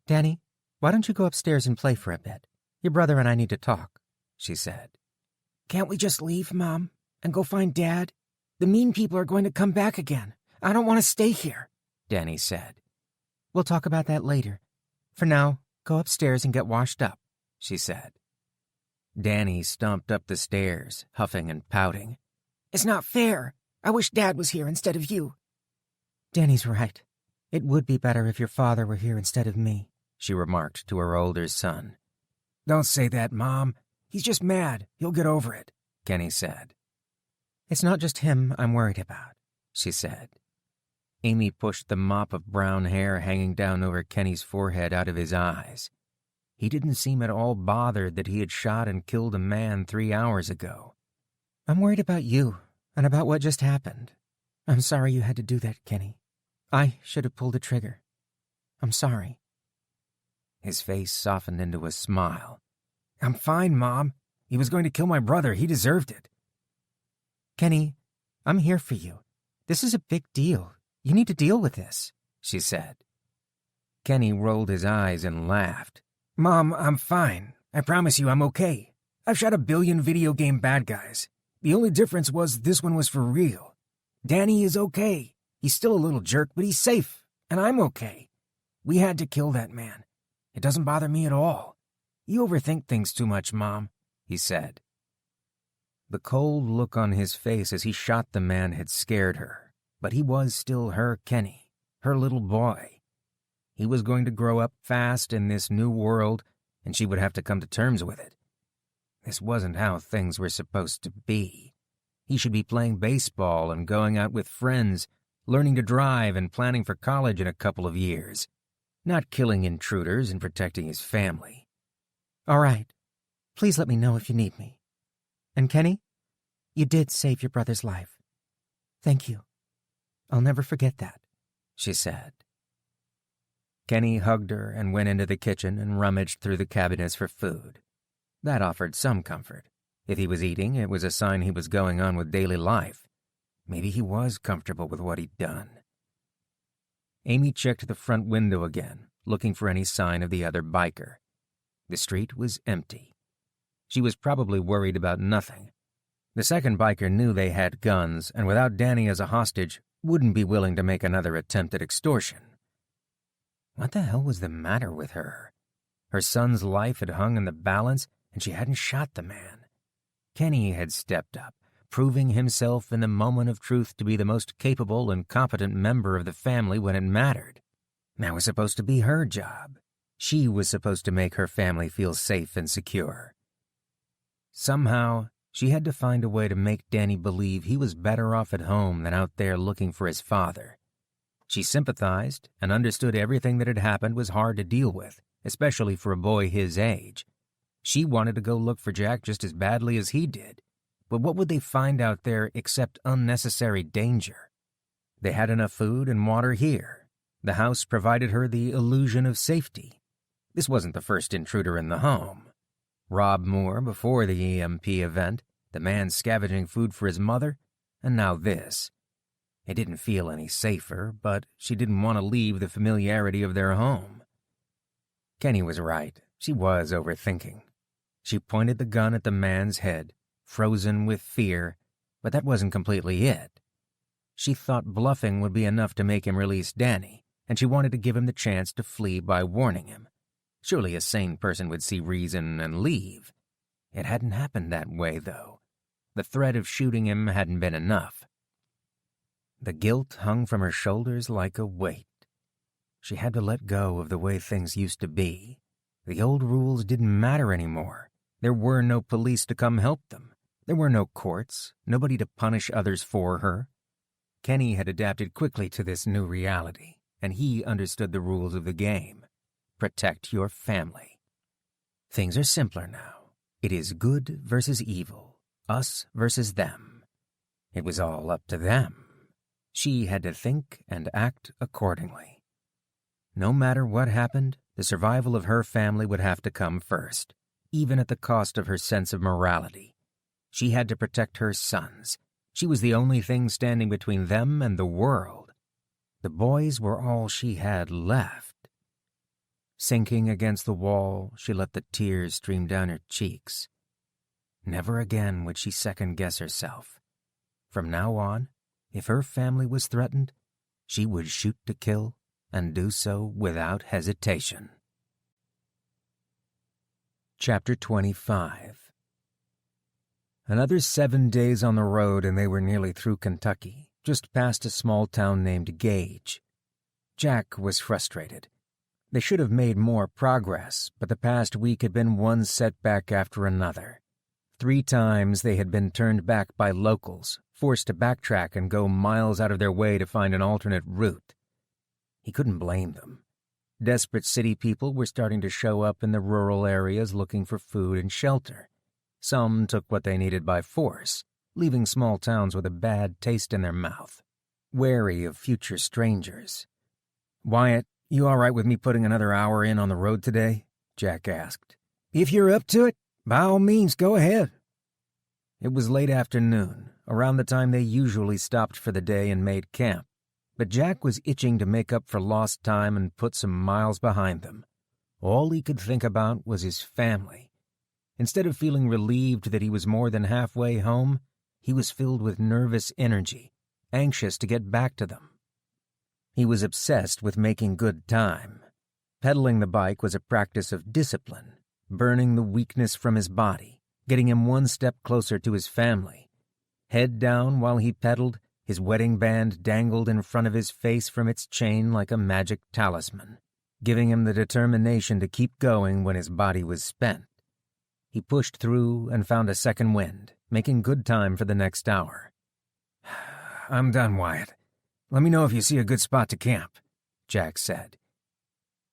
"Danny, why don't you go upstairs and play for a bit? Your brother and I need to talk," she said. "Can't we just leave, Mom, and go find Dad? The mean people are going to come back again. I don't want to stay here," Danny said. "We'll talk about that later. For now, go upstairs and get washed up," she said. Danny stomped up the stairs, huffing and pouting. "It's not fair. I wish Dad was here instead of you." "Danny's right. It would be better if your father were here instead of me," she remarked to her older son. "Don't say that, Mom. He's just mad. He'll get over it," Kenny said. "It's not just him I'm worried about," she said. Amy pushed the mop of brown hair hanging down over Kenny's forehead out of his eyes. He didn't seem at all bothered that he had shot and killed a man 3 hours ago. "I'm worried about you and about what just happened. I'm sorry you had to do that, Kenny. I should have pulled the trigger. I'm sorry." His face softened into a smile. "I'm fine, Mom. He was going to kill my brother. He deserved it." "Kenny, I'm here for you. This is a big deal. You need to deal with this," she said. Kenny rolled his eyes and laughed. "Mom, I'm fine. I promise you I'm okay. I've shot 1 billion video game bad guys. The only difference was this one was for real. Danny is okay. He's still a little jerk, but he's safe, and I'm okay. We had to kill that man. It doesn't bother me at all. You overthink things too much, Mom," he said. The cold look on his face as he shot the man had scared her. But he was still her Kenny, her little boy. He was going to grow up fast in this new world, and she would have to come to terms with it. This wasn't how things were supposed to be. He should be playing baseball and going out with friends, learning to drive and planning for college in a couple of years, not killing intruders and protecting his family. "All right. Please let me know if you need me. And Kenny, you did save your brother's life. Thank you. I'll never forget that," she said. Kenny hugged her and went into the kitchen and rummaged through the cabinets for food. That offered some comfort. If he was eating, it was a sign he was going on with daily life. Maybe he was comfortable with what he'd done. Amy checked the front window again, looking for any sign of the other biker. The street was empty. She was probably worried about nothing. The second biker knew they had guns, and without Danny as a hostage, wouldn't be willing to make another attempt at extortion. What the hell was the matter with her? Her son's life had hung in the balance, and she hadn't shot the man. Kenny had stepped up, proving himself in the moment of truth to be the most capable and competent member of the family when it mattered. That was supposed to be her job. She was supposed to make her family feel safe and secure. Somehow, she had to find a way to make Danny believe he was better off at home than out there looking for his father. She sympathized and understood everything that had happened was hard to deal with, especially for a boy his age. She wanted to go look for Jack just as badly as he did. But what would they find out there except unnecessary danger? They had enough food and water here. The house provided her the illusion of safety. This wasn't the first intruder in the home. Rob Moore before the EMP event, the man scavenging food for his mother, and now this. It didn't feel any safer, but she didn't want to leave the familiarity of their home. Kenny was right. She was overthinking. She pointed the gun at the man's head, frozen with fear, but that wasn't completely it. She thought bluffing would be enough to make him release Danny, and she wanted to give him the chance to flee by warning him. Surely a sane person would see reason and leave. It hadn't happened that way, though. The threat of shooting him hadn't been enough. The guilt hung from her shoulders like a weight. She had to let go of the way things used to be. The old rules didn't matter anymore. There were no police to come help them. There were no courts, nobody to punish others for her. Kenny had adapted quickly to this new reality, and he understood the rules of the game. Protect your family. Things are simpler now. It is good versus evil, us versus them. It was all up to them. She had to think and act accordingly. No matter what happened, the survival of her family would have to come first, even at the cost of her sense of morality. She had to protect her sons. She was the only thing standing between them and the world. The boys were all she had left. Sinking against the wall, she let the tears stream down her cheeks. Never again would she second-guess herself. From now on, if her family was threatened, she would shoot to kill and do so without hesitation. Chapter 25. Another 7 days on the road and they were nearly through Kentucky, just past a small town named Gage. Jack was frustrated. They should have made more progress, but the past week had been one setback after another. 3 times they had been turned back by locals, forced to backtrack and go miles out of their way to find an alternate route. He couldn't blame them. Desperate city people were starting to show up in the rural areas looking for food and shelter. Some took what they needed by force, leaving small towns with a bad taste in their mouth, wary of future strangers. "Wyatt, you all right with me putting another hour in on the road today?" Jack asked. "If you're up to it, by all means, go ahead." It was late afternoon, around the time they usually stopped for the day and made camp, but Jack was itching to make up for lost time and put some miles behind them. All he could think about was his family. Instead of feeling relieved that he was more than halfway home, he was filled with nervous energy, anxious to get back to them. He was obsessed with making good time. Pedaling the bike was a practice of discipline, burning the weakness from his body, getting him one step closer to his family. Head down while he pedaled, his wedding band dangled in front of his face from its chain like a magic talisman, giving him the determination to keep going when his body was spent. He pushed through and found a second wind, making good time for the next hour. "I'm done, Wyatt. Let me know if you see a good spot to camp," Jack said.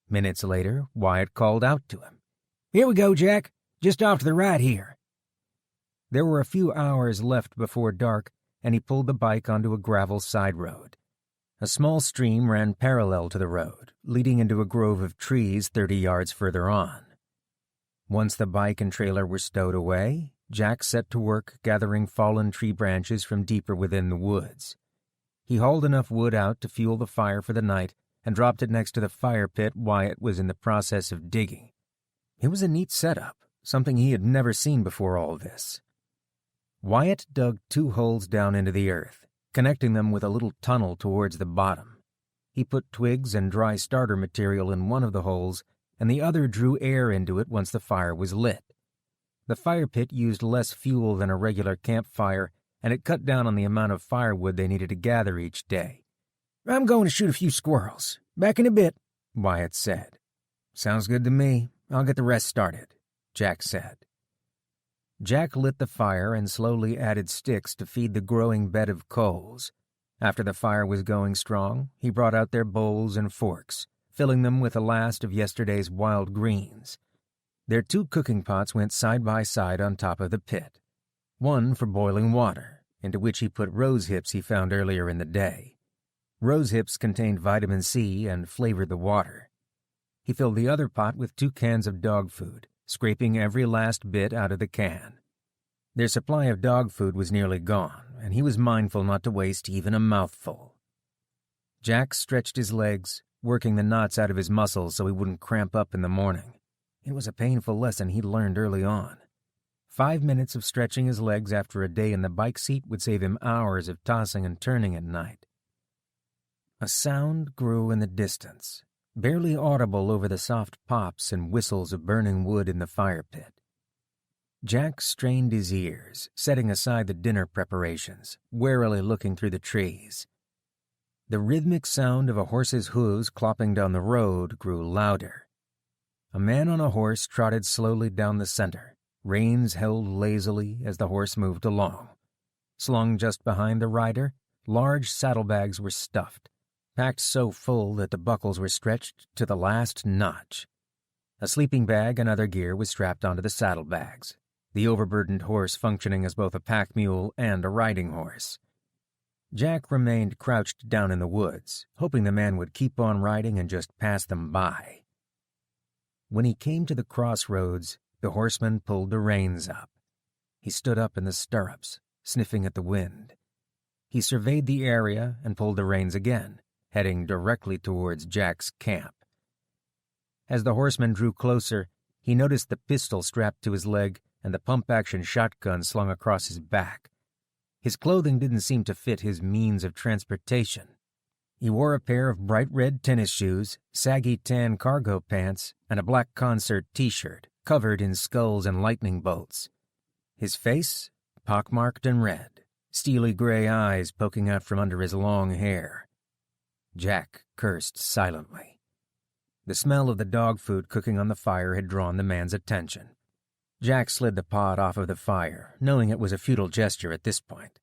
Minutes later, Wyatt called out to him. "Here we go, Jack. Just off to the right here." There were a few hours left before dark, and he pulled the bike onto a gravel side road. A small stream ran parallel to the road, leading into a grove of trees 30 yards further on. Once the bike and trailer were stowed away, Jack set to work gathering fallen tree branches from deeper within the woods. He hauled enough wood out to fuel the fire for the night and dropped it next to the fire pit Wyatt was in the process of digging. It was a neat setup, something he had never seen before all this. Wyatt dug 2 holes down into the earth, connecting them with a little tunnel towards the bottom. He put twigs and dry starter material in one of the holes, and the other drew air into it once the fire was lit. The fire pit used less fuel than a regular campfire, and it cut down on the amount of firewood they needed to gather each day. "I'm going to shoot a few squirrels. Back in a bit," Wyatt said. "Sounds good to me. I'll get the rest started," Jack said. Jack lit the fire and slowly added sticks to feed the growing bed of coals. After the fire was going strong, he brought out their bowls and forks, filling them with the last of yesterday's wild greens. Their 2 cooking pots went side by side on top of the pit. One for boiling water, into which he put rose hips he found earlier in the day. Rose hips contained vitamin C and flavored the water. He filled the other pot with 2 cans of dog food, scraping every last bit out of the can. Their supply of dog food was nearly gone, and he was mindful not to waste even a mouthful. Jack stretched his legs, working the knots out of his muscles so he wouldn't cramp up in the morning. It was a painful lesson he'd learned early on. 5 minutes of stretching his legs after a day in the bike seat would save him hours of tossing and turning at night. A sound grew in the distance. barely audible over the soft pops and whistles of burning wood in the fire pit. Jack strained his ears, setting aside the dinner preparations, warily looking through the trees. The rhythmic sound of a horse's hooves clopping down the road grew louder. A man on a horse trotted slowly down the center, reins held lazily as the horse moved along. Slung just behind the rider, large saddlebags were stuffed, packed so full that the buckles were stretched to the last notch. A sleeping bag and other gear was strapped onto the saddlebags, the overburdened horse functioning as both a pack mule and a riding horse. Jack remained crouched down in the woods, hoping the man would keep on riding and just pass them by. When he came to the crossroads, the horseman pulled the reins up. He stood up in the stirrups, sniffing at the wind. He surveyed the area and pulled the reins again, heading directly towards Jack's camp. As the horseman drew closer, he noticed the pistol strapped to his leg and the pump-action shotgun slung across his back. His clothing didn't seem to fit his means of transportation. He wore a pair of bright red tennis shoes, saggy tan cargo pants, and a black concert t-shirt covered in skulls and lightning bolts. His face, pockmarked and red, steely gray eyes poking out from under his long hair. Jack cursed silently. The smell of the dog food cooking on the fire had drawn the man's attention. Jack slid the pot off of the fire, knowing it was a futile gesture at this point.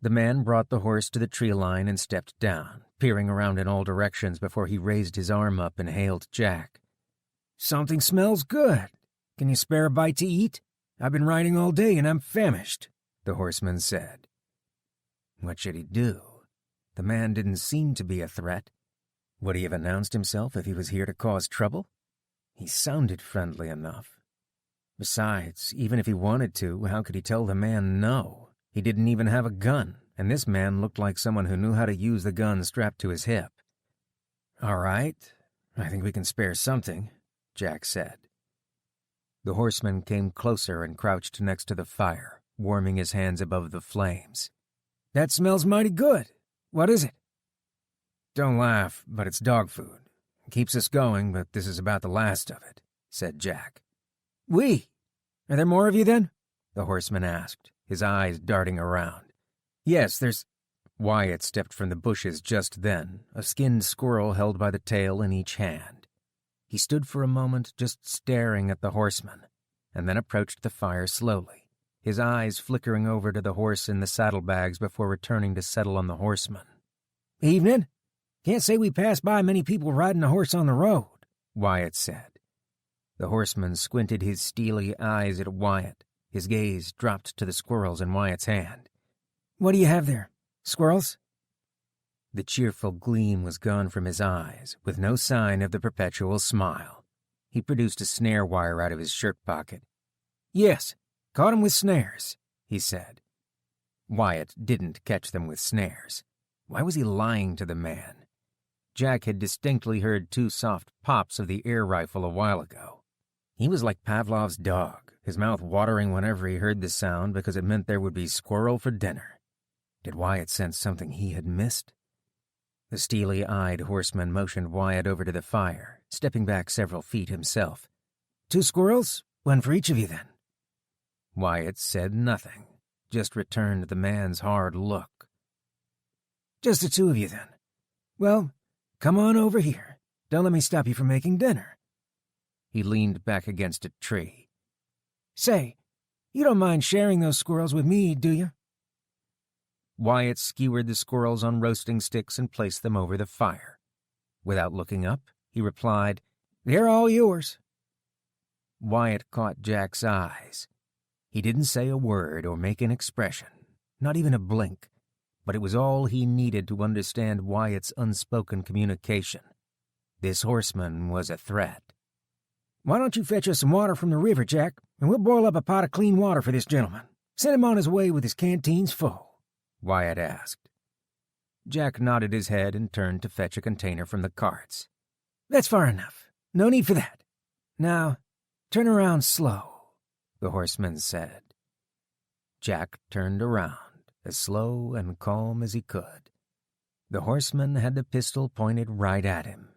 The man brought the horse to the tree line and stepped down, peering around in all directions before he raised his arm up and hailed Jack. "Something smells good. Can you spare a bite to eat? I've been riding all day and I'm famished," the horseman said. What should he do? The man didn't seem to be a threat. Would he have announced himself if he was here to cause trouble? He sounded friendly enough. Besides, even if he wanted to, how could he tell the man no? He didn't even have a gun, and this man looked like someone who knew how to use the gun strapped to his hip. "All right, I think we can spare something," Jack said. The horseman came closer and crouched next to the fire, warming his hands above the flames. "That smells mighty good. What is it?" "Don't laugh, but it's dog food. It keeps us going, but this is about the last of it," said Jack. Are there more of you then?" the horseman asked, his eyes darting around. "Yes, there's—" Wyatt stepped from the bushes just then, a skinned squirrel held by the tail in each hand. He stood for a moment just staring at the horseman, and then approached the fire slowly, his eyes flickering over to the horse in the saddlebags before returning to settle on the horseman. "Evening. Can't say we pass by many people riding a horse on the road," Wyatt said. The horseman squinted his steely eyes at Wyatt. His gaze dropped to the squirrels in Wyatt's hand. "What do you have there? Squirrels?" The cheerful gleam was gone from his eyes, with no sign of the perpetual smile. He produced a snare wire out of his shirt pocket. "Yes, caught 'em with snares," he said. Wyatt didn't catch them with snares. Why was he lying to the man? Jack had distinctly heard 2 soft pops of the air rifle a while ago. He was like Pavlov's dog, his mouth watering whenever he heard the sound because it meant there would be squirrel for dinner. Did Wyatt sense something he had missed? The steely-eyed horseman motioned Wyatt over to the fire, stepping back several feet himself. 2 squirrels? One for each of you, then." Wyatt said nothing, just returned the man's hard look. "Just the 2 of you, then. Well, come on over here. Don't let me stop you from making dinner." He leaned back against a tree. "Say, you don't mind sharing those squirrels with me, do you?" Wyatt skewered the squirrels on roasting sticks and placed them over the fire. Without looking up, he replied, "They're all yours." Wyatt caught Jack's eyes. He didn't say a word or make an expression, not even a blink, but it was all he needed to understand Wyatt's unspoken communication. This horseman was a threat. "Why don't you fetch us some water from the river, Jack, and we'll boil up a pot of clean water for this gentleman. Send him on his way with his canteens full," Wyatt asked. Jack nodded his head and turned to fetch a container from the carts. "That's far enough. No need for that. Now, turn around slow," the horseman said. Jack turned around, as slow and calm as he could. The horseman had the pistol pointed right at him.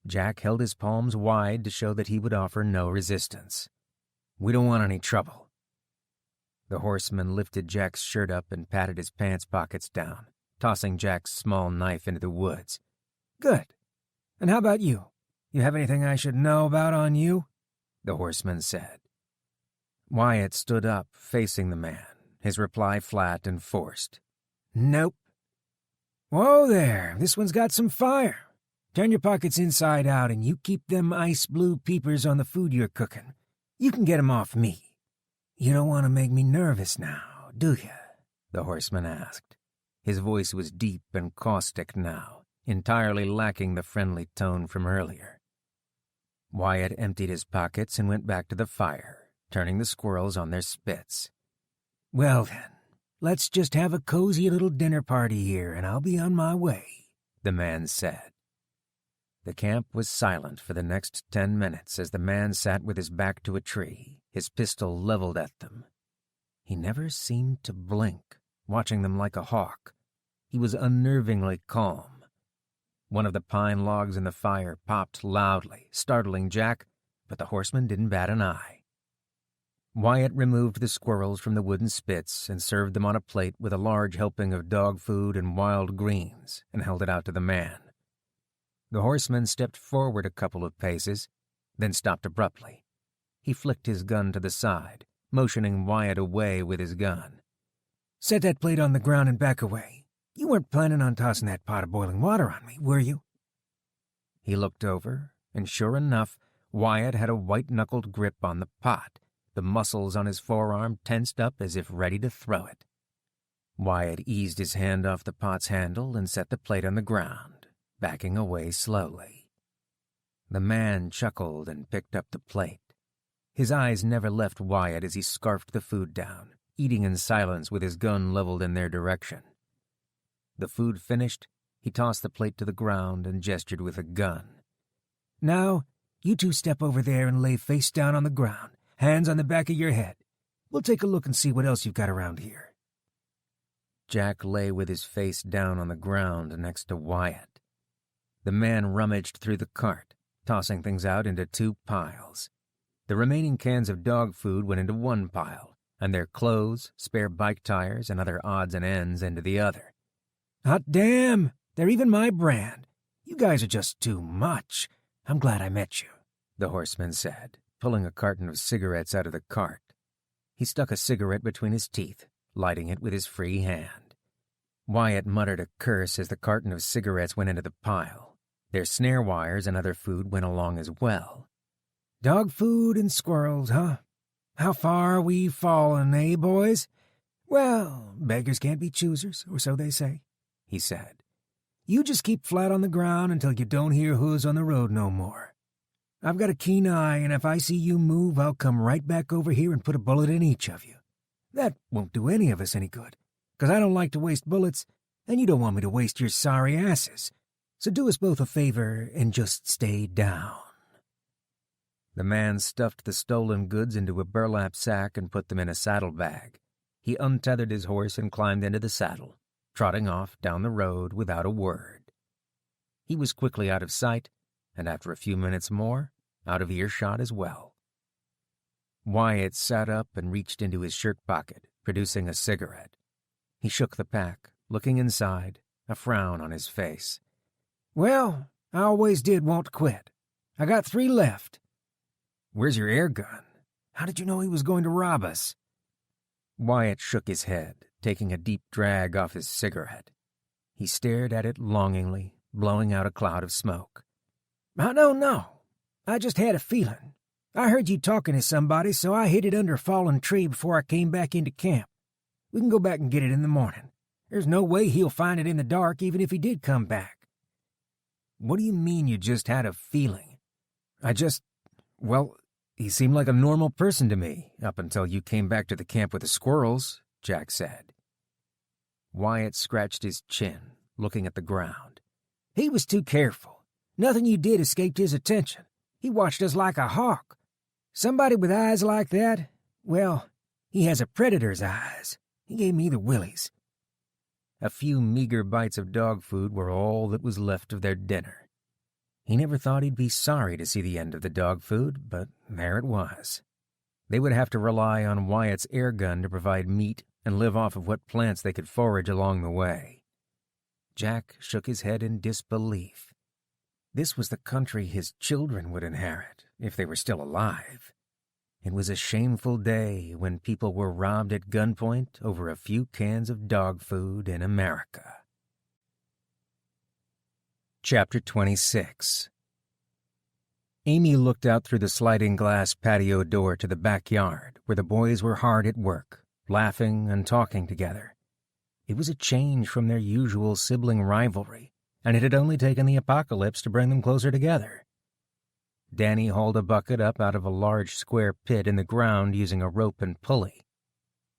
Jack held his palms wide to show that he would offer no resistance. "We don't want any trouble." The horseman lifted Jack's shirt up and patted his pants pockets down, tossing Jack's small knife into the woods. "Good. And how about you? You have anything I should know about on you?" the horseman said. Wyatt stood up, facing the man, his reply flat and forced. "Nope." "Whoa there, this one's got some fire. Turn your pockets inside out and you keep them ice blue peepers on the food you're cooking. You can get 'em off me. You don't want to make me nervous now, do you?" the horseman asked. His voice was deep and caustic now, entirely lacking the friendly tone from earlier. Wyatt emptied his pockets and went back to the fire, turning the squirrels on their spits. "Well then, let's just have a cozy little dinner party here and I'll be on my way," the man said. The camp was silent for the next 10 minutes as the man sat with his back to a tree, his pistol leveled at them. He never seemed to blink, watching them like a hawk. He was unnervingly calm. One of the pine logs in the fire popped loudly, startling Jack, but the horseman didn't bat an eye. Wyatt removed the squirrels from the wooden spits and served them on a plate with a large helping of dog food and wild greens and held it out to the man. The horseman stepped forward a couple of paces, then stopped abruptly. He flicked his gun to the side, motioning Wyatt away with his gun. "Set that plate on the ground and back away. You weren't planning on tossing that pot of boiling water on me, were you?" He looked over, and sure enough, Wyatt had a white-knuckled grip on the pot, the muscles on his forearm tensed up as if ready to throw it. Wyatt eased his hand off the pot's handle and set the plate on the ground, backing away slowly. The man chuckled and picked up the plate. His eyes never left Wyatt as he scarfed the food down, eating in silence with his gun leveled in their direction. The food finished, he tossed the plate to the ground and gestured with a gun. "Now, you two step over there and lay face down on the ground, hands on the back of your head. We'll take a look and see what else you've got around here." Jack lay with his face down on the ground next to Wyatt. The man rummaged through the cart, tossing things out into 2 piles. The remaining cans of dog food went into 1 pile, and their clothes, spare bike tires, and other odds and ends into the other. "Hot damn! They're even my brand. You guys are just too much. I'm glad I met you," the horseman said, pulling a carton of cigarettes out of the cart. He stuck a cigarette between his teeth, lighting it with his free hand. Wyatt muttered a curse as the carton of cigarettes went into the pile. Their snare wires and other food went along as well. "Dog food and squirrels, huh? How far we've fallen, eh, boys? Well, beggars can't be choosers, or so they say," he said. "You just keep flat on the ground until you don't hear hooves on the road no more. I've got a keen eye, and if I see you move, I'll come right back over here and put a bullet in each of you. That won't do any of us any good, 'cause I don't like to waste bullets, and you don't want me to waste your sorry asses. So do us both a favor and just stay down." The man stuffed the stolen goods into a burlap sack and put them in a saddlebag. He untethered his horse and climbed into the saddle, trotting off down the road without a word. He was quickly out of sight, and after a few minutes more, out of earshot as well. Wyatt sat up and reached into his shirt pocket, producing a cigarette. He shook the pack, looking inside, a frown on his face. "Well, I always did want to quit. I got 3 left." "Where's your air gun? "How did you know he was going to rob us?" Wyatt shook his head, taking a deep drag off his cigarette. He stared at it longingly, blowing out a cloud of smoke. "I don't know. I just had a feeling. I heard you talking to somebody, so I hid it under a fallen tree before I came back into camp. We can go back and get it in the morning. There's no way he'll find it in the dark, even if he did come back." "What do you mean you just had a feeling?" Well, he seemed like a normal person to me, up until you came back to the camp with the squirrels," Jack said. Wyatt scratched his chin, looking at the ground. "He was too careful. Nothing you did escaped his attention. He watched us like a hawk. Somebody with eyes like that, well, he has a predator's eyes. He gave me the willies." A few meager bites of dog food were all that was left of their dinner. He never thought he'd be sorry to see the end of the dog food, but there it was. They would have to rely on Wyatt's air gun to provide meat and live off of what plants they could forage along the way. Jack shook his head in disbelief. This was the country his children would inherit, if they were still alive. It was a shameful day when people were robbed at gunpoint over a few cans of dog food in America. Chapter 26. Amy looked out through the sliding glass patio door to the backyard where the boys were hard at work, laughing and talking together. It was a change from their usual sibling rivalry, and it had only taken the apocalypse to bring them closer together. Danny hauled a bucket up out of a large square pit in the ground using a rope and pulley.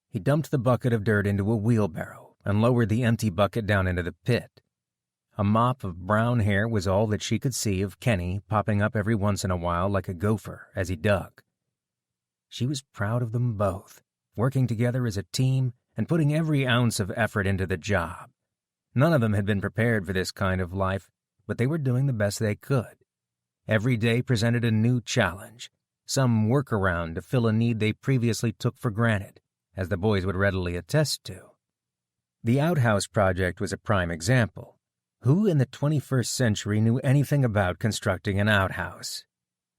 He dumped the bucket of dirt into a wheelbarrow and lowered the empty bucket down into the pit. A mop of brown hair was all that she could see of Kenny popping up every once in a while like a gopher as he dug. She was proud of them both, working together as a team and putting every ounce of effort into the job. None of them had been prepared for this kind of life, but they were doing the best they could. Every day presented a new challenge, some workaround to fill a need they previously took for granted, as the boys would readily attest to. The outhouse project was a prime example. Who in the 21st century knew anything about constructing an outhouse?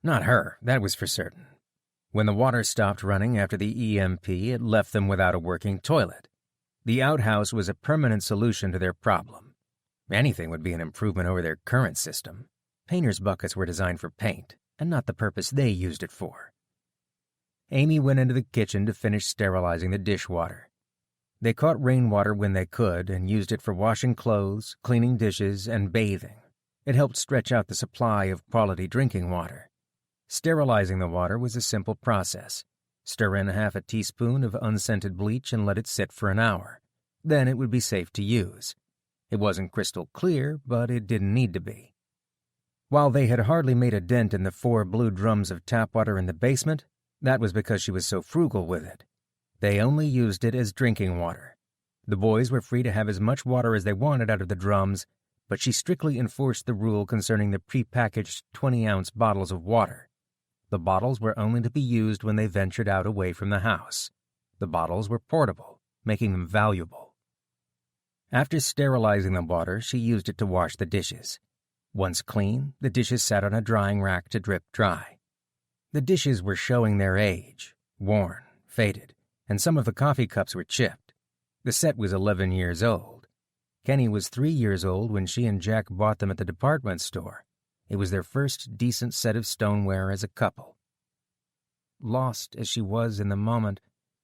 Not her, that was for certain. When the water stopped running after the EMP, it left them without a working toilet. The outhouse was a permanent solution to their problem. Anything would be an improvement over their current system. Painters' buckets were designed for paint, and not the purpose they used it for. Amy went into the kitchen to finish sterilizing the dishwater. They caught rainwater when they could and used it for washing clothes, cleaning dishes, and bathing. It helped stretch out the supply of quality drinking water. Sterilizing the water was a simple process. Stir in half a teaspoon of unscented bleach and let it sit for an hour. Then it would be safe to use. It wasn't crystal clear, but it didn't need to be. While they had hardly made a dent in the 4 blue drums of tap water in the basement, that was because she was so frugal with it. They only used it as drinking water. The boys were free to have as much water as they wanted out of the drums, but she strictly enforced the rule concerning the prepackaged 20-ounce bottles of water. The bottles were only to be used when they ventured out away from the house. The bottles were portable, making them valuable. After sterilizing the water, she used it to wash the dishes. Once clean, the dishes sat on a drying rack to drip dry. The dishes were showing their age, worn, faded, and some of the coffee cups were chipped. The set was 11 years old. Kenny was 3 years old when she and Jack bought them at the department store. It was their first decent set of stoneware as a couple. Lost as she was in the moment,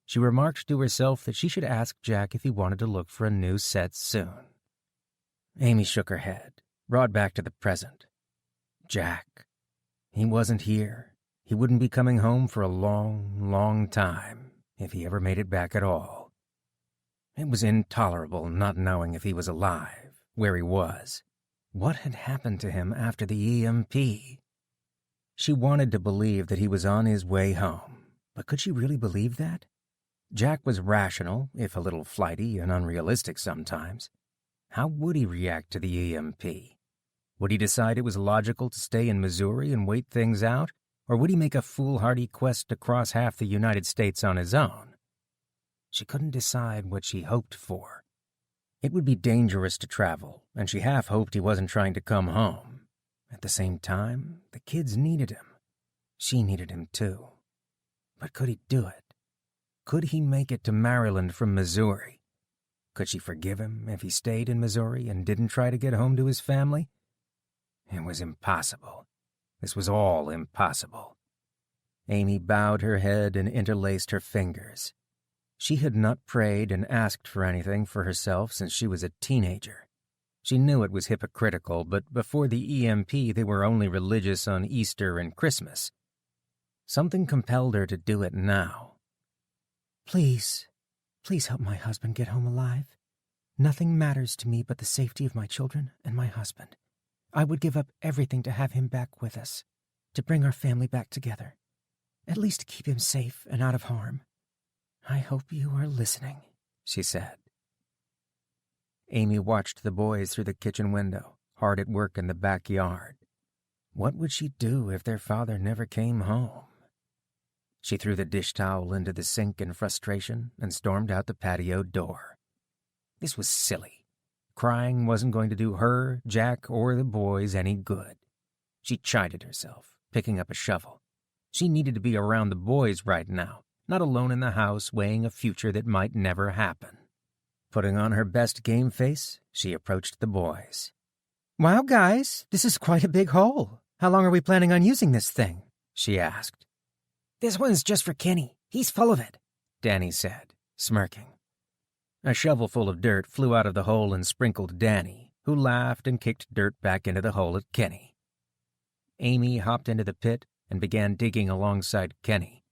she remarked to herself that she should ask Jack if he wanted to look for a new set soon. Amy shook her head, brought back to the present. Jack. He wasn't here. He wouldn't be coming home for a long, long time, if he ever made it back at all. It was intolerable not knowing if he was alive, where he was. What had happened to him after the EMP? She wanted to believe that he was on his way home, but could she really believe that? Jack was rational, if a little flighty and unrealistic sometimes. How would he react to the EMP? Would he decide it was logical to stay in Missouri and wait things out, or would he make a foolhardy quest to cross half the United States on his own? She couldn't decide what she hoped for. It would be dangerous to travel, and she half hoped he wasn't trying to come home. At the same time, the kids needed him. She needed him too. But could he do it? Could he make it to Maryland from Missouri? Could she forgive him if he stayed in Missouri and didn't try to get home to his family? It was impossible. This was all impossible. Amy bowed her head and interlaced her fingers. She had not prayed and asked for anything for herself since she was a teenager. She knew it was hypocritical, but before the EMP they were only religious on Easter and Christmas. Something compelled her to do it now. Please help my husband get home alive. Nothing matters to me but the safety of my children and my husband. I would give up everything to have him back with us, to bring our family back together, at least to keep him safe and out of harm. I hope you are listening, she said. Amy watched the boys through the kitchen window, hard at work in the backyard. What would she do if their father never came home? She threw the dish towel into the sink in frustration and stormed out the patio door. This was silly. Crying wasn't going to do her, Jack, or the boys any good. She chided herself, picking up a shovel. She needed to be around the boys right now, not alone in the house weighing a future that might never happen. Putting on her best game face, she approached the boys. "Wow, guys, this is quite a big hole. How long are we planning on using this thing?" she asked. "This one's just for Kenny. He's full of it," Danny said, smirking. A shovelful of dirt flew out of the hole and sprinkled Danny, who laughed and kicked dirt back into the hole at Kenny. Amy hopped into the pit and began digging alongside Kenny.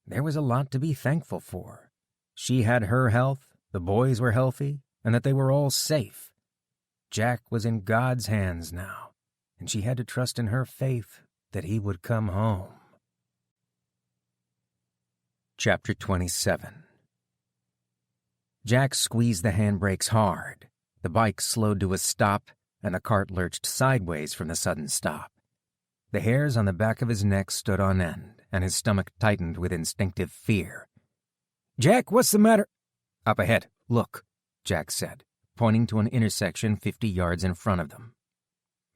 There was a lot to be thankful for. She had her health, the boys were healthy, and that they were all safe. Jack was in God's hands now, and she had to trust in her faith that he would come home. Chapter 27. Jack squeezed the handbrakes hard. The bike slowed to a stop, and the cart lurched sideways from the sudden stop. The hairs on the back of his neck stood on end, and his stomach tightened with instinctive fear. "Jack, what's the matter?" "Up ahead, look," Jack said, pointing to an intersection 50 yards in front of them.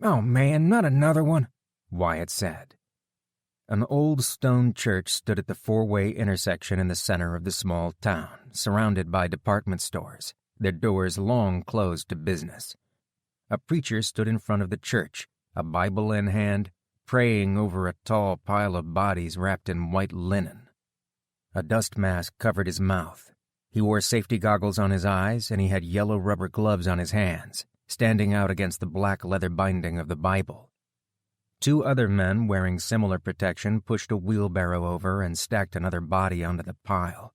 "Oh, man, not another one," Wyatt said. An old stone church stood at the four-way intersection in the center of the small town, surrounded by department stores, their doors long closed to business. A preacher stood in front of the church, a Bible in hand, praying over a tall pile of bodies wrapped in white linen. A dust mask covered his mouth. He wore safety goggles on his eyes, and he had yellow rubber gloves on his hands, standing out against the black leather binding of the Bible. 2 other men wearing similar protection pushed a wheelbarrow over and stacked another body onto the pile.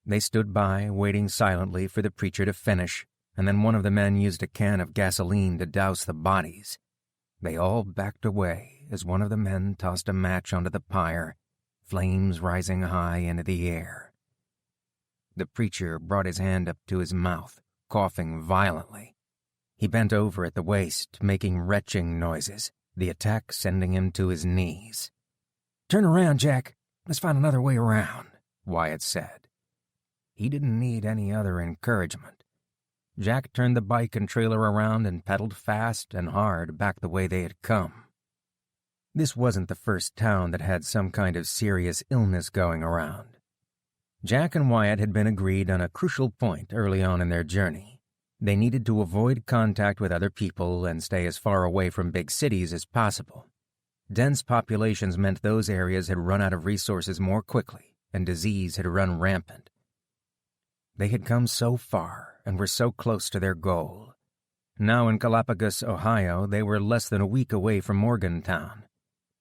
They stood by, waiting silently for the preacher to finish, and then one of the men used a can of gasoline to douse the bodies. They all backed away as one of the men tossed a match onto the pyre, flames rising high into the air. The preacher brought his hand up to his mouth, coughing violently. He bent over at the waist, making retching noises, the attack sending him to his knees. "Turn around, Jack. Let's find another way around," Wyatt said. He didn't need any other encouragement. Jack turned the bike and trailer around and pedaled fast and hard back the way they had come. This wasn't the first town that had some kind of serious illness going around. Jack and Wyatt had been agreed on a crucial point early on in their journey. They needed to avoid contact with other people and stay as far away from big cities as possible. Dense populations meant those areas had run out of resources more quickly, and disease had run rampant. They had come so far and were so close to their goal. Now in Galapagos, Ohio, they were less than a week away from Morgantown.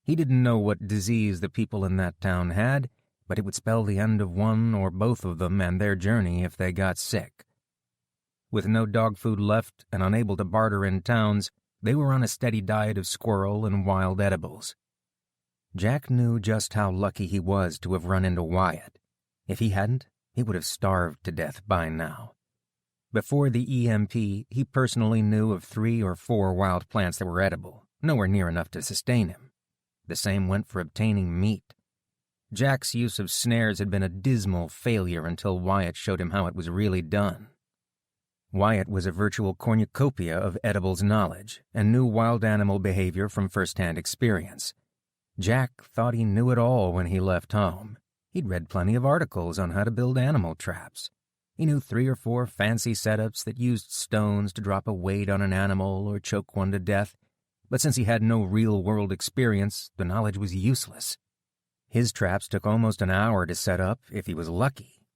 He didn't know what disease the people in that town had, but it would spell the end of one or both of them and their journey if they got sick. With no dog food left and unable to barter in towns, they were on a steady diet of squirrel and wild edibles. Jack knew just how lucky he was to have run into Wyatt. If he hadn't, he would have starved to death by now. Before the EMP, he personally knew of 3 or 4 wild plants that were edible, nowhere near enough to sustain him. The same went for obtaining meat. Jack's use of snares had been a dismal failure until Wyatt showed him how it was really done. Wyatt was a virtual cornucopia of edibles knowledge and knew wild animal behavior from first-hand experience. Jack thought he knew it all when he left home. He'd read plenty of articles on how to build animal traps. He knew 3 or 4 fancy setups that used stones to drop a weight on an animal or choke one to death, but since he had no real-world experience, the knowledge was useless. His traps took almost an hour to set up if he was lucky.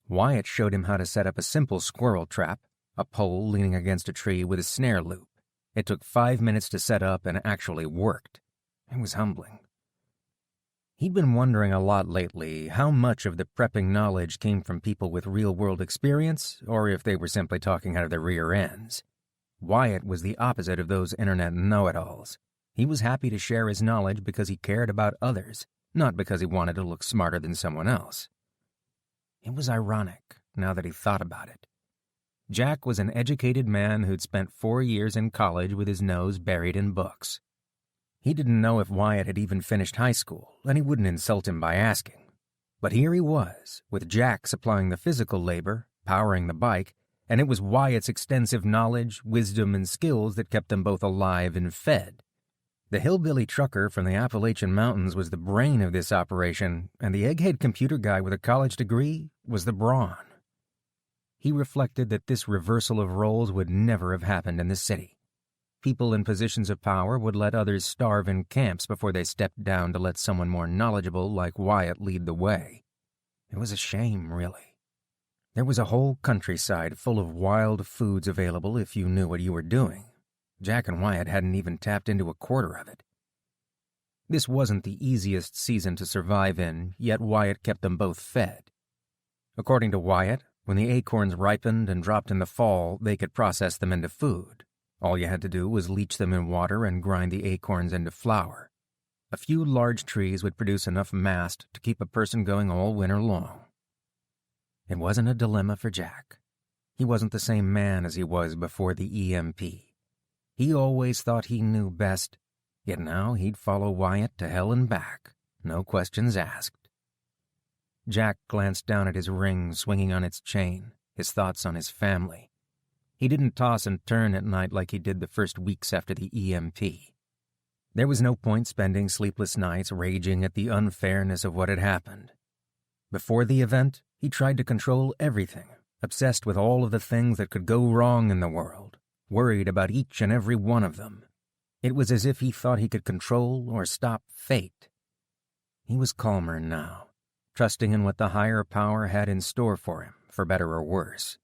Wyatt showed him how to set up a simple squirrel trap, a pole leaning against a tree with a snare loop. It took 5 minutes to set up and actually worked. It was humbling. He'd been wondering a lot lately how much of the prepping knowledge came from people with real-world experience, or if they were simply talking out of their rear ends. Wyatt was the opposite of those internet know-it-alls. He was happy to share his knowledge because he cared about others, not because he wanted to look smarter than someone else. It was ironic, now that he thought about it. Jack was an educated man who'd spent 4 years in college with his nose buried in books. He didn't know if Wyatt had even finished high school, and he wouldn't insult him by asking. But here he was, with Jack supplying the physical labor, powering the bike, and it was Wyatt's extensive knowledge, wisdom, and skills that kept them both alive and fed. The hillbilly trucker from the Appalachian Mountains was the brain of this operation, and the egghead computer guy with a college degree was the brawn. He reflected that this reversal of roles would never have happened in the city. People in positions of power would let others starve in camps before they stepped down to let someone more knowledgeable like Wyatt lead the way. It was a shame, really. There was a whole countryside full of wild foods available if you knew what you were doing. Jack and Wyatt hadn't even tapped into a quarter of it. This wasn't the easiest season to survive in, yet Wyatt kept them both fed. According to Wyatt, when the acorns ripened and dropped in the fall, they could process them into food. All you had to do was leach them in water and grind the acorns into flour. A few large trees would produce enough mast to keep a person going all winter long. It wasn't a dilemma for Jack. He wasn't the same man as he was before the EMP. He always thought he knew best, yet now he'd follow Wyatt to hell and back, no questions asked. Jack glanced down at his ring swinging on its chain, his thoughts on his family. He didn't toss and turn at night like he did the first weeks after the EMP. There was no point spending sleepless nights raging at the unfairness of what had happened. Before the event, he tried to control everything, obsessed with all of the things that could go wrong in the world, worried about each and every one of them. It was as if he thought he could control or stop fate. He was calmer now, trusting in what the higher power had in store for him, for better or worse.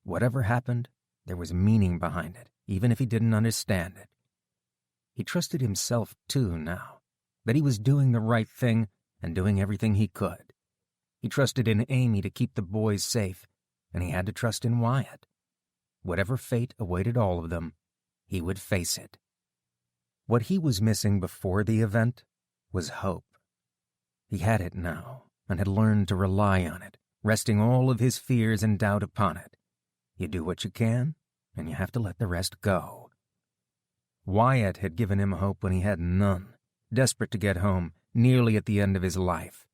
Whatever happened, there was meaning behind it, even if he didn't understand it. He trusted himself, too, now, that he was doing the right thing and doing everything he could. He trusted in Amy to keep the boys safe, and he had to trust in Wyatt. Whatever fate awaited all of them, he would face it. What he was missing before the event was hope. He had it now, and had learned to rely on it, resting all of his fears and doubt upon it. You do what you can, and you have to let the rest go. Wyatt had given him hope when he had none, desperate to get home, nearly at the end of his life.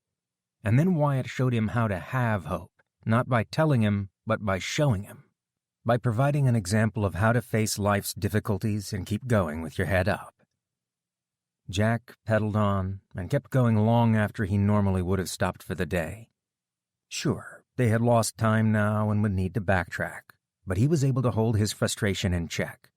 And then Wyatt showed him how to have hope, not by telling him, but by showing him. By providing an example of how to face life's difficulties and keep going with your head up. Jack pedaled on and kept going long after he normally would have stopped for the day. Sure, they had lost time now and would need to backtrack, but he was able to hold his frustration in check.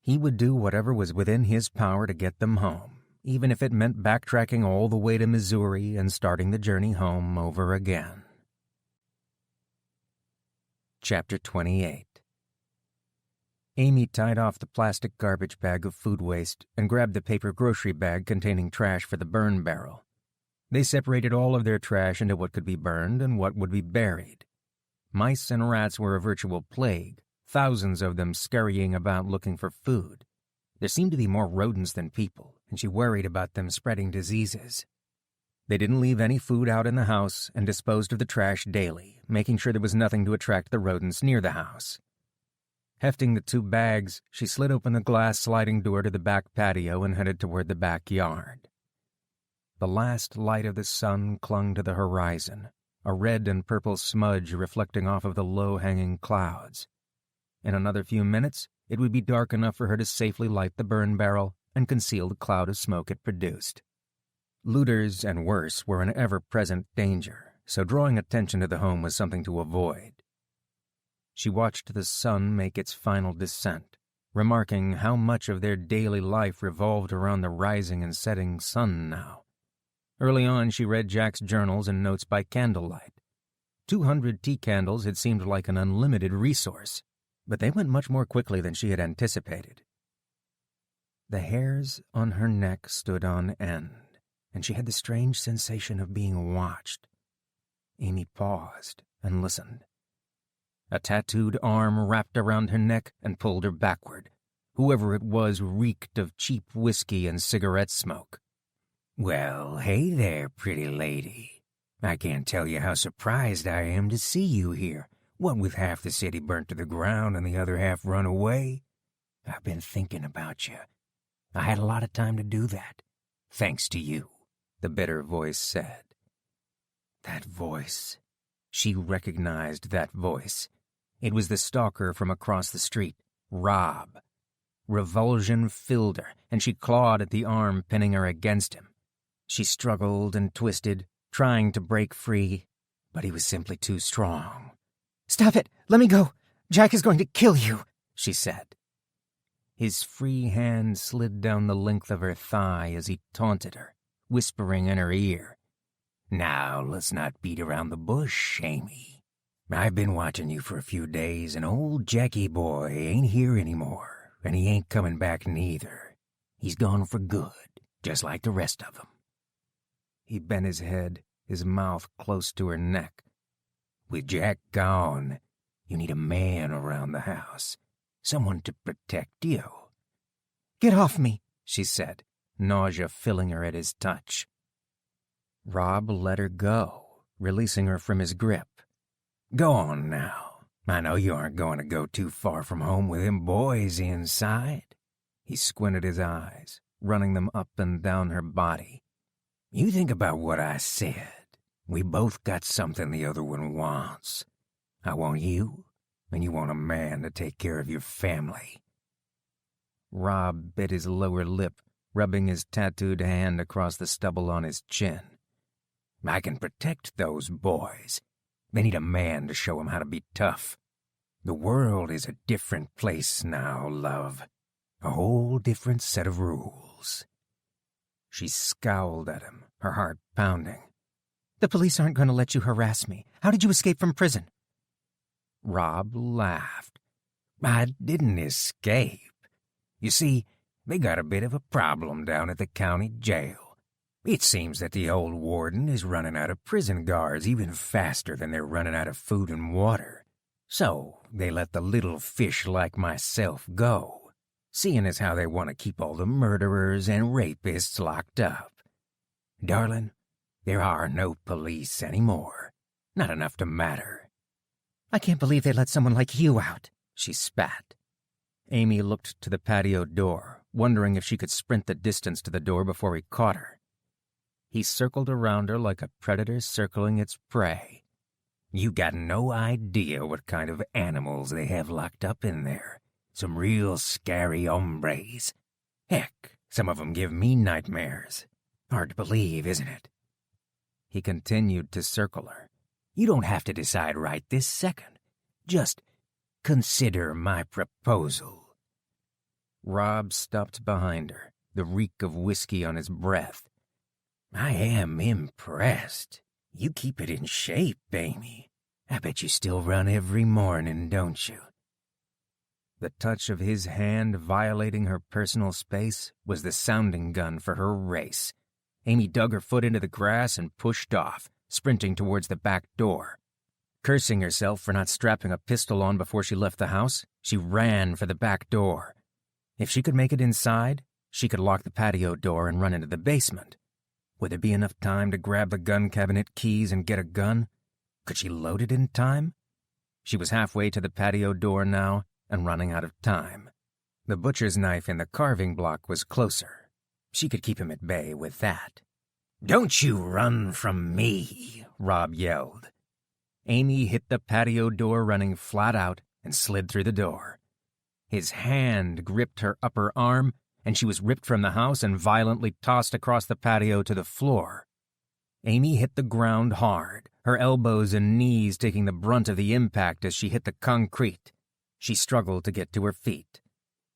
He would do whatever was within his power to get them home, even if it meant backtracking all the way to Missouri and starting the journey home over again. Chapter 28. Amy tied off the plastic garbage bag of food waste and grabbed the paper grocery bag containing trash for the burn barrel. They separated all of their trash into what could be burned and what would be buried. Mice and rats were a virtual plague, thousands of them scurrying about looking for food. There seemed to be more rodents than people, and she worried about them spreading diseases. They didn't leave any food out in the house and disposed of the trash daily, making sure there was nothing to attract the rodents near the house. Hefting the 2 bags, she slid open the glass sliding door to the back patio and headed toward the backyard. The last light of the sun clung to the horizon, a red and purple smudge reflecting off of the low-hanging clouds. In another few minutes, it would be dark enough for her to safely light the burn barrel and conceal the cloud of smoke it produced. Looters, and worse, were an ever-present danger, so drawing attention to the home was something to avoid. She watched the sun make its final descent, remarking how much of their daily life revolved around the rising and setting sun now. Early on, she read Jack's journals and notes by candlelight. 200 tea candles had seemed like an unlimited resource, but they went much more quickly than she had anticipated. The hairs on her neck stood on end, and she had the strange sensation of being watched. Amy paused and listened. A tattooed arm wrapped around her neck and pulled her backward. Whoever it was reeked of cheap whiskey and cigarette smoke. Well, hey there, pretty lady. I can't tell you how surprised I am to see you here, what with half the city burnt to the ground and the other half run away. I've been thinking about you. I had a lot of time to do that. Thanks to you, the bitter voice said. That voice. She recognized that voice. It was the stalker from across the street, Rob. Revulsion filled her, and she clawed at the arm pinning her against him. She struggled and twisted, trying to break free, but he was simply too strong. "Stop it! Let me go! Jack is going to kill you," she said. His free hand slid down the length of her thigh as he taunted her, whispering in her ear, "Now, let's not beat around the bush, Amy. I've been watching you for a few days, and old Jackie boy ain't here anymore, and he ain't coming back neither. He's gone for good, just like the rest of them." He bent his head, his mouth close to her neck. "With Jack gone, you need a man around the house, someone to protect you." "Get off me," she said, nausea filling her at his touch. Rob let her go, releasing her from his grip. "Go on now. I know you aren't going to go too far from home with them boys inside." He squinted his eyes, running them up and down her body. "You think about what I said. We both got something the other one wants. I want you, and you want a man to take care of your family." Rob bit his lower lip, rubbing his tattooed hand across the stubble on his chin. "I can protect those boys. They need a man to show them how to be tough. The world is a different place now, love. A whole different set of rules." She scowled at him, her heart pounding. "The police aren't going to let you harass me. How did you escape from prison?" Rob laughed. "I didn't escape. You see, they got a bit of a problem down at the county jail. It seems that the old warden is running out of prison guards even faster than they're running out of food and water. So they let the little fish like myself go, seeing as how they want to keep all the murderers and rapists locked up. Darling, there are no police anymore. Not enough to matter." "I can't believe they let someone like you out," she spat. Amy looked to the patio door, wondering if she could sprint the distance to the door before he caught her. He circled around her like a predator circling its prey. "You got no idea what kind of animals they have locked up in there. Some real scary hombres. Heck, some of them give me nightmares. Hard to believe, isn't it?" He continued to circle her. "You don't have to decide right this second. Just consider my proposal." Rob stopped behind her, the reek of whiskey on his breath. "I am impressed. You keep it in shape, Amy. I bet you still run every morning, don't you?" The touch of his hand violating her personal space was the sounding gun for her race. Amy dug her foot into the grass and pushed off, sprinting towards the back door. Cursing herself for not strapping a pistol on before she left the house, she ran for the back door. If she could make it inside, she could lock the patio door and run into the basement. Would there be enough time to grab the gun cabinet keys and get a gun? Could she load it in time? She was halfway to the patio door now and running out of time. The butcher's knife in the carving block was closer. She could keep him at bay with that. "Don't you run from me," Rob yelled. Amy hit the patio door running flat out and slid through the door. His hand gripped her upper arm, and she was ripped from the house and violently tossed across the patio to the floor. Amy hit the ground hard, her elbows and knees taking the brunt of the impact as she hit the concrete. She struggled to get to her feet.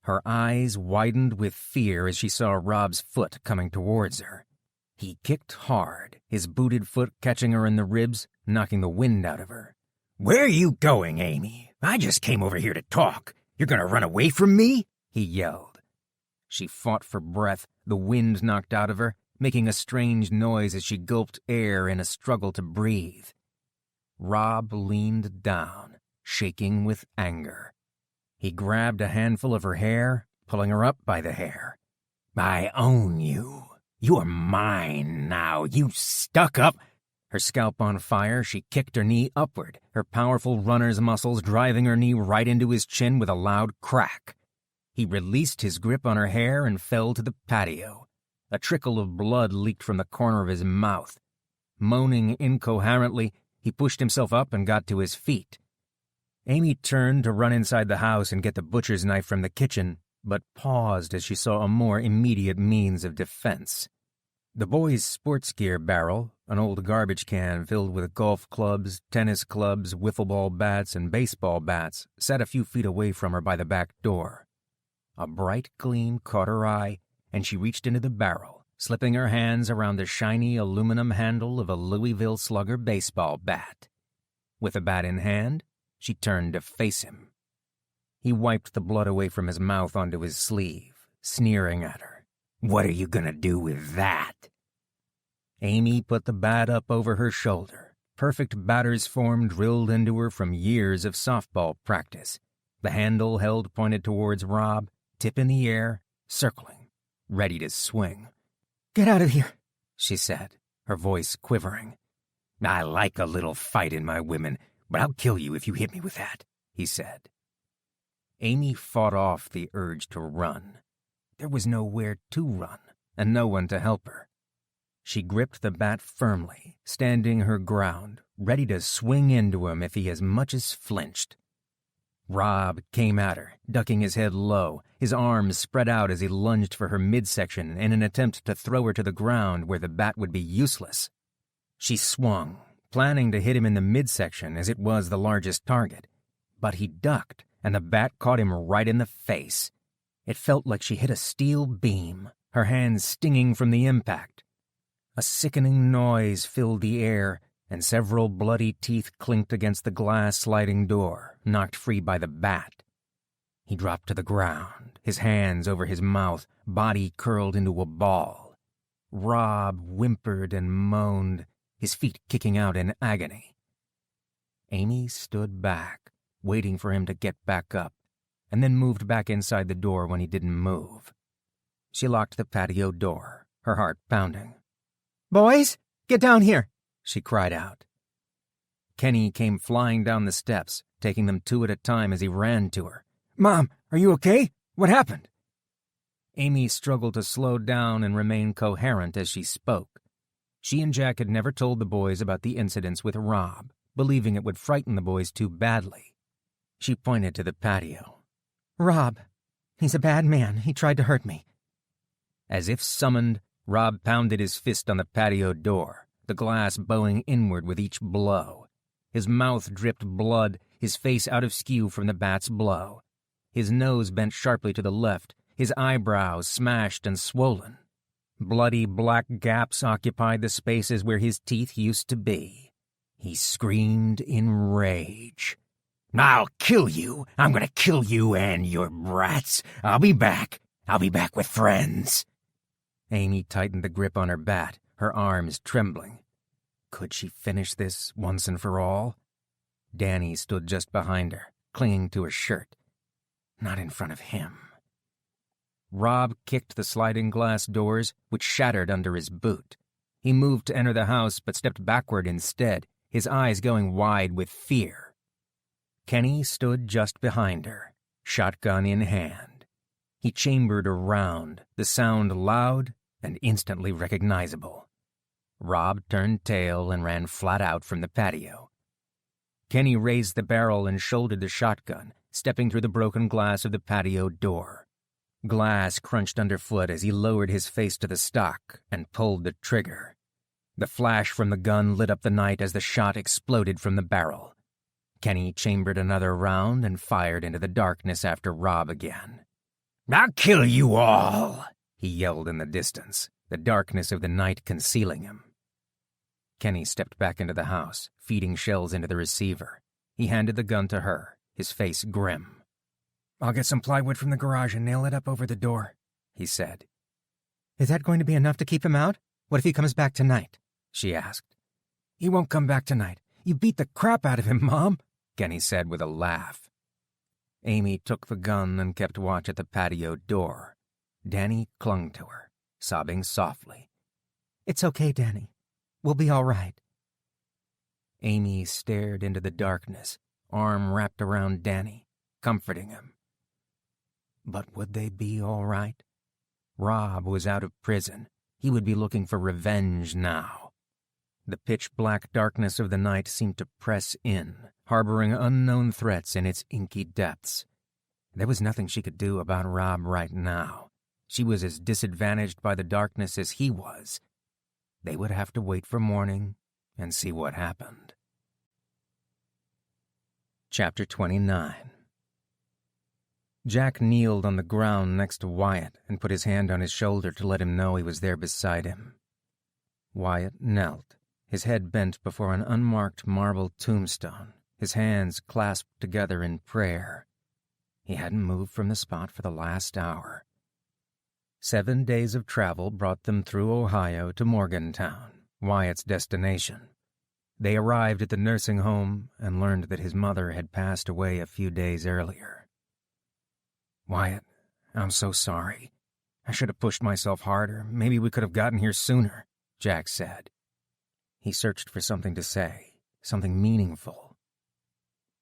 Her eyes widened with fear as she saw Rob's foot coming towards her. He kicked hard, his booted foot catching her in the ribs, knocking the wind out of her. "Where are you going, Amy? I just came over here to talk. You're going to run away from me?" he yelled. She fought for breath, the wind knocked out of her, making a strange noise as she gulped air in a struggle to breathe. Rob leaned down, shaking with anger. He grabbed a handful of her hair, pulling her up by the hair. "I own you. You're mine now, you stuck-up—" Her scalp on fire, she kicked her knee upward, her powerful runner's muscles driving her knee right into his chin with a loud crack. He He released his grip on her hair and fell to the patio. A trickle of blood leaked from the corner of his mouth. Moaning incoherently, he pushed himself up and got to his feet. Amy turned to run inside the house and get the butcher's knife from the kitchen, but paused as she saw a more immediate means of defense. The boys' sports gear barrel, an old garbage can filled with golf clubs, tennis clubs, wiffle ball bats, and baseball bats, sat a few feet away from her by the back door. A bright gleam caught her eye, and she reached into the barrel, slipping her hands around the shiny aluminum handle of a Louisville Slugger baseball bat. With the bat in hand, she turned to face him. He wiped the blood away from his mouth onto his sleeve, sneering at her. "What are you gonna do with that?" Amy put the bat up over her shoulder, perfect batter's form drilled into her from years of softball practice, the handle held pointed towards Rob, tip in the air, circling, ready to swing. "Get out of here," she said, her voice quivering. "I like a little fight in my women, but I'll kill you if you hit me with that," he said. Amy fought off the urge to run. There was nowhere to run, and no one to help her. She gripped the bat firmly, standing her ground, ready to swing into him if he as much as flinched. Rob came at her, ducking his head low, his arms spread out as he lunged for her midsection in an attempt to throw her to the ground where the bat would be useless. She swung, planning to hit him in the midsection as it was the largest target, but he ducked, and the bat caught him right in the face. It felt like she hit a steel beam, her hands stinging from the impact. A sickening noise filled the air, and several bloody teeth clinked against the glass sliding door, knocked free by the bat. He dropped to the ground, his hands over his mouth, body curled into a ball. Rob whimpered and moaned, his feet kicking out in agony. Amy stood back, waiting for him to get back up, and then moved back inside the door when he didn't move. She locked the patio door, her heart pounding. "Boys, get down here," she cried out. Kenny came flying down the steps, taking them two at a time as he ran to her. "Mom, are you okay? What happened?" Amy struggled to slow down and remain coherent as she spoke. She and Jack had never told the boys about the incidents with Rob, believing it would frighten the boys too badly. She pointed to the patio. "Rob, he's a bad man. He tried to hurt me." As if summoned, Rob pounded his fist on the patio door, the glass bowing inward with each blow. His mouth dripped blood, his face out of skew from the bat's blow. His nose bent sharply to the left, his eyebrows smashed and swollen. Bloody black gaps occupied the spaces where his teeth used to be. He screamed in rage. "I'll kill you! I'm gonna kill you and your brats! I'll be back! I'll be back with friends!" Amy tightened the grip on her bat, her arms trembling. Could she finish this once and for all? Danny stood just behind her, clinging to her shirt. Not in front of him. Rob kicked the sliding glass doors, which shattered under his boot. He moved to enter the house, but stepped backward instead, his eyes going wide with fear. Kenny stood just behind her, shotgun in hand. He chambered around, the sound loud and instantly recognizable. Rob turned tail and ran flat out from the patio. Kenny raised the barrel and shouldered the shotgun, stepping through the broken glass of the patio door. Glass crunched underfoot as he lowered his face to the stock and pulled the trigger. The flash from the gun lit up the night as the shot exploded from the barrel. Kenny chambered another round and fired into the darkness after Rob again. "I'll kill you all!" he yelled in the distance, the darkness of the night concealing him. Kenny stepped back into the house, feeding shells into the receiver. He handed the gun to her, his face grim. "I'll get some plywood from the garage and nail it up over the door," he said. "Is that going to be enough to keep him out? What if he comes back tonight?" she asked. "He won't come back tonight. You beat the crap out of him, Mom," Kenny said with a laugh. Amy took the gun and kept watch at the patio door. Danny clung to her, sobbing softly. "It's okay, Danny. We'll be all right." Amy stared into the darkness, arm wrapped around Danny, comforting him. But would they be all right? Rob was out of prison. He would be looking for revenge now. The pitch-black darkness of the night seemed to press in, harboring unknown threats in its inky depths. There was nothing she could do about Rob right now. She was as disadvantaged by the darkness as he was. They would have to wait for morning and see what happened. Chapter 29. Jack kneeled on the ground next to Wyatt and put his hand on his shoulder to let him know he was there beside him. Wyatt knelt, his head bent before an unmarked marble tombstone, his hands clasped together in prayer. He hadn't moved from the spot for the last hour. 7 days of travel brought them through Ohio to Morgantown, Wyatt's destination. They arrived at the nursing home and learned that his mother had passed away a few days earlier. "Wyatt, I'm so sorry. I should have pushed myself harder. Maybe we could have gotten here sooner," Jack said. He searched for something to say, something meaningful.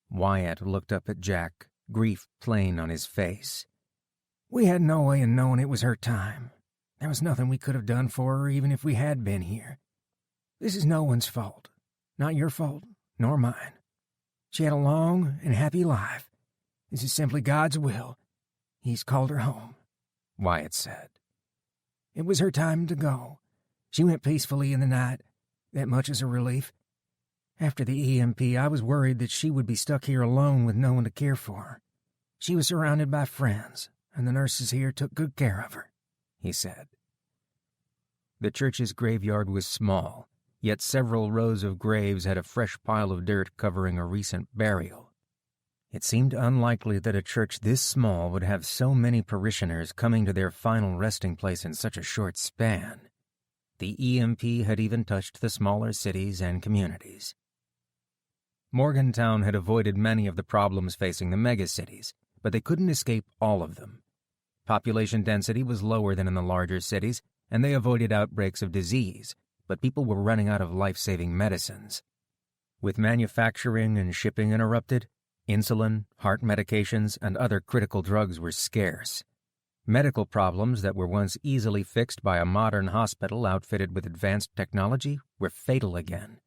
Wyatt looked up at Jack, grief plain on his face. "We had no way of knowing it was her time. There was nothing we could have done for her even if we had been here. This is no one's fault. Not your fault, nor mine. She had a long and happy life. This is simply God's will. He's called her home," Wyatt said. "It was her time to go. She went peacefully in the night. That much is a relief. After the EMP, I was worried that she would be stuck here alone with no one to care for her. She was surrounded by friends, and the nurses here took good care of her," he said. The church's graveyard was small, yet several rows of graves had a fresh pile of dirt covering a recent burial. It seemed unlikely that a church this small would have so many parishioners coming to their final resting place in such a short span. The EMP had even touched the smaller cities and communities. Morgantown had avoided many of the problems facing the megacities, but they couldn't escape all of them. Population density was lower than in the larger cities, and they avoided outbreaks of disease, but people were running out of life-saving medicines. With manufacturing and shipping interrupted, insulin, heart medications, and other critical drugs were scarce. Medical problems that were once easily fixed by a modern hospital outfitted with advanced technology were fatal again.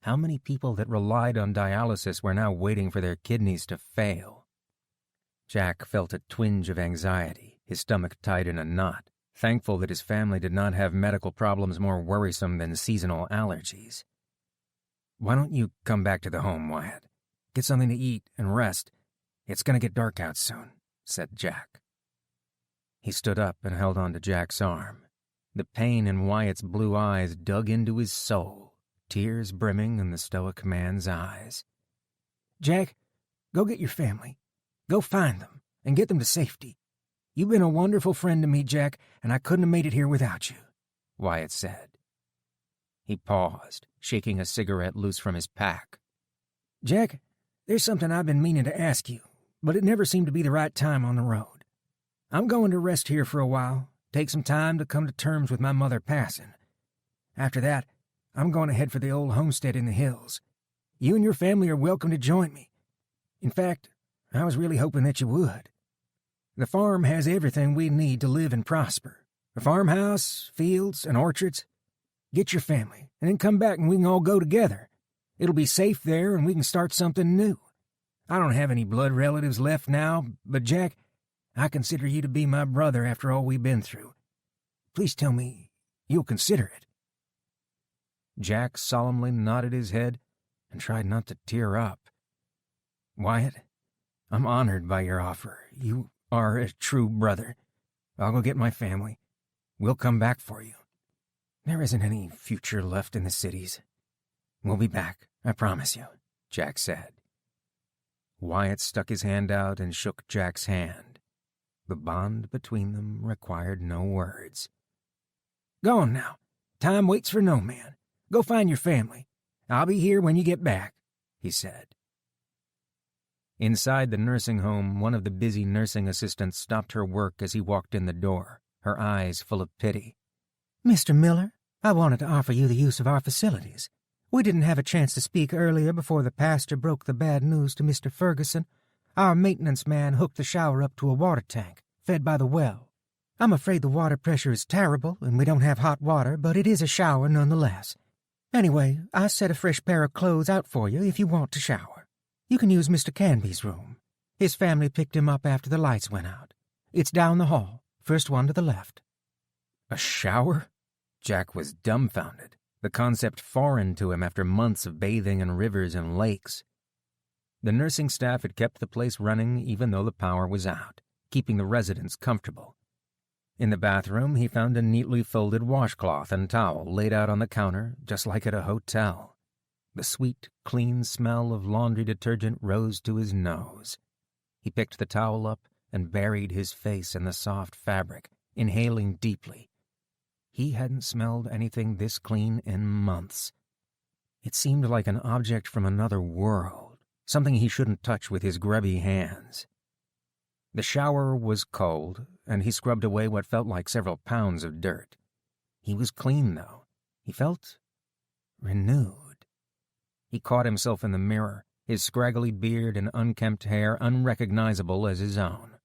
How many people that relied on dialysis were now waiting for their kidneys to fail? Jack felt a twinge of anxiety, his stomach tight in a knot, thankful that his family did not have medical problems more worrisome than seasonal allergies. "Why don't you come back to the home, Wyatt? Get something to eat and rest. It's going to get dark out soon," said Jack. He stood up and held on to Jack's arm. The pain in Wyatt's blue eyes dug into his soul, tears brimming in the stoic man's eyes. "Jack, go get your family. Go find them and get them to safety. You've been a wonderful friend to me, Jack, and I couldn't have made it here without you," Wyatt said. He paused, shaking a cigarette loose from his pack. "Jack, there's something I've been meaning to ask you, but it never seemed to be the right time on the road. I'm going to rest here for a while, take some time to come to terms with my mother passing. After that, I'm going to head for the old homestead in the hills. You and your family are welcome to join me. In fact, I was really hoping that you would. The farm has everything we need to live and prosper. A farmhouse, fields, and orchards. Get your family, and then come back and we can all go together. It'll be safe there and we can start something new. I don't have any blood relatives left now, but Jack, I consider you to be my brother after all we've been through. Please tell me you'll consider it." Jack solemnly nodded his head and tried not to tear up. "Wyatt, I'm honored by your offer. You are a true brother. I'll go get my family. We'll come back for you. There isn't any future left in the cities. We'll be back, I promise you," Jack said. Wyatt stuck his hand out and shook Jack's hand. The bond between them required no words. "Go on now. Time waits for no man. Go find your family. I'll be here when you get back," he said. Inside the nursing home, one of the busy nursing assistants stopped her work as he walked in the door, her eyes full of pity. "Mr. Miller, I wanted to offer you the use of our facilities. We didn't have a chance to speak earlier before the pastor broke the bad news to Mr. Ferguson. Our maintenance man hooked the shower up to a water tank, fed by the well. I'm afraid the water pressure is terrible and we don't have hot water, but it is a shower nonetheless. Anyway, I set a fresh pair of clothes out for you if you want to shower. You can use Mr. Canby's room. His family picked him up after the lights went out. It's down the hall, first one to the left. A shower? Jack was dumbfounded, the concept foreign to him after months of bathing in rivers and lakes. The nursing staff had kept the place running even though the power was out, keeping the residents comfortable. In the bathroom, he found a neatly folded washcloth and towel laid out on the counter, just like at a hotel. The sweet, clean smell of laundry detergent rose to his nose. He picked the towel up and buried his face in the soft fabric, inhaling deeply. He hadn't smelled anything this clean in months. It seemed like an object from another world, something he shouldn't touch with his grubby hands. The shower was cold, and he scrubbed away what felt like several pounds of dirt. He was clean, though. He felt renewed. He caught himself in the mirror, his scraggly beard and unkempt hair unrecognizable as his own.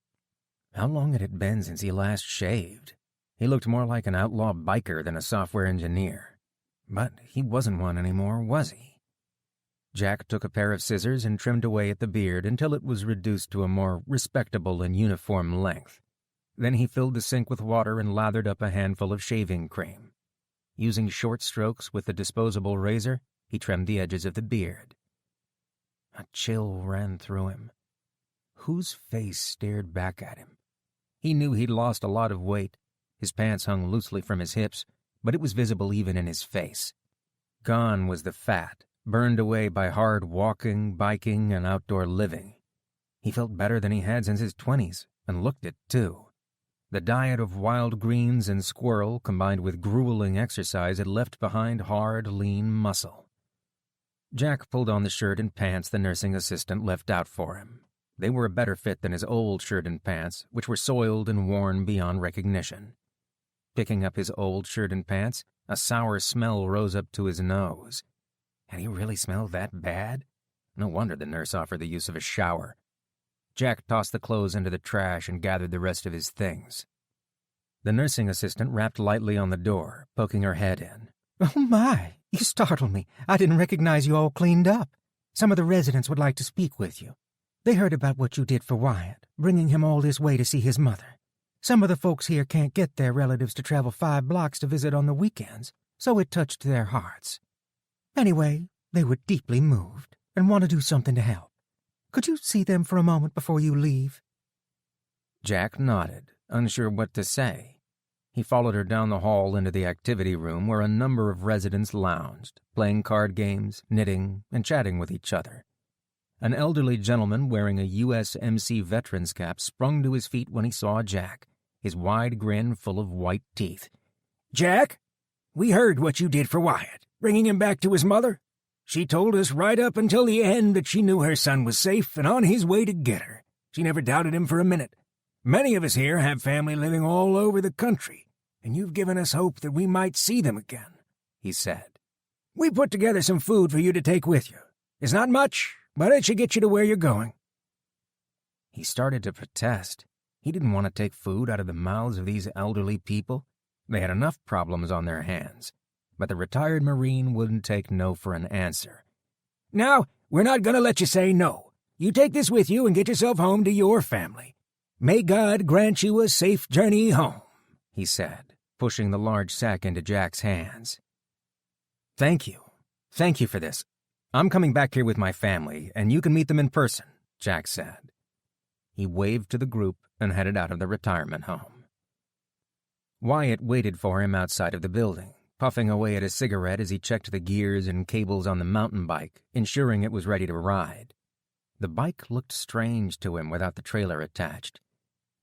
How long had it been since he last shaved? He looked more like an outlaw biker than a software engineer. But he wasn't one anymore, was he? Jack took a pair of scissors and trimmed away at the beard until it was reduced to a more respectable and uniform length. Then he filled the sink with water and lathered up a handful of shaving cream. Using short strokes with the disposable razor, he trimmed the edges of the beard. A chill ran through him. Whose face stared back at him? He knew he'd lost a lot of weight. His pants hung loosely from his hips, but it was visible even in his face. Gone was the fat, burned away by hard walking, biking, and outdoor living. He felt better than he had since his 20s, and looked it, too. The diet of wild greens and squirrel combined with grueling exercise had left behind hard, lean muscle. Jack pulled on the shirt and pants the nursing assistant left out for him. They were a better fit than his old shirt and pants, which were soiled and worn beyond recognition. Picking up his old shirt and pants, a sour smell rose up to his nose. Had he really smelled that bad? No wonder the nurse offered the use of a shower. Jack tossed the clothes into the trash and gathered the rest of his things. The nursing assistant rapped lightly on the door, poking her head in. Oh my, you startled me. I didn't recognize you all cleaned up. Some of the residents would like to speak with you. They heard about what you did for Wyatt, bringing him all this way to see his mother. Some of the folks here can't get their relatives to travel 5 blocks to visit on the weekends, so it touched their hearts. Anyway, they were deeply moved and want to do something to help. Could you see them for a moment before you leave? Jack nodded, unsure what to say. He followed her down the hall into the activity room where a number of residents lounged, playing card games, knitting, and chatting with each other. An elderly gentleman wearing a USMC veteran's cap sprung to his feet when he saw Jack, his wide grin full of white teeth. Jack, we heard what you did for Wyatt, bringing him back to his mother. She told us right up until the end that she knew her son was safe and on his way to get her. She never doubted him for a minute. Many of us here have family living all over the country, and you've given us hope that we might see them again, he said. We put together some food for you to take with you. It's not much, but it should get you to where you're going. He started to protest. He didn't want to take food out of the mouths of these elderly people. They had enough problems on their hands. But the retired Marine wouldn't take no for an answer. Now, we're not going to let you say no. You take this with you and get yourself home to your family. May God grant you a safe journey home, he said, pushing the large sack into Jack's hands. Thank you. Thank you for this. I'm coming back here with my family, and you can meet them in person, Jack said. He waved to the group and headed out of the retirement home. Wyatt waited for him outside of the building, puffing away at a cigarette as he checked the gears and cables on the mountain bike, ensuring it was ready to ride. The bike looked strange to him without the trailer attached.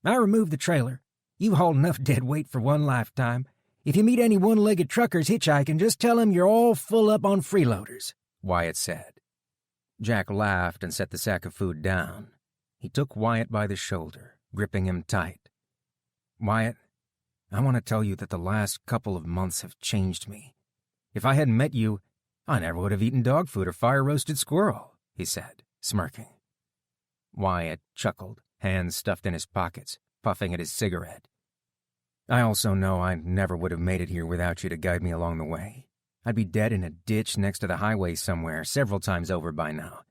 I removed the trailer. You've hauled enough dead weight for one lifetime. If you meet any one-legged truckers hitchhiking, just tell them you're all full up on freeloaders, Wyatt said. Jack laughed and set the sack of food down. He took Wyatt by the shoulder, gripping him tight. Wyatt, I want to tell you that the last couple of months have changed me. If I hadn't met you, I never would have eaten dog food or fire-roasted squirrel, he said, smirking. Wyatt chuckled, hands stuffed in his pockets, puffing at his cigarette. I also know I never would have made it here without you to guide me along the way. I'd be dead in a ditch next to the highway somewhere several times over by now.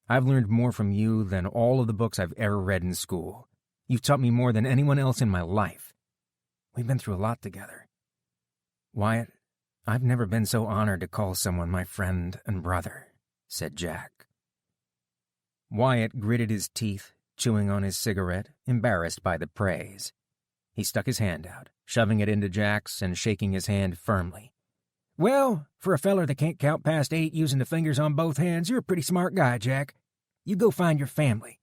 I've learned more from you than all of the books I've ever read in school. You've taught me more than anyone else in my life. We've been through a lot together. Wyatt, I've never been so honored to call someone my friend and brother, said Jack. Wyatt gritted his teeth, chewing on his cigarette, embarrassed by the praise. He stuck his hand out, shoving it into Jack's and shaking his hand firmly. Well, for a feller that can't count past 8 using the fingers on both hands, you're a pretty smart guy, Jack. You go find your family.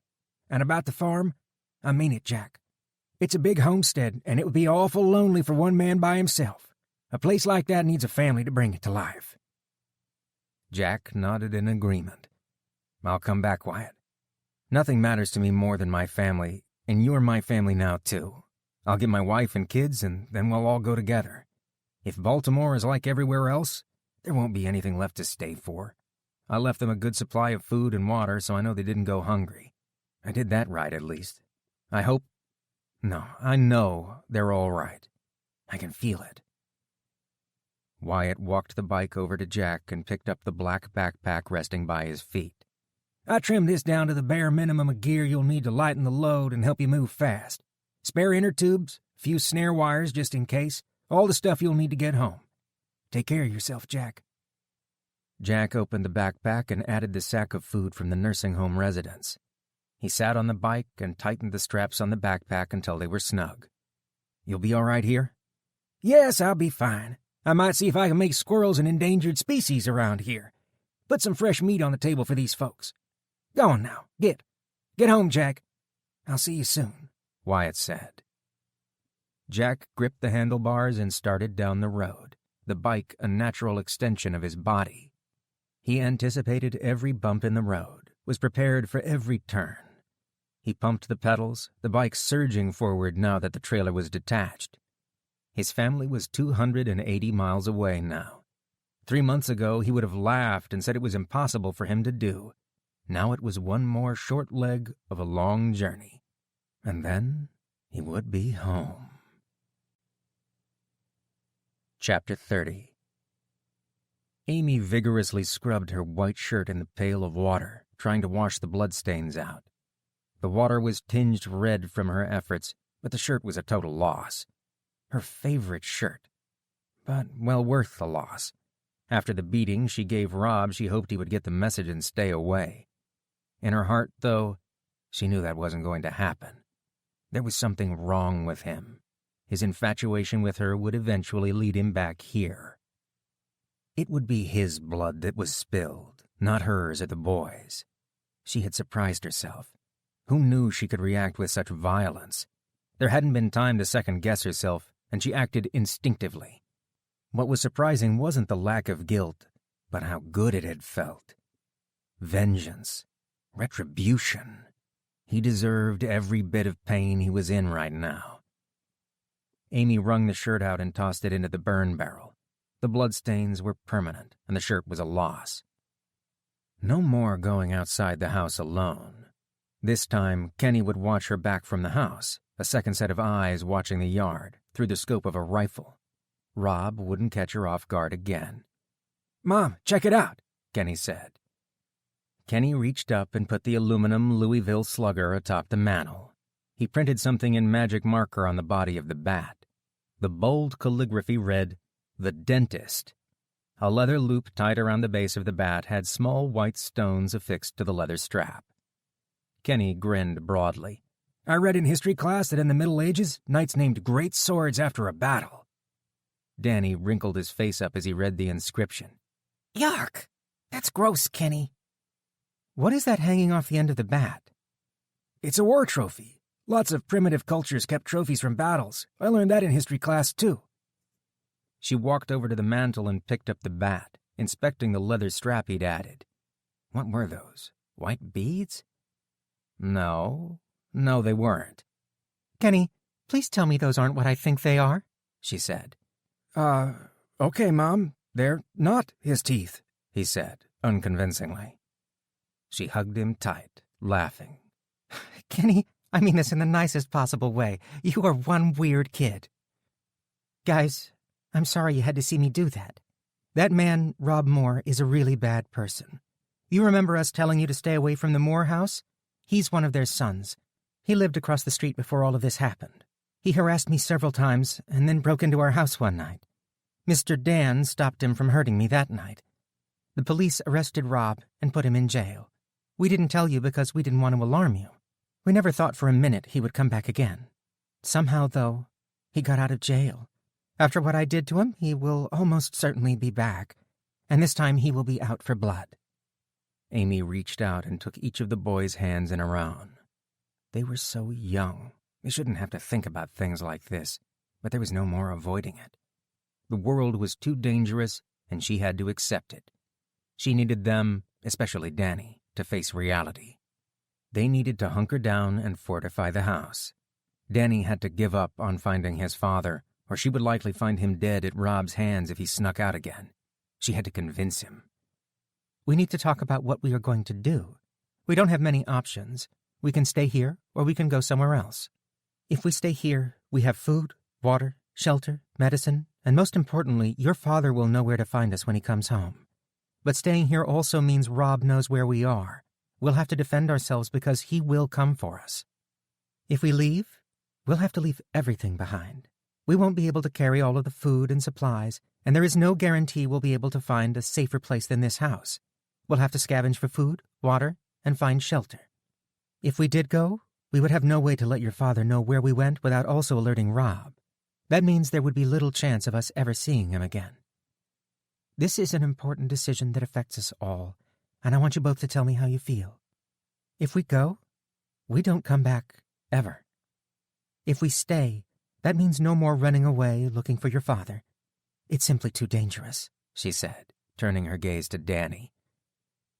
And about the farm, I mean it, Jack. It's a big homestead, and it would be awful lonely for one man by himself. A place like that needs a family to bring it to life. Jack nodded in agreement. I'll come back, Wyatt. Nothing matters to me more than my family, and you're my family now, too. I'll get my wife and kids, and then we'll all go together. If Baltimore is like everywhere else, there won't be anything left to stay for. I left them a good supply of food and water, so I know they didn't go hungry. I did that right, at least. I know they're all right. I can feel it. Wyatt walked the bike over to Jack and picked up the black backpack resting by his feet. I trimmed this down to the bare minimum of gear you'll need to lighten the load and help you move fast. Spare inner tubes, a few snare wires just in case, all the stuff you'll need to get home. Take care of yourself, Jack. Jack opened the backpack and added the sack of food from the nursing home residence. He sat on the bike and tightened the straps on the backpack until they were snug. You'll be all right here? Yes, I'll be fine. I might see if I can make squirrels an endangered species around here. Put some fresh meat on the table for these folks. Go on now, get home, Jack. I'll see you soon, Wyatt said. Jack gripped the handlebars and started down the road, the bike a natural extension of his body. He anticipated every bump in the road, was prepared for every turn. He pumped the pedals, the bike surging forward now that the trailer was detached. His family was 280 miles away now. 3 months ago, he would have laughed and said it was impossible for him to do. Now it was one more short leg of a long journey. And then he would be home. Chapter 30. Amy vigorously scrubbed her white shirt in the pail of water, trying to wash the bloodstains out. The water was tinged red from her efforts, but the shirt was a total loss. Her favorite shirt. But well worth the loss. After the beating she gave Rob, she hoped he would get the message and stay away. In her heart, though, she knew that wasn't going to happen. There was something wrong with him. His infatuation with her would eventually lead him back here. It would be his blood that was spilled, not hers or the boys. She had surprised herself. Who knew she could react with such violence? There hadn't been time to second-guess herself, and she acted instinctively. What was surprising wasn't the lack of guilt, but how good it had felt. Vengeance. Retribution. He deserved every bit of pain he was in right now. Amy wrung the shirt out and tossed it into the burn barrel. The bloodstains were permanent, and the shirt was a loss. No more going outside the house alone. This time, Kenny would watch her back from the house, a second set of eyes watching the yard, through the scope of a rifle. Rob wouldn't catch her off guard again. Mom, check it out, Kenny said. Kenny reached up and put the aluminum Louisville slugger atop the mantel. He printed something in magic marker on the body of the bat. The bold calligraphy read, "The Dentist." A leather loop tied around the base of the bat had small white stones affixed to the leather strap. Kenny grinned broadly. I read in history class that in the Middle Ages, knights named great swords after a battle. Danny wrinkled his face up as he read the inscription. Yuck! That's gross, Kenny. What is that hanging off the end of the bat? It's a war trophy. Lots of primitive cultures kept trophies from battles. I learned that in history class, too. She walked over to the mantel and picked up the bat, inspecting the leather strap he'd added. What were those? White beads? No, they weren't. Kenny, please tell me those aren't what I think they are, she said. Okay, Mom. They're not his teeth, he said, unconvincingly. She hugged him tight, laughing. Kenny, I mean this in the nicest possible way. You are one weird kid. Guys, I'm sorry you had to see me do that. That man, Rob Moore, is a really bad person. You remember us telling you to stay away from the Moore house? He's one of their sons. He lived across the street before all of this happened. He harassed me several times and then broke into our house one night. Mr. Dan stopped him from hurting me that night. The police arrested Rob and put him in jail. We didn't tell you because we didn't want to alarm you. We never thought for a minute he would come back again. Somehow, though, he got out of jail. After what I did to him, he will almost certainly be back, and this time he will be out for blood. Amy reached out and took each of the boys' hands in her own. They were so young. They shouldn't have to think about things like this, but there was no more avoiding it. The world was too dangerous, and she had to accept it. She needed them, especially Danny, to face reality. They needed to hunker down and fortify the house. Danny had to give up on finding his father, or she would likely find him dead at Rob's hands if he snuck out again. She had to convince him. We need to talk about what we are going to do. We don't have many options. We can stay here, or we can go somewhere else. If we stay here, we have food, water, shelter, medicine, and most importantly, your father will know where to find us when he comes home. But staying here also means Rob knows where we are. We'll have to defend ourselves because he will come for us. If we leave, we'll have to leave everything behind. We won't be able to carry all of the food and supplies, and there is no guarantee we'll be able to find a safer place than this house. We'll have to scavenge for food, water, and find shelter. If we did go, we would have no way to let your father know where we went without also alerting Rob. That means there would be little chance of us ever seeing him again. This is an important decision that affects us all, and I want you both to tell me how you feel. If we go, we don't come back, ever. If we stay, that means no more running away looking for your father. It's simply too dangerous, she said, turning her gaze to Danny.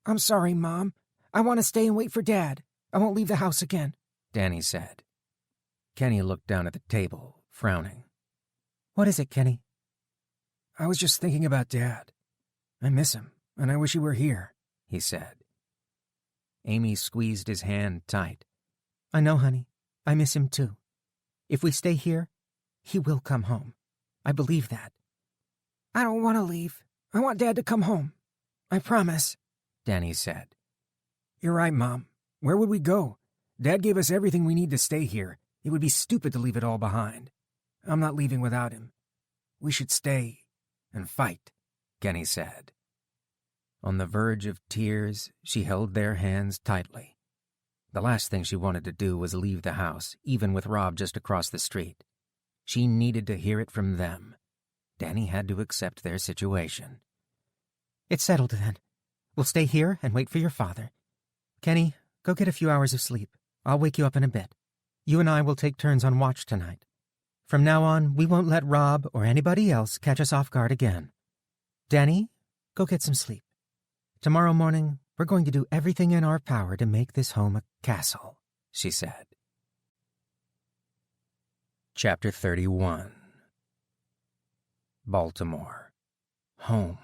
I'm sorry, Mom. I want to stay and wait for Dad. I won't leave the house again, Danny said. Kenny looked down at the table, frowning. What is it, Kenny? I was just thinking about Dad. I miss him, and I wish he were here, he said. Amy squeezed his hand tight. I know, honey. I miss him too. If we stay here, he will come home. I believe that. I don't want to leave. I want Dad to come home. I promise, Danny said. You're right, Mom. Where would we go? Dad gave us everything we need to stay here. It would be stupid to leave it all behind. I'm not leaving without him. We should stay and fight, Kenny said. On the verge of tears, she held their hands tightly. The last thing she wanted to do was leave the house, even with Rob just across the street. She needed to hear it from them. Danny had to accept their situation. It's settled then. We'll stay here and wait for your father. Kenny, go get a few hours of sleep. I'll wake you up in a bit. You and I will take turns on watch tonight. From now on, we won't let Rob or anybody else catch us off guard again. Danny, go get some sleep. Tomorrow morning, we're going to do everything in our power to make this home a castle, she said. Chapter 31. Baltimore. Home.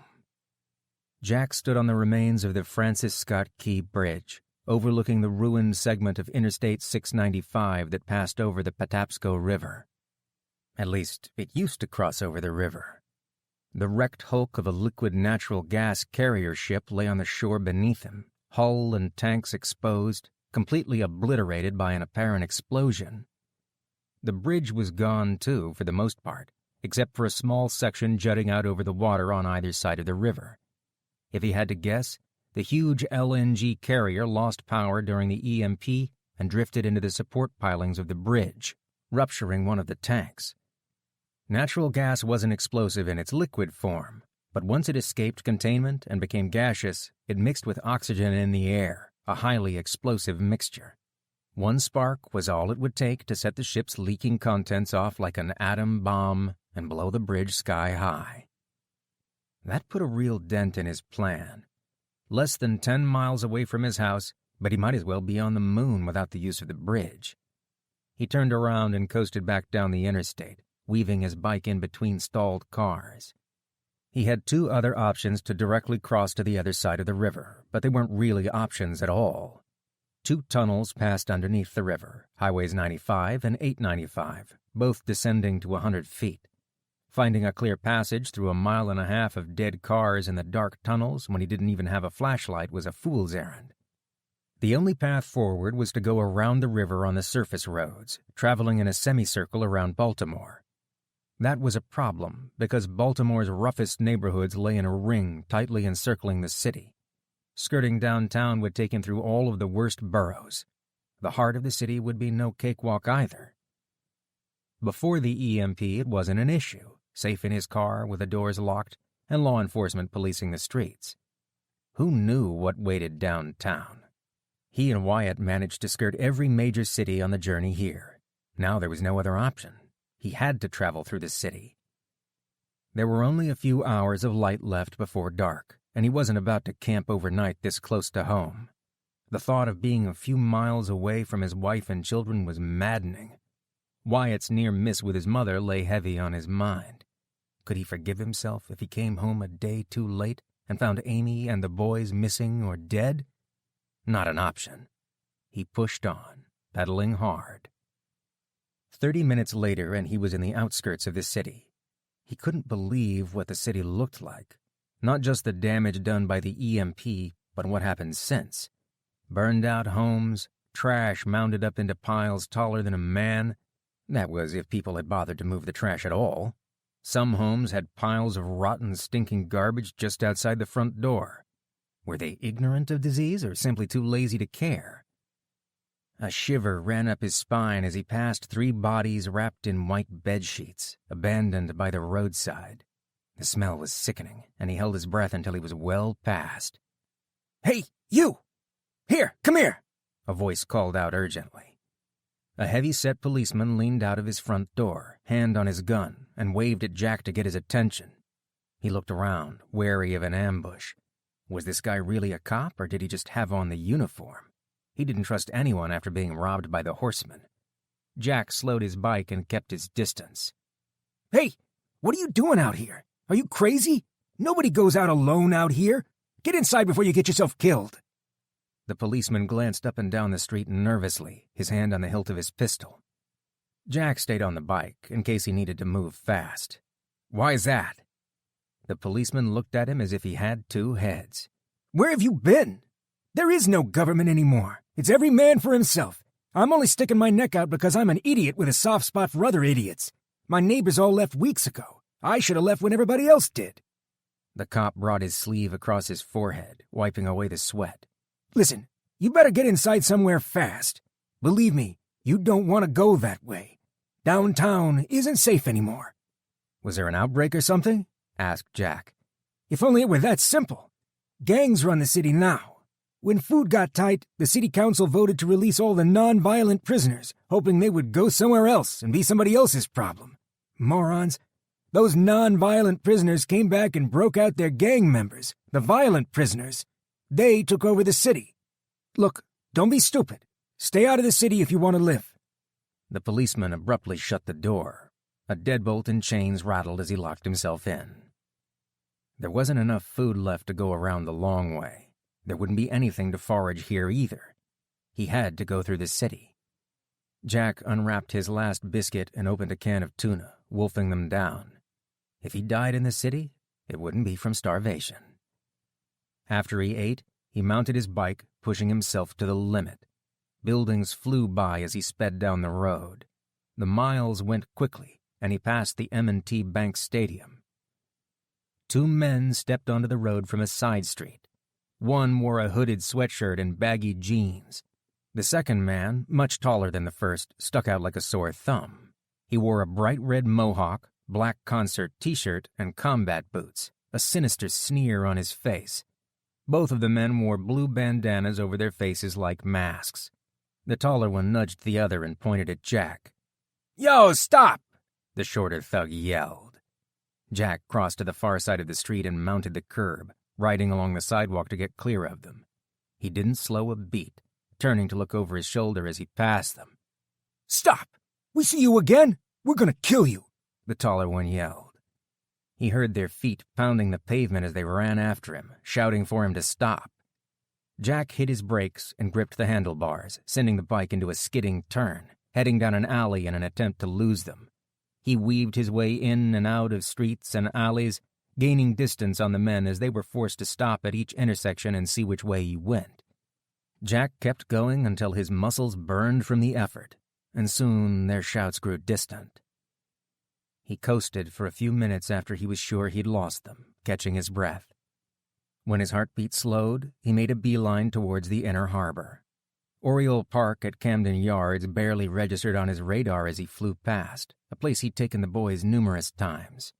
Jack stood on the remains of the Francis Scott Key Bridge, overlooking the ruined segment of Interstate 695 that passed over the Patapsco River. At least, it used to cross over the river. The wrecked hulk of a liquid natural gas carrier ship lay on the shore beneath him, hull and tanks exposed, completely obliterated by an apparent explosion. The bridge was gone, too, for the most part, except for a small section jutting out over the water on either side of the river. If he had to guess, the huge LNG carrier lost power during the EMP and drifted into the support pilings of the bridge, rupturing one of the tanks. Natural gas wasn't explosive in its liquid form, but once it escaped containment and became gaseous, it mixed with oxygen in the air, a highly explosive mixture. One spark was all it would take to set the ship's leaking contents off like an atom bomb and blow the bridge sky high. That put a real dent in his plan. Less than 10 miles away from his house, but he might as well be on the moon without the use of the bridge. He turned around and coasted back down the interstate, weaving his bike in between stalled cars. He had two other options to directly cross to the other side of the river, but they weren't really options at all. Two tunnels passed underneath the river, Highways 95 and 895, both descending to 100 feet. Finding a clear passage through 1.5 miles of dead cars in the dark tunnels when he didn't even have a flashlight was a fool's errand. The only path forward was to go around the river on the surface roads, traveling in a semicircle around Baltimore. That was a problem because Baltimore's roughest neighborhoods lay in a ring tightly encircling the city. Skirting downtown would take him through all of the worst boroughs. The heart of the city would be no cakewalk either. Before the EMP, it wasn't an issue, safe in his car with the doors locked and law enforcement policing the streets. Who knew what waited downtown? He and Wyatt managed to skirt every major city on the journey here. Now there was no other option. He had to travel through the city. There were only a few hours of light left before dark, and he wasn't about to camp overnight this close to home. The thought of being a few miles away from his wife and children was maddening. Wyatt's near miss with his mother lay heavy on his mind. Could he forgive himself if he came home a day too late and found Amy and the boys missing or dead? Not an option. He pushed on, pedaling hard. 30 minutes later, and he was in the outskirts of the city. He couldn't believe what the city looked like. Not just the damage done by the EMP, but what happened since. Burned-out homes, trash mounded up into piles taller than a man. That was if people had bothered to move the trash at all. Some homes had piles of rotten, stinking garbage just outside the front door. Were they ignorant of disease or simply too lazy to care? A shiver ran up his spine as he passed 3 bodies wrapped in white bedsheets, abandoned by the roadside. The smell was sickening, and he held his breath until he was well past. "Hey, you! Here, come here!" a voice called out urgently. A heavy-set policeman leaned out of his front door, hand on his gun, and waved at Jack to get his attention. He looked around, wary of an ambush. Was this guy really a cop, or did he just have on the uniform? He didn't trust anyone after being robbed by the horseman. Jack slowed his bike and kept his distance. "Hey, what are you doing out here? Are you crazy? Nobody goes out alone out here. Get inside before you get yourself killed." The policeman glanced up and down the street nervously, his hand on the hilt of his pistol. Jack stayed on the bike in case he needed to move fast. "Why's that?" The policeman looked at him as if he had 2 heads. "Where have you been? There is no government anymore. It's every man for himself. I'm only sticking my neck out because I'm an idiot with a soft spot for other idiots. My neighbors all left weeks ago. I should have left when everybody else did." The cop brought his sleeve across his forehead, wiping away the sweat. "Listen, you better get inside somewhere fast. Believe me, you don't want to go that way. Downtown isn't safe anymore." "Was there an outbreak or something?" asked Jack. "If only it were that simple. Gangs run the city now. When food got tight, the city council voted to release all the non-violent prisoners, hoping they would go somewhere else and be somebody else's problem. Morons. Those non-violent prisoners came back and broke out their gang members, the violent prisoners. They took over the city. Look, don't be stupid. Stay out of the city if you want to live." The policeman abruptly shut the door. A deadbolt and chains rattled as he locked himself in. There wasn't enough food left to go around the long way. There wouldn't be anything to forage here either. He had to go through the city. Jack unwrapped his last biscuit and opened a can of tuna, wolfing them down. If he died in the city, it wouldn't be from starvation. After he ate, he mounted his bike, pushing himself to the limit. Buildings flew by as he sped down the road. The miles went quickly, and he passed the M&T Bank Stadium. 2 men stepped onto the road from a side street. One wore a hooded sweatshirt and baggy jeans. The second man, much taller than the first, stuck out like a sore thumb. He wore a bright red mohawk, black concert t-shirt, and combat boots, a sinister sneer on his face. Both of the men wore blue bandanas over their faces like masks. The taller one nudged the other and pointed at Jack. "Yo, stop!" the shorter thug yelled. Jack crossed to the far side of the street and mounted the curb, riding along the sidewalk to get clear of them. He didn't slow a beat, turning to look over his shoulder as he passed them. "Stop! We see you again? We're gonna kill you!" the taller one yelled. He heard their feet pounding the pavement as they ran after him, shouting for him to stop. Jack hit his brakes and gripped the handlebars, sending the bike into a skidding turn, heading down an alley in an attempt to lose them. He weaved his way in and out of streets and alleys, gaining distance on the men as they were forced to stop at each intersection and see which way he went. Jack kept going until his muscles burned from the effort, and soon their shouts grew distant. He coasted for a few minutes after he was sure he'd lost them, catching his breath. When his heartbeat slowed, he made a beeline towards the inner harbor. Oriole Park at Camden Yards barely registered on his radar as he flew past, a place he'd taken the boys numerous times.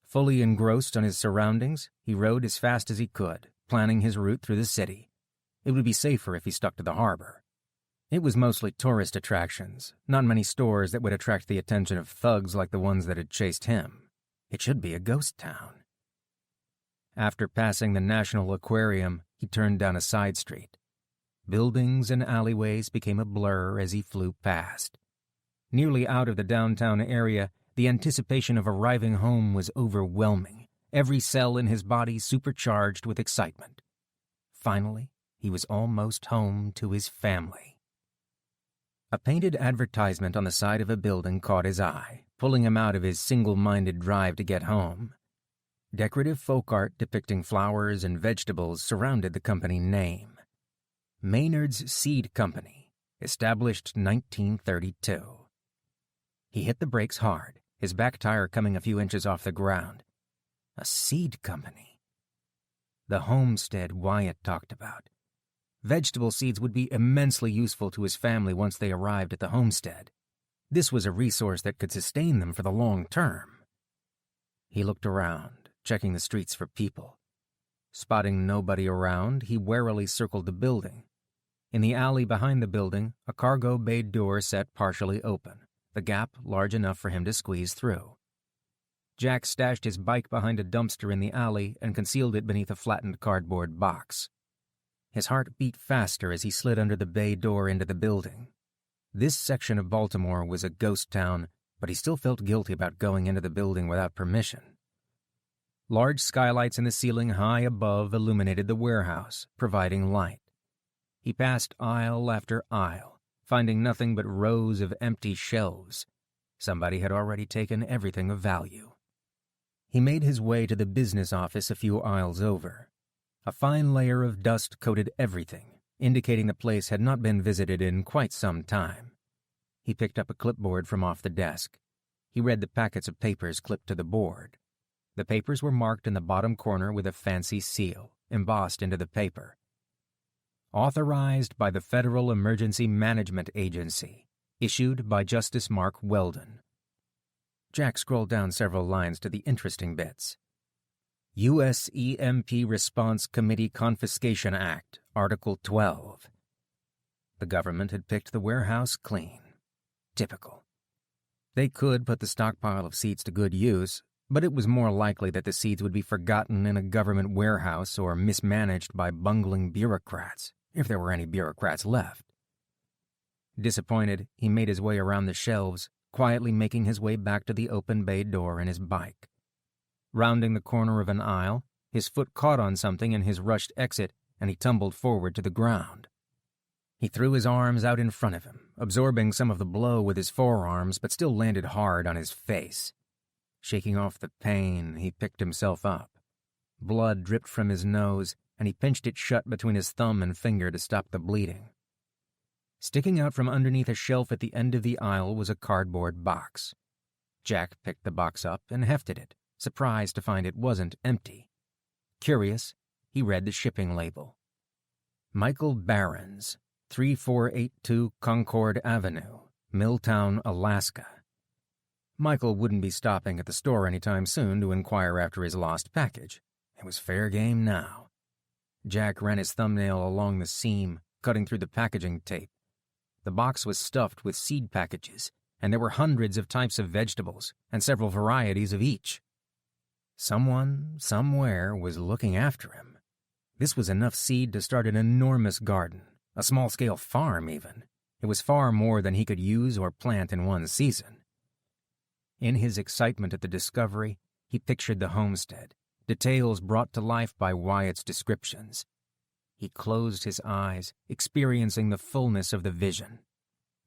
Fully engrossed on his surroundings, he rode as fast as he could, planning his route through the city. It would be safer if he stuck to the harbor. It was mostly tourist attractions, not many stores that would attract the attention of thugs like the ones that had chased him. It should be a ghost town. After passing the National Aquarium, he turned down a side street. Buildings and alleyways became a blur as he flew past. Nearly out of the downtown area, the anticipation of arriving home was overwhelming, every cell in his body supercharged with excitement. Finally, he was almost home to his family. A painted advertisement on the side of a building caught his eye, pulling him out of his single-minded drive to get home. Decorative folk art depicting flowers and vegetables surrounded the company name. Maynard's Seed Company, established 1932. He hit the brakes hard, his back tire coming a few inches off the ground. A seed company. The homestead Wyatt talked about. Vegetable seeds would be immensely useful to his family once they arrived at the homestead. This was a resource that could sustain them for the long term. He looked around, checking the streets for people. Spotting nobody around, he warily circled the building. In the alley behind the building, a cargo bay door sat partially open, the gap large enough for him to squeeze through. Jack stashed his bike behind a dumpster in the alley and concealed it beneath a flattened cardboard box. His heart beat faster as he slid under the bay door into the building. This section of Baltimore was a ghost town, but he still felt guilty about going into the building without permission. Large skylights in the ceiling high above illuminated the warehouse, providing light. He passed aisle after aisle, finding nothing but rows of empty shelves. Somebody had already taken everything of value. He made his way to the business office a few aisles over. A fine layer of dust coated everything, indicating the place had not been visited in quite some time. He picked up a clipboard from off the desk. He read the packets of papers clipped to the board. The papers were marked in the bottom corner with a fancy seal, embossed into the paper. Authorized by the Federal Emergency Management Agency, issued by Justice Mark Weldon. Jack scrolled down several lines to the interesting bits. U.S. EMP Response Committee Confiscation Act, Article 12. The government had picked the warehouse clean. Typical. They could put the stockpile of seeds to good use, but it was more likely that the seeds would be forgotten in a government warehouse or mismanaged by bungling bureaucrats, if there were any bureaucrats left. Disappointed, he made his way around the shelves, quietly making his way back to the open bay door in his bike. Rounding the corner of an aisle, his foot caught on something in his rushed exit, and he tumbled forward to the ground. He threw his arms out in front of him, absorbing some of the blow with his forearms, but still landed hard on his face. Shaking off the pain, he picked himself up. Blood dripped from his nose, and he pinched it shut between his thumb and finger to stop the bleeding. Sticking out from underneath a shelf at the end of the aisle was a cardboard box. Jack picked the box up and hefted it, surprised to find it wasn't empty. Curious, he read the shipping label. Michael Barron's, 3482 Concord Avenue, Milltown, Alaska. Michael wouldn't be stopping at the store anytime soon to inquire after his lost package. It was fair game now. Jack ran his thumbnail along the seam, cutting through the packaging tape. The box was stuffed with seed packages, and there were hundreds of types of vegetables and several varieties of each. Someone, somewhere, was looking after him. This was enough seed to start an enormous garden, a small-scale farm even. It was far more than he could use or plant in one season. In his excitement at the discovery, he pictured the homestead, details brought to life by Wyatt's descriptions. He closed his eyes, experiencing the fullness of the vision.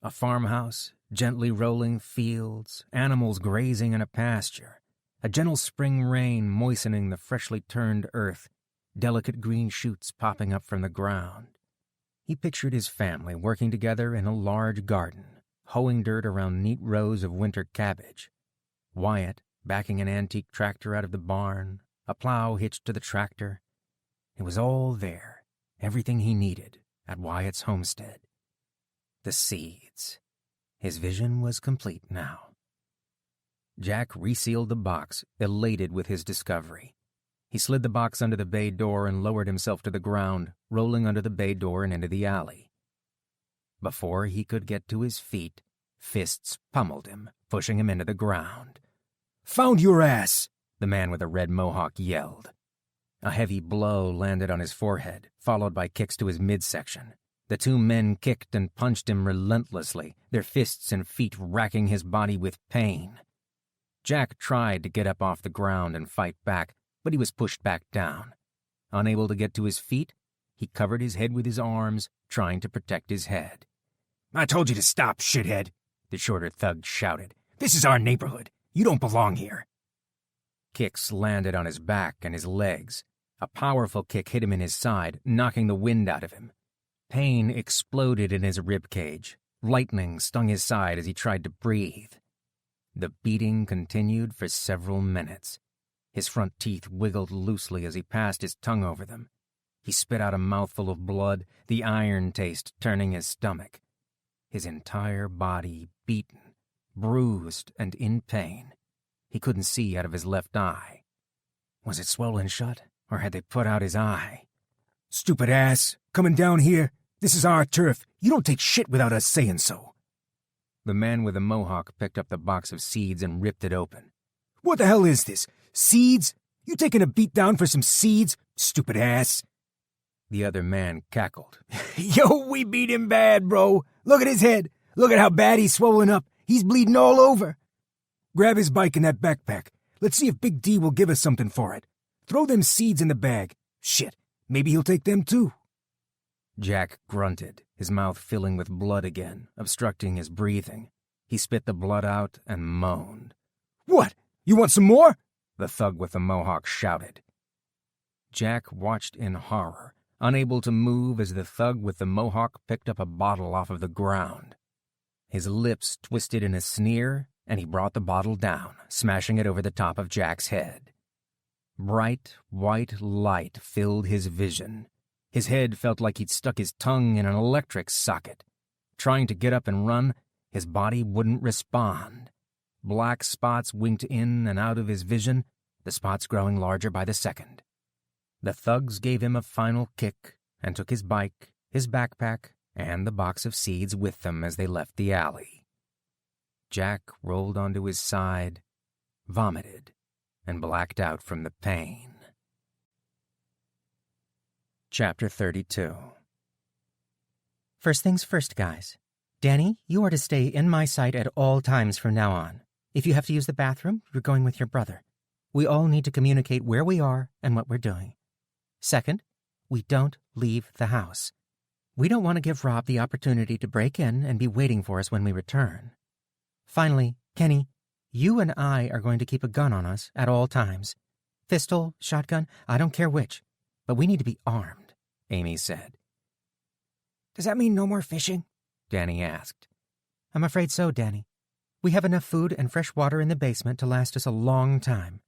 A farmhouse, gently rolling fields, animals grazing in a pasture, a gentle spring rain moistening the freshly turned earth, delicate green shoots popping up from the ground. He pictured his family working together in a large garden, hoeing dirt around neat rows of winter cabbage. Wyatt backing an antique tractor out of the barn, a plow hitched to the tractor. It was all there, everything he needed at Wyatt's homestead. The seeds. His vision was complete now. Jack resealed the box, elated with his discovery. He slid the box under the bay door and lowered himself to the ground, rolling under the bay door and into the alley. Before he could get to his feet, fists pummeled him, pushing him into the ground. "Found your ass!" the man with the red mohawk yelled. A heavy blow landed on his forehead, followed by kicks to his midsection. The two men kicked and punched him relentlessly, their fists and feet racking his body with pain. Jack tried to get up off the ground and fight back, but he was pushed back down. Unable to get to his feet, he covered his head with his arms, trying to protect his head. "I told you to stop, shithead," the shorter thug shouted. "This is our neighborhood. You don't belong here." Kicks landed on his back and his legs. A powerful kick hit him in his side, knocking the wind out of him. Pain exploded in his rib cage. Lightning stung his side as he tried to breathe. The beating continued for several minutes. His front teeth wiggled loosely as he passed his tongue over them. He spit out a mouthful of blood, the iron taste turning his stomach. His entire body beaten, bruised, and in pain. He couldn't see out of his left eye. Was it swollen shut, or had they put out his eye? "Stupid ass, coming down here. This is our turf. You don't take shit without us saying so." The man with the mohawk picked up the box of seeds and ripped it open. "What the hell is this? Seeds? You taking a beat down for some seeds, stupid ass?" The other man cackled. "Yo, we beat him bad, bro. Look at his head. Look at how bad he's swollen up. He's bleeding all over. Grab his bike and that backpack. Let's see if Big D will give us something for it. Throw them seeds in the bag. Shit, maybe he'll take them too." Jack grunted, his mouth filling with blood again, obstructing his breathing. He spit the blood out and moaned. "What? You want some more?" the thug with the mohawk shouted. Jack watched in horror, unable to move as the thug with the mohawk picked up a bottle off of the ground. His lips twisted in a sneer, and he brought the bottle down, smashing it over the top of Jack's head. Bright, white light filled his vision. His head felt like he'd stuck his tongue in an electric socket. Trying to get up and run, his body wouldn't respond. Black spots winked in and out of his vision, the spots growing larger by the second. The thugs gave him a final kick and took his bike, his backpack, and the box of seeds with them as they left the alley. Jack rolled onto his side, vomited, and blacked out from the pain. Chapter 32. First things first, guys. Danny, you are to stay in my sight at all times from now on. If you have to use the bathroom, you're going with your brother. We all need to communicate where we are and what we're doing. Second, we don't leave the house. We don't want to give Rob the opportunity to break in and be waiting for us when we return. Finally, Kenny, you and I are going to keep a gun on us at all times. Pistol, shotgun, I don't care which. But we need to be armed, Amy said. "Does that mean no more fishing?" Danny asked. I'm afraid so, Danny. We have enough food and fresh water in the basement to last us a long time.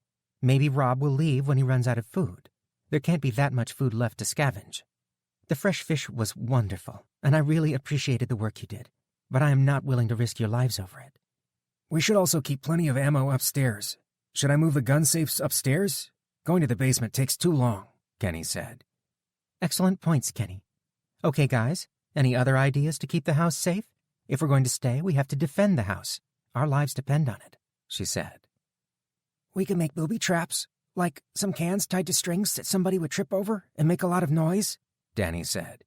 Maybe Rob will leave when he runs out of food. There can't be that much food left to scavenge. The fresh fish was wonderful, and I really appreciated the work you did, but I am not willing to risk your lives over it. "We should also keep plenty of ammo upstairs. Should I move the gun safes upstairs? Going to the basement takes too long," Kenny said. Excellent points, Kenny. Okay, guys, any other ideas to keep the house safe? If we're going to stay, we have to defend the house. Our lives depend on it, she said. "We can make booby traps, like some cans tied to strings that somebody would trip over and make a lot of noise," Danny said.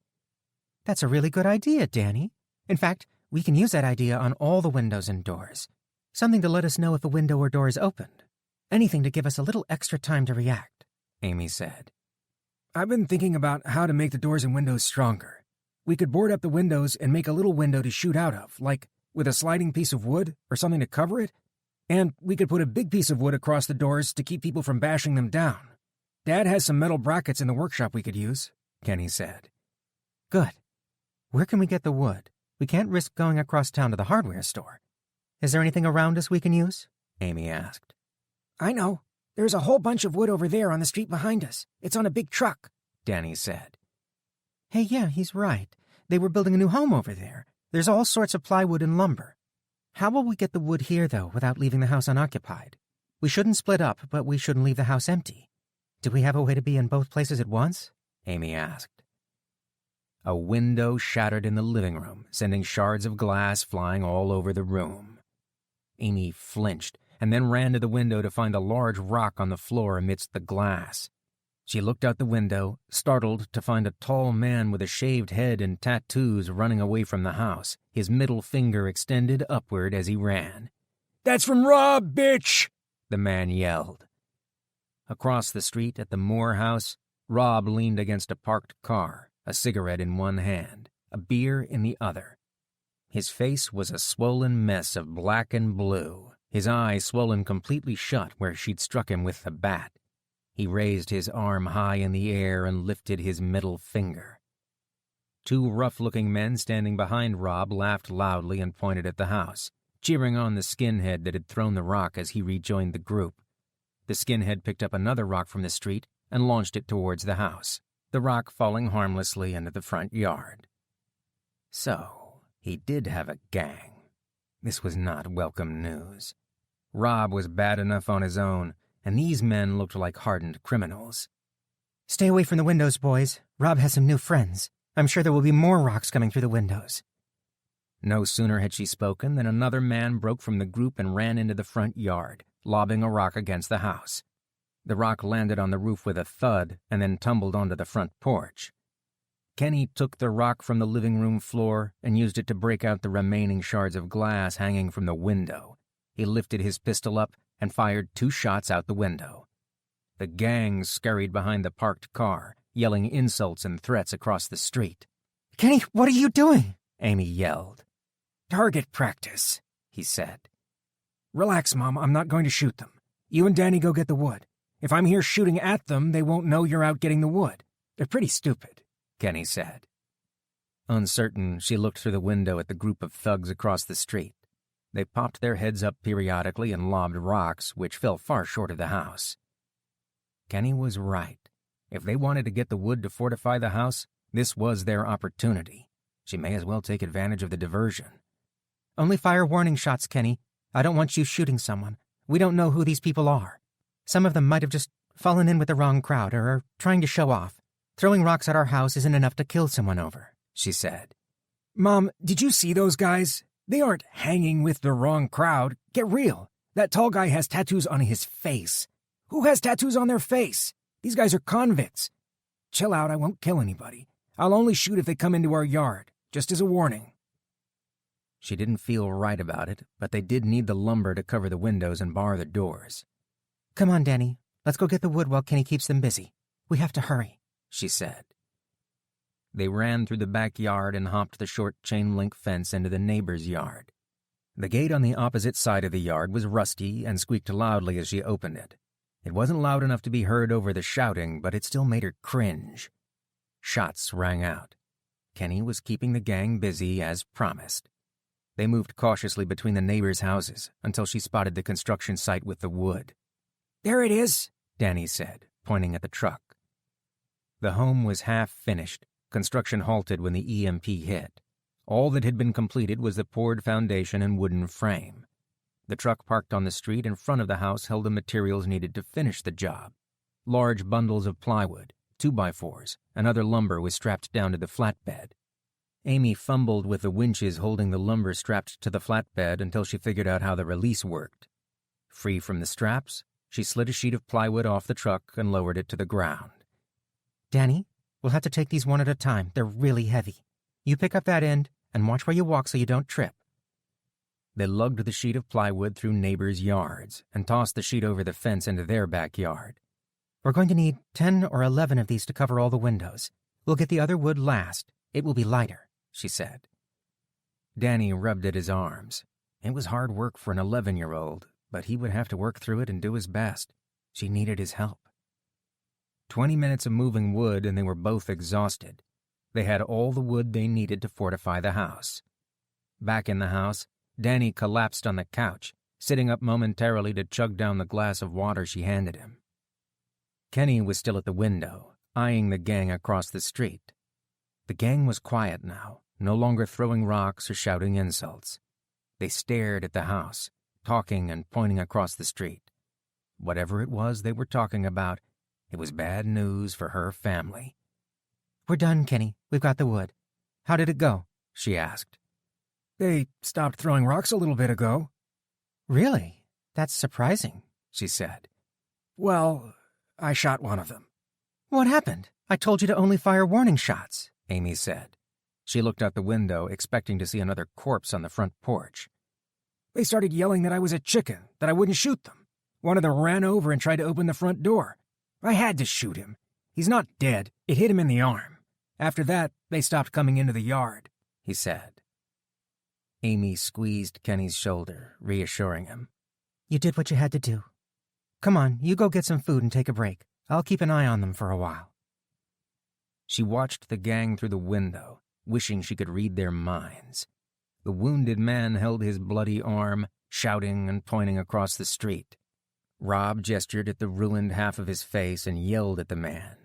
That's a really good idea, Danny. In fact, we can use that idea on all the windows and doors. Something to let us know if a window or door is opened. Anything to give us a little extra time to react, Amy said. I've been thinking about how to make the doors and windows stronger. We could board up the windows and make a little window to shoot out of, like with a sliding piece of wood or something to cover it. And we could put a big piece of wood across the doors to keep people from bashing them down. Dad has some metal brackets in the workshop we could use, Kenny said. Good. Where can we get the wood? We can't risk going across town to the hardware store. Is there anything around us we can use? Amy asked. I know. There's a whole bunch of wood over there on the street behind us. It's on a big truck, Danny said. Hey, yeah, he's right. They were building a new home over there. There's all sorts of plywood and lumber. How will we get the wood here, though, without leaving the house unoccupied? We shouldn't split up, but we shouldn't leave the house empty. Do we have a way to be in both places at once? Amy asked. A window shattered in the living room, sending shards of glass flying all over the room. Amy flinched and then ran to the window to find a large rock on the floor amidst the glass. She looked out the window, startled to find a tall man with a shaved head and tattoos running away from the house, his middle finger extended upward as he ran. "That's from Rob, bitch!" the man yelled. Across the street at the Moore house, Rob leaned against a parked car, a cigarette in one hand, a beer in the other. His face was a swollen mess of black and blue, his eyes swollen completely shut where she'd struck him with the bat. He raised his arm high in the air and lifted his middle finger. Two rough-looking men standing behind Rob laughed loudly and pointed at the house, cheering on the skinhead that had thrown the rock as he rejoined the group. The skinhead picked up another rock from the street and launched it towards the house, the rock falling harmlessly into the front yard. So, he did have a gang. This was not welcome news. Rob was bad enough on his own, and these men looked like hardened criminals. Stay away from the windows, boys. Rob has some new friends. I'm sure there will be more rocks coming through the windows. No sooner had she spoken than another man broke from the group and ran into the front yard, lobbing a rock against the house. The rock landed on the roof with a thud and then tumbled onto the front porch. Kenny took the rock from the living room floor and used it to break out the remaining shards of glass hanging from the window. He lifted his pistol up and fired 2 shots out the window. The gang scurried behind the parked car, yelling insults and threats across the street. "Kenny, what are you doing?" Amy yelled. "Target practice," he said. "Relax, Mom. I'm not going to shoot them. You and Danny go get the wood. If I'm here shooting at them, they won't know you're out getting the wood. They're pretty stupid," Kenny said. Uncertain, she looked through the window at the group of thugs across the street. They popped their heads up periodically and lobbed rocks, which fell far short of the house. Kenny was right. If they wanted to get the wood to fortify the house, this was their opportunity. She may as well take advantage of the diversion. Only fire warning shots, Kenny. I don't want you shooting someone. We don't know who these people are. Some of them might have just fallen in with the wrong crowd or are trying to show off. Throwing rocks at our house isn't enough to kill someone over, she said. "Mom, did you see those guys? They aren't hanging with the wrong crowd. Get real. That tall guy has tattoos on his face. Who has tattoos on their face? These guys are convicts. Chill out, I won't kill anybody. I'll only shoot if they come into our yard, just as a warning." She didn't feel right about it, but they did need the lumber to cover the windows and bar the doors. "Come on, Danny. Let's go get the wood while Kenny keeps them busy. We have to hurry," she said. They ran through the backyard and hopped the short chain-link fence into the neighbor's yard. The gate on the opposite side of the yard was rusty and squeaked loudly as she opened it. It wasn't loud enough to be heard over the shouting, but it still made her cringe. Shots rang out. Kenny was keeping the gang busy as promised. They moved cautiously between the neighbors' houses until she spotted the construction site with the wood. "There it is," Danny said, pointing at the truck. The home was half finished. Construction halted when the EMP hit. All that had been completed was the poured foundation and wooden frame. The truck parked on the street in front of the house held the materials needed to finish the job. Large bundles of plywood, 2x4s, and other lumber was strapped down to the flatbed. Amy fumbled with the winches holding the lumber strapped to the flatbed until she figured out how the release worked. Free from the straps, she slid a sheet of plywood off the truck and lowered it to the ground. "Danny, we'll have to take these one at a time. They're really heavy. You pick up that end and watch where you walk so you don't trip." They lugged the sheet of plywood through neighbors' yards and tossed the sheet over the fence into their backyard. We're going to need 10 or 11 of these to cover all the windows. We'll get the other wood last. It will be lighter," she said. Danny rubbed at his arms. It was hard work for an 11-year-old, but he would have to work through it and do his best. She needed his help. 20 minutes of moving wood and they were both exhausted. They had all the wood they needed to fortify the house. Back in the house, Danny collapsed on the couch, sitting up momentarily to chug down the glass of water she handed him. Kenny was still at the window, eyeing the gang across the street. The gang was quiet now, no longer throwing rocks or shouting insults. They stared at the house, talking and pointing across the street. Whatever it was they were talking about, it was bad news for her family. "We're done, Kenny. We've got the wood. How did it go?" she asked. They stopped throwing rocks a little bit ago. "Really? That's surprising," she said. Well, I shot one of them. "What happened? I told you to only fire warning shots," Amy said. She looked out the window, expecting to see another corpse on the front porch. They started yelling that I was a chicken, that I wouldn't shoot them. One of them ran over and tried to open the front door. I had to shoot him. He's not dead. It hit him in the arm. After that, they stopped coming into the yard," he said. Amy squeezed Kenny's shoulder, reassuring him. "You did what you had to do. Come on, you go get some food and take a break. I'll keep an eye on them for a while." She watched the gang through the window, wishing she could read their minds. The wounded man held his bloody arm, shouting and pointing across the street. Rob gestured at the ruined half of his face and yelled at the man.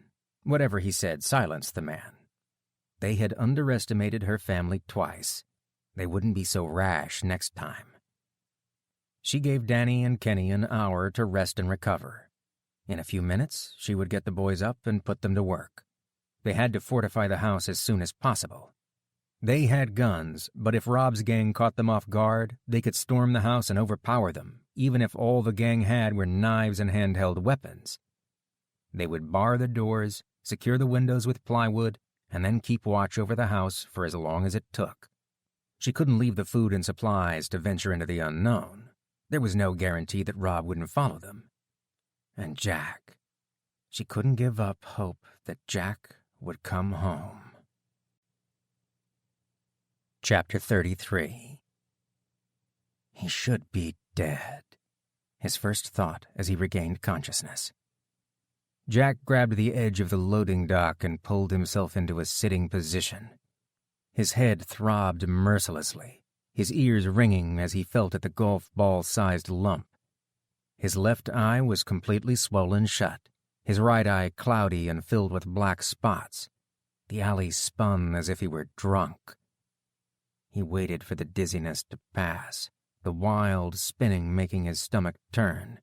Whatever he said silenced the man. They had underestimated her family twice. They wouldn't be so rash next time. She gave Danny and Kenny an hour to rest and recover. In a few minutes, she would get the boys up and put them to work. They had to fortify the house as soon as possible. They had guns, but if Rob's gang caught them off guard, they could storm the house and overpower them, even if all the gang had were knives and handheld weapons. They would bar the doors, secure the windows with plywood, and then keep watch over the house for as long as it took. She couldn't leave the food and supplies to venture into the unknown. There was no guarantee that Rob wouldn't follow them. And Jack. She couldn't give up hope that Jack would come home. Chapter 33. He should be dead, his first thought as he regained consciousness. Jack grabbed the edge of the loading dock and pulled himself into a sitting position. His head throbbed mercilessly, his ears ringing as he felt at the golf ball-sized lump. His left eye was completely swollen shut, his right eye cloudy and filled with black spots. The alley spun as if he were drunk. He waited for the dizziness to pass, the wild spinning making his stomach turn.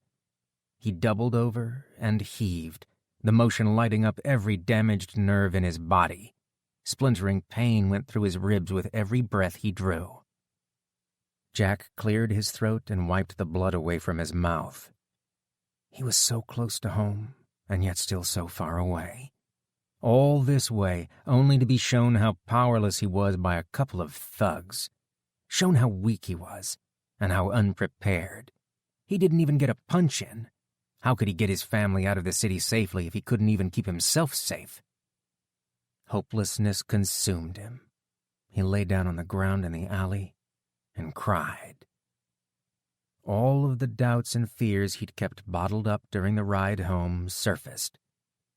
He doubled over and heaved, the motion lighting up every damaged nerve in his body. Splintering pain went through his ribs with every breath he drew. Jack cleared his throat and wiped the blood away from his mouth. He was so close to home, and yet still so far away. All this way, only to be shown how powerless he was by a couple of thugs. Shown how weak he was, and how unprepared. He didn't even get a punch in. How could he get his family out of the city safely if he couldn't even keep himself safe? Hopelessness consumed him. He lay down on the ground in the alley and cried. All of the doubts and fears he'd kept bottled up during the ride home surfaced.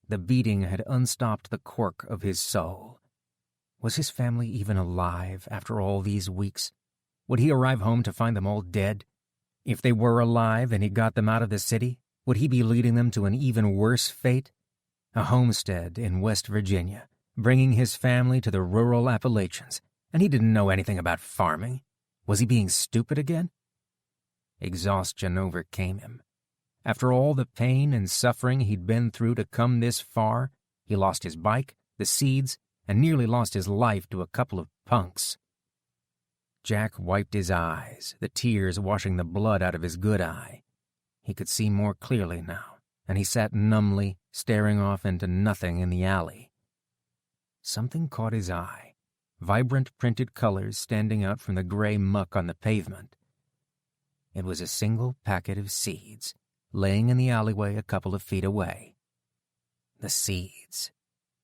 The beating had unstopped the cork of his soul. Was his family even alive after all these weeks? Would he arrive home to find them all dead? If they were alive and he got them out of the city, would he be leading them to an even worse fate? A homestead in West Virginia, bringing his family to the rural Appalachians, and he didn't know anything about farming. Was he being stupid again? Exhaustion overcame him. After all the pain and suffering he'd been through to come this far, he lost his bike, the seeds, and nearly lost his life to a couple of punks. Jack wiped his eyes, the tears washing the blood out of his good eye. He could see more clearly now, and he sat numbly, staring off into nothing in the alley. Something caught his eye, vibrant printed colors standing out from the gray muck on the pavement. It was a single packet of seeds, laying in the alleyway a couple of feet away. The seeds.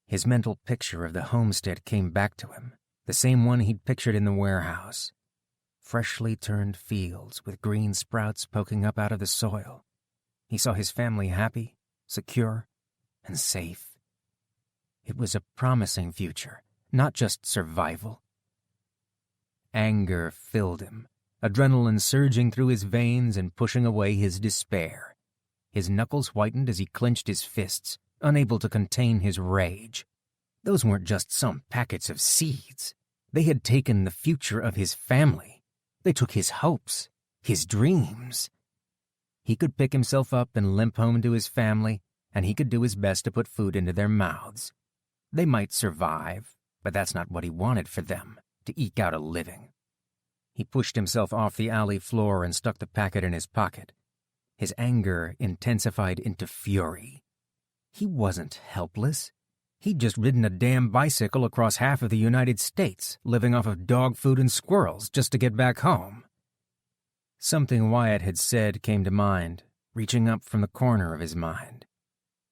His mental picture of the homestead came back to him, the same one he'd pictured in the warehouse. Freshly turned fields with green sprouts poking up out of the soil. He saw his family happy, secure, and safe. It was a promising future, not just survival. Anger filled him, adrenaline surging through his veins and pushing away his despair. His knuckles whitened as he clenched his fists, unable to contain his rage. Those weren't just some packets of seeds. They had taken the future of his family. They took his hopes, his dreams. He could pick himself up and limp home to his family, and he could do his best to put food into their mouths. They might survive, but that's not what he wanted for them, to eke out a living. He pushed himself off the alley floor and stuck the packet in his pocket. His anger intensified into fury. He wasn't helpless. He'd just ridden a damn bicycle across half of the United States, living off of dog food and squirrels just to get back home. Something Wyatt had said came to mind, reaching up from the corner of his mind.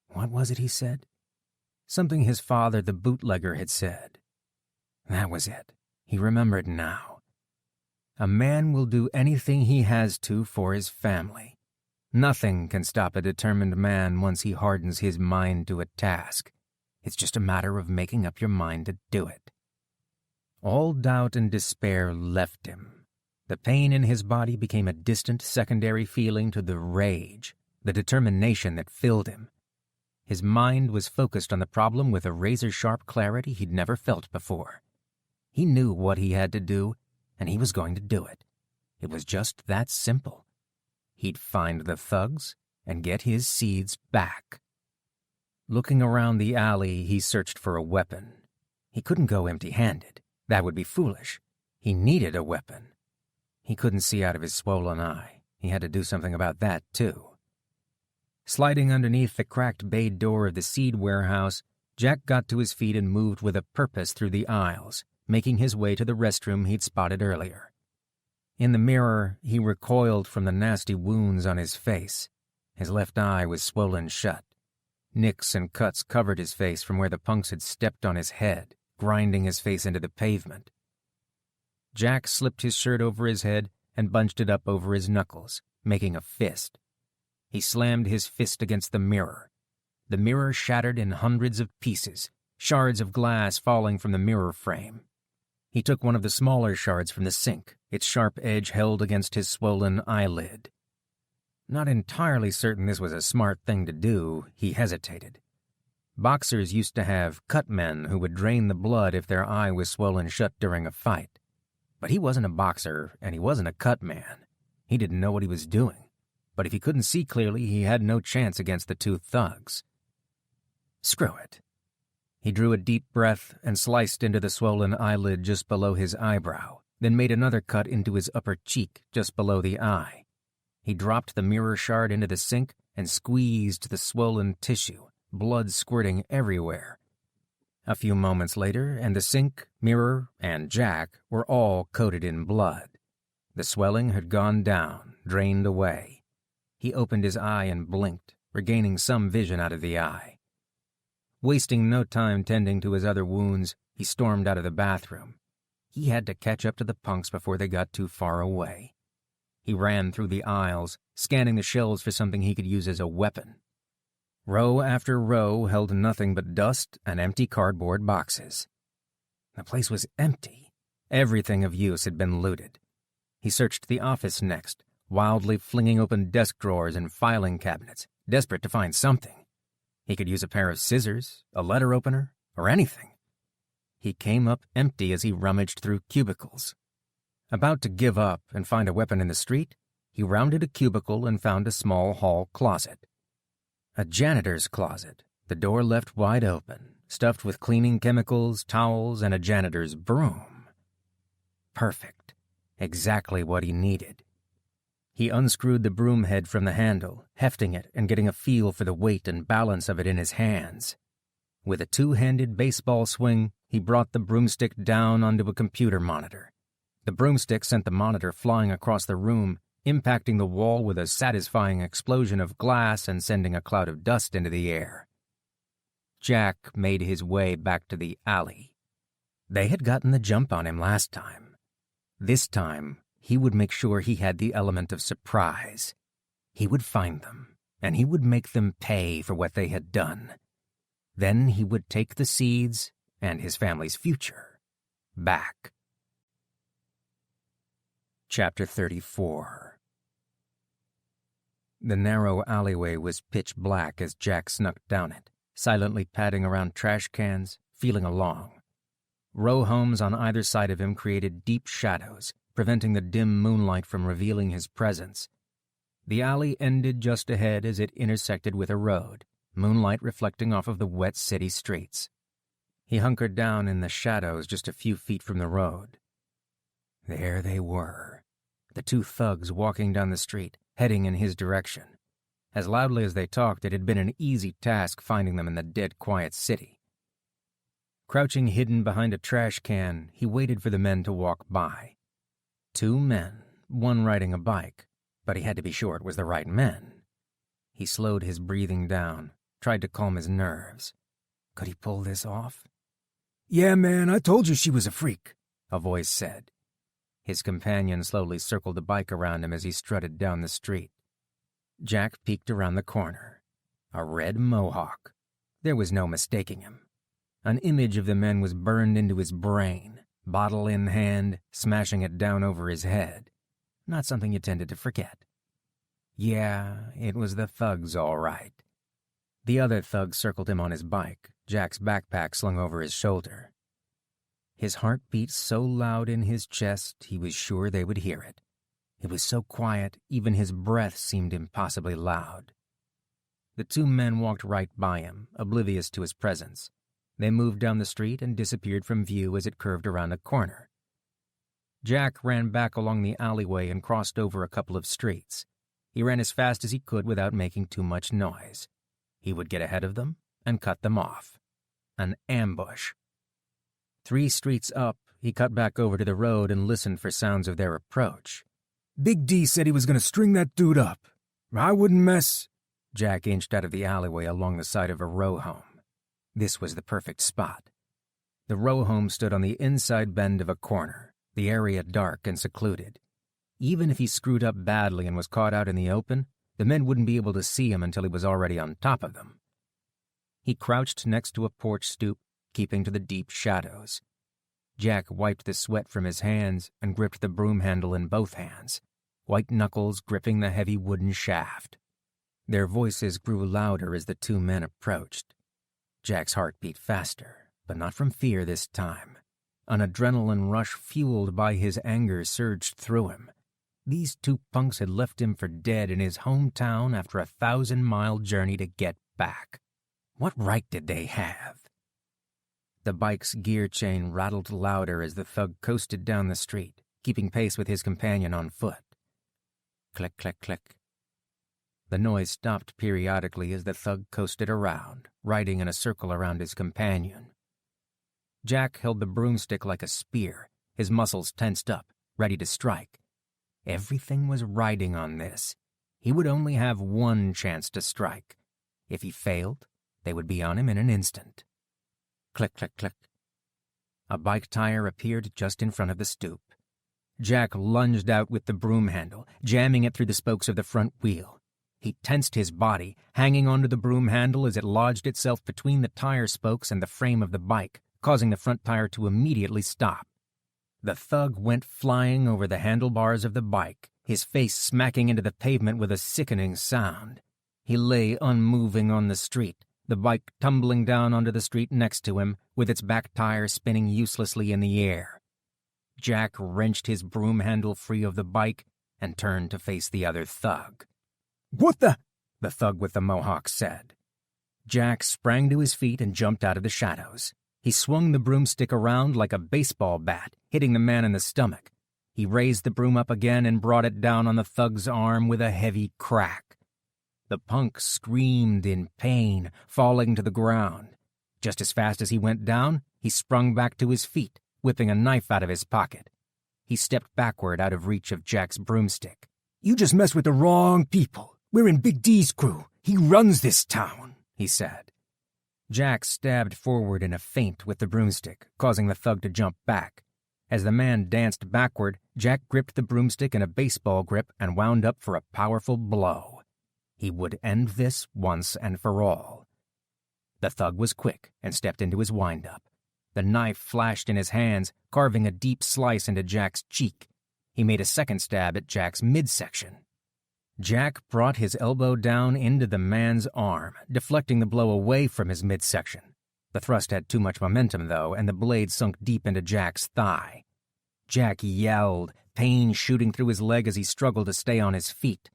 What was it he said? Something his father, the bootlegger, had said. That was it. He remembered now. A man will do anything he has to for his family. Nothing can stop a determined man once he hardens his mind to a task. It's just a matter of making up your mind to do it. All doubt and despair left him. The pain in his body became a distant secondary feeling to the rage, the determination that filled him. His mind was focused on the problem with a razor-sharp clarity he'd never felt before. He knew what he had to do, and he was going to do it. It was just that simple. He'd find the thugs and get his seeds back. Looking around the alley, he searched for a weapon. He couldn't go empty-handed. That would be foolish. He needed a weapon. He couldn't see out of his swollen eye. He had to do something about that, too. Sliding underneath the cracked bay door of the seed warehouse, Jack got to his feet and moved with a purpose through the aisles, making his way to the restroom he'd spotted earlier. In the mirror, he recoiled from the nasty wounds on his face. His left eye was swollen shut. Nicks and cuts covered his face from where the punks had stepped on his head, grinding his face into the pavement. Jack slipped his shirt over his head and bunched it up over his knuckles, making a fist. He slammed his fist against the mirror. The mirror shattered in hundreds of pieces, shards of glass falling from the mirror frame. He took one of the smaller shards from the sink, its sharp edge held against his swollen eyelid. Not entirely certain this was a smart thing to do, he hesitated. Boxers used to have cut men who would drain the blood if their eye was swollen shut during a fight. But he wasn't a boxer, and he wasn't a cut man. He didn't know what he was doing. But if he couldn't see clearly, he had no chance against the two thugs. Screw it. He drew a deep breath and sliced into the swollen eyelid just below his eyebrow, then made another cut into his upper cheek just below the eye. He dropped the mirror shard into the sink and squeezed the swollen tissue, blood squirting everywhere. A few moments later, and the sink, mirror, and Jack were all coated in blood. The swelling had gone down, drained away. He opened his eye and blinked, regaining some vision out of the eye. Wasting no time tending to his other wounds, he stormed out of the bathroom. He had to catch up to the punks before they got too far away. He ran through the aisles, scanning the shelves for something he could use as a weapon. Row after row held nothing but dust and empty cardboard boxes. The place was empty. Everything of use had been looted. He searched the office next, wildly flinging open desk drawers and filing cabinets, desperate to find something. He could use a pair of scissors, a letter opener, or anything. He came up empty as he rummaged through cubicles. About to give up and find a weapon in the street, he rounded a cubicle and found a small hall closet. A janitor's closet, the door left wide open, stuffed with cleaning chemicals, towels, and a janitor's broom. Perfect. Exactly what he needed. He unscrewed the broom head from the handle, hefting it and getting a feel for the weight and balance of it in his hands. With a two-handed baseball swing, he brought the broomstick down onto a computer monitor. The broomstick sent the monitor flying across the room, impacting the wall with a satisfying explosion of glass and sending a cloud of dust into the air. Jack made his way back to the alley. They had gotten the jump on him last time. This time, he would make sure he had the element of surprise. He would find them, and he would make them pay for what they had done. Then he would take the seeds and his family's future back. Chapter 34. The narrow alleyway was pitch black as Jack snuck down it, silently padding around trash cans, feeling along. Row homes on either side of him created deep shadows, preventing the dim moonlight from revealing his presence. The alley ended just ahead as it intersected with a road, moonlight reflecting off of the wet city streets. He hunkered down in the shadows just a few feet from the road. There they were, the two thugs walking down the street, heading in his direction. As loudly as they talked, it had been an easy task finding them in the dead quiet city. Crouching hidden behind a trash can, he waited for the men to walk by. Two men, one riding a bike, but he had to be sure it was the right men. He slowed his breathing down, tried to calm his nerves. Could he pull this off? "Yeah, man, I told you she was a freak," a voice said. His companion slowly circled the bike around him as he strutted down the street. Jack peeked around the corner. A red mohawk. There was no mistaking him. An image of the men was burned into his brain, bottle in hand, smashing it down over his head. Not something you tended to forget. Yeah, it was the thugs, all right. The other thug circled him on his bike, Jack's backpack slung over his shoulder. His heart beat so loud in his chest he was sure they would hear it. It was so quiet, even his breath seemed impossibly loud. The two men walked right by him, oblivious to his presence. They moved down the street and disappeared from view as it curved around a corner. Jack ran back along the alleyway and crossed over a couple of streets. He ran as fast as he could without making too much noise. He would get ahead of them and cut them off. An ambush. 3 streets up, he cut back over to the road and listened for sounds of their approach. "Big D said he was going to string that dude up. I wouldn't mess." Jack inched out of the alleyway along the side of a row home. This was the perfect spot. The row home stood on the inside bend of a corner, the area dark and secluded. Even if he screwed up badly and was caught out in the open, the men wouldn't be able to see him until he was already on top of them. He crouched next to a porch stoop, keeping to the deep shadows. Jack wiped the sweat from his hands and gripped the broom handle in both hands, white knuckles gripping the heavy wooden shaft. Their voices grew louder as the two men approached. Jack's heart beat faster, but not from fear this time. An adrenaline rush fueled by his anger surged through him. These two punks had left him for dead in his hometown after a 1,000-mile journey to get back. What right did they have? The bike's gear chain rattled louder as the thug coasted down the street, keeping pace with his companion on foot. Click, click, click. The noise stopped periodically as the thug coasted around, riding in a circle around his companion. Jack held the broomstick like a spear, his muscles tensed up, ready to strike. Everything was riding on this. He would only have one chance to strike. If he failed, they would be on him in an instant. Click, click, click. A bike tire appeared just in front of the stoop. Jack lunged out with the broom handle, jamming it through the spokes of the front wheel. He tensed his body, hanging onto the broom handle as it lodged itself between the tire spokes and the frame of the bike, causing the front tire to immediately stop. The thug went flying over the handlebars of the bike, his face smacking into the pavement with a sickening sound. He lay unmoving on the street, the bike tumbling down onto the street next to him, with its back tire spinning uselessly in the air. Jack wrenched his broom handle free of the bike and turned to face the other thug. "What the?" the thug with the mohawk said. Jack sprang to his feet and jumped out of the shadows. He swung the broomstick around like a baseball bat, hitting the man in the stomach. He raised the broom up again and brought it down on the thug's arm with a heavy crack. The punk screamed in pain, falling to the ground. Just as fast as he went down, he sprung back to his feet, whipping a knife out of his pocket. He stepped backward out of reach of Jack's broomstick. "You just messed with the wrong people. We're in Big D's crew. He runs this town," he said. Jack stabbed forward in a feint with the broomstick, causing the thug to jump back. As the man danced backward, Jack gripped the broomstick in a baseball grip and wound up for a powerful blow. He would end this once and for all. The thug was quick and stepped into his wind-up. The knife flashed in his hands, carving a deep slice into Jack's cheek. He made a second stab at Jack's midsection. Jack brought his elbow down into the man's arm, deflecting the blow away from his midsection. The thrust had too much momentum, though, and the blade sunk deep into Jack's thigh. Jack yelled, pain shooting through his leg as he struggled to stay on his feet.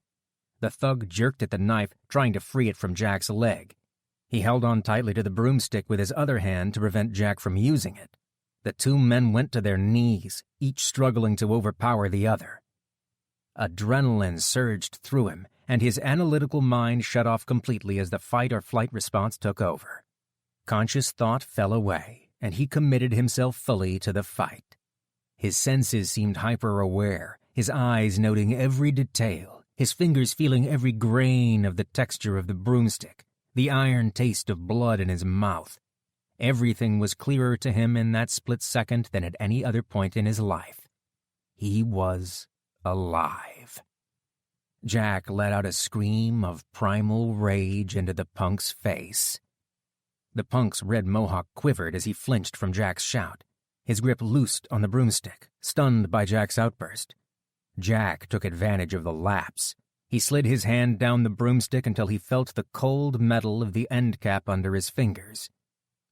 The thug jerked at the knife, trying to free it from Jack's leg. He held on tightly to the broomstick with his other hand to prevent Jack from using it. The two men went to their knees, each struggling to overpower the other. Adrenaline surged through him, and his analytical mind shut off completely as the fight-or-flight response took over. Conscious thought fell away, and he committed himself fully to the fight. His senses seemed hyper-aware, his eyes noting every detail, his fingers feeling every grain of the texture of the broomstick, the iron taste of blood in his mouth. Everything was clearer to him in that split second than at any other point in his life. He was alive. Jack let out a scream of primal rage into the punk's face. The punk's red mohawk quivered as he flinched from Jack's shout. His grip loosed on the broomstick, stunned by Jack's outburst. Jack took advantage of the lapse. He slid his hand down the broomstick until he felt the cold metal of the end cap under his fingers.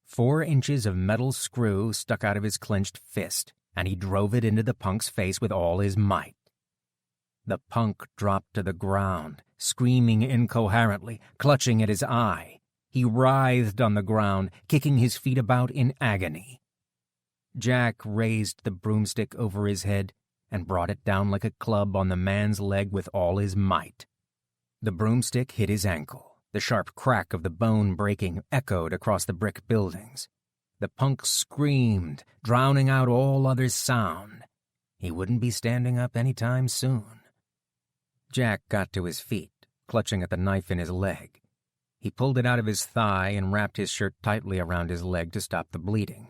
4 inches of metal screw stuck out of his clenched fist, and he drove it into the punk's face with all his might. The punk dropped to the ground, screaming incoherently, clutching at his eye. He writhed on the ground, kicking his feet about in agony. Jack raised the broomstick over his head and brought it down like a club on the man's leg with all his might. The broomstick hit his ankle. The sharp crack of the bone breaking echoed across the brick buildings. The punk screamed, drowning out all other sound. He wouldn't be standing up any time soon. Jack got to his feet, clutching at the knife in his leg. He pulled it out of his thigh and wrapped his shirt tightly around his leg to stop the bleeding.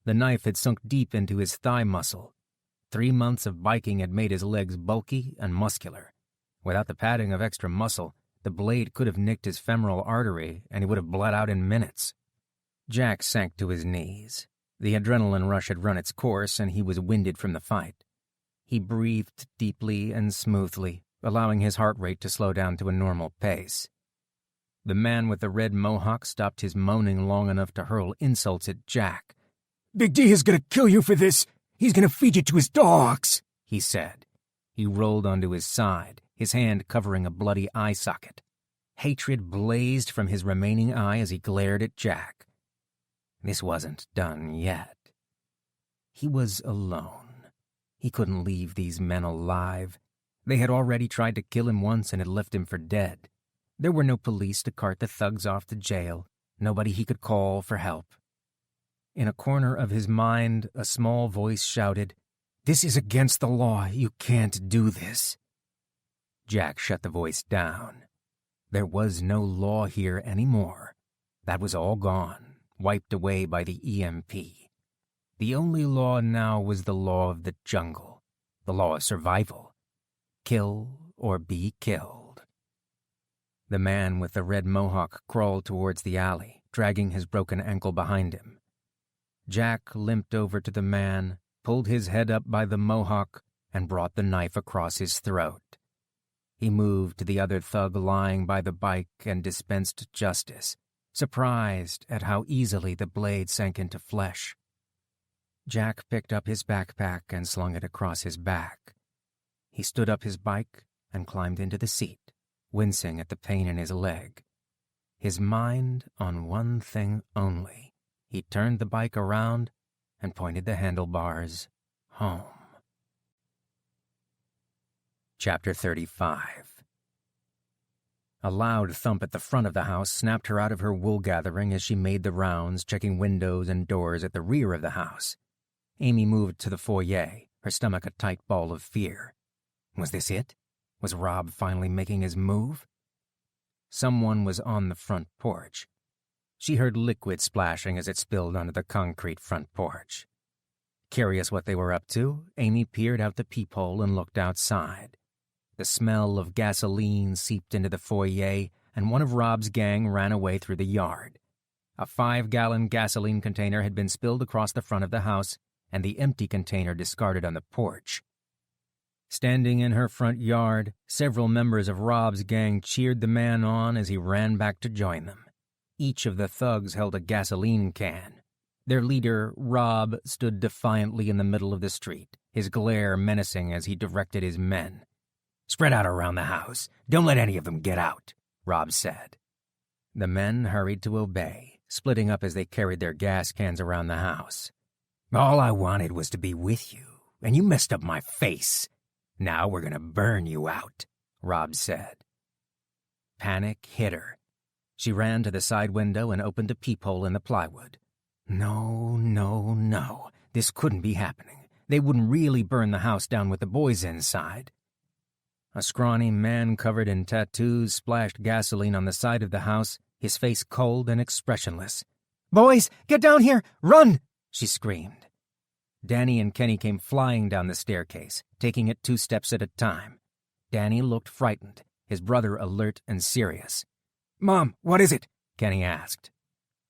The knife had sunk deep into his thigh muscle. 3 months of biking had made his legs bulky and muscular. Without the padding of extra muscle, the blade could have nicked his femoral artery and he would have bled out in minutes. Jack sank to his knees. The adrenaline rush had run its course and he was winded from the fight. He breathed deeply and smoothly, allowing his heart rate to slow down to a normal pace. The man with the red mohawk stopped his moaning long enough to hurl insults at Jack. "Big D is gonna kill you for this. He's gonna feed you to his dogs," he said. He rolled onto his side, his hand covering a bloody eye socket. Hatred blazed from his remaining eye as he glared at Jack. This wasn't done yet. He was alone. He couldn't leave these men alive. They had already tried to kill him once and had left him for dead. There were no police to cart the thugs off to jail, nobody he could call for help. In a corner of his mind, a small voice shouted, "This is against the law. You can't do this." Jack shut the voice down. There was no law here anymore. That was all gone, wiped away by the EMP. The only law now was the law of the jungle, the law of survival. Kill or be killed. The man with the red mohawk crawled towards the alley, dragging his broken ankle behind him. Jack limped over to the man, pulled his head up by the mohawk, and brought the knife across his throat. He moved to the other thug lying by the bike and dispensed justice, surprised at how easily the blade sank into flesh. Jack picked up his backpack and slung it across his back. He stood up his bike and climbed into the seat, wincing at the pain in his leg. His mind on one thing only. He turned the bike around and pointed the handlebars home. Chapter 35. A loud thump at the front of the house snapped her out of her wool gathering as she made the rounds, checking windows and doors at the rear of the house. Amy moved to the foyer, her stomach a tight ball of fear. Was this it? Was Rob finally making his move? Someone was on the front porch. She heard liquid splashing as it spilled onto the concrete front porch. Curious what they were up to, Amy peered out the peephole and looked outside. The smell of gasoline seeped into the foyer, and one of Rob's gang ran away through the yard. A 5-gallon gasoline container had been spilled across the front of the house, and the empty container discarded on the porch. Standing in her front yard, several members of Rob's gang cheered the man on as he ran back to join them. Each of the thugs held a gasoline can. Their leader, Rob, stood defiantly in the middle of the street, his glare menacing as he directed his men. "Spread out around the house. Don't let any of them get out," Rob said. The men hurried to obey, splitting up as they carried their gas cans around the house. "All I wanted was to be with you, and you messed up my face. Now we're going to burn you out," Rob said. Panic hit her. She ran to the side window and opened a peephole in the plywood. No. This couldn't be happening. They wouldn't really burn the house down with the boys inside. A scrawny man covered in tattoos splashed gasoline on the side of the house, his face cold and expressionless. "Boys, get down here! Run!" she screamed. Danny and Kenny came flying down the staircase, taking it 2 steps at a time. Danny looked frightened, his brother alert and serious. "Mom, what is it?" Kenny asked.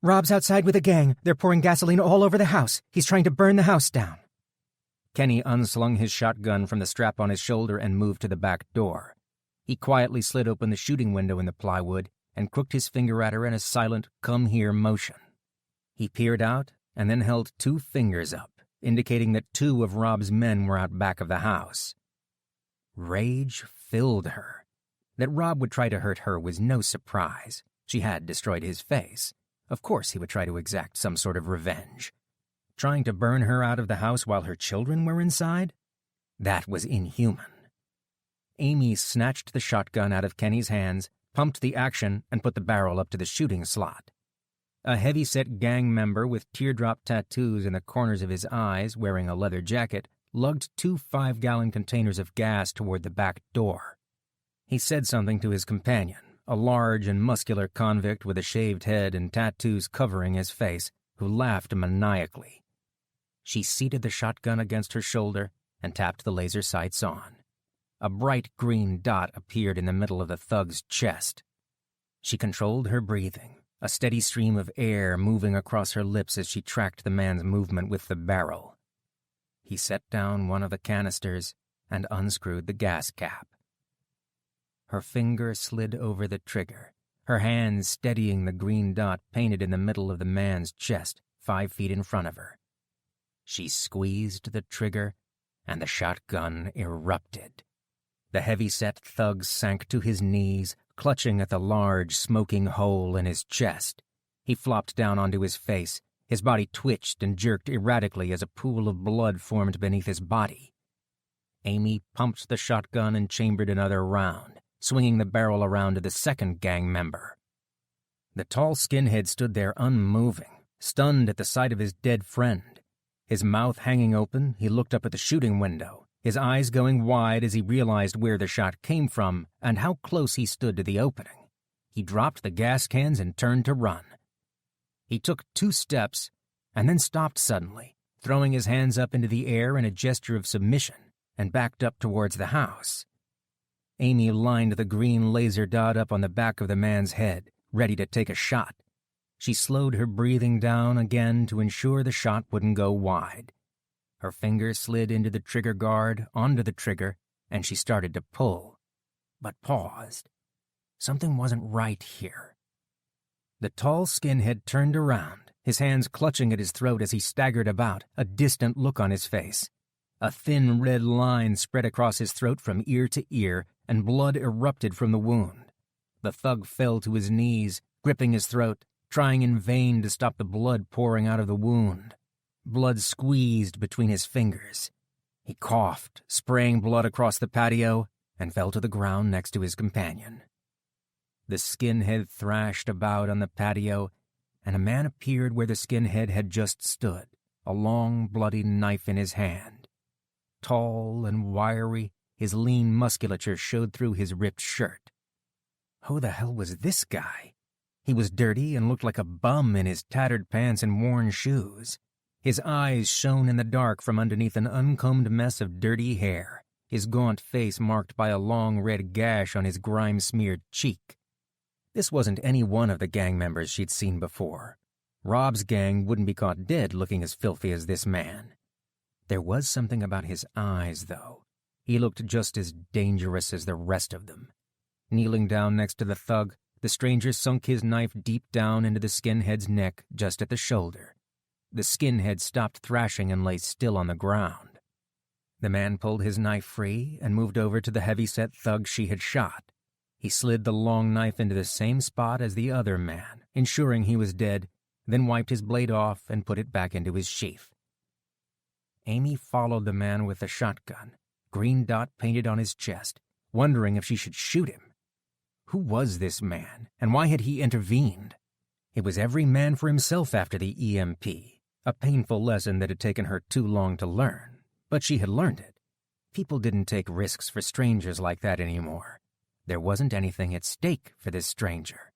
"Rob's outside with a gang. They're pouring gasoline all over the house. He's trying to burn the house down." Kenny unslung his shotgun from the strap on his shoulder and moved to the back door. He quietly slid open the shooting window in the plywood and crooked his finger at her in a silent, come-here motion. He peered out and then held 2 fingers up, indicating that 2 of Rob's men were out back of the house. Rage filled her. That Rob would try to hurt her was no surprise. She had destroyed his face. Of course he would try to exact some sort of revenge. Trying to burn her out of the house while her children were inside? That was inhuman. Amy snatched the shotgun out of Kenny's hands, pumped the action, and put the barrel up to the shooting slot. A heavy-set gang member with teardrop tattoos in the corners of his eyes, wearing a leather jacket, lugged 2 5-gallon containers of gas toward the back door. He said something to his companion, a large and muscular convict with a shaved head and tattoos covering his face, who laughed maniacally. She seated the shotgun against her shoulder and tapped the laser sights on. A bright green dot appeared in the middle of the thug's chest. She controlled her breathing, a steady stream of air moving across her lips as she tracked the man's movement with the barrel. He set down one of the canisters and unscrewed the gas cap. Her finger slid over the trigger, her hand steadying the green dot painted in the middle of the man's chest, 5 feet in front of her. She squeezed the trigger, and the shotgun erupted. The heavy-set thug sank to his knees, clutching at the large, smoking hole in his chest. He flopped down onto his face. His body twitched and jerked erratically as a pool of blood formed beneath his body. Amy pumped the shotgun and chambered another round, swinging the barrel around to the second gang member. The tall skinhead stood there unmoving, stunned at the sight of his dead friend. His mouth hanging open, he looked up at the shooting window, his eyes going wide as he realized where the shot came from and how close he stood to the opening. He dropped the gas cans and turned to run. He took 2 steps and then stopped suddenly, throwing his hands up into the air in a gesture of submission, and backed up towards the house. Amy lined the green laser dot up on the back of the man's head, ready to take a shot. She slowed her breathing down again to ensure the shot wouldn't go wide. Her fingers slid into the trigger guard, onto the trigger, and she started to pull, but paused. Something wasn't right here. The tall skinhead turned around, his hands clutching at his throat as he staggered about, a distant look on his face. A thin red line spread across his throat from ear to ear, and blood erupted from the wound. The thug fell to his knees, gripping his throat, trying in vain to stop the blood pouring out of the wound. Blood squeezed between his fingers. He coughed, spraying blood across the patio, and fell to the ground next to his companion. The skinhead thrashed about on the patio, and a man appeared where the skinhead had just stood, a long, bloody knife in his hand. Tall and wiry, his lean musculature showed through his ripped shirt. Who the hell was this guy? He was dirty and looked like a bum in his tattered pants and worn shoes. His eyes shone in the dark from underneath an uncombed mess of dirty hair, his gaunt face marked by a long red gash on his grime-smeared cheek. This wasn't any one of the gang members she'd seen before. Rob's gang wouldn't be caught dead looking as filthy as this man. There was something about his eyes, though. He looked just as dangerous as the rest of them. Kneeling down next to the thug, the stranger sunk his knife deep down into the skinhead's neck just at the shoulder. The skinhead stopped thrashing and lay still on the ground. The man pulled his knife free and moved over to the heavy-set thug she had shot. He slid the long knife into the same spot as the other man, ensuring he was dead, then wiped his blade off and put it back into his sheath. Amy followed the man with the shotgun, green dot painted on his chest, wondering if she should shoot him. Who was this man, and why had he intervened? It was every man for himself after the EMP, a painful lesson that had taken her too long to learn, but she had learned it. People didn't take risks for strangers like that anymore. There wasn't anything at stake for this stranger.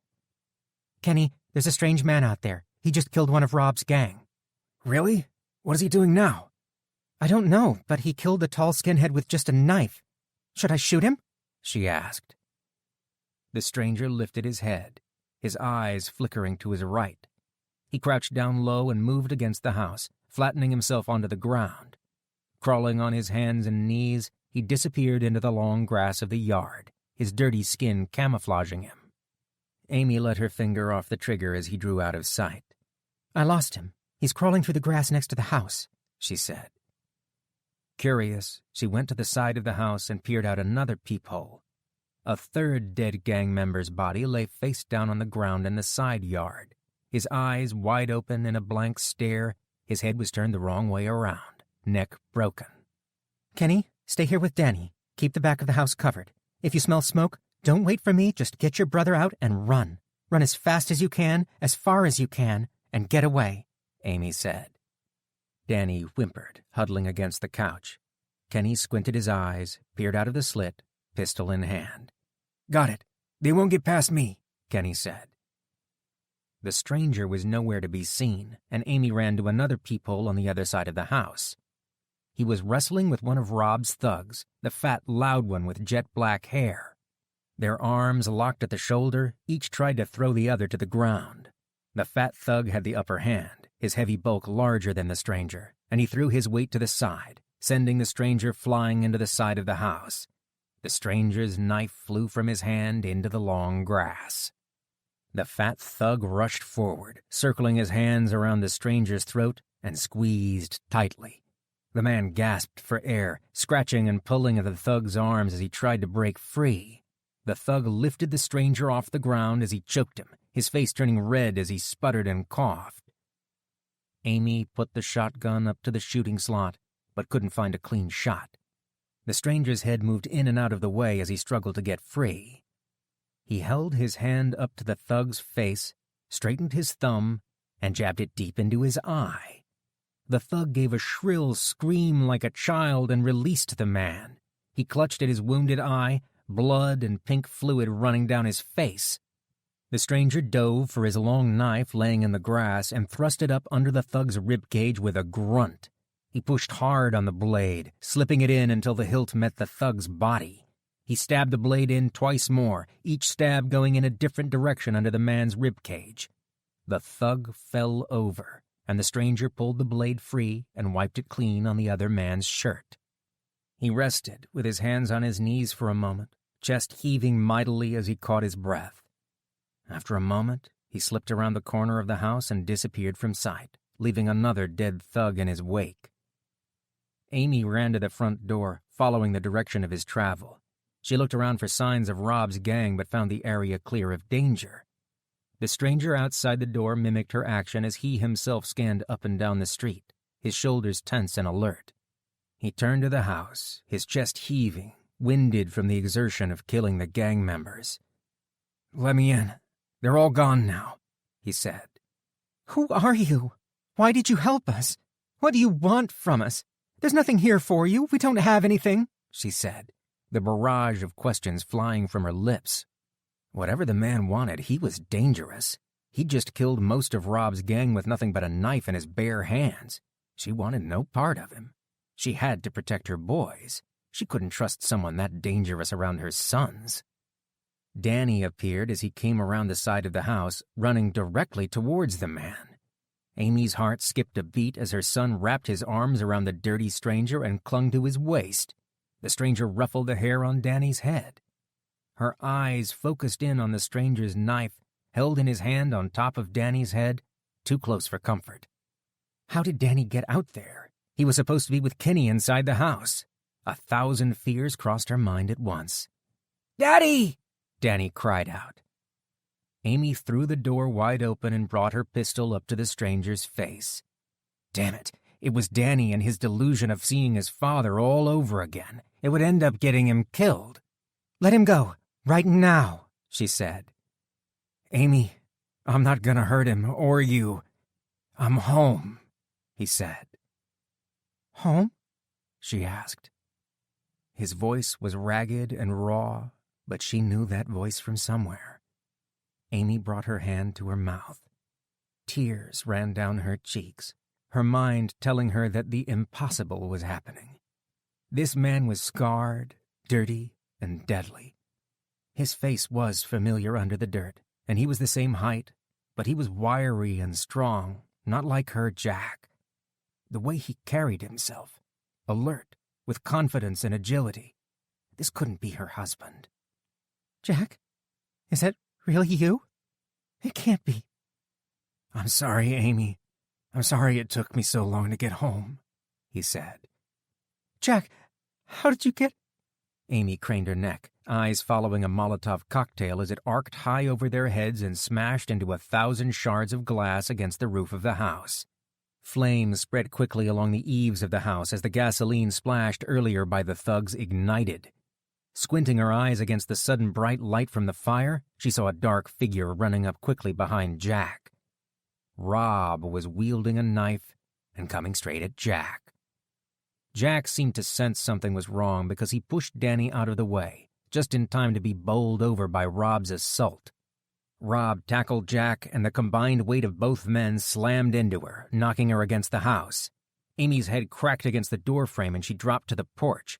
Kenny, there's a strange man out there. He just killed one of Rob's gang. Really? What is he doing now? I don't know, but he killed the tall skinhead with just a knife. Should I shoot him? She asked. The stranger lifted his head, his eyes flickering to his right. He crouched down low and moved against the house, flattening himself onto the ground. Crawling on his hands and knees, he disappeared into the long grass of the yard, his dirty skin camouflaging him. Amy let her finger off the trigger as he drew out of sight. I lost him. He's crawling through the grass next to the house, she said. Curious, she went to the side of the house and peered out another peephole. A third dead gang member's body lay face down on the ground in the side yard, his eyes wide open in a blank stare. His head was turned the wrong way around, neck broken. Kenny, stay here with Danny. Keep the back of the house covered. If you smell smoke, don't wait for me. Just get your brother out and run. Run as fast as you can, as far as you can, and get away, Amy said. Danny whimpered, huddling against the couch. Kenny squinted his eyes, peered out of the slit, pistol in hand. Got it. They won't get past me, Kenny said. The stranger was nowhere to be seen, and Amy ran to another peephole on the other side of the house. He was wrestling with one of Rob's thugs, the fat, loud one with jet-black hair. Their arms locked at the shoulder, each tried to throw the other to the ground. The fat thug had the upper hand, his heavy bulk larger than the stranger, and he threw his weight to the side, sending the stranger flying into the side of the house. The stranger's knife flew from his hand into the long grass. The fat thug rushed forward, circling his hands around the stranger's throat, and squeezed tightly. The man gasped for air, scratching and pulling at the thug's arms as he tried to break free. The thug lifted the stranger off the ground as he choked him, his face turning red as he sputtered and coughed. Amy put the shotgun up to the shooting slot, but couldn't find a clean shot. The stranger's head moved in and out of the way as he struggled to get free. He held his hand up to the thug's face, straightened his thumb, and jabbed it deep into his eye. The thug gave a shrill scream like a child and released the man. He clutched at his wounded eye, blood and pink fluid running down his face. The stranger dove for his long knife laying in the grass and thrust it up under the thug's ribcage with a grunt. He pushed hard on the blade, slipping it in until the hilt met the thug's body. He stabbed the blade in twice more, each stab going in a different direction under the man's ribcage. The thug fell over, and the stranger pulled the blade free and wiped it clean on the other man's shirt. He rested, with his hands on his knees for a moment, chest heaving mightily as he caught his breath. After a moment, he slipped around the corner of the house and disappeared from sight, leaving another dead thug in his wake. Amy ran to the front door, following the direction of his travel. She looked around for signs of Rob's gang but found the area clear of danger. The stranger outside the door mimicked her action as he himself scanned up and down the street, his shoulders tense and alert. He turned to the house, his chest heaving, winded from the exertion of killing the gang members. "Let me in. They're all gone now," he said. Who are you? Why did you help us? What do you want from us? There's nothing here for you. We don't have anything, she said, the barrage of questions flying from her lips. Whatever the man wanted, he was dangerous. He'd just killed most of Rob's gang with nothing but a knife in his bare hands. She wanted no part of him. She had to protect her boys. She couldn't trust someone that dangerous around her sons. Danny appeared as he came around the side of the house, running directly towards the man. Amy's heart skipped a beat as her son wrapped his arms around the dirty stranger and clung to his waist. The stranger ruffled the hair on Danny's head. Her eyes focused in on the stranger's knife, held in his hand on top of Danny's head, too close for comfort. How did Danny get out there? He was supposed to be with Kenny inside the house. 1,000 fears crossed her mind at once. "Daddy!" Danny cried out. Amy threw the door wide open and brought her pistol up to the stranger's face. Damn it, it was Danny and his delusion of seeing his father all over again. It would end up getting him killed. "Let him go, right now," she said. "Amy, I'm not gonna hurt him, or you. I'm home," he said. Home? She asked. His voice was ragged and raw, but she knew that voice from somewhere. Amy brought her hand to her mouth. Tears ran down her cheeks, her mind telling her that the impossible was happening. This man was scarred, dirty, and deadly. His face was familiar under the dirt, and he was the same height, but he was wiry and strong, not like her Jack. The way he carried himself, alert, with confidence and agility. This couldn't be her husband. Jack? Is that really you? It can't be. "I'm sorry, Amy. I'm sorry it took me so long to get home," he said. Jack, how did you get... Amy craned her neck, eyes following a Molotov cocktail as it arced high over their heads and smashed into 1,000 shards of glass against the roof of the house. Flames spread quickly along the eaves of the house as the gasoline splashed earlier by the thugs ignited. Squinting her eyes against the sudden bright light from the fire, she saw a dark figure running up quickly behind Jack. Rob was wielding a knife and coming straight at Jack. Jack seemed to sense something was wrong because he pushed Danny out of the way, just in time to be bowled over by Rob's assault. Rob tackled Jack, and the combined weight of both men slammed into her, knocking her against the house. Amy's head cracked against the doorframe and she dropped to the porch.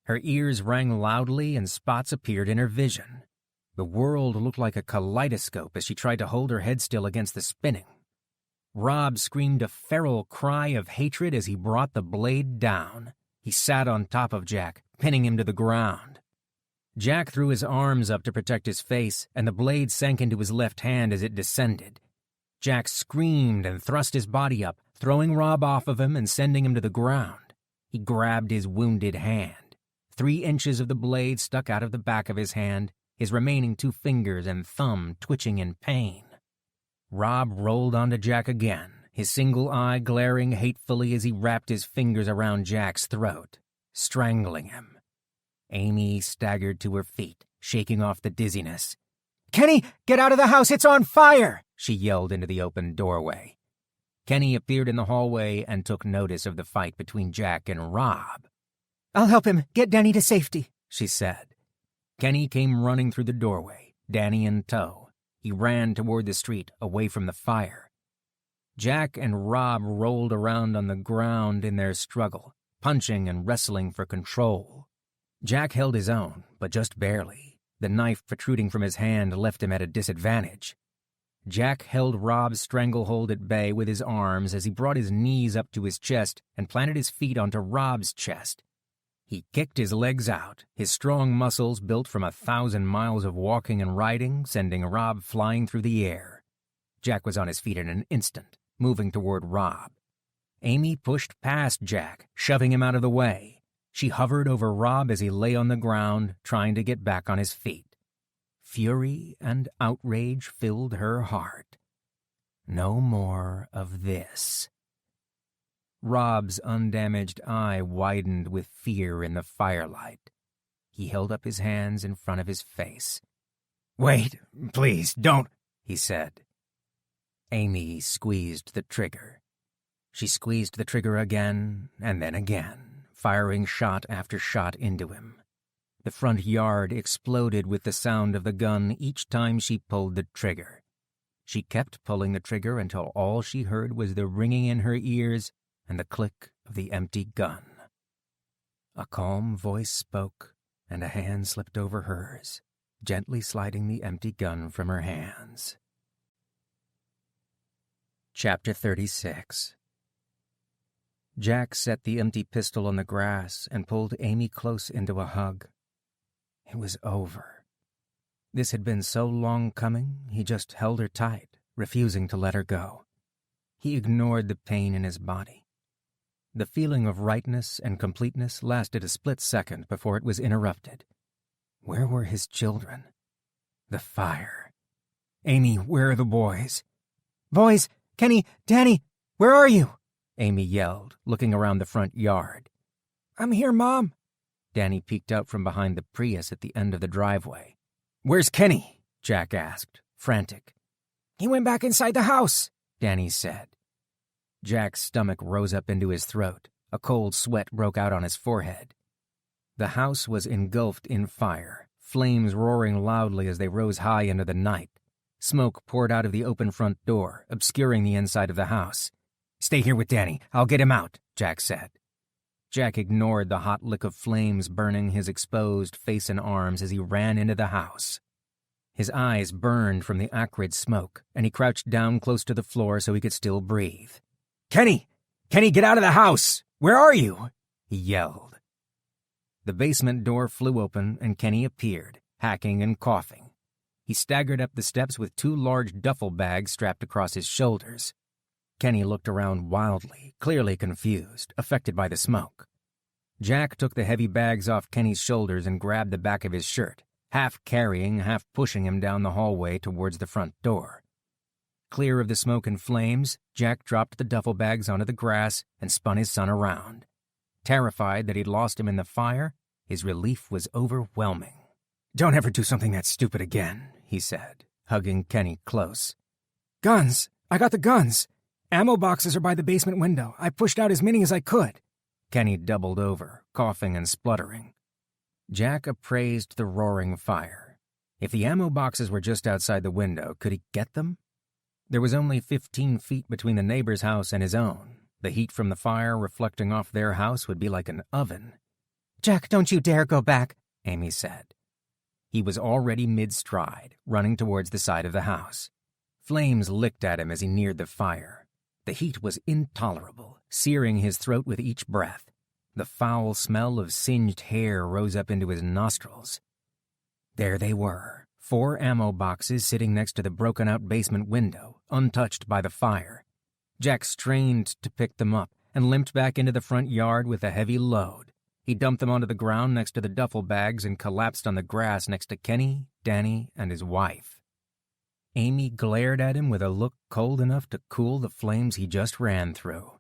Her ears rang loudly and spots appeared in her vision. The world looked like a kaleidoscope as she tried to hold her head still against the spinning. Rob screamed a feral cry of hatred as he brought the blade down. He sat on top of Jack, pinning him to the ground. Jack threw his arms up to protect his face, and the blade sank into his left hand as it descended. Jack screamed and thrust his body up, throwing Rob off of him and sending him to the ground. He grabbed his wounded hand. 3 inches of the blade stuck out of the back of his hand, his remaining 2 fingers and thumb twitching in pain. Rob rolled onto Jack again, his single eye glaring hatefully as he wrapped his fingers around Jack's throat, strangling him. Amy staggered to her feet, shaking off the dizziness. "Kenny, get out of the house! It's on fire!" she yelled into the open doorway. Kenny appeared in the hallway and took notice of the fight between Jack and Rob. "I'll help him get Danny to safety," she said. Kenny came running through the doorway, Danny in tow. He ran toward the street, away from the fire. Jack and Rob rolled around on the ground in their struggle, punching and wrestling for control. Jack held his own, but just barely. The knife protruding from his hand left him at a disadvantage. Jack held Rob's stranglehold at bay with his arms as he brought his knees up to his chest and planted his feet onto Rob's chest. He kicked his legs out, his strong muscles built from 1,000 miles of walking and riding, sending Rob flying through the air. Jack was on his feet in an instant, moving toward Rob. Amy pushed past Jack, shoving him out of the way. She hovered over Rob as he lay on the ground, trying to get back on his feet. Fury and outrage filled her heart. No more of this. Rob's undamaged eye widened with fear in the firelight. He held up his hands in front of his face. "Wait, please, don't," he said. Amy squeezed the trigger. She squeezed the trigger again and then again, firing shot after shot into him. The front yard exploded with the sound of the gun each time she pulled the trigger. She kept pulling the trigger until all she heard was the ringing in her ears and the click of the empty gun. A calm voice spoke, and a hand slipped over hers, gently sliding the empty gun from her hands. Chapter 36. Jack set the empty pistol on the grass and pulled Amy close into a hug. It was over. This had been so long coming, he just held her tight, refusing to let her go. He ignored the pain in his body. The feeling of rightness and completeness lasted a split second before it was interrupted. Where were his children? The fire. Amy, where are the boys? Boys, Kenny, Danny, where are you? Amy yelled, looking around the front yard. I'm here, Mom. Danny peeked out from behind the Prius at the end of the driveway. Where's Kenny? Jack asked, frantic. He went back inside the house, Danny said. Jack's stomach rose up into his throat. A cold sweat broke out on his forehead. The house was engulfed in fire, flames roaring loudly as they rose high into the night. Smoke poured out of the open front door, obscuring the inside of the house. Stay here with Danny. I'll get him out, Jack said. Jack ignored the hot lick of flames burning his exposed face and arms as he ran into the house. His eyes burned from the acrid smoke, and he crouched down close to the floor so he could still breathe. Kenny! Kenny, get out of the house! Where are you? He yelled. The basement door flew open, and Kenny appeared, hacking and coughing. He staggered up the steps with 2 large duffel bags strapped across his shoulders. Kenny looked around wildly, clearly confused, affected by the smoke. Jack took the heavy bags off Kenny's shoulders and grabbed the back of his shirt, half carrying, half pushing him down the hallway towards the front door. Clear of the smoke and flames, Jack dropped the duffel bags onto the grass and spun his son around. Terrified that he'd lost him in the fire, his relief was overwhelming. Don't ever do something that stupid again, he said, hugging Kenny close. Guns! I got the guns! Ammo boxes are by the basement window. I pushed out as many as I could. Kenny doubled over, coughing and spluttering. Jack appraised the roaring fire. If the ammo boxes were just outside the window, could he get them? There was only 15 feet between the neighbor's house and his own. The heat from the fire reflecting off their house would be like an oven. Jack, don't you dare go back, Amy said. He was already mid-stride, running towards the side of the house. Flames licked at him as he neared the fire. The heat was intolerable, searing his throat with each breath. The foul smell of singed hair rose up into his nostrils. There they were, 4 ammo boxes sitting next to the broken-out basement window, untouched by the fire. Jack strained to pick them up and limped back into the front yard with a heavy load. He dumped them onto the ground next to the duffel bags and collapsed on the grass next to Kenny, Danny, and his wife. Amy glared at him with a look cold enough to cool the flames he just ran through.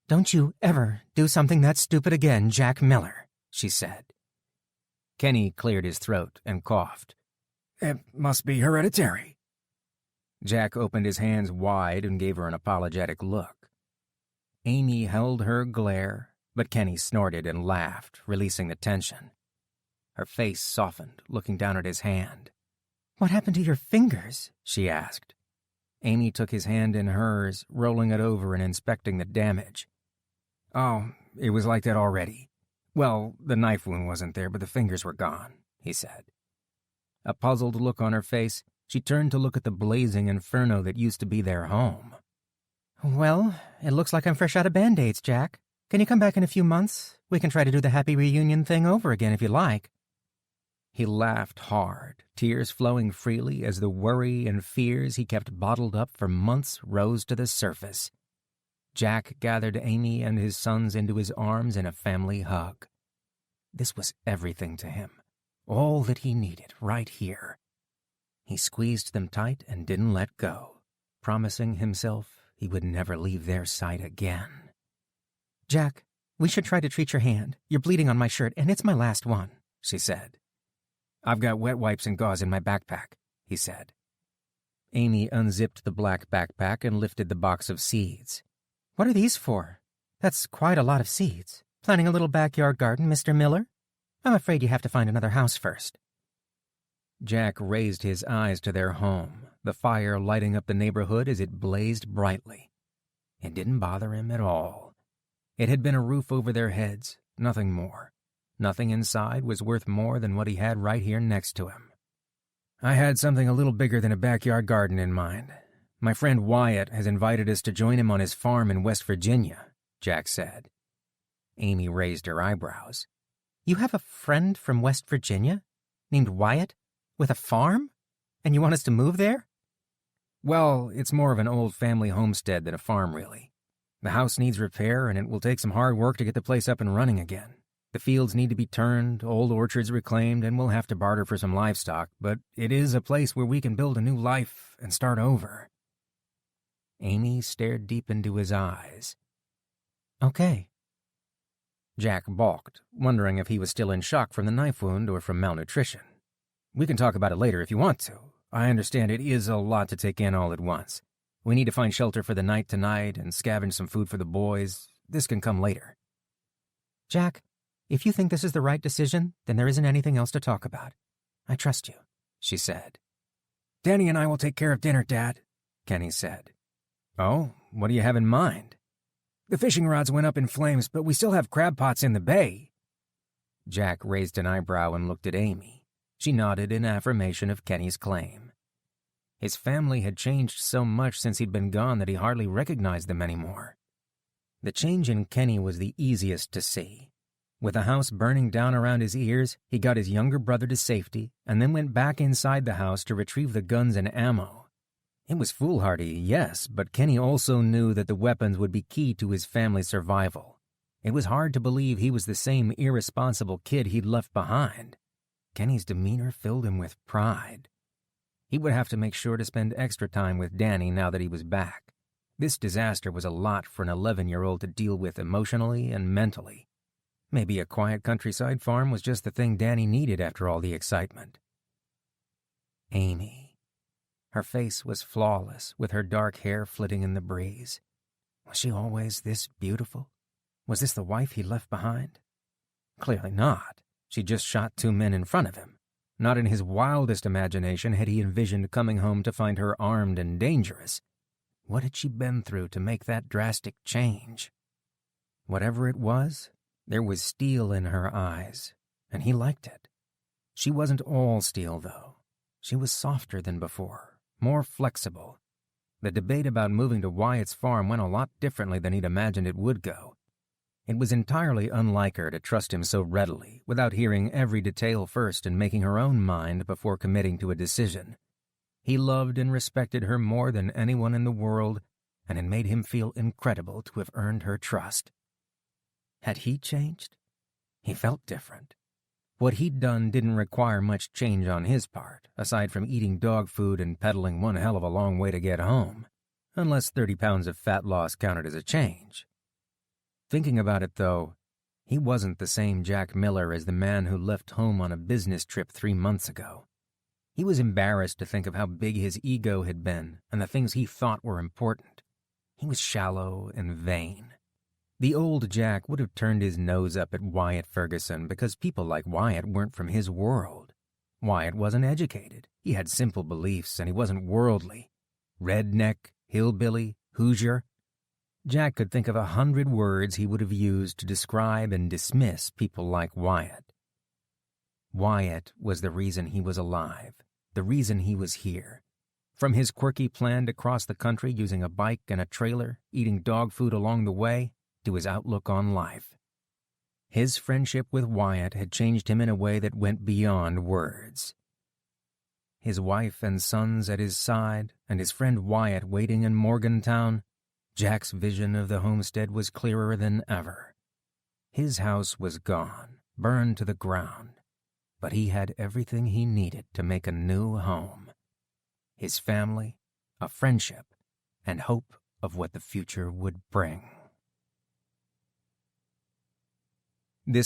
Don't you ever do something that stupid again, Jack Miller, she said. Kenny cleared his throat and coughed. It must be hereditary. Jack opened his hands wide and gave her an apologetic look. Amy held her glare, but Kenny snorted and laughed, releasing the tension. Her face softened, looking down at his hand. What happened to your fingers? She asked. Amy took his hand in hers, rolling it over and inspecting the damage. Oh, it was like that already. Well, the knife wound wasn't there, but the fingers were gone, he said. A puzzled look on her face, she turned to look at the blazing inferno that used to be their home. Well, it looks like I'm fresh out of Band-Aids, Jack. Can you come back in a few months? We can try to do the happy reunion thing over again if you like. He laughed hard, tears flowing freely as the worry and fears he kept bottled up for months rose to the surface. Jack gathered Amy and his sons into his arms in a family hug. This was everything to him, all that he needed right here. He squeezed them tight and didn't let go, promising himself he would never leave their sight again. Jack, we should try to treat your hand. You're bleeding on my shirt, and it's my last one, she said. I've got wet wipes and gauze in my backpack, he said. Amy unzipped the black backpack and lifted the box of seeds. What are these for? That's quite a lot of seeds. Planning a little backyard garden, Mr. Miller? I'm afraid you have to find another house first. Jack raised his eyes to their home, the fire lighting up the neighborhood as it blazed brightly. It didn't bother him at all. It had been a roof over their heads, nothing more. Nothing inside was worth more than what he had right here next to him. I had something a little bigger than a backyard garden in mind. My friend Wyatt has invited us to join him on his farm in West Virginia, Jack said. Amy raised her eyebrows. You have a friend from West Virginia named Wyatt with a farm? And you want us to move there? Well, it's more of an old family homestead than a farm, really. The house needs repair, and it will take some hard work to get the place up and running again. The fields need to be turned, old orchards reclaimed, and we'll have to barter for some livestock, but it is a place where we can build a new life and start over. Amy stared deep into his eyes. Okay. Jack balked, wondering if he was still in shock from the knife wound or from malnutrition. We can talk about it later if you want to. I understand it is a lot to take in all at once. We need to find shelter for the night tonight and scavenge some food for the boys. This can come later. Jack, if you think this is the right decision, then there isn't anything else to talk about. I trust you, she said. Danny and I will take care of dinner, Dad, Kenny said. Oh, what do you have in mind? The fishing rods went up in flames, but we still have crab pots in the bay. Jack raised an eyebrow and looked at Amy. She nodded in affirmation of Kenny's claim. His family had changed so much since he'd been gone that he hardly recognized them anymore. The change in Kenny was the easiest to see. With the house burning down around his ears, he got his younger brother to safety and then went back inside the house to retrieve the guns and ammo. It was foolhardy, yes, but Kenny also knew that the weapons would be key to his family's survival. It was hard to believe he was the same irresponsible kid he'd left behind. Kenny's demeanor filled him with pride. He would have to make sure to spend extra time with Danny now that he was back. This disaster was a lot for an 11-year-old to deal with emotionally and mentally. Maybe a quiet countryside farm was just the thing Danny needed after all the excitement. Amy. Her face was flawless, with her dark hair flitting in the breeze. Was she always this beautiful? Was this the wife he left behind? Clearly not. She just shot 2 men in front of him. Not in his wildest imagination had he envisioned coming home to find her armed and dangerous. What had she been through to make that drastic change? Whatever it was, there was steel in her eyes, and he liked it. She wasn't all steel, though. She was softer than before, more flexible. The debate about moving to Wyatt's farm went a lot differently than he'd imagined it would go. It was entirely unlike her to trust him so readily, without hearing every detail first and making her own mind before committing to a decision. He loved and respected her more than anyone in the world, and it made him feel incredible to have earned her trust. Had he changed? He felt different. What he'd done didn't require much change on his part, aside from eating dog food and pedaling one hell of a long way to get home, unless 30 pounds of fat loss counted as a change. Thinking about it, though, he wasn't the same Jack Miller as the man who left home on a business trip 3 months ago. He was embarrassed to think of how big his ego had been and the things he thought were important. He was shallow and vain. The old Jack would have turned his nose up at Wyatt Ferguson because people like Wyatt weren't from his world. Wyatt wasn't educated. He had simple beliefs, and he wasn't worldly. Redneck, hillbilly, Hoosier. Jack could think of 100 words he would have used to describe and dismiss people like Wyatt. Wyatt was the reason he was alive, the reason he was here. From his quirky plan to cross the country using a bike and a trailer, eating dog food along the way, to his outlook on life. His friendship with Wyatt had changed him in a way that went beyond words. His wife and sons at his side, and his friend Wyatt waiting in Morgantown, Jack's vision of the homestead was clearer than ever. His house was gone, burned to the ground, but he had everything he needed to make a new home. His family, a friendship, and hope of what the future would bring. This